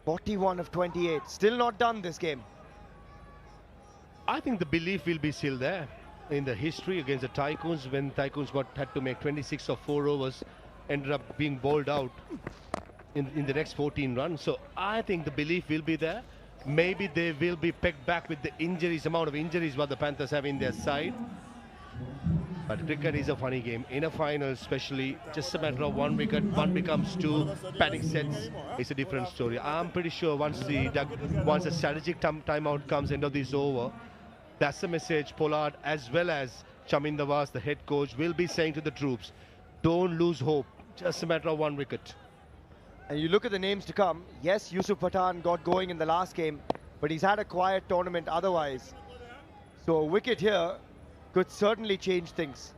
41 of 28. Still not done this game. I think the belief will be still there in the history against the Tycoons, when Tycoons had to make 26 of 4 overs, ended up being bowled out in the next 14 runs. So I think the belief will be there. Maybe they will be pegged back with the injuries, amount of injuries what the Panthers have in their side. But cricket is a funny game. In a final especially, just a matter of 1 wicket, 1 becomes 2, batting sets, it's a different story. I'm pretty sure once a strategic timeout comes, end of this over, that's the message Pollard as well as Chaminda Vas, the head coach, will be saying to the troops. Don't lose hope, just a matter of 1 wicket. And you look at the names to come. Yes, Yusuf Pathan got going in the last game, but he's had a quiet tournament otherwise. So a wicket here could certainly change things.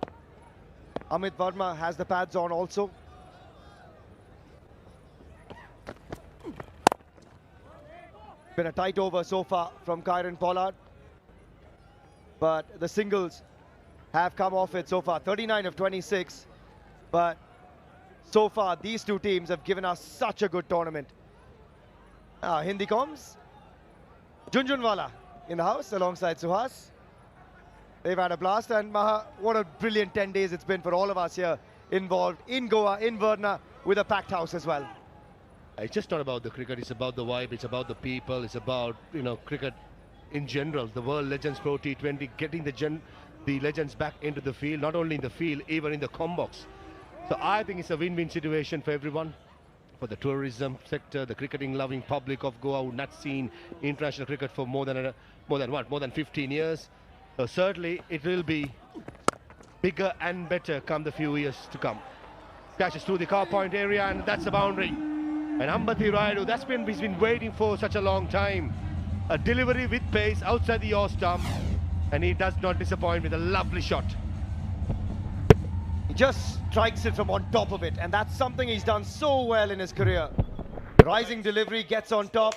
Amit Verma has the pads on also. been a tight over so far from Kieran Pollard, but the singles have come off it so far. 39 of 26, but so far these two teams have given us such a good tournament. Hindi comms, Junjunwala in the house alongside Suhas. They've had a blast, and Maha, what a brilliant 10 days it's been for all of us here involved in Goa, in Varna, with a packed house as well. It's just not about the cricket, it's about the vibe, it's about the people, it's about, you know, cricket in general. The World Legends Pro T20, getting the legends back into the field, not only in the field, even in the combox. So I think it's a win-win situation for everyone, for the tourism sector, the cricketing-loving public of Goa who not seen international cricket for more than 15 years. So certainly it will be bigger and better come the few years to come. Catches through the car point area, and that's the boundary. And Ambati Rayudu, he's been waiting for such a long time. A delivery with pace outside the off stump, and he does not disappoint with a lovely shot. He just strikes it from on top of it, and that's something he's done so well in his career. Rising delivery, gets on top,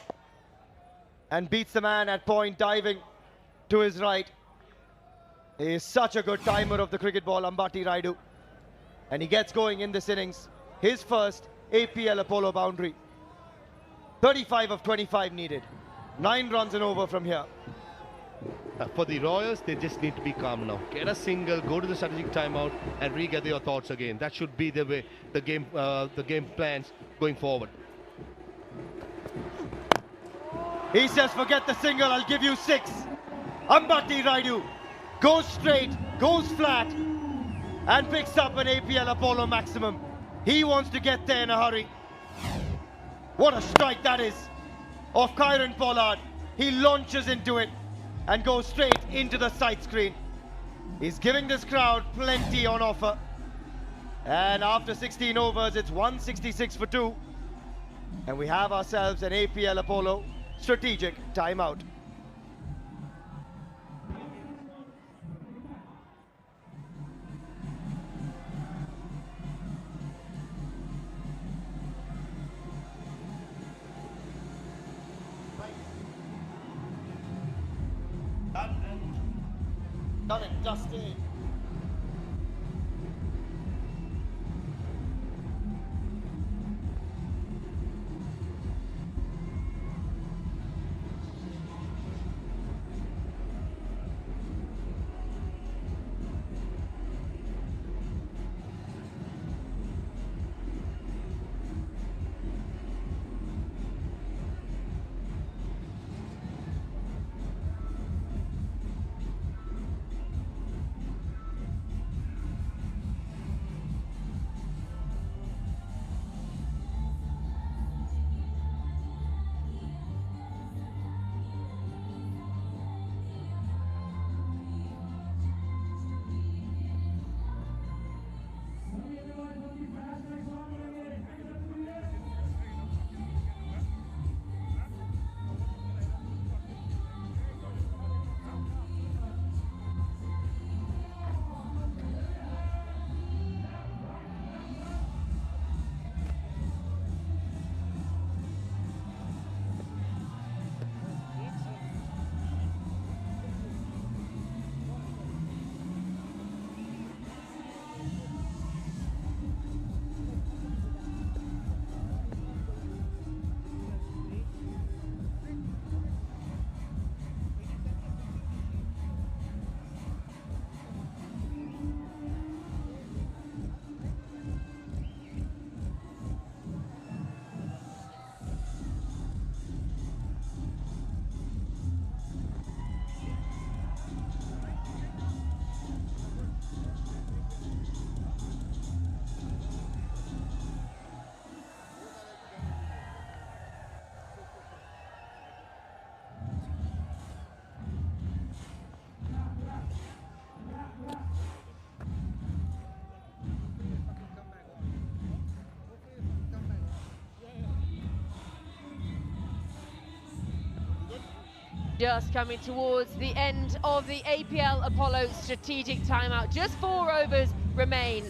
and beats the man at point, diving to his right. He is such a good timer of the cricket ball, Ambati Rayudu. And he gets going in this innings. His first APL Apollo boundary. 35 of 25 needed. 9 runs and over from here. For the Royals, they just need to be calm now. Get a single, go to the strategic timeout, and re-gather your thoughts again. That should be the way the game plans going forward. He says, forget the single, I'll give you 6. Ambati Rayudu goes straight, goes flat, and picks up an APL Apollo maximum. He wants to get there in a hurry. What a strike that is of Kieran Pollard. He launches into it and goes straight into the side screen. He's giving this crowd plenty on offer. And after 16 overs, it's 166 for 2. And we have ourselves an APL Apollo strategic timeout. Done and dusted. Just coming towards the end of the APL Apollo strategic timeout. Just 4 overs remain.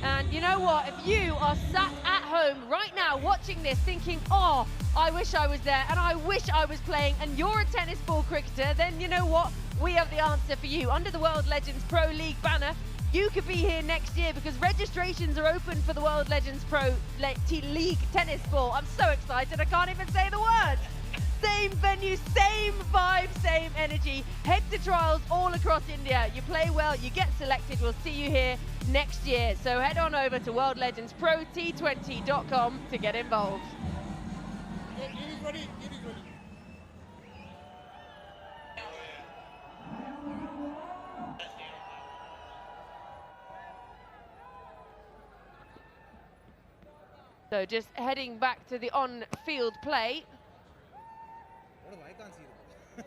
And you know what? If you are sat at home home right now watching this thinking, oh, I wish I was there and I wish I was playing, and you're a tennis ball cricketer, then you know what? We have the answer for you. Under the World Legends Pro League banner, you could be here next year because registrations are open for the World Legends Pro League tennis ball. I'm so excited, I can't even say the words. Same venue, same vibe, same energy. Head to trials all across India. You play well, you get selected. We'll see you here next year. So head on over to worldlegendsprot20.com to get involved. So just heading back to the on-field play. I can't see them.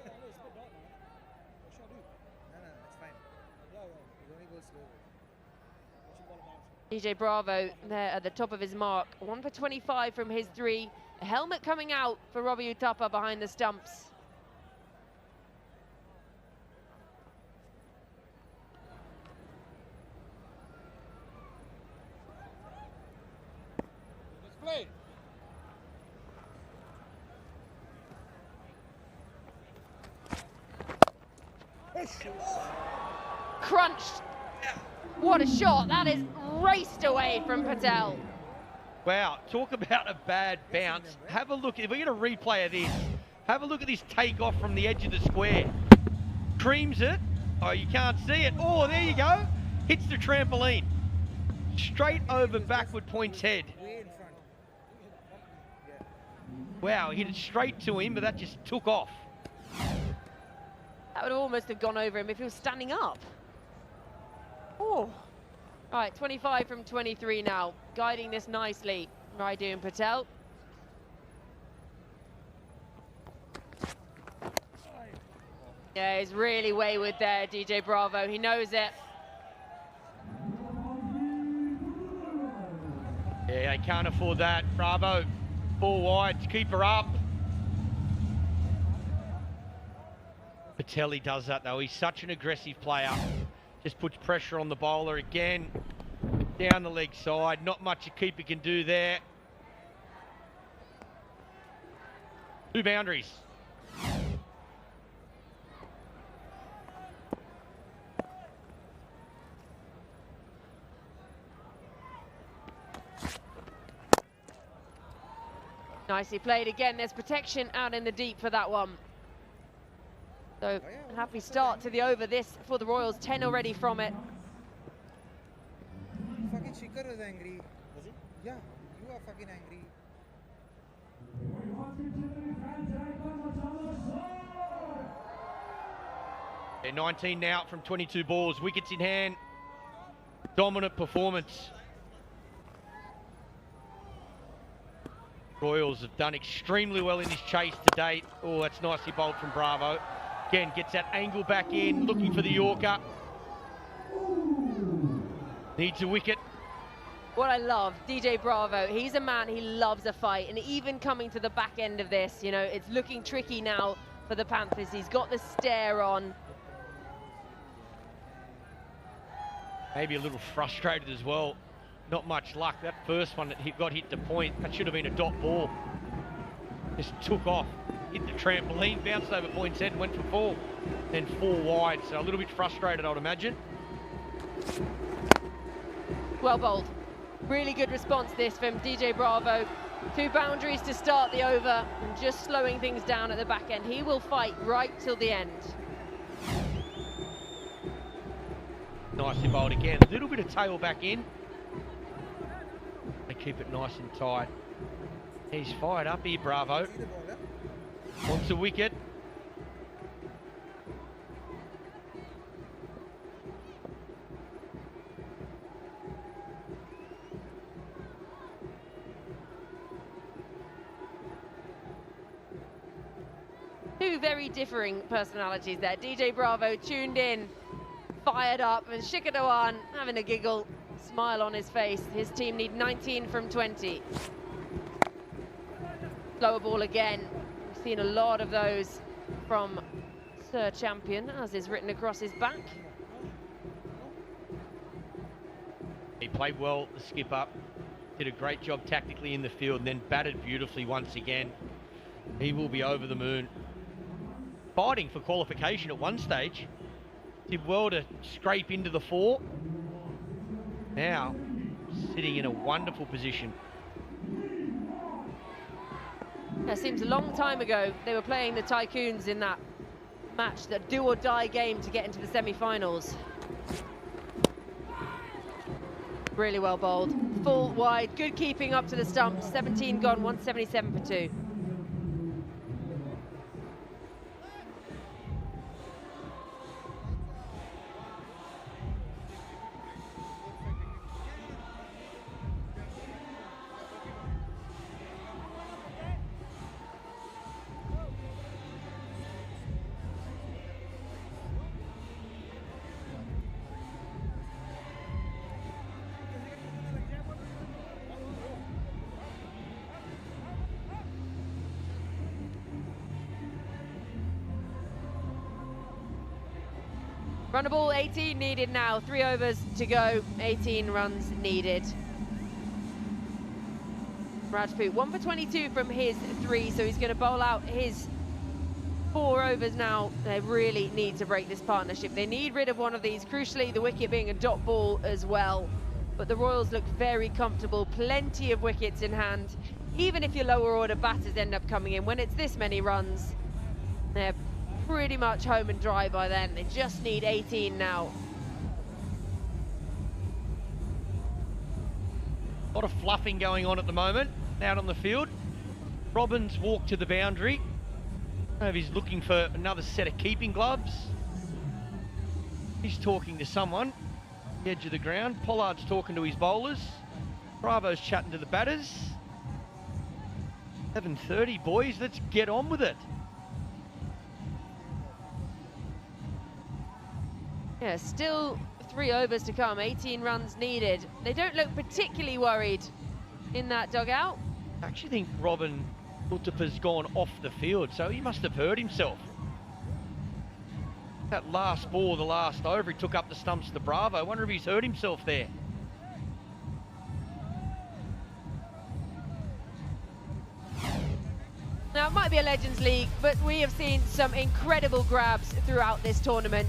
DJ Bravo there at the top of his mark. 1 for 25 from his 3. A helmet coming out for Robbie Uthappa behind the stumps. Let's play. Crunched. What a shot. That is raced away from Patel. Wow, talk about a bad bounce. Have a look, if we're going to replay of this, have a look at this takeoff from the edge of the square. Creams it. Oh, you can't see it. Oh, there you go. Hits the trampoline. Straight over backward Point's head. Wow, hit it straight to him, but that just took off. That would almost have gone over him if he was standing up. Oh. All right, 25 from 23 now. Guiding this nicely, Raidu and Patel. Yeah, he's really wayward there, DJ Bravo. He knows it. Yeah, they can't afford that. Bravo, 4 wide to keep her up. Patelli does that though. He's such an aggressive player. Just puts pressure on the bowler again. Down the leg side. Not much a keeper can do there. 2 boundaries. Nicely played again. There's protection out in the deep for that one. So happy start to the over this for the Royals. 10 already from it. Fucking Shikhar was angry. Was he? Yeah, you are fucking angry. Yeah, 19 now from 22 balls. Wickets in hand. Dominant performance. Royals have done extremely well in this chase to date. Oh, that's nicely bowled from Bravo. Again, gets that angle back in, looking for the Yorker. Needs a wicket. What I love, DJ Bravo, he's a man, he loves a fight. And even coming to the back end of this, you know, it's looking tricky now for the Panthers. He's got the stare on. Maybe a little frustrated as well. Not much luck. That first one that got hit to point, that should have been a dot ball. Just took off, hit the trampoline, bounced over Point's head and went for 4. Then 4 wide, so a little bit frustrated, I would imagine. Well bowled. Really good response this from DJ Bravo. 2 boundaries to start the over and just slowing things down at the back end. He will fight right till the end. Nicely bowled again. A little bit of tail back in. They keep it nice and tight. He's fired up here, Bravo. Wants a wicket. Two very differing personalities there. DJ Bravo tuned in, fired up, and Shikhar Dhawan having a giggle, smile on his face. His team need 19 from 20. Slower ball again. We've seen a lot of those from Sir Champion, as is written across his back. He played well, the skipper. did a great job tactically in the field and then batted beautifully once again. He will be over the moon. Fighting for qualification at one stage. Did well to scrape into the 4. Now, sitting in a wonderful position. It seems a long time ago they were playing the Tycoons in that match, that do or die game to get into the semi-finals. Really well bowled. Full wide, good keeping up to the stump. 17 gone, 177 for 2. Run a ball, 18 needed now. 3 overs to go, 18 runs needed. Rajput, 1 for 22 from his 3, so he's going to bowl out his 4 overs now. They really need to break this partnership. They need rid of one of these, crucially the wicket being a dot ball as well. But the Royals look very comfortable, plenty of wickets in hand. Even if your lower order batters end up coming in, when it's this many runs, they're pretty much home and dry by then. They just need 18 now. A lot of fluffing going on at the moment out on the field. Robbins walked to the boundary. I don't know if he's looking for another set of keeping gloves. He's talking to someone. The edge of the ground. Pollard's talking to his bowlers. Bravo's chatting to the batters. 11:30, boys. Let's get on with it. Yeah, still 3 overs to come, 18 runs needed. They don't look particularly worried in that dugout. I actually think Robin Ultapa's gone off the field, so he must have hurt himself. That last ball, the last over, he took up the stumps to Bravo. I wonder if he's hurt himself there. Now, it might be a Legends League, but we have seen some incredible grabs throughout this tournament.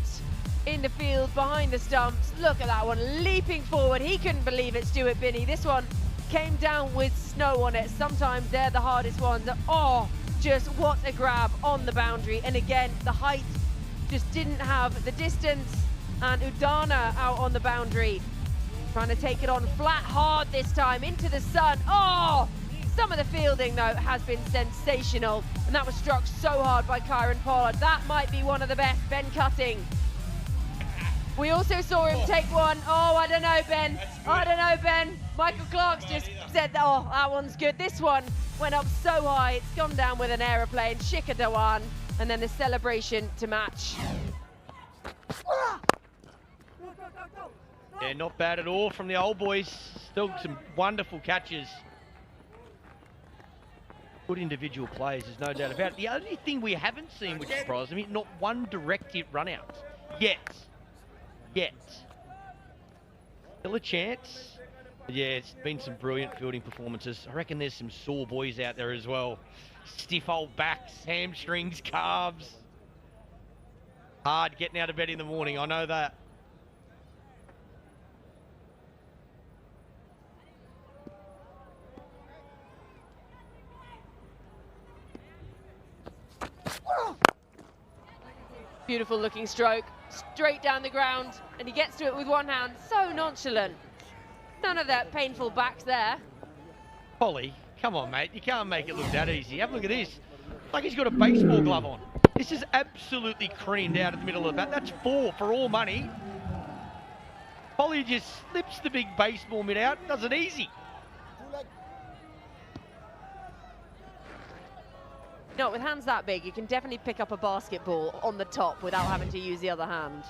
In the field, behind the stumps. Look at that one, leaping forward. He couldn't believe it, Stuart Binney. This one came down with snow on it. Sometimes they're the hardest ones. Oh, just what a grab on the boundary. And again, the height just didn't have the distance. And Udana out on the boundary, trying to take it on flat hard this time into the sun. Oh, some of the fielding, though, has been sensational. And that was struck so hard by Kieran Pollard. That might be one of the best. Ben Cutting. We also saw him take one. Oh, I don't know, Ben. I don't know, Ben. Michael Clark's just said, oh, that one's good. This one went up so high, it's gone down with an aeroplane. Shikhar Dhawan, and then the celebration to match. Yeah, not bad at all from the old boys. Still some wonderful catches. Good individual plays, there's no doubt about it. The only thing we haven't seen, which surprised me, not one direct hit run out yet. Still a chance. But yeah, it's been some brilliant fielding performances. I reckon there's some sore boys out there as well. Stiff old backs, hamstrings, calves. Hard getting out of bed in the morning, I know that. Beautiful looking stroke, straight down the ground, and he gets to it with one hand, so nonchalant. None of that painful backs there. Polly, come on, mate, you can't make it look that easy. Have a look at this. Like he's got a baseball glove on. This is absolutely creamed out of the middle of the bat. That's 4 for all money. Polly just slips the big baseball mitt out, does it easy. No, with hands that big, you can definitely pick up a basketball on the top without having to use the other hand.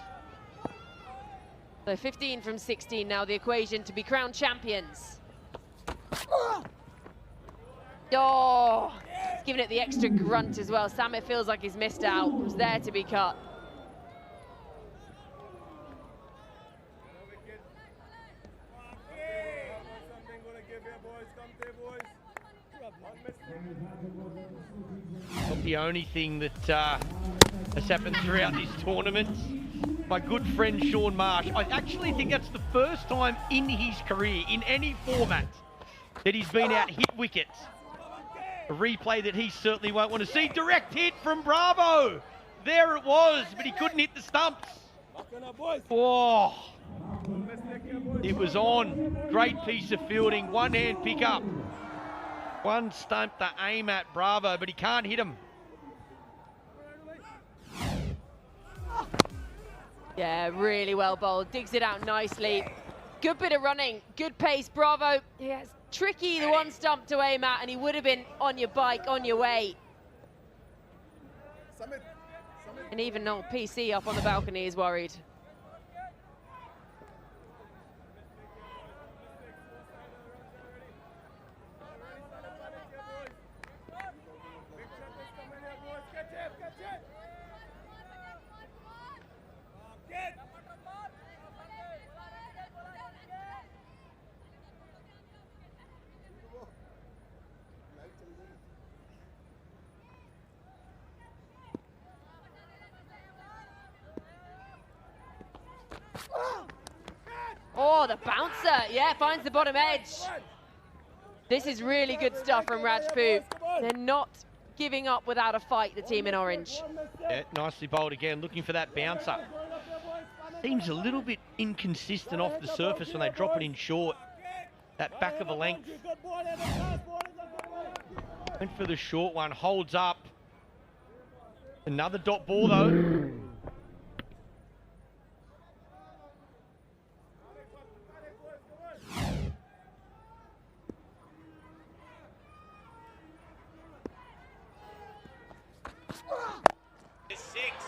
So 15 from 16 now, the equation to be crowned champions. Oh, he's giving it the extra grunt as well. Samit feels like he's missed out. It was there to be cut. Not the only thing that has happened throughout this tournament. My good friend Sean Marsh, I actually think that's the first time in his career, in any format, that he's been out hit wickets. A replay that he certainly won't want to see. Direct hit from Bravo. There it was, but he couldn't hit the stumps. Oh, it was on. Great piece of fielding. One hand pick up. One stump to aim at Bravo, but he can't hit him. Yeah, really well bowled. Digs it out nicely. Good bit of running, good pace. Bravo. Yeah, it's tricky, the one stump to aim at, and he would have been on your bike, on your way. And even old PC up on the balcony is worried. Oh, the bouncer, yeah, finds the bottom edge. This is really good stuff from Rajput. They're not giving up without a fight, the team in orange. Yeah, nicely bowled again, looking for that bouncer. Seems a little bit inconsistent off the surface when they drop it in short. That back of a length. Went for the short one, holds up. Another dot ball though.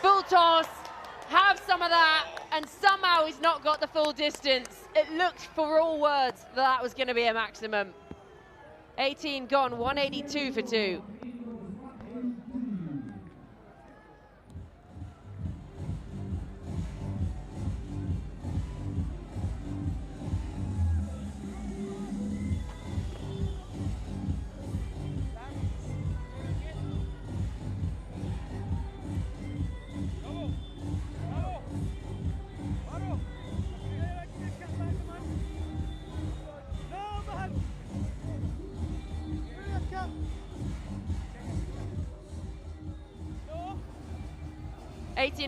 Full toss, have some of that, and somehow he's not got the full distance. It looked for all words that was going to be a maximum. 18 gone, 182 for 2.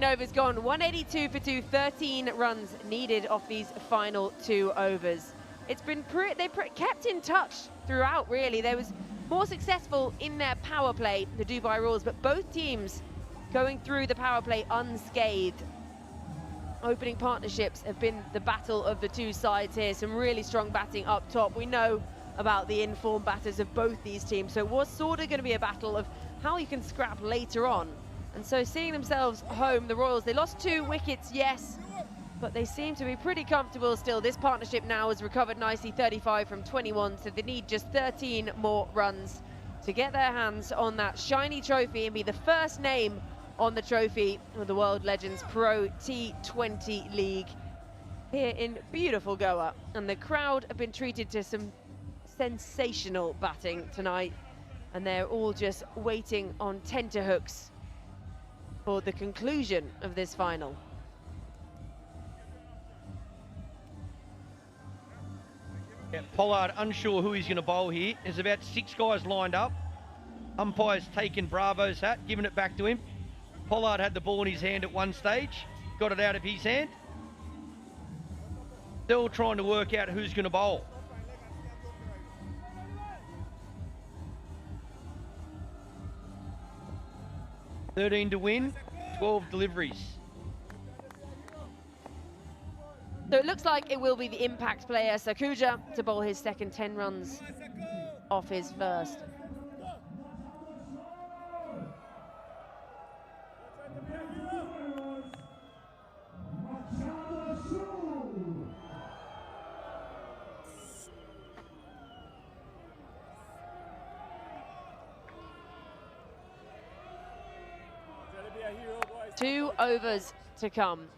Overs gone, 182 for 2, 13 runs needed off these final 2 overs. It's been kept in touch throughout, really. They was more successful in their power play, the Dubai Royals, but both teams going through the power play unscathed. Opening partnerships have been the battle of the two sides here. Some really strong batting up top. We know about the informed batters of both these teams, so it was sort of going to be a battle of how you can scrap later on. And so seeing themselves home, the Royals, they lost 2 wickets, yes, but they seem to be pretty comfortable still. This partnership now has recovered nicely, 35 from 21, so they need just 13 more runs to get their hands on that shiny trophy and be the first name on the trophy of the World Legends Pro T20 League here in beautiful Goa. And the crowd have been treated to some sensational batting tonight, and they're all just waiting on tenterhooks for the conclusion of this final. Yeah, Pollard unsure who he's going to bowl here. There's about 6 guys lined up. Umpire's taken Bravo's hat, given it back to him. Pollard had the ball in his hand at one stage, got it out of his hand. Still trying to work out who's going to bowl. $13 to win, 12 deliveries. So it looks like it will be the impact player, Sakuja, to bowl his second 10 runs off his first. Two overs to come.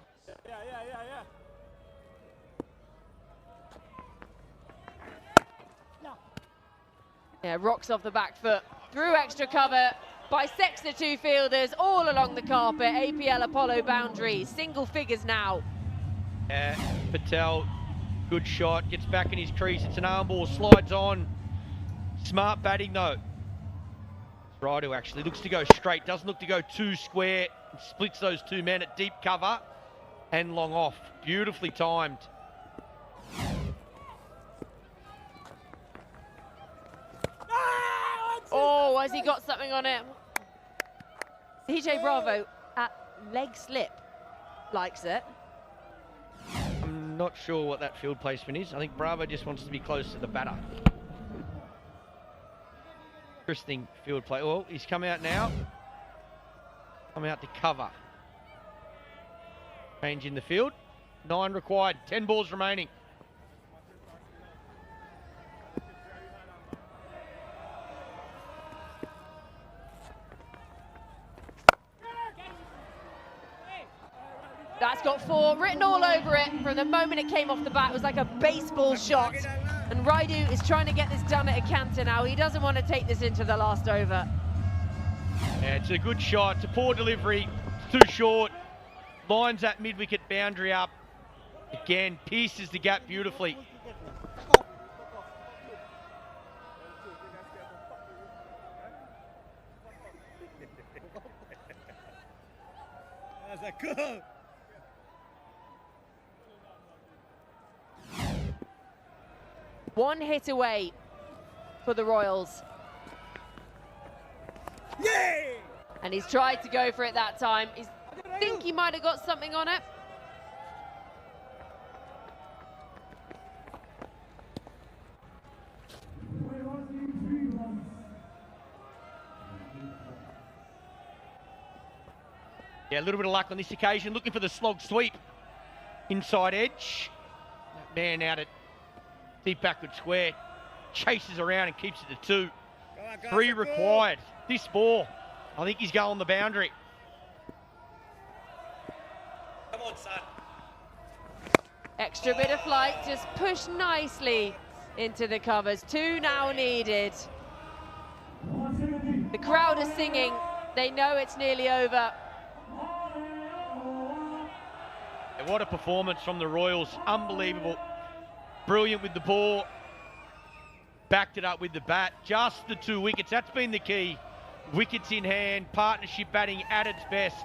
Yeah, rocks off the back foot, through extra cover, bisects the two fielders all along the carpet. APL Apollo boundary, single figures now. Patel, good shot, gets back in his crease. It's an arm ball, slides on. Smart batting though. Raidu actually looks to go straight, doesn't look to go too square. Splits those two men at deep cover and long off. Beautifully timed. Oh, has he got something on it? DJ Bravo at leg slip likes it. I'm not sure what that field placement is. I think Bravo just wants to be close to the batter. Interesting field play. Oh, he's come out now. Come out to cover. Change in the field. 9 required. 10 balls remaining. That's got 4 written all over it. From the moment it came off the bat, it was like a baseball shot. And Raidu is trying to get this done at a canter now. He doesn't want to take this into the last over. Yeah, it's a good shot. It's a poor delivery. It's too short. Lines that mid-wicket boundary up. Again, pierces the gap beautifully. One hit away for the Royals. Yay! And he's tried to go for it that time. I think he might have got something on it. Yeah, a little bit of luck on this occasion. Looking for the slog sweep. Inside edge. That man out at deep backward square. Chases around and keeps it to 2. 3 required. This ball, I think he's going the boundary. Come on, son. Extra bit of flight, just pushed nicely into the covers. 2 now needed. The crowd are singing. They know it's nearly over. And what a performance from the Royals. Unbelievable. Brilliant with the ball. Backed it up with the bat. Just the 2 wickets. That's been the key. Wickets in hand. Partnership batting at its best.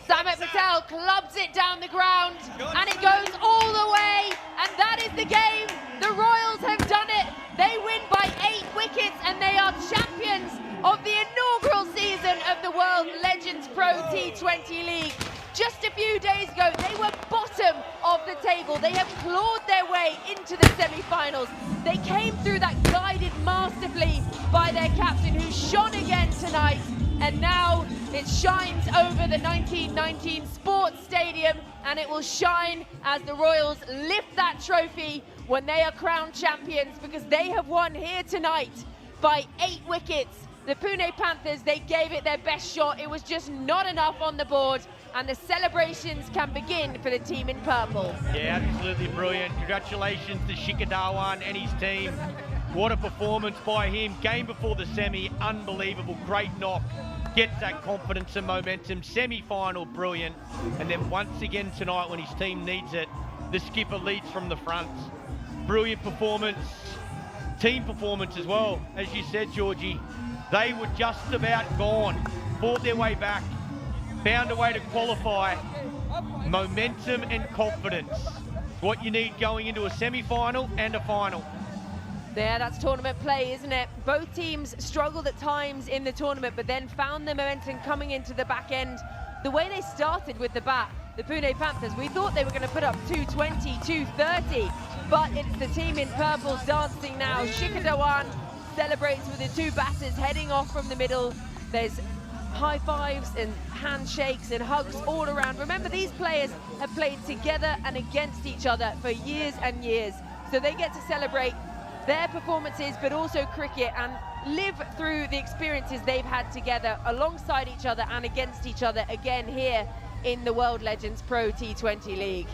Samit Patel clubs it down the ground and it goes all the way, and that is the game. The Royals have done it. They win by 8 wickets and they are champions of the inaugural season of the World Legends Pro T20 League. Just a few days ago, they were bottom of the table. They have clawed their way into the semi-finals. They came through that guided masterfully by their captain, who shone again tonight. And now it shines over the 1919 Sports Stadium, and it will shine as the Royals lift that trophy when they are crowned champions, because they have won here tonight by 8 wickets. The Pune Panthers, they gave it their best shot. It was just not enough on the board, and the celebrations can begin for the team in purple. Yeah, absolutely brilliant. Congratulations to Shikhar Dhawan and his team. What a performance by him. Game before the semi, unbelievable. Great knock. Gets that confidence and momentum. Semi-final, brilliant. And then once again tonight, when his team needs it, the skipper leads from the front. Brilliant performance. Team performance as well. As you said, Georgie, they were just about gone. Fought their way back. Found a way to qualify. Momentum and confidence. What you need going into a semi-final and a final. Yeah, that's tournament play, isn't it? Both teams struggled at times in the tournament, but then found the momentum coming into the back end. The way they started with the bat, the Pune Panthers, we thought they were going to put up 220, 230, but it's the team in purple dancing now. Shikhar Dhawan celebrates with the 2 batters heading off from the middle. There's high fives and handshakes and hugs all around. Remember, these players have played together and against each other for years and years, so they get to celebrate their performances, but also cricket, and live through the experiences they've had together alongside each other and against each other again here in the World Legends Pro T20 League.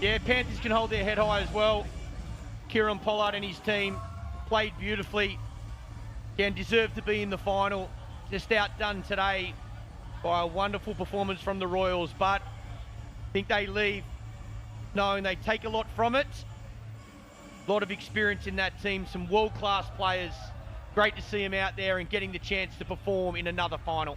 Yeah, Panthers can hold their head high as well. Kieran Pollard and his team played beautifully. Again, deserved to be in the final. Just outdone today by a wonderful performance from the Royals, but I think they leave knowing they take a lot from it. A lot of experience in that team, some world-class players. Great to see them out there and getting the chance to perform in another final.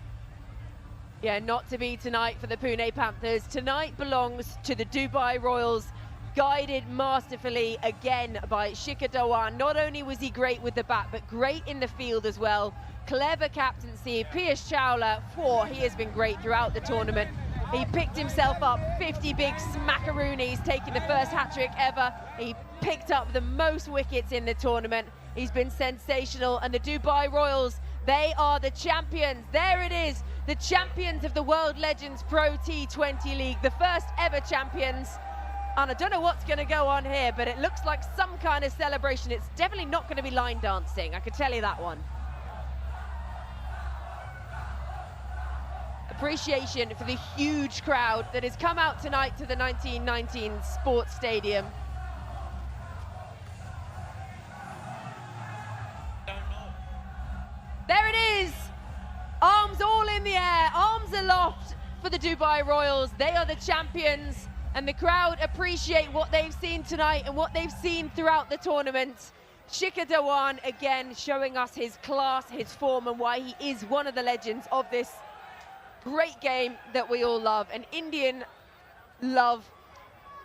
Yeah, not to be tonight for the Pune Panthers. Tonight belongs to the Dubai Royals, guided masterfully again by Shikhar Dhawan. Not only was he great with the bat, but great in the field as well. Clever captaincy. Piyush Chawla, he has been great throughout the tournament. He picked himself up 50 big smackaroonies, taking the first hat-trick ever. He picked up the most wickets in the tournament. He's been sensational, and the Dubai Royals, they are the champions. There it is, the champions of the World Legends Pro T20 League, the first ever champions. And I don't know what's going to go on here, but it looks like some kind of celebration. It's definitely not going to be line dancing, I can tell you that one. Appreciation for the huge crowd that has come out tonight to the 1919 Sports Stadium. There it is, arms all in the air, arms aloft for the Dubai Royals. They are the champions, and the crowd appreciate what they've seen tonight and what they've seen throughout the tournament. Shikhar Dhawan again showing us his class, his form, and why he is one of the legends of this great game that we all love. An Indian love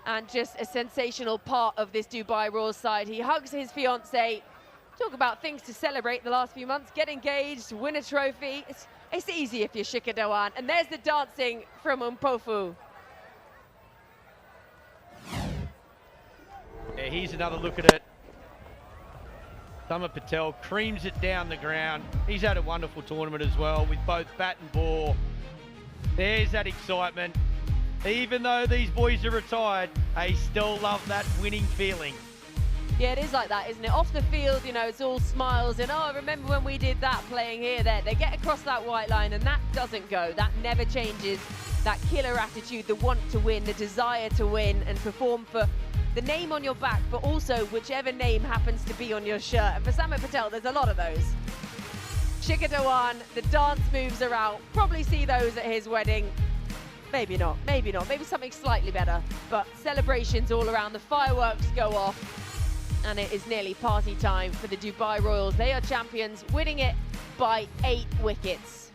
and just a sensational part of this Dubai Royals side. He hugs his fiancée. Talk about things to celebrate the last few months. Get engaged, win a trophy. It's easy if you're Shikhar Dhawan. And there's the dancing from Mpofu. Yeah, here's another look at it. Summer Patel creams it down the ground. He's had a wonderful tournament as well with both bat and ball. There's that excitement. Even though these boys are retired, they still love that winning feeling. Yeah, it is like that, isn't it? Off the field, you know, it's all smiles and, oh, remember when we did that playing here, there. They get across that white line and that doesn't go. That never changes. That killer attitude, the want to win, the desire to win and perform for the name on your back, but also whichever name happens to be on your shirt. And for Summer Patel, there's a lot of those. Shikhar Dhawan, the dance moves are out. Probably see those at his wedding. Maybe not, maybe not. Maybe something slightly better. But celebrations all around. The fireworks go off. And it is nearly party time for the Dubai Royals. They are champions, winning it by 8 wickets.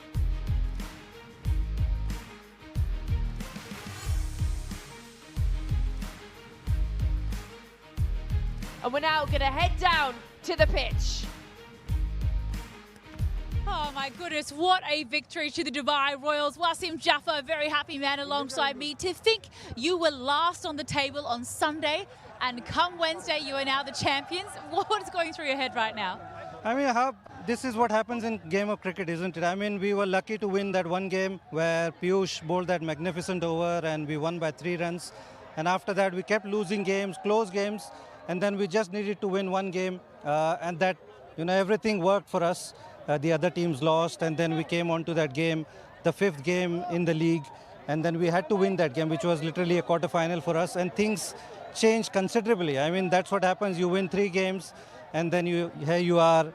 And we're now going to head down to the pitch. Oh my goodness, what a victory to the Dubai Royals. Wasim Jaffa, a very happy man alongside me. To think you were last on the table on Sunday, and come Wednesday, you are now the champions. What is going through your head right now? I mean, this is what happens in game of cricket, isn't it? I mean, we were lucky to win that one game where Piyush bowled that magnificent over and we won by 3 runs. And after that, we kept losing games, close games, and then we just needed to win one game. And that, you know, everything worked for us. The other teams lost, and then we came on to that game, the 5th game in the league. And then we had to win that game, which was literally a quarter-final for us. And things changed considerably. I mean, that's what happens. You win 3 games, and then here you are,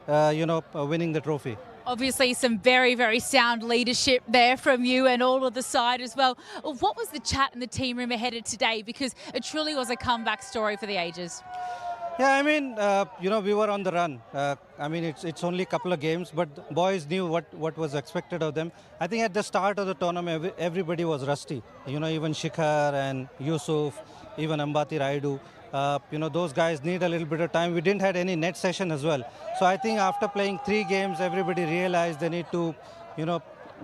winning the trophy. Obviously, some very, very sound leadership there from you and all of the side as well. What was the chat in the team room ahead of today? Because it truly was a comeback story for the ages. Yeah, I mean, we were on the run. I mean, it's only a couple of games, but boys knew what was expected of them. I think at the start of the tournament, everybody was rusty. You know, even Shikhar and Yusuf, even Ambati Raidu. Those guys need a little bit of time. We didn't have any net session as well. So I think after playing 3 games, everybody realized they need to,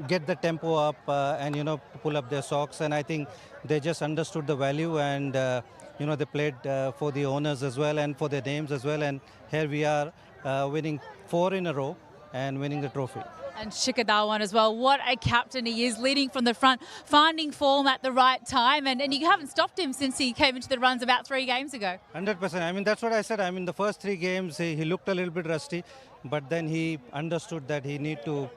get the tempo up and, pull up their socks. And I think they just understood the value and, they played for the owners as well and for their names as well. And here we are winning 4 in a row and winning the trophy. And Shikhar Dhawan as well. What a captain he is, leading from the front, finding form at the right time. And you haven't stopped him since he came into the runs about 3 games ago. 100%. I mean, that's what I said. I mean, the first 3 games, he looked a little bit rusty. But then he understood that he need to,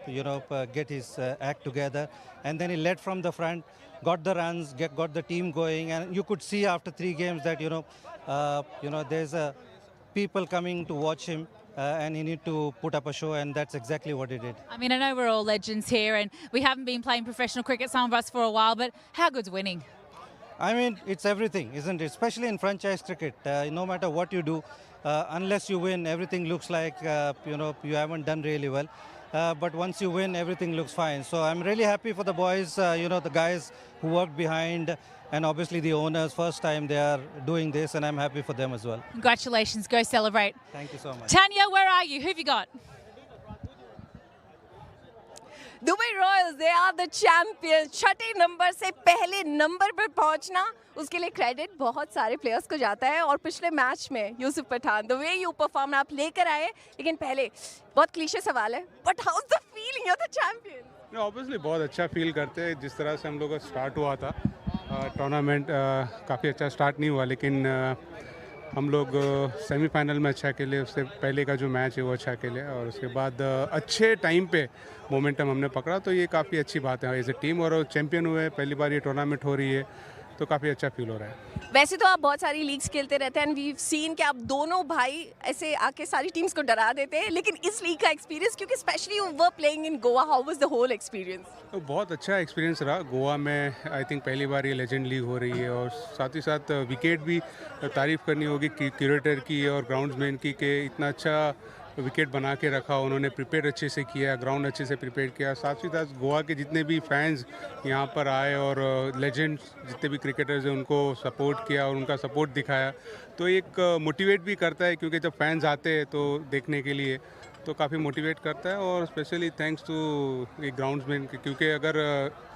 get his act together. And then he led from the front, got the runs, got the team going. And you could see after 3 games that, there's a people coming to watch him. And he need to put up a show, and that's exactly what he did. I mean, I know we're all legends here, and we haven't been playing professional cricket, some of us, for a while, but how good's winning? I mean, it's everything, isn't it? Especially in franchise cricket, no matter what you do, unless you win, everything looks like, you haven't done really well. But once you win, everything looks fine. So I'm really happy for the boys, the guys who worked behind, and obviously the owners. First time they are doing this, and I'm happy for them as well. Congratulations. Go celebrate. Thank you so much. Tanya, where are you? Who have you got? Dubai royals they are the champions. छठे number से पहले number पर पहुंचना, उसके लिए credit बहुत सारे players को जाता है। और पिछले मैच में Yusuf Pathan, the way you perform, आप लेकर आए, लेकिन पहले बहुत क्लीशे सवाल है, but how is the feeling, you are the champion? Obviously बहुत अच्छा फील करते हैं। जिस तरह से हम लोग का स्टार्ट हुआ था टूर्नामेंट, काफ़ी अच्छा स्टार्ट नहीं हुआ, लेकिन हम लोग सेमीफाइनल में अच्छा खेले। उससे पहले का जो मैच है वो अच्छा खेले, और उसके बाद अच्छे टाइम पे मोमेंटम हमने पकड़ा, तो ये काफ़ी अच्छी बात है एज ए टीम। और चैंपियन हुए, पहली बार ये टूर्नामेंट हो रही है, तो काफ़ी अच्छा फील हो रहा है। वैसे तो आप बहुत सारी लीग्स खेलते रहते हैं, एंड वी सीन कि आप दोनों भाई ऐसे आके सारी टीम्स को डरा देते हैं, लेकिन इस लीग का एक्सपीरियंस, क्योंकि specially you were playing in Goa, how was the whole experience? तो बहुत अच्छा एक्सपीरियंस रहा। गोवा में आई थिंक पहली बार ये लेजेंड लीग हो रही है, और साथ ही साथ विकेट भी तारीफ़ करनी होगी क्यूरेटर की और ग्राउंड्समैन की, कि इतना अच्छा विकेट बना के रखा उन्होंने, प्रिपेयर अच्छे से किया, ग्राउंड अच्छे से प्रिपेयर किया। साथ ही साथ गोवा के जितने भी फैंस यहाँ पर आए और लेजेंड्स जितने भी क्रिकेटर्स हैं उनको सपोर्ट किया और उनका सपोर्ट दिखाया, तो एक मोटिवेट भी करता है, क्योंकि जब फैंस आते हैं तो देखने के लिए, तो काफ़ी मोटिवेट करता है। और स्पेशली थैंक्स टू ये ग्राउंड्समैन, क्योंकि अगर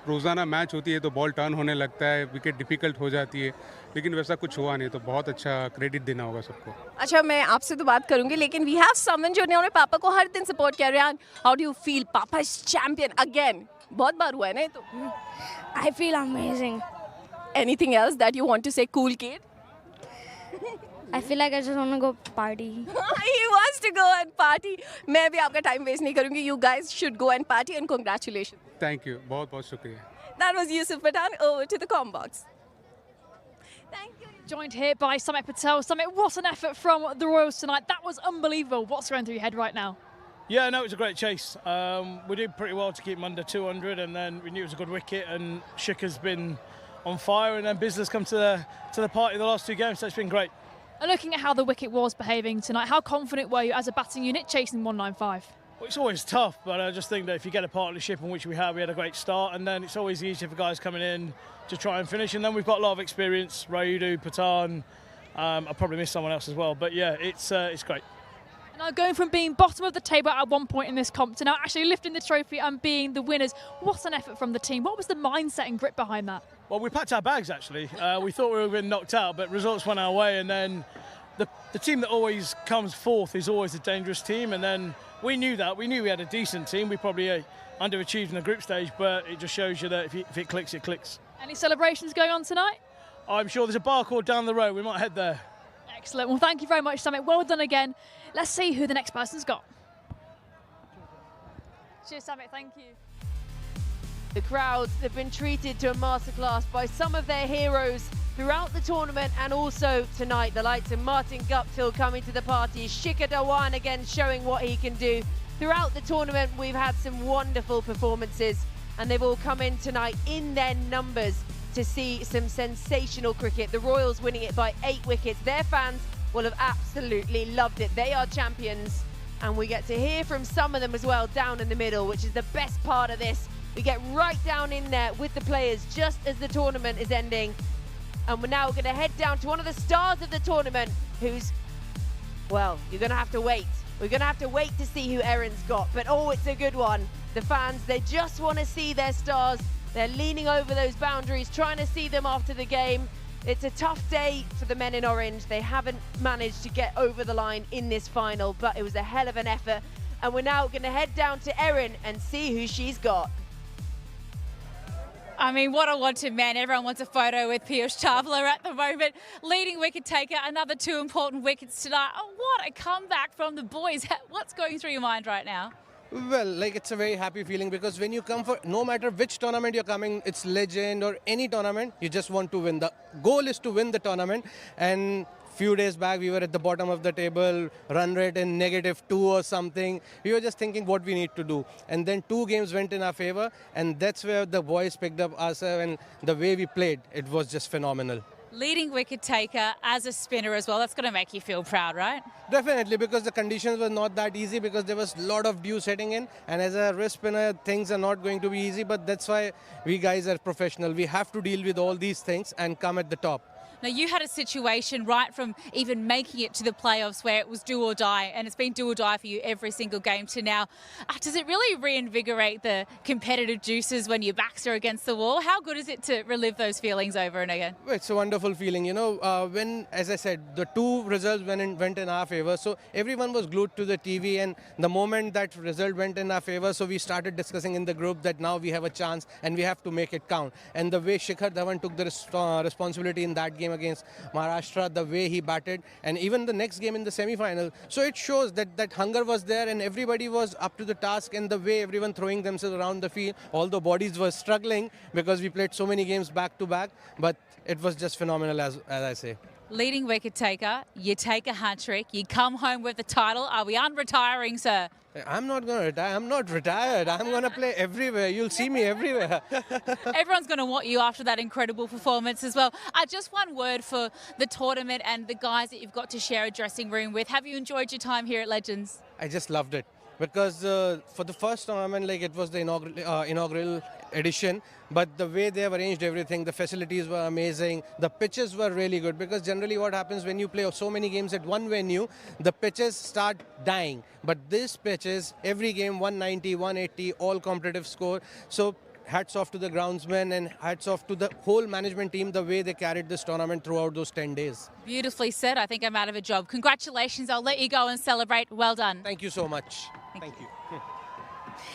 रोज़ाना मैच होती है तो बॉल टर्न होने लगता है, विकेट डिफ़िकल्ट हो जाती है, लेकिन वैसा कुछ हुआ नहीं, तो बहुत अच्छा क्रेडिट देना होगा सबको। अच्छा, मैं आपसे तो बात करूंगी, लेकिन वी हैव समवन जो ने पापा को हर दिन सपोर्ट किया। Riyan, how do you feel? Papa is champion again. बहुत बार हुआ है ना, तो I feel amazing. Anything else that you want to say, cool kid? I feel like I just want to go party. He wants to go and party. मैं भी आपका time waste नहीं करूंगी. You guys should go and party, and congratulations. Thank you, बहुत बहुत शुक्रिया। That was Yusuf Pathan. Over to the com box. Joined here by Samit Patel. Samit, what an effort from the Royals tonight. That was unbelievable. What's going through your head right now? Yeah, no, it was a great chase. We did pretty well to keep him under 200, and then we knew it was a good wicket, and Shikha's been on fire, and then Bizler's come to the party the last two games, so it's been great. And looking at how the wicket was behaving tonight, how confident were you as a batting unit chasing 195? Well, it's always tough, but I just think that if you get a partnership in which we had a great start, and then it's always easier for guys coming in to try and finish, and then we've got a lot of experience, Raidu, Pathan, I probably missed someone else as well, but yeah, it's great. Now, going from being bottom of the table at one point in this comp to now actually lifting the trophy and being the winners, what an effort from the team. What was the mindset and grit behind that? Well, we packed our bags, actually. We thought we were being knocked out, but results went our way, and then the team that always comes fourth is always a dangerous team, and then we knew that. We knew we had a decent team. We probably underachieved in the group stage, but it just shows you that if it clicks, it clicks. Any celebrations going on tonight? I'm sure there's a bar called down the road. We might head there. Excellent. Well, thank you very much, Samit. Well done again. Let's see who the next person's got. Cheers, Samit. Thank you. The crowds have been treated to a masterclass by some of their heroes throughout the tournament, and also tonight. The likes of Martin Guptill coming to the party. Shikhar Dhawan again showing what he can do. Throughout the tournament, we've had some wonderful performances, and they've all come in tonight in their numbers to see some sensational cricket. The Royals winning it by 8 wickets. Their fans will have absolutely loved it. They are champions, and we get to hear from some of them as well down in the middle, which is the best part of this. We get right down in there with the players just as the tournament is ending. And we're now going to head down to one of the stars of the tournament, who's, well, you're going to have to wait. We're going to have to wait to see who Erin's got, but oh, it's a good one. The fans, they just want to see their stars. They're leaning over those boundaries, trying to see them after the game. It's a tough day for the men in orange. They haven't managed to get over the line in this final, but it was a hell of an effort. And we're now going to head down to Erin and see who she's got. I mean, what a wanted man. Everyone wants a photo with Piyush Chawla at the moment. Leading wicket taker, another 2 important wickets tonight. Oh, what a comeback from the boys. What's going through your mind right now? Well, like, it's a very happy feeling, because when you come for, no matter which tournament you're coming, it's legend or any tournament, you just want to win. The goal is to win the tournament, and few days back we were at the bottom of the table, run rate in -2 or something. We were just thinking what we need to do. And then 2 games went in our favor, and that's where the boys picked up us, and the way we played, it was just phenomenal. Leading wicket taker as a spinner as well. That's going to make you feel proud, right? Definitely, because the conditions were not that easy, because there was a lot of dew setting in, and as a wrist spinner, things are not going to be easy, but that's why we guys are professional. We have to deal with all these things and come at the top. Now, you had a situation right from even making it to the playoffs where it was do or die, and it's been do or die for you every single game to now. Does it really reinvigorate the competitive juices when your backs are against the wall? How good is it to relive those feelings over and again? It's a wonderful feeling, you know, when, as I said, the 2 results went in our favor, so everyone was glued to the TV, and the moment that result went in our favor, so we started discussing in the group that now we have a chance and we have to make it count. And the way Shikhar Dhawan took the responsibility in that game against Maharashtra, the way he batted, and even the next game in the semi-final. So it shows that hunger was there and everybody was up to the task, and the way everyone throwing themselves around the field, although bodies were struggling because we played so many games back to back, but it was just phenomenal, as I say. Leading wicket taker, you take a hat-trick, you come home with the title. Are we unretiring, sir? I'm not going to retire. I'm not retired. I'm going to play everywhere. You'll see me everywhere. Everyone's going to want you after that incredible performance as well. Just one word for the tournament and the guys that you've got to share a dressing room with. Have you enjoyed your time here at Legends? I just loved it, because for the first tournament, like, it was the inaugural edition, but the way they have arranged everything, the facilities were amazing, the pitches were really good, because generally what happens when you play so many games at one venue, the pitches start dying, but this pitches, every game 190, 180, all competitive score. So hats off to the groundsmen and hats off to the whole management team, the way they carried this tournament throughout those 10 days. Beautifully said. I think I'm out of a job. Congratulations. I'll let you go and celebrate. Well done. Thank you so much. Thank you.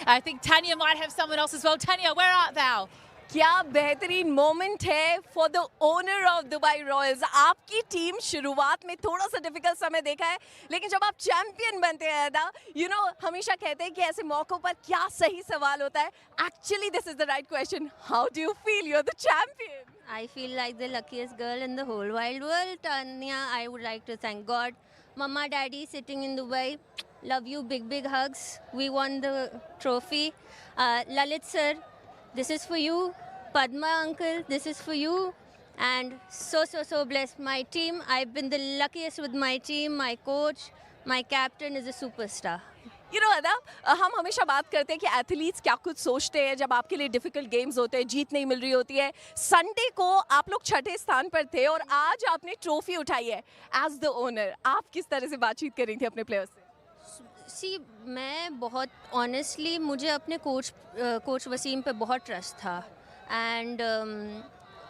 I think Tanya might have someone else as well. Tanya, where art thou? क्या बेहतरीन moment है for the owner of Dubai Royals. आपकी team शुरुआत में थोड़ा सा difficult समय देखा है, लेकिन जब आप चैंपियन बनते हैं ना, यू नो, हमेशा कहते हैं कि ऐसे मौकों पर क्या सही सवाल होता है. Actually this is the right question. How do you feel you are the champion? I feel like the luckiest girl in the whole wide world. Tanya, I would like to thank God. Mama, Daddy sitting in Dubai. Love you. Big, big hugs. We won the trophy. Lalit sir, this is for you. Padma uncle, this is for you. And so blessed. My team, I've been the luckiest with my team. My coach, my captain is a superstar. You know, अदब, हम हमेशा बात करते हैं कि athletes क्या कुछ सोचते हैं जब आपके लिए डिफिकल्ट गेम्स होते हैं, जीत नहीं मिल रही होती है. संडे को आप लोग 6ठे स्थान पर थे और आज आपने ट्रॉफी उठाई है. एज द ओनर, आप किस तरह से बातचीत कर रही थी अपने प्लेयर्स से? सी, मैं बहुत ऑनेस्टली, मुझे अपने कोच वसीम पे बहुत ट्रस्ट था. एंड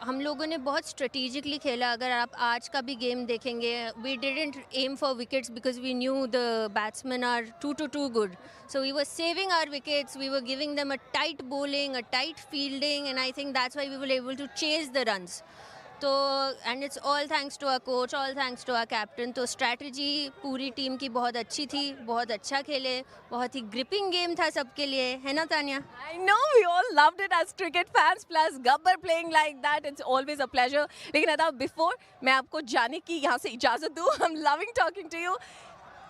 हम लोगों ने बहुत स्ट्रेटेजिकली खेला. अगर आप आज का भी गेम देखेंगे, we didn't aim for wickets because we knew the batsman are too good. So we were saving our wickets, we were giving them a tight bowling, a tight fielding, and I think that's why we were able to chase the runs. तो and it's all thanks to our coach, all thanks to our captain. तो strategy पूरी team की बहुत अच्छी थी, बहुत अच्छा खेले, बहुत ही gripping game था सबके लिए, है ना Tania? I know we all loved it as cricket fans, plus Gabbar playing like that, it's always a pleasure. लेकिन अदा before मैं आपको जाने की यहाँ से इजाज़त दूँ, I'm loving talking to you.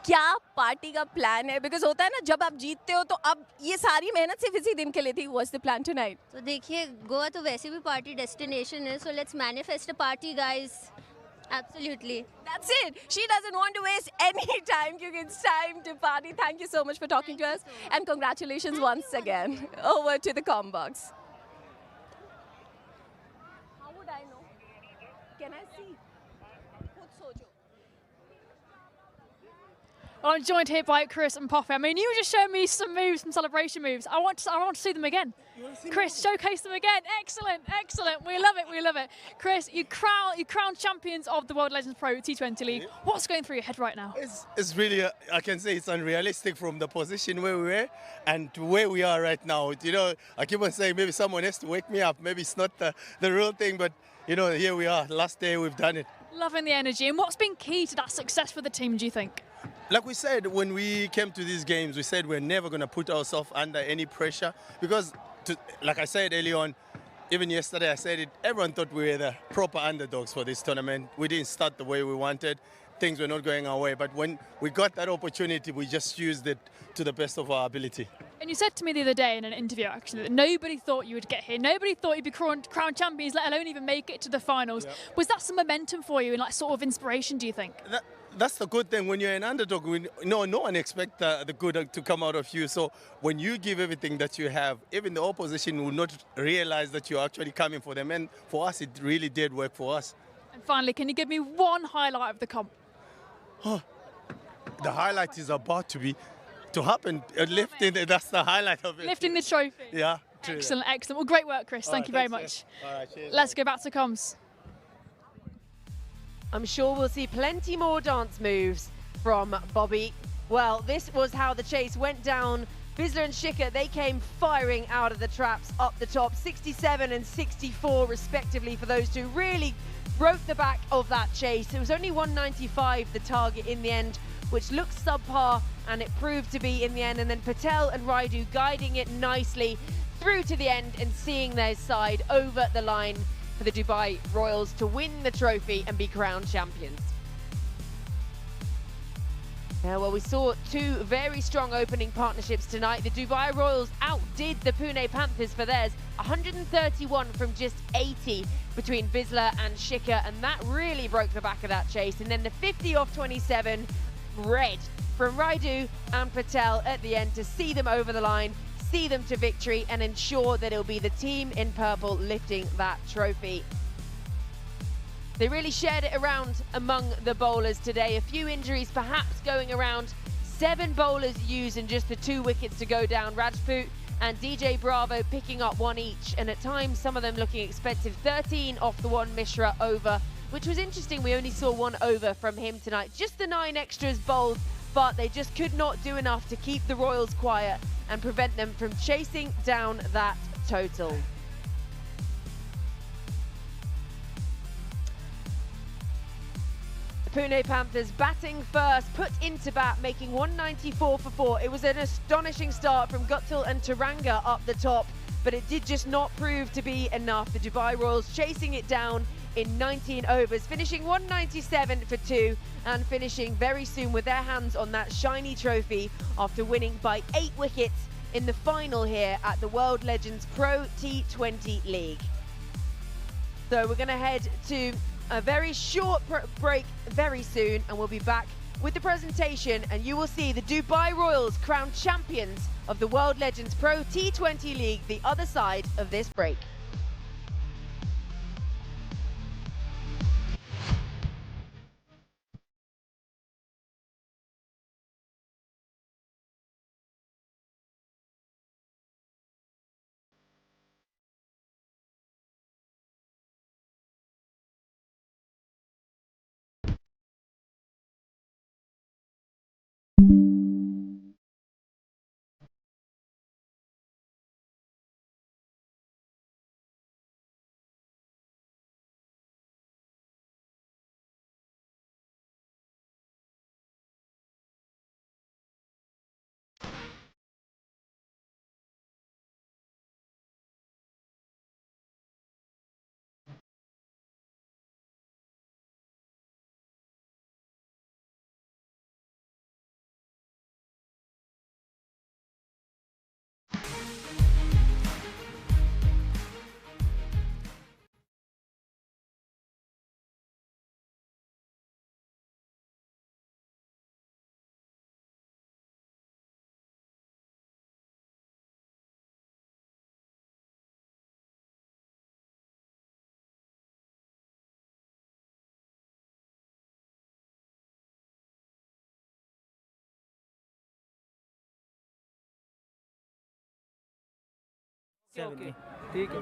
क्या पार्टी का प्लान है? बिकॉज होता है ना, जब आप जीतते हो तो अब ये सारी मेहनत सिर्फ इसी दिन के लिए थी. What's the plan tonight? तो देखिए, गोवा तो वैसे भी पार्टी डेस्टिनेशन है, so let's manifest a party guys. Absolutely. That's it. She doesn't want to waste any time because it's time to party. Thank you so much for talking to us. And congratulations once again. Over to the com box. How would I know? Can I see? I'm joined here by Chris and Poppy. I mean, you just showed me some moves, some celebration moves. I want to see them again. Chris, showcase them again. Excellent, excellent. We love it, we love it. Chris, you crowned champions of the World Legends Pro T20 League. What's going through your head right now? It's really, I can say it's unrealistic from the position where we were and to where we are right now. You know, I keep on saying maybe someone has to wake me up. Maybe it's not the real thing, but you know, here we are. Last day we've done it. Loving the energy. And what's been key to that success for the team, do you think? Like we said, when we came to these games, we said we're never going to put ourselves under any pressure because, like I said earlier on, even yesterday I said it, everyone thought we were the proper underdogs for this tournament. We didn't start the way we wanted. Things were not going our way. But when we got that opportunity, we just used it to the best of our ability. And you said to me the other day in an interview, actually, that nobody thought you would get here. Nobody thought you'd be crowned champions, let alone even make it to the finals. Yep. Was that some momentum for you and like sort of inspiration, do you think? That's the good thing when you're an underdog. No one expects the good to come out of you. So when you give everything that you have, even the opposition will not realize that you're actually coming for them. And for us, it really did work for us. And finally, can you give me one highlight of the comp? Oh, the highlight is about to happen. Lifting, that's the highlight of it. Lifting the trophy. Yeah. Excellent, excellent. Well, great work, Chris. Thank you very much. All right, cheers. Let's go back to comms. I'm sure we'll see plenty more dance moves from Bobby. Well, this was how the chase went down. Vizsla and Shikhar, they came firing out of the traps up the top, 67 and 64 respectively for those two. Really broke the back of that chase. It was only 195 the target in the end, which looked subpar, and it proved to be in the end. And then Patel and Raidu guiding it nicely through to the end and seeing their side over the line for the Dubai Royals to win the trophy and be crowned champions. Yeah, well, we saw two very strong opening partnerships tonight. The Dubai Royals outdid the Pune Panthers for theirs, 131 from just 80 between Vizsla and Shikhar, and that really broke the back of that chase. And then the 50 off 27, red from Raidu and Patel at the end to see them over the line, see them to victory, and ensure that it'll be the team in purple lifting that trophy. They really shared it around among the bowlers today. A few injuries perhaps going around. 7 bowlers used and just the 2 wickets to go down. Rajput and DJ Bravo picking up 1 each, and at times some of them looking expensive. 13 off the 1 Mishra over, which was interesting. We only saw 1 over from him tonight. Just the 9 extras bowled, but they just could not do enough to keep the Royals quiet and prevent them from chasing down that total. The Pune Panthers batting first, put into bat, making 194 for 4. It was an astonishing start from Guttal and Taranga up the top, but it did just not prove to be enough. The Dubai Royals chasing it down in 19 overs, finishing 197 for 2 and finishing very soon with their hands on that shiny trophy after winning by 8 wickets in the final here at the World Legends Pro T20 League. So we're going to head to a very short break very soon, and we'll be back with the presentation, and you will see the Dubai Royals crowned champions of the World Legends Pro T20 League the other side of this break. Okay ठीक है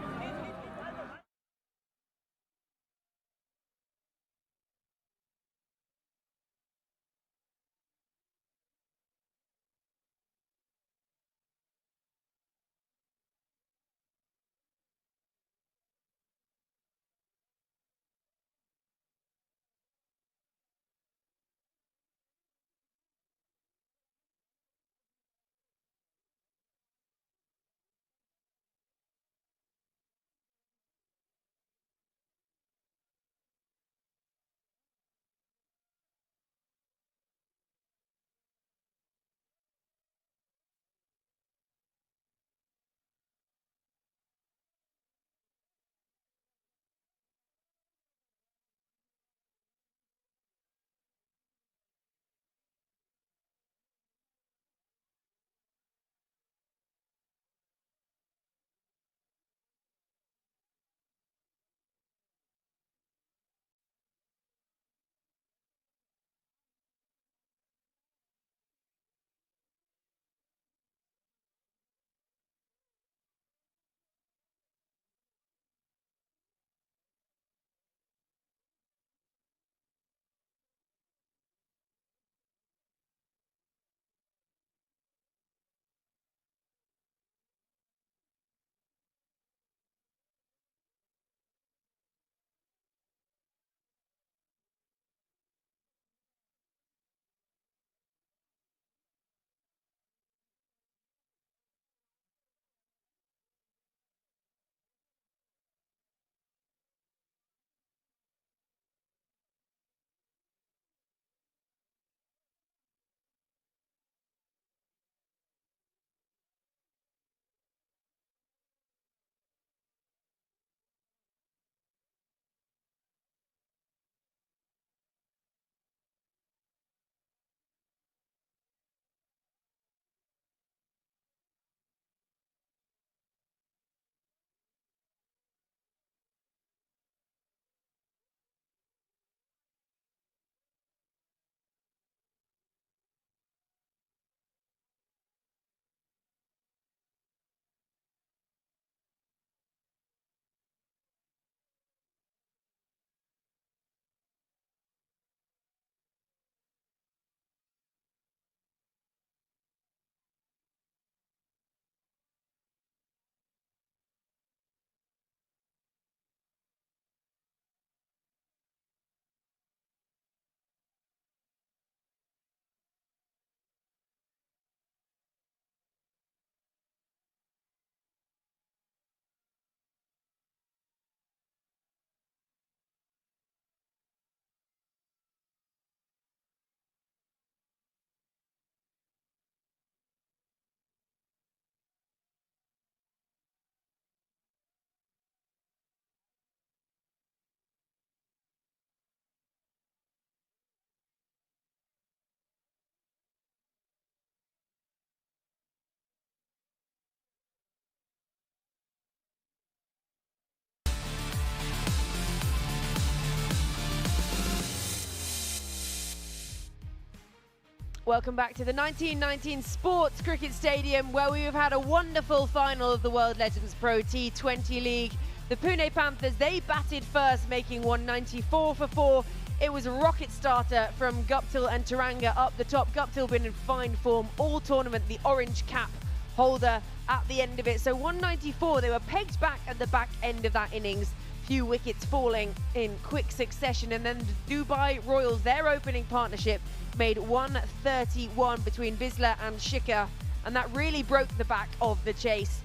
Welcome back to the 1919 Sports Cricket Stadium, where we have had a wonderful final of the World Legends Pro T20 League. The Pune Panthers, they batted first, making 194 for 4. It was a rocket starter from Guptill and Taranga up the top. Guptill been in fine form all tournament, the orange cap holder at the end of it. So 194, they were pegged back at the back end of that innings. Few wickets falling in quick succession, and then the Dubai Royals, their opening partnership, made 131 between Bisla and Shikhar, and that really broke the back of the chase,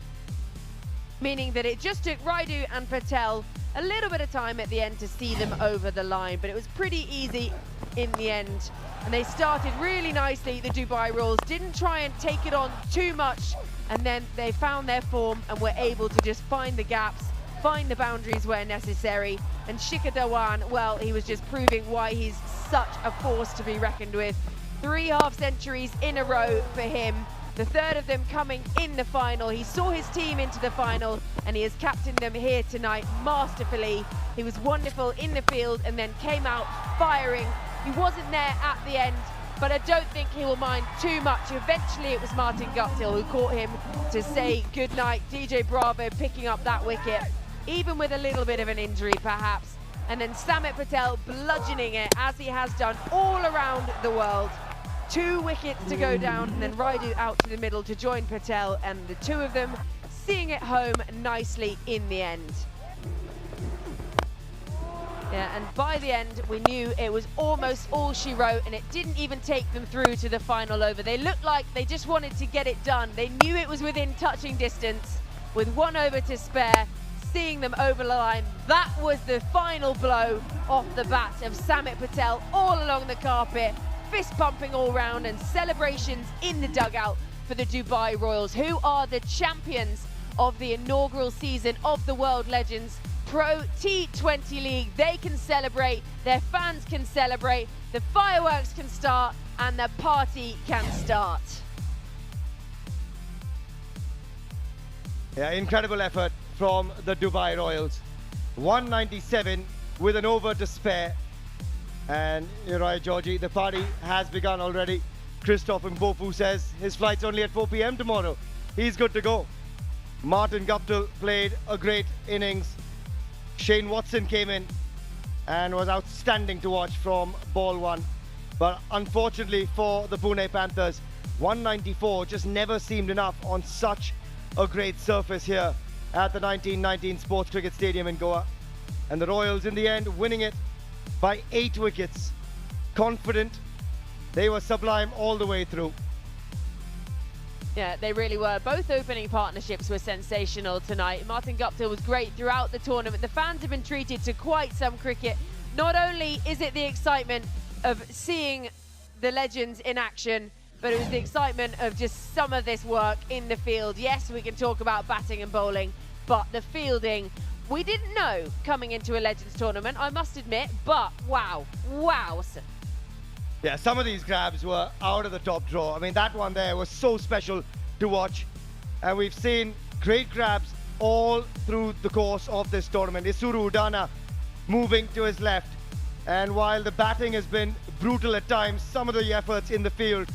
meaning that it just took Raidu and Patel a little bit of time at the end to see them over the line, but it was pretty easy in the end. And they started really nicely, the Dubai Royals, didn't try and take it on too much, and then they found their form and were able to just find the gaps, find the boundaries where necessary. And Shikhar Dhawan, well, he was just proving why he's such a force to be reckoned with. 3 half-centuries in a row for him, the third of them coming in the final. He saw his team into the final, and he has captained them here tonight masterfully. He was wonderful in the field and then came out firing. He wasn't there at the end, but I don't think he will mind too much. Eventually it was Martin Guptill who caught him to say goodnight. DJ Bravo picking up that wicket, even with a little bit of an injury perhaps. And then Samit Patel bludgeoning it, as he has done all around the world. 2 wickets to go down, and then Raidu out to the middle to join Patel, and the two of them seeing it home nicely in the end. Yeah, and by the end, we knew it was almost all she wrote, and it didn't even take them through to the final over. They looked like they just wanted to get it done. They knew it was within touching distance with 1 over to spare. Seeing them over the line, that was the final blow off the bat of Samit Patel all along the carpet, fist pumping all round, and celebrations in the dugout for the Dubai Royals, who are the champions of the inaugural season of the World Legends Pro T20 League. They can celebrate, their fans can celebrate, the fireworks can start, and the party can start. Yeah, incredible effort from the Dubai Royals. 197 with an over to spare. And you're right, Georgie, the party has begun already. Christoph Mbofu says his flight's only at 4 p.m. tomorrow. He's good to go. Martin Guptill played a great innings. Shane Watson came in and was outstanding to watch from ball 1. But unfortunately for the Pune Panthers, 194 just never seemed enough on such a great surface here at the 1919 Sports Cricket Stadium in Goa. And the Royals in the end winning it by 8 wickets. Confident, they were sublime all the way through. Yeah, they really were. Both opening partnerships were sensational tonight. Martin Guptill was great throughout the tournament. The fans have been treated to quite some cricket. Not only is it the excitement of seeing the legends in action, but it was the excitement of just some of this work in the field. Yes, we can talk about batting and bowling, but the fielding, we didn't know coming into a Legends tournament, I must admit, but wow. Yeah, some of these grabs were out of the top draw. I mean, that one there was so special to watch. And we've seen great grabs all through the course of this tournament. Isuru Udana moving to his left. And while the batting has been brutal at times, some of the efforts in the field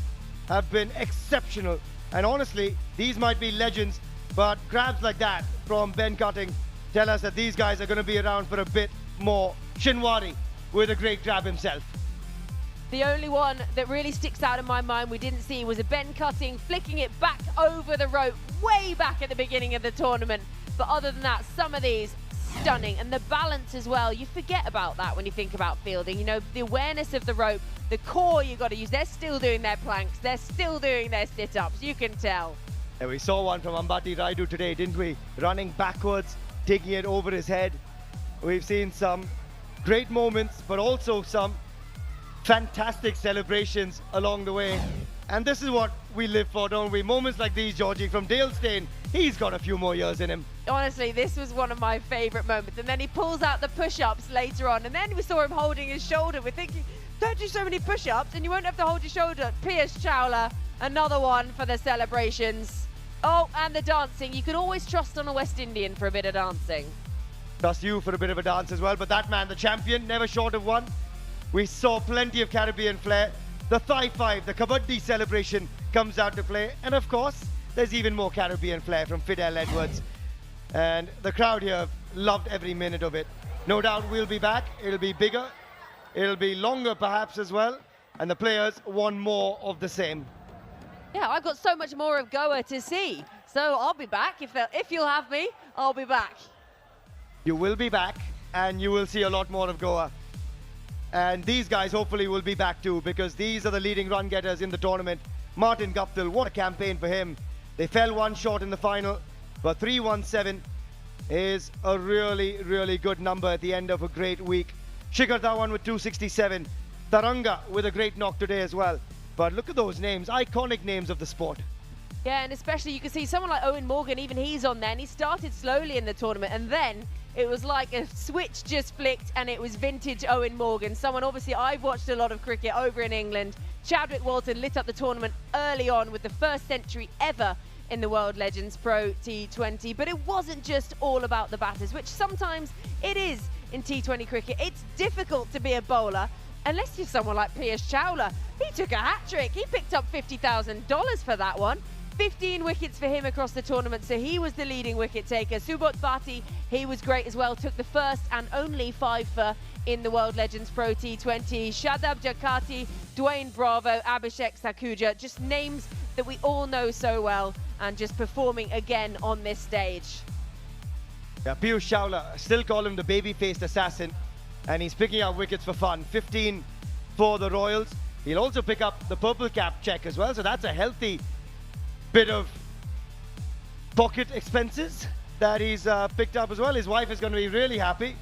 have been exceptional. And honestly, these might be legends, but grabs like that from Ben Cutting tell us that these guys are going to be around for a bit more. Shinwari with a great grab himself. The only one that really sticks out in my mind we didn't see was a Ben Cutting flicking it back over the rope way back at the beginning of the tournament. But other than that, some of these stunning, and the balance as well. You forget about that when you think about fielding. You know, the awareness of the rope, the core you got to use. They're still doing their planks, they're still doing their sit-ups, you can tell. And we saw one from Ambati Raidu today, didn't we? Running backwards, taking it over his head. We've seen some great moments, but also some fantastic celebrations along the way. And this is what we live for, don't we? Moments like these, Georgie, from Dale Steyn. He's got a few more years in him. Honestly, this was one of my favourite moments. And then he pulls out the push-ups later on. And then we saw him holding his shoulder. We're thinking, don't do so many push-ups and you won't have to hold your shoulder. Piyush Chawla, another one for the celebrations. Oh, and the dancing. You can always trust on a West Indian for a bit of dancing. Trust you for a bit of a dance as well. But that man, the champion, never short of one. We saw plenty of Caribbean flair. the thigh five, the Kabaddi celebration comes out to play. And of course, there's even more Caribbean flair from Fidel Edwards. And the crowd here loved every minute of it. No doubt we'll be back. It'll be bigger. It'll be longer perhaps as well. And the players want more of the same. Yeah, I've got so much more of Goa to see. So I'll be back. If you'll have me, I'll be back. You will be back, and you will see a lot more of Goa. And these guys hopefully will be back too, because these are the leading run getters in the tournament. Martin Guptill, what a campaign for him. They fell one short in the final, but 317 is a really, really good number at the end of a great week. Shikhar Dhawan with 267. Taranga with a great knock today as well. But look at those names, iconic names of the sport. Yeah, and especially you can see someone like Owen Morgan, even he's on there, and he started slowly in the tournament, and then it was like a switch just flicked, and it was vintage Owen Morgan. Someone, obviously, I've watched a lot of cricket over in England. Chadwick Walton lit up the tournament early on with the first century ever in the World Legends Pro T20. But it wasn't just all about the batters, which sometimes it is in T20 cricket. It's difficult to be a bowler unless you're someone like Piyush Chawla. He took a hat-trick. He picked up $50,000 for that one. 15 wickets for him across the tournament, so he was the leading wicket taker. Subodh Bhatti, he was great as well, took the first and only 5 for in the World Legends Pro T20. Shadab Jakati, Dwayne Bravo, Abhishek Sakuja, just names that we all know so well, and just performing again on this stage. Yeah, Piyush Chawla, still call him the baby-faced assassin, and he's picking up wickets for fun. 15 for the Royals. He'll also pick up the purple cap check as well, so that's a healthy bit of pocket expenses that he's picked up as well. His wife is going to be really happy.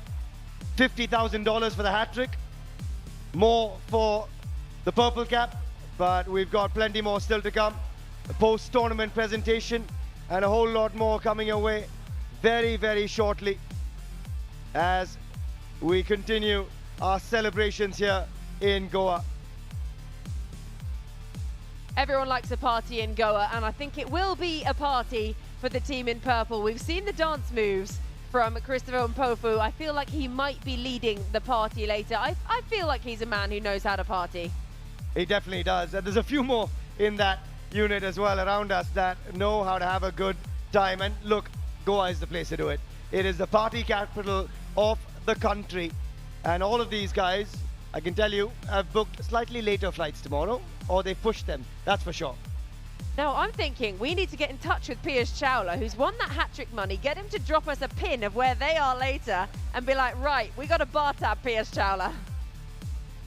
$50,000 for the hat-trick. More for the purple cap, but we've got plenty more still to come. A post-tournament presentation and a whole lot more coming your way very, very shortly as we continue our celebrations here in Goa. Everyone likes a party in Goa, and I think it will be a party for the team in purple. We've seen the dance moves from Christopher Mpofu. I feel like he might be leading the party later. I feel like he's a man who knows how to party. He definitely does. And there's a few more in that unit as well around us that know how to have a good time. And look, Goa is the place to do it. It is the party capital of the country. And all of these guys, I can tell you, have booked slightly later flights tomorrow, or they pushed them, that's for sure. Now, I'm thinking we need to get in touch with Piyush Chawla, who's won that hat-trick money, get him to drop us a pin of where they are later, and be like, right, we got a bar tab, Piyush Chawla.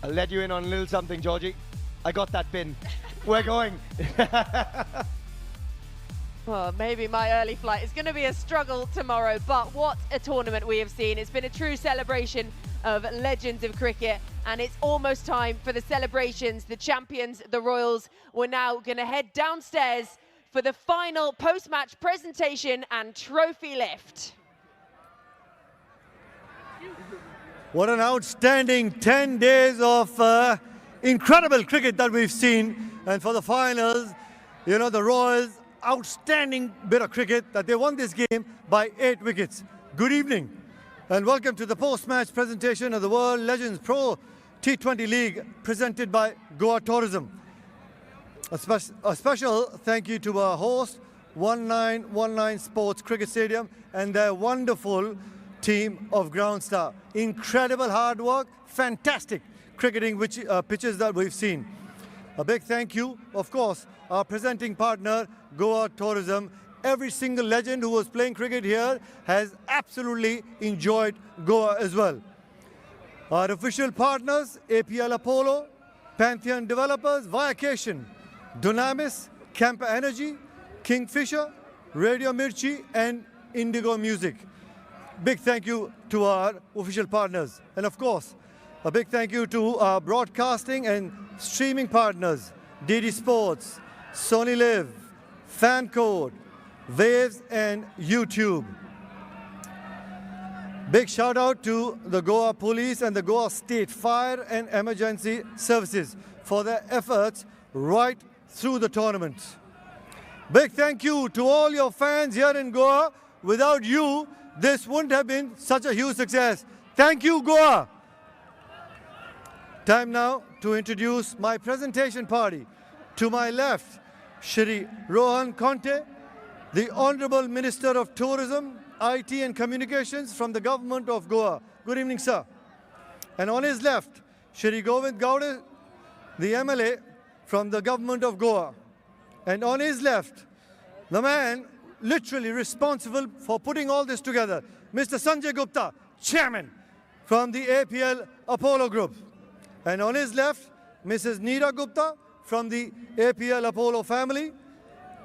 I'll let you in on a little something, Georgie. I got that pin. We're going. Well, maybe my early flight is going to be a struggle tomorrow, but what a tournament we have seen. It's been a true celebration of legends of cricket, and it's almost time for the celebrations. The champions, the Royals, we're now going to head downstairs for the final post-match presentation and trophy lift. What an outstanding 10 days of incredible cricket that we've seen. And for the finals, you know, the Royals, outstanding bit of cricket that they won this game by 8 wickets. Good evening and welcome to the post-match presentation of the World Legends Pro T20 League presented by Goa Tourism. A special thank you to our host, 1919 Sports Cricket Stadium, and their wonderful team of ground staff. Incredible hard work, fantastic cricketing pitches that we've seen. A big thank you, of course, our presenting partner, Goa Tourism. Every single legend who was playing cricket here has absolutely enjoyed Goa as well. Our official partners, APL Apollo, Pantheon Developers, Vacation, Dunamis, Campa Energy, Kingfisher, Radio Mirchi, and Indigo Music. Big thank you to our official partners. And of course, a big thank you to our broadcasting and streaming partners, DD Sports, Sony Live, Fancode, Waves, and YouTube. Big shout out to the Goa Police and the Goa State Fire and Emergency Services for their efforts right through the tournament. Big thank you to all your fans here in Goa. Without you, this wouldn't have been such a huge success. Thank you, Goa. Time now to introduce my presentation party. To my left, Shri Rohan Conte, the Honorable Minister of Tourism, IT and Communications from the Government of Goa. Good evening, sir. And on his left, Shri Govind Gowde, the MLA from the Government of Goa. And on his left, the man literally responsible for putting all this together, Mr. Sanjay Gupta, Chairman from the APL Apollo Group. And on his left, Mrs. Neera Gupta from the APL Apollo family.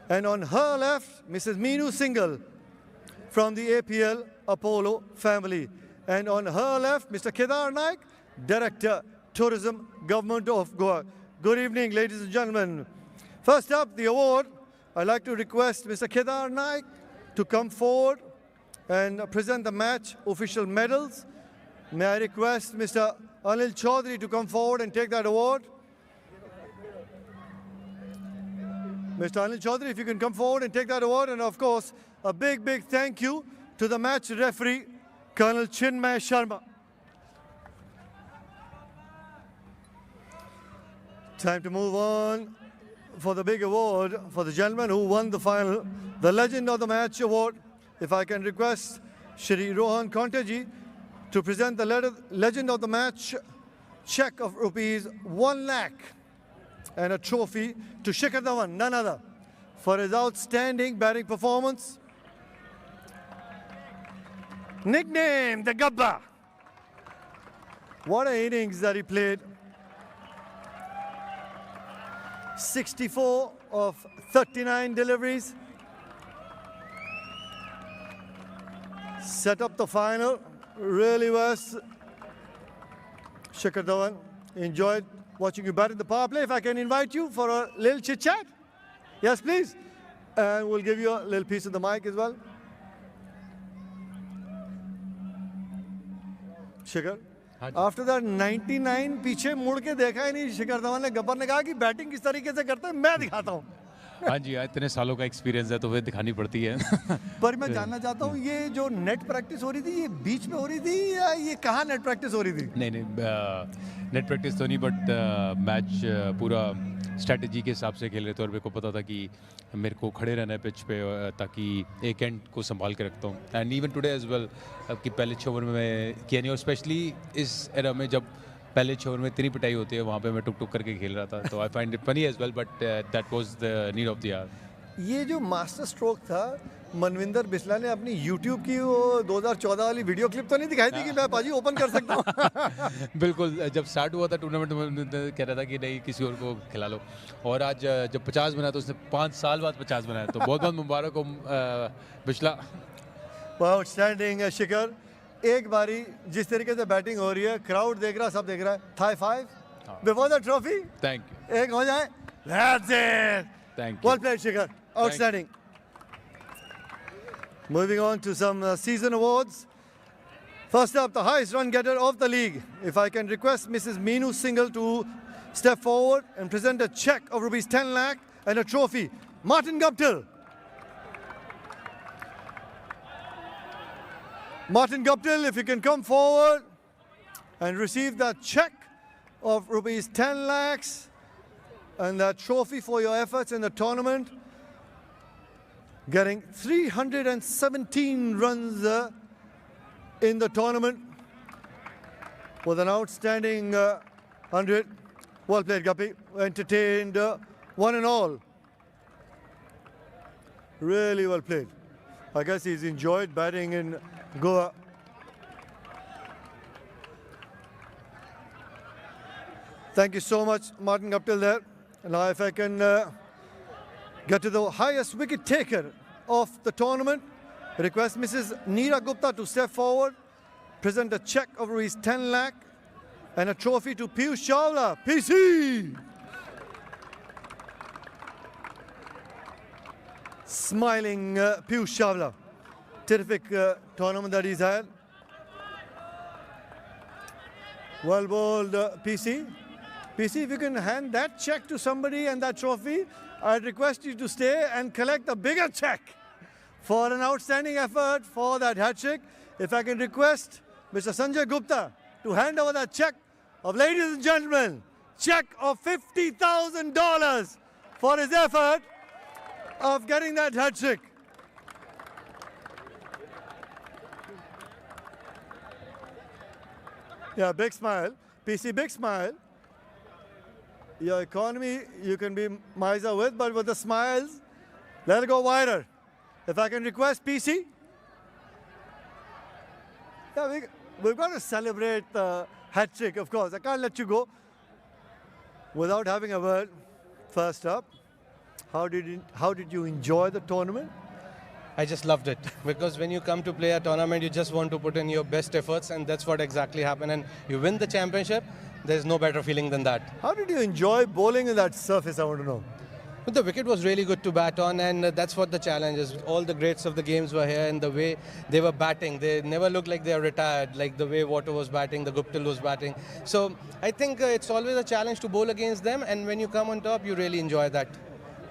And on her left, Mrs. Meenu Singhal from the APL Apollo family. And on her left, Mr. Kedar Naik, Director, Tourism, Government of Goa. Good evening, ladies and gentlemen. First up, the award. I'd like to request Mr. Kedar Naik to come forward and present the match official medals. May I request Mr. Anil Chaudhary to come forward and take that award. Mr. Anil Chaudhary, if you can come forward and take that award. And of course, a big, big thank you to the match referee, Colonel Chinmay Sharma. Time to move on for the big award for the gentleman who won the final, the Legend of the Match award. If I can request Shri Rohan Conteji to present the Legend of the Match check of rupees 1 lakh and a trophy to Shikhar Dhawan, none other, for his outstanding batting performance. Nicknamed the Gabba. What an innings that he played. 64 of 39 deliveries. Set up the final. Really was. Shikhar Dhawan, enjoyed watching you bat in the power play. If I can invite you for a little chit chat. Yes, please. And we'll give you a little piece of the mic as well. Shikhar. After that 99 पीछे मुड़ के देखा ही नहीं शिखर धवन ने गब्बर ने कहा कि batting किस तरीके से करते हैं मैं दिखाता हूँ हाँ जी इतने सालों का एक्सपीरियंस है तो फिर दिखानी पड़ती है पर मैं जानना चाहता हूँ ये जो नेट प्रैक्टिस हो रही थी ये बीच में हो रही थी या ये कहाँ नेट प्रैक्टिस हो रही थी नहीं नेट प्रैक्टिस तो नहीं बट मैच पूरा स्ट्रेटजी के हिसाब से खेल रहे थे और मेरे को पता था कि मेरे को खड़े रहना है पिच पे ताकि एक एंड को संभाल के रखता हूँ and even today as well कि पहले 6 ओवर में मैं किया नहीं और स्पेशली इस एरा में जब पहले 6 ओवर में इतनी पिटाई होती है वहाँ पे मैं टुक टुक करके खेल रहा था तो I find it funny as well but that was the need of the hour ये जो मास्टर स्ट्रोक था मनविंदर बिस्ला ने अपनी YouTube की वो 2014 वाली वीडियो क्लिप तो नहीं दिखाई थी कि मैं पाजी ओपन कर सकता हूँ बिल्कुल जब स्टार्ट हुआ था टूर्नामेंट में कह रहा था कि नहीं किसी और को खिला लो और आज जब 50 बनाया तो उसने 5 साल बाद 50 बनाया तो बहुत बहुत मुबारक हो बिस्ला आउटस्टैंडिंग शिखर एक बारी जिस तरीके से बैटिंग हो रही है क्राउड देख रहा सब देख रहा है थाई 5 before the trophy thank you एक हो जाए that's it thank you well played Shikhar outstanding Moving on to some season awards. First up, the highest run getter of the league. If I can request Mrs. Meenu Singhal to step forward and present a check of rupees 10 lakh and a trophy. Martin Guptill. Martin Guptill, if you can come forward and receive that check of rupees 10 lakhs and that trophy for your efforts in the tournament. Getting 317 runs in the tournament with an outstanding 100. Well played, Guppy. Entertained one and all. Really well played. I guess he's enjoyed batting in Goa. Thank you so much, Martin Guptill there. Now if I can get to the highest wicket taker of the tournament. Request Mrs. Neera Gupta to step forward, present a check of rupees 10 lakh and a trophy to Piyush Chawla, PC. Smiling Piyush Chawla. Terrific tournament that he's had. Well bowled PC. PC, if you can hand that check to somebody and that trophy, I'd request you to stay and collect a bigger check for an outstanding effort for that hat trick. If I can request Mr. Sanjay Gupta to hand over that check of, ladies and gentlemen, check of $50,000 for his effort of getting that hat trick. Yeah, big smile. PC, big smile. Your economy you can be miser with, but with the smiles, let it go wider. If I can request PC. Yeah, we've got to celebrate the hat trick, of course. I can't let you go without having a word. First up, how did you enjoy the tournament? I just loved it because when you come to play a tournament, you just want to put in your best efforts, and that's what exactly happened. And you win the championship, there's no better feeling than that. How did you enjoy bowling in that surface, I want to know? But the wicket was really good to bat on, and that's what the challenge is. All the greats of the games were here, and the way they were batting, they never looked like they are retired, like the way Water was batting, the Guptill was batting. So I think it's always a challenge to bowl against them, and when you come on top, you really enjoy that.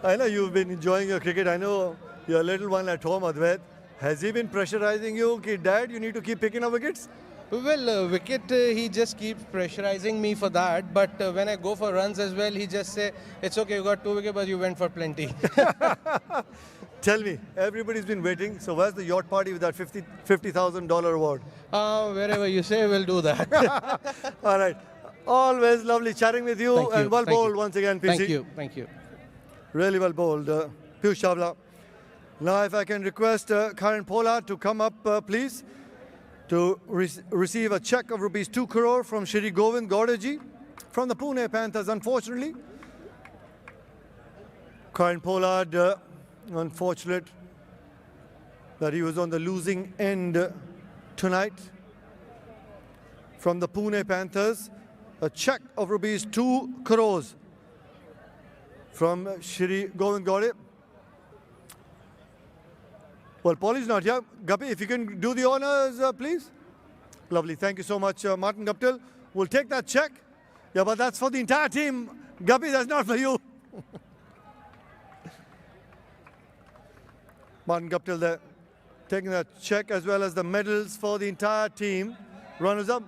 I know you've been enjoying your cricket. I know your little one at home, Advait. Has he been pressurizing you? Ki, Dad, you need to keep picking up wickets? Well, wicket, he just keeps pressurizing me for that. But when I go for runs as well, he just say, it's okay, you got 2 wickets, but you went for plenty. Tell me, everybody's been waiting. So where's the yacht party with that $50,000 award? Wherever you say, we'll do that. All right. Always lovely chatting with you. Thank you. And well Thank bowled you. once again, PC. Thank you. Thank you. Really well bowled, Piyush Chawla. Now, if I can request Karan Pollard to come up, please, to receive a check of rupees 2 crore from Shri Govind Gaudaji from the Pune Panthers, unfortunately. Karan Pollard, unfortunate that he was on the losing end tonight. From the Pune Panthers, a check of rupees 2 crores from Shri Govind Gaudaji. Well, Paulie's not here. Guppy, if you can do the honors, please. Lovely. Thank you so much, Martin Guptill. We'll take that check. Yeah, but that's for the entire team. Guppy, that's not for you. Martin Guptill there, taking that check as well as the medals for the entire team. Runners up.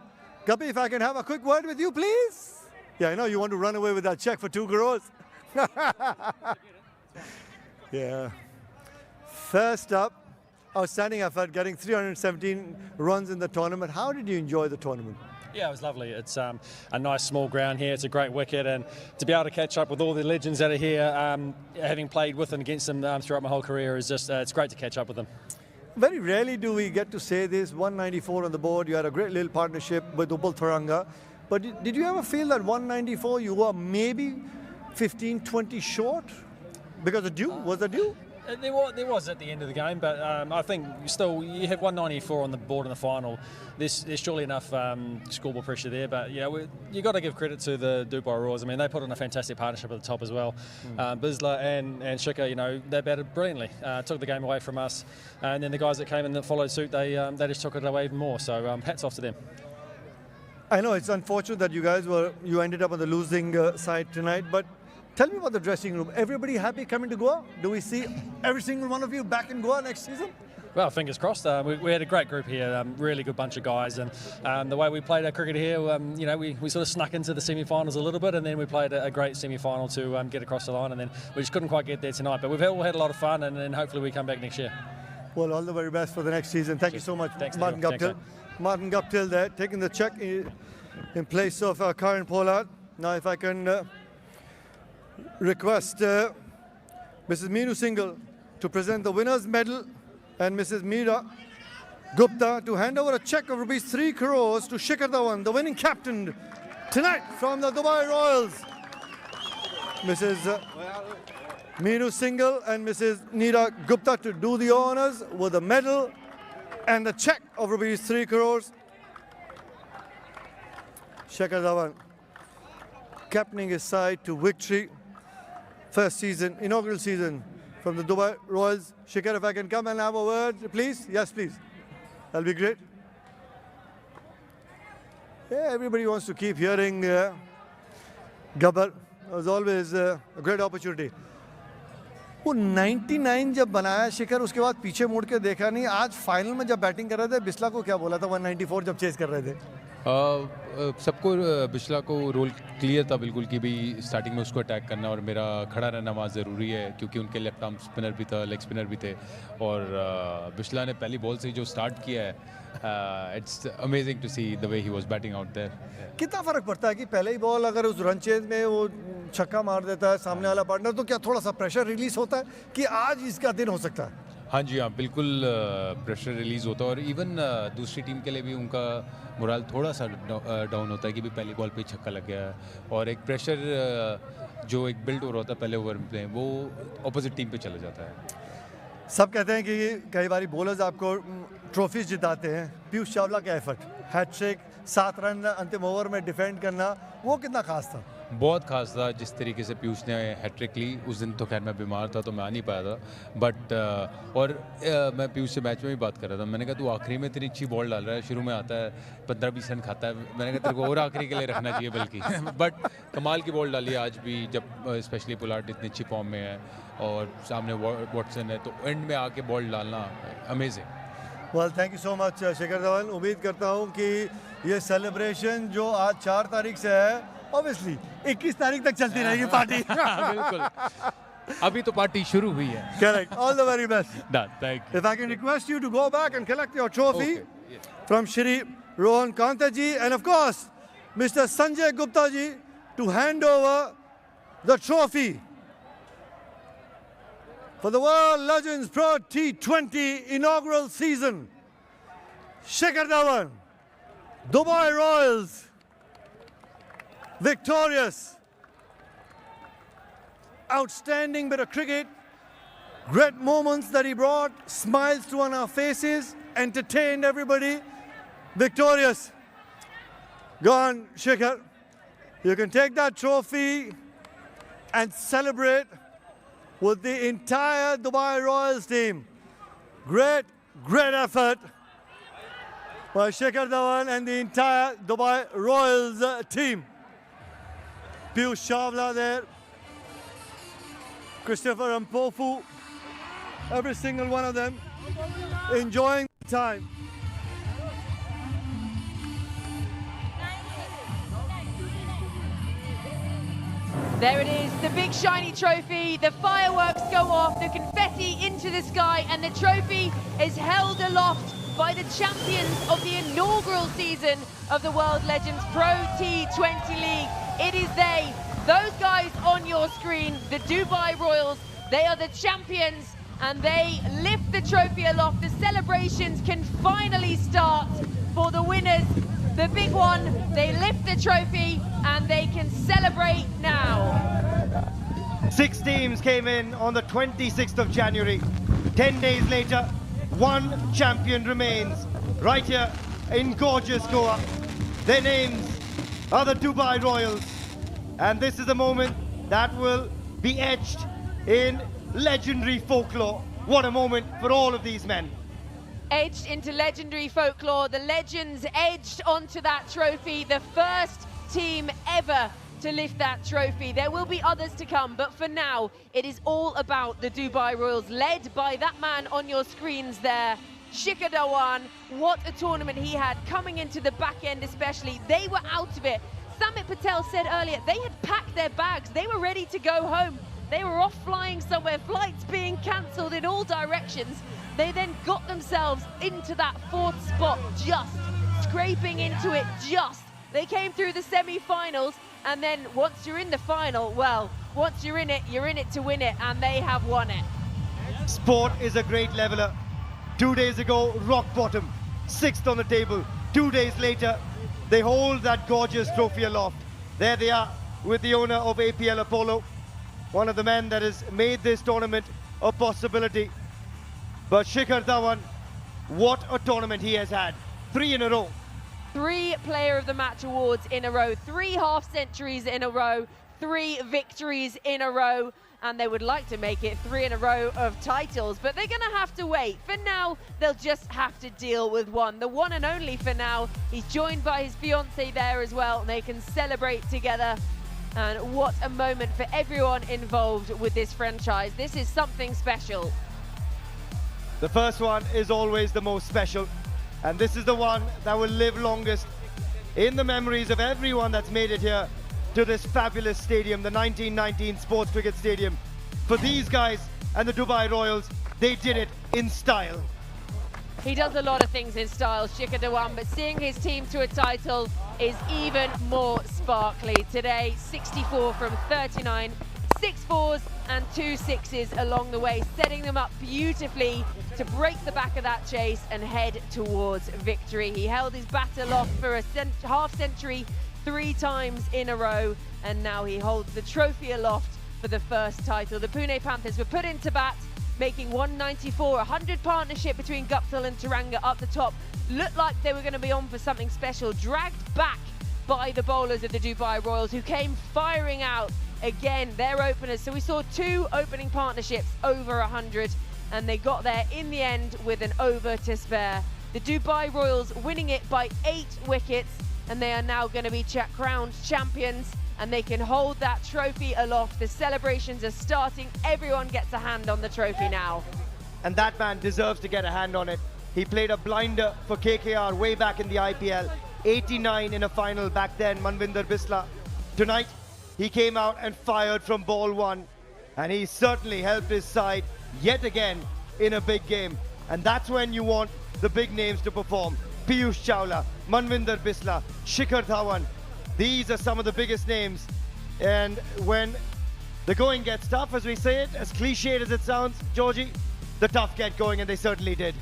Guppy, if I can have a quick word with you, please. Yeah, I know you want to run away with that check for 2 crores. Yeah. First up, outstanding effort, getting 317 runs in the tournament. How did you enjoy the tournament? Yeah, it was lovely. It's a nice small ground here. It's a great wicket, and to be able to catch up with all the legends that are here, having played with and against them throughout my whole career, is just it's great to catch up with them. Very rarely do we get to say this. 194 on the board. You had a great little partnership with Upal Tharanga. But did you ever feel that 194 you were maybe 15, 20 short? Because the due? Was the due? There was at the end of the game, but I think still you have 194 on the board in the final. There's surely enough scoreboard pressure there, but yeah, you got to give credit to the Dubai Royals. I mean, they put on a fantastic partnership at the top as well. Bisla and Shika, you know, they batted brilliantly, took the game away from us, and then the guys that came in that followed suit, they just took it away even more. So hats off to them. I know it's unfortunate that you ended up on the losing side tonight, but tell me about the dressing room. Everybody happy coming to Goa? Do we see every single one of you back in Goa next season? Well, fingers crossed. We had a great group here, really good bunch of guys, and the way we played our cricket here, you know, we sort of snuck into the semi-finals a little bit, and then we played a great semi-final to get across the line, and then we just couldn't quite get there tonight. But we've all had a lot of fun, and then hopefully we come back next year. Well, all the very best for the next season. Thank you so much, Thanks, Martin Thanks, Guptill. Martin Guptill there, taking the check in place of Karan Pollard. Now, if I can request Mrs. Meenu Singhal to present the winner's medal and Mrs. Meera Gupta to hand over a check of rupees 3 crores to Shikhar Dhawan, the winning captain tonight from the Dubai Royals. Mrs. Meenu Singhal and Mrs. Meera Gupta to do the honors with a medal and the check of rupees 3 crores. Shikhar Dhawan captaining his side to victory. First season, inaugural season from the Dubai Royals. Shikhar, if I can come and have a word, please. Yes, please. That'll be great. Yeah, everybody wants to keep hearing Gabbar. It was always a great opportunity. वो 99 जब बनाया शिखर, उसके बाद पीछे मुड़ के देखा नहीं. आज फाइनल में जब बैटिंग कर रहे थे, बिस्ला को क्या बोला था 194 जब चेस कर रहे थे? सबको बिस्ला को रोल क्लियर था बिल्कुल कि भाई स्टार्टिंग में उसको अटैक करना और मेरा खड़ा रहना वहाँ ज़रूरी है क्योंकि उनके लेफ्ट आर्म स्पिनर भी था, लेग स्पिनर भी थे और बिस्ला ने पहली बॉल से जो स्टार्ट किया है it's amazing to see the way he was batting out there. कितना फर्क पड़ता है कि पहले ही बॉल अगर उस रन चेज में वो छक्का मार देता है सामने वाला पार्टनर तो क्या थोड़ा सा प्रेशर रिलीज होता है कि आज इसका दिन हो सकता है? हाँ जी हाँ, बिल्कुल प्रेशर रिलीज़ होता है और इवन दूसरी टीम के लिए भी उनका मोरल थोड़ा सा डाउन होता है कि भी पहली बॉल पे छक्का लग गया है और एक प्रेशर जो एक बिल्ड हो रहा होता है पहले ओवर में वो ऑपोजिट टीम पे चला जाता है। सब कहते हैं कि कई बार बॉलर्स आपको ट्रॉफीज जिताते हैं। पीयूष चावला का एफर्ट, हैट्रिक, 7 रन अंतिम ओवर में डिफेंड करना, वो कितना खास था? बहुत खास था जिस तरीके से पीयूष ने हैट्रिक ली। उस दिन तो खैर मैं बीमार था तो मैं आ नहीं पाया था बट और मैं पीयूष से मैच में भी बात कर रहा था। मैंने कहा तू आखिरी में इतनी अच्छी बॉल डाल रहा है, शुरू में आता है 15-20 रन खाता है, मैंने कहा तेरे को और आखिरी के लिए रखना चाहिए बल्कि बट कमाल की बॉल डाली आज भी जब स्पेशली पुलार्ड इतनी अच्छी फॉर्म में है और सामने वॉटसन है तो एंड में आके बॉल डालना amazing. Well thank you so much Shikhar Dhawan. उम्मीद करता हूँ कि ये सेलिब्रेशन जो आज 4 तारीख से है ऑब्वियसली 21 तारीख तक चलती रहेगी पार्टी। बिल्कुल, अभी तो पार्टी शुरू हुई है। Correct. All the very best. Done. Thank you. If I can request you to go back and collect your trophy from Shri Rohan Kanta ji and of course Mr. Sanjay Gupta ji to hand over the trophy for the World Legends Pro T20 inaugural season. Shikhar Dhawan, Dubai Royals, victorious. Outstanding bit of cricket, great moments that he brought, smiles on our faces, entertained everybody, victorious. Go on, Shikhar. You can take that trophy and celebrate with the entire Dubai Royals team. Great, great effort by Shikhar Dhawan and the entire Dubai Royals team. Piyush Chawla there, Christopher Mpofu, every single one of them enjoying the time. There it is, the big shiny trophy, the fireworks go off, the confetti into the sky, and the trophy is held aloft by the champions of the inaugural season of the World Legends Pro T20 League. It is they, those guys on your screen, the Dubai Royals, they are the champions and they lift the trophy aloft. The celebrations can finally start for the winners. The big one, they lift the trophy and they can celebrate now. 6 teams came in on the 26th of January. 10 days later, one champion remains right here in gorgeous Goa. Their names are the Dubai Royals. And this is a moment that will be etched in legendary folklore. What a moment for all of these men. Edged into legendary folklore, the legends edged onto that trophy, the first team ever to lift that trophy. There will be others to come, but for now, it is all about the Dubai Royals, led by that man on your screens there, Shikhar Dhawan. What a tournament he had, coming into the back end especially. They were out of it. Samit Patel said earlier, they had packed their bags. They were ready to go home. They were off flying somewhere, flights being cancelled in all directions. They then got themselves into that 4th spot, just scraping into it, just. They came through the semi-finals, and then once you're in the final, well, once you're in it to win it, and they have won it. Sport is a great leveler. 2 days ago, rock bottom, 6th on the table. 2 days later, they hold that gorgeous trophy aloft. There they are with the owner of APL Apollo, one of the men that has made this tournament a possibility. But Shikhar Dhawan, what a tournament he has had. 3 in a row. 3 Player of the Match awards in a row, 3 half-centuries in a row, 3 victories in a row, and they would like to make it 3 in a row of titles, but they're going to have to wait. For now, they'll just have to deal with one. The one and only for now. He's joined by his fiancée there as well, and they can celebrate together. And what a moment for everyone involved with this franchise. This is something special. The first one is always the most special, and this is the one that will live longest. in the memories of everyone that's made it here to this fabulous stadium, the 1919 Sports Cricket Stadium. For these guys and the Dubai Royals, they did it in style. He does a lot of things in style, Shikhar Dhawan, but seeing his team to a title is even more sparkly. Today, 64 from 39, 6 fours and 2 sixes along the way, setting them up beautifully to break the back of that chase and head towards victory. He held his bat aloft for a half century 3 times in a row, and now he holds the trophy aloft for the first title. The Pune Panthers were put into bat, making 194, 100 partnership between Guptill and Taranga up the top. Looked like they were going to be on for something special, dragged back by the bowlers of the Dubai Royals, who came firing out again, their openers. So we saw 2 opening partnerships over 100, and they got there in the end with an over to spare. The Dubai Royals winning it by 8 wickets, and they are now going to be crowned champions, and they can hold that trophy aloft. The celebrations are starting. Everyone gets a hand on the trophy now. And that man deserves to get a hand on it. He played a blinder for KKR way back in the IPL. 89 in a final back then, Manvinder Bisla. Tonight, he came out and fired from ball 1. And he certainly helped his side yet again in a big game. And that's when you want the big names to perform. Piyush Chawla, Manvinder Bisla, Shikhar Dhawan. These are some of the biggest names. And when the going gets tough, as we say it, as cliched as it sounds, Georgie, the tough get going, and they certainly did.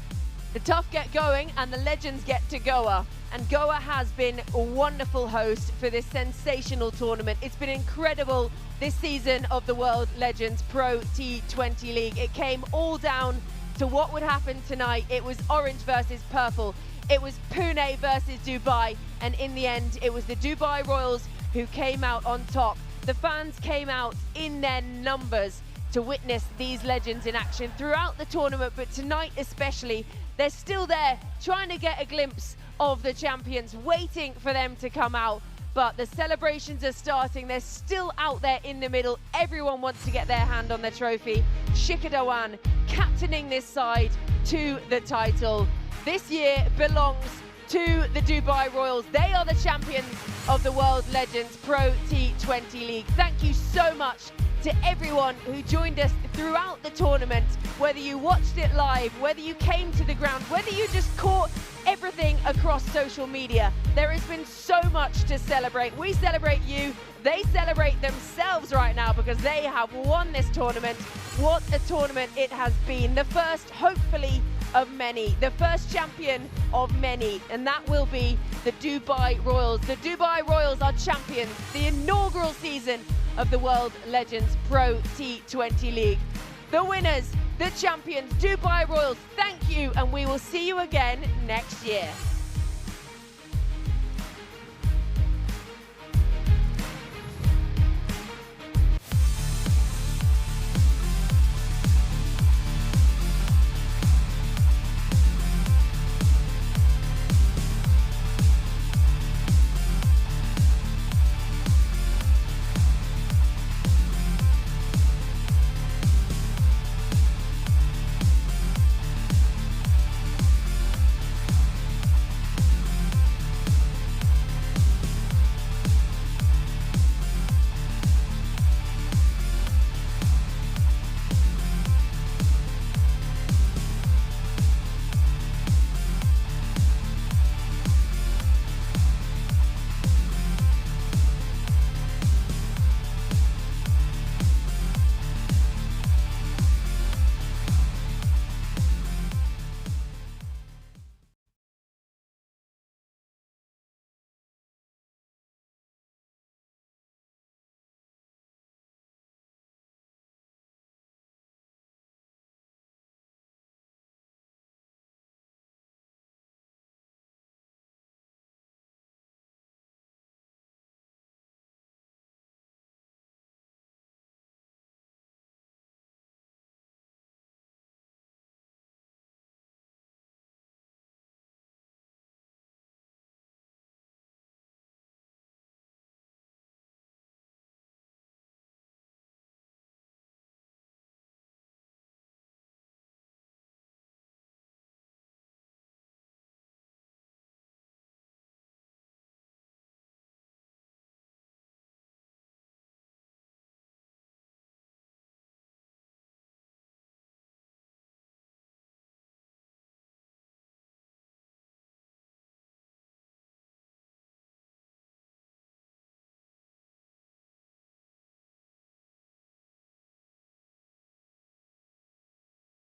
The tough get going and the legends get to Goa. And Goa has been a wonderful host for this sensational tournament. It's been incredible this season of the World Legends Pro T20 League. It came all down to what would happen tonight. It was orange versus purple. It was Pune versus Dubai, and in the end, it was the Dubai Royals who came out on top. The fans came out in their numbers to witness these legends in action throughout the tournament, but tonight especially, they're still there trying to get a glimpse of the champions, waiting for them to come out. But the celebrations are starting. They're still out there in the middle. Everyone wants to get their hand on the trophy. Shikhar Dhawan captaining this side to the title. This year belongs to the Dubai Royals. They are the champions of the World Legends Pro T20 League. Thank you so much to everyone who joined us throughout the tournament, whether you watched it live, whether you came to the ground, whether you just caught everything across social media. There has been so much to celebrate. We celebrate you. They celebrate themselves right now because they have won this tournament. What a tournament it has been. The first, hopefully, of many. The first champion of many. And that will be the Dubai Royals. The Dubai Royals are champions. The inaugural season of the World Legends Pro T20 League. The winners, the champions, Dubai Royals, thank you, and we will see you again next year.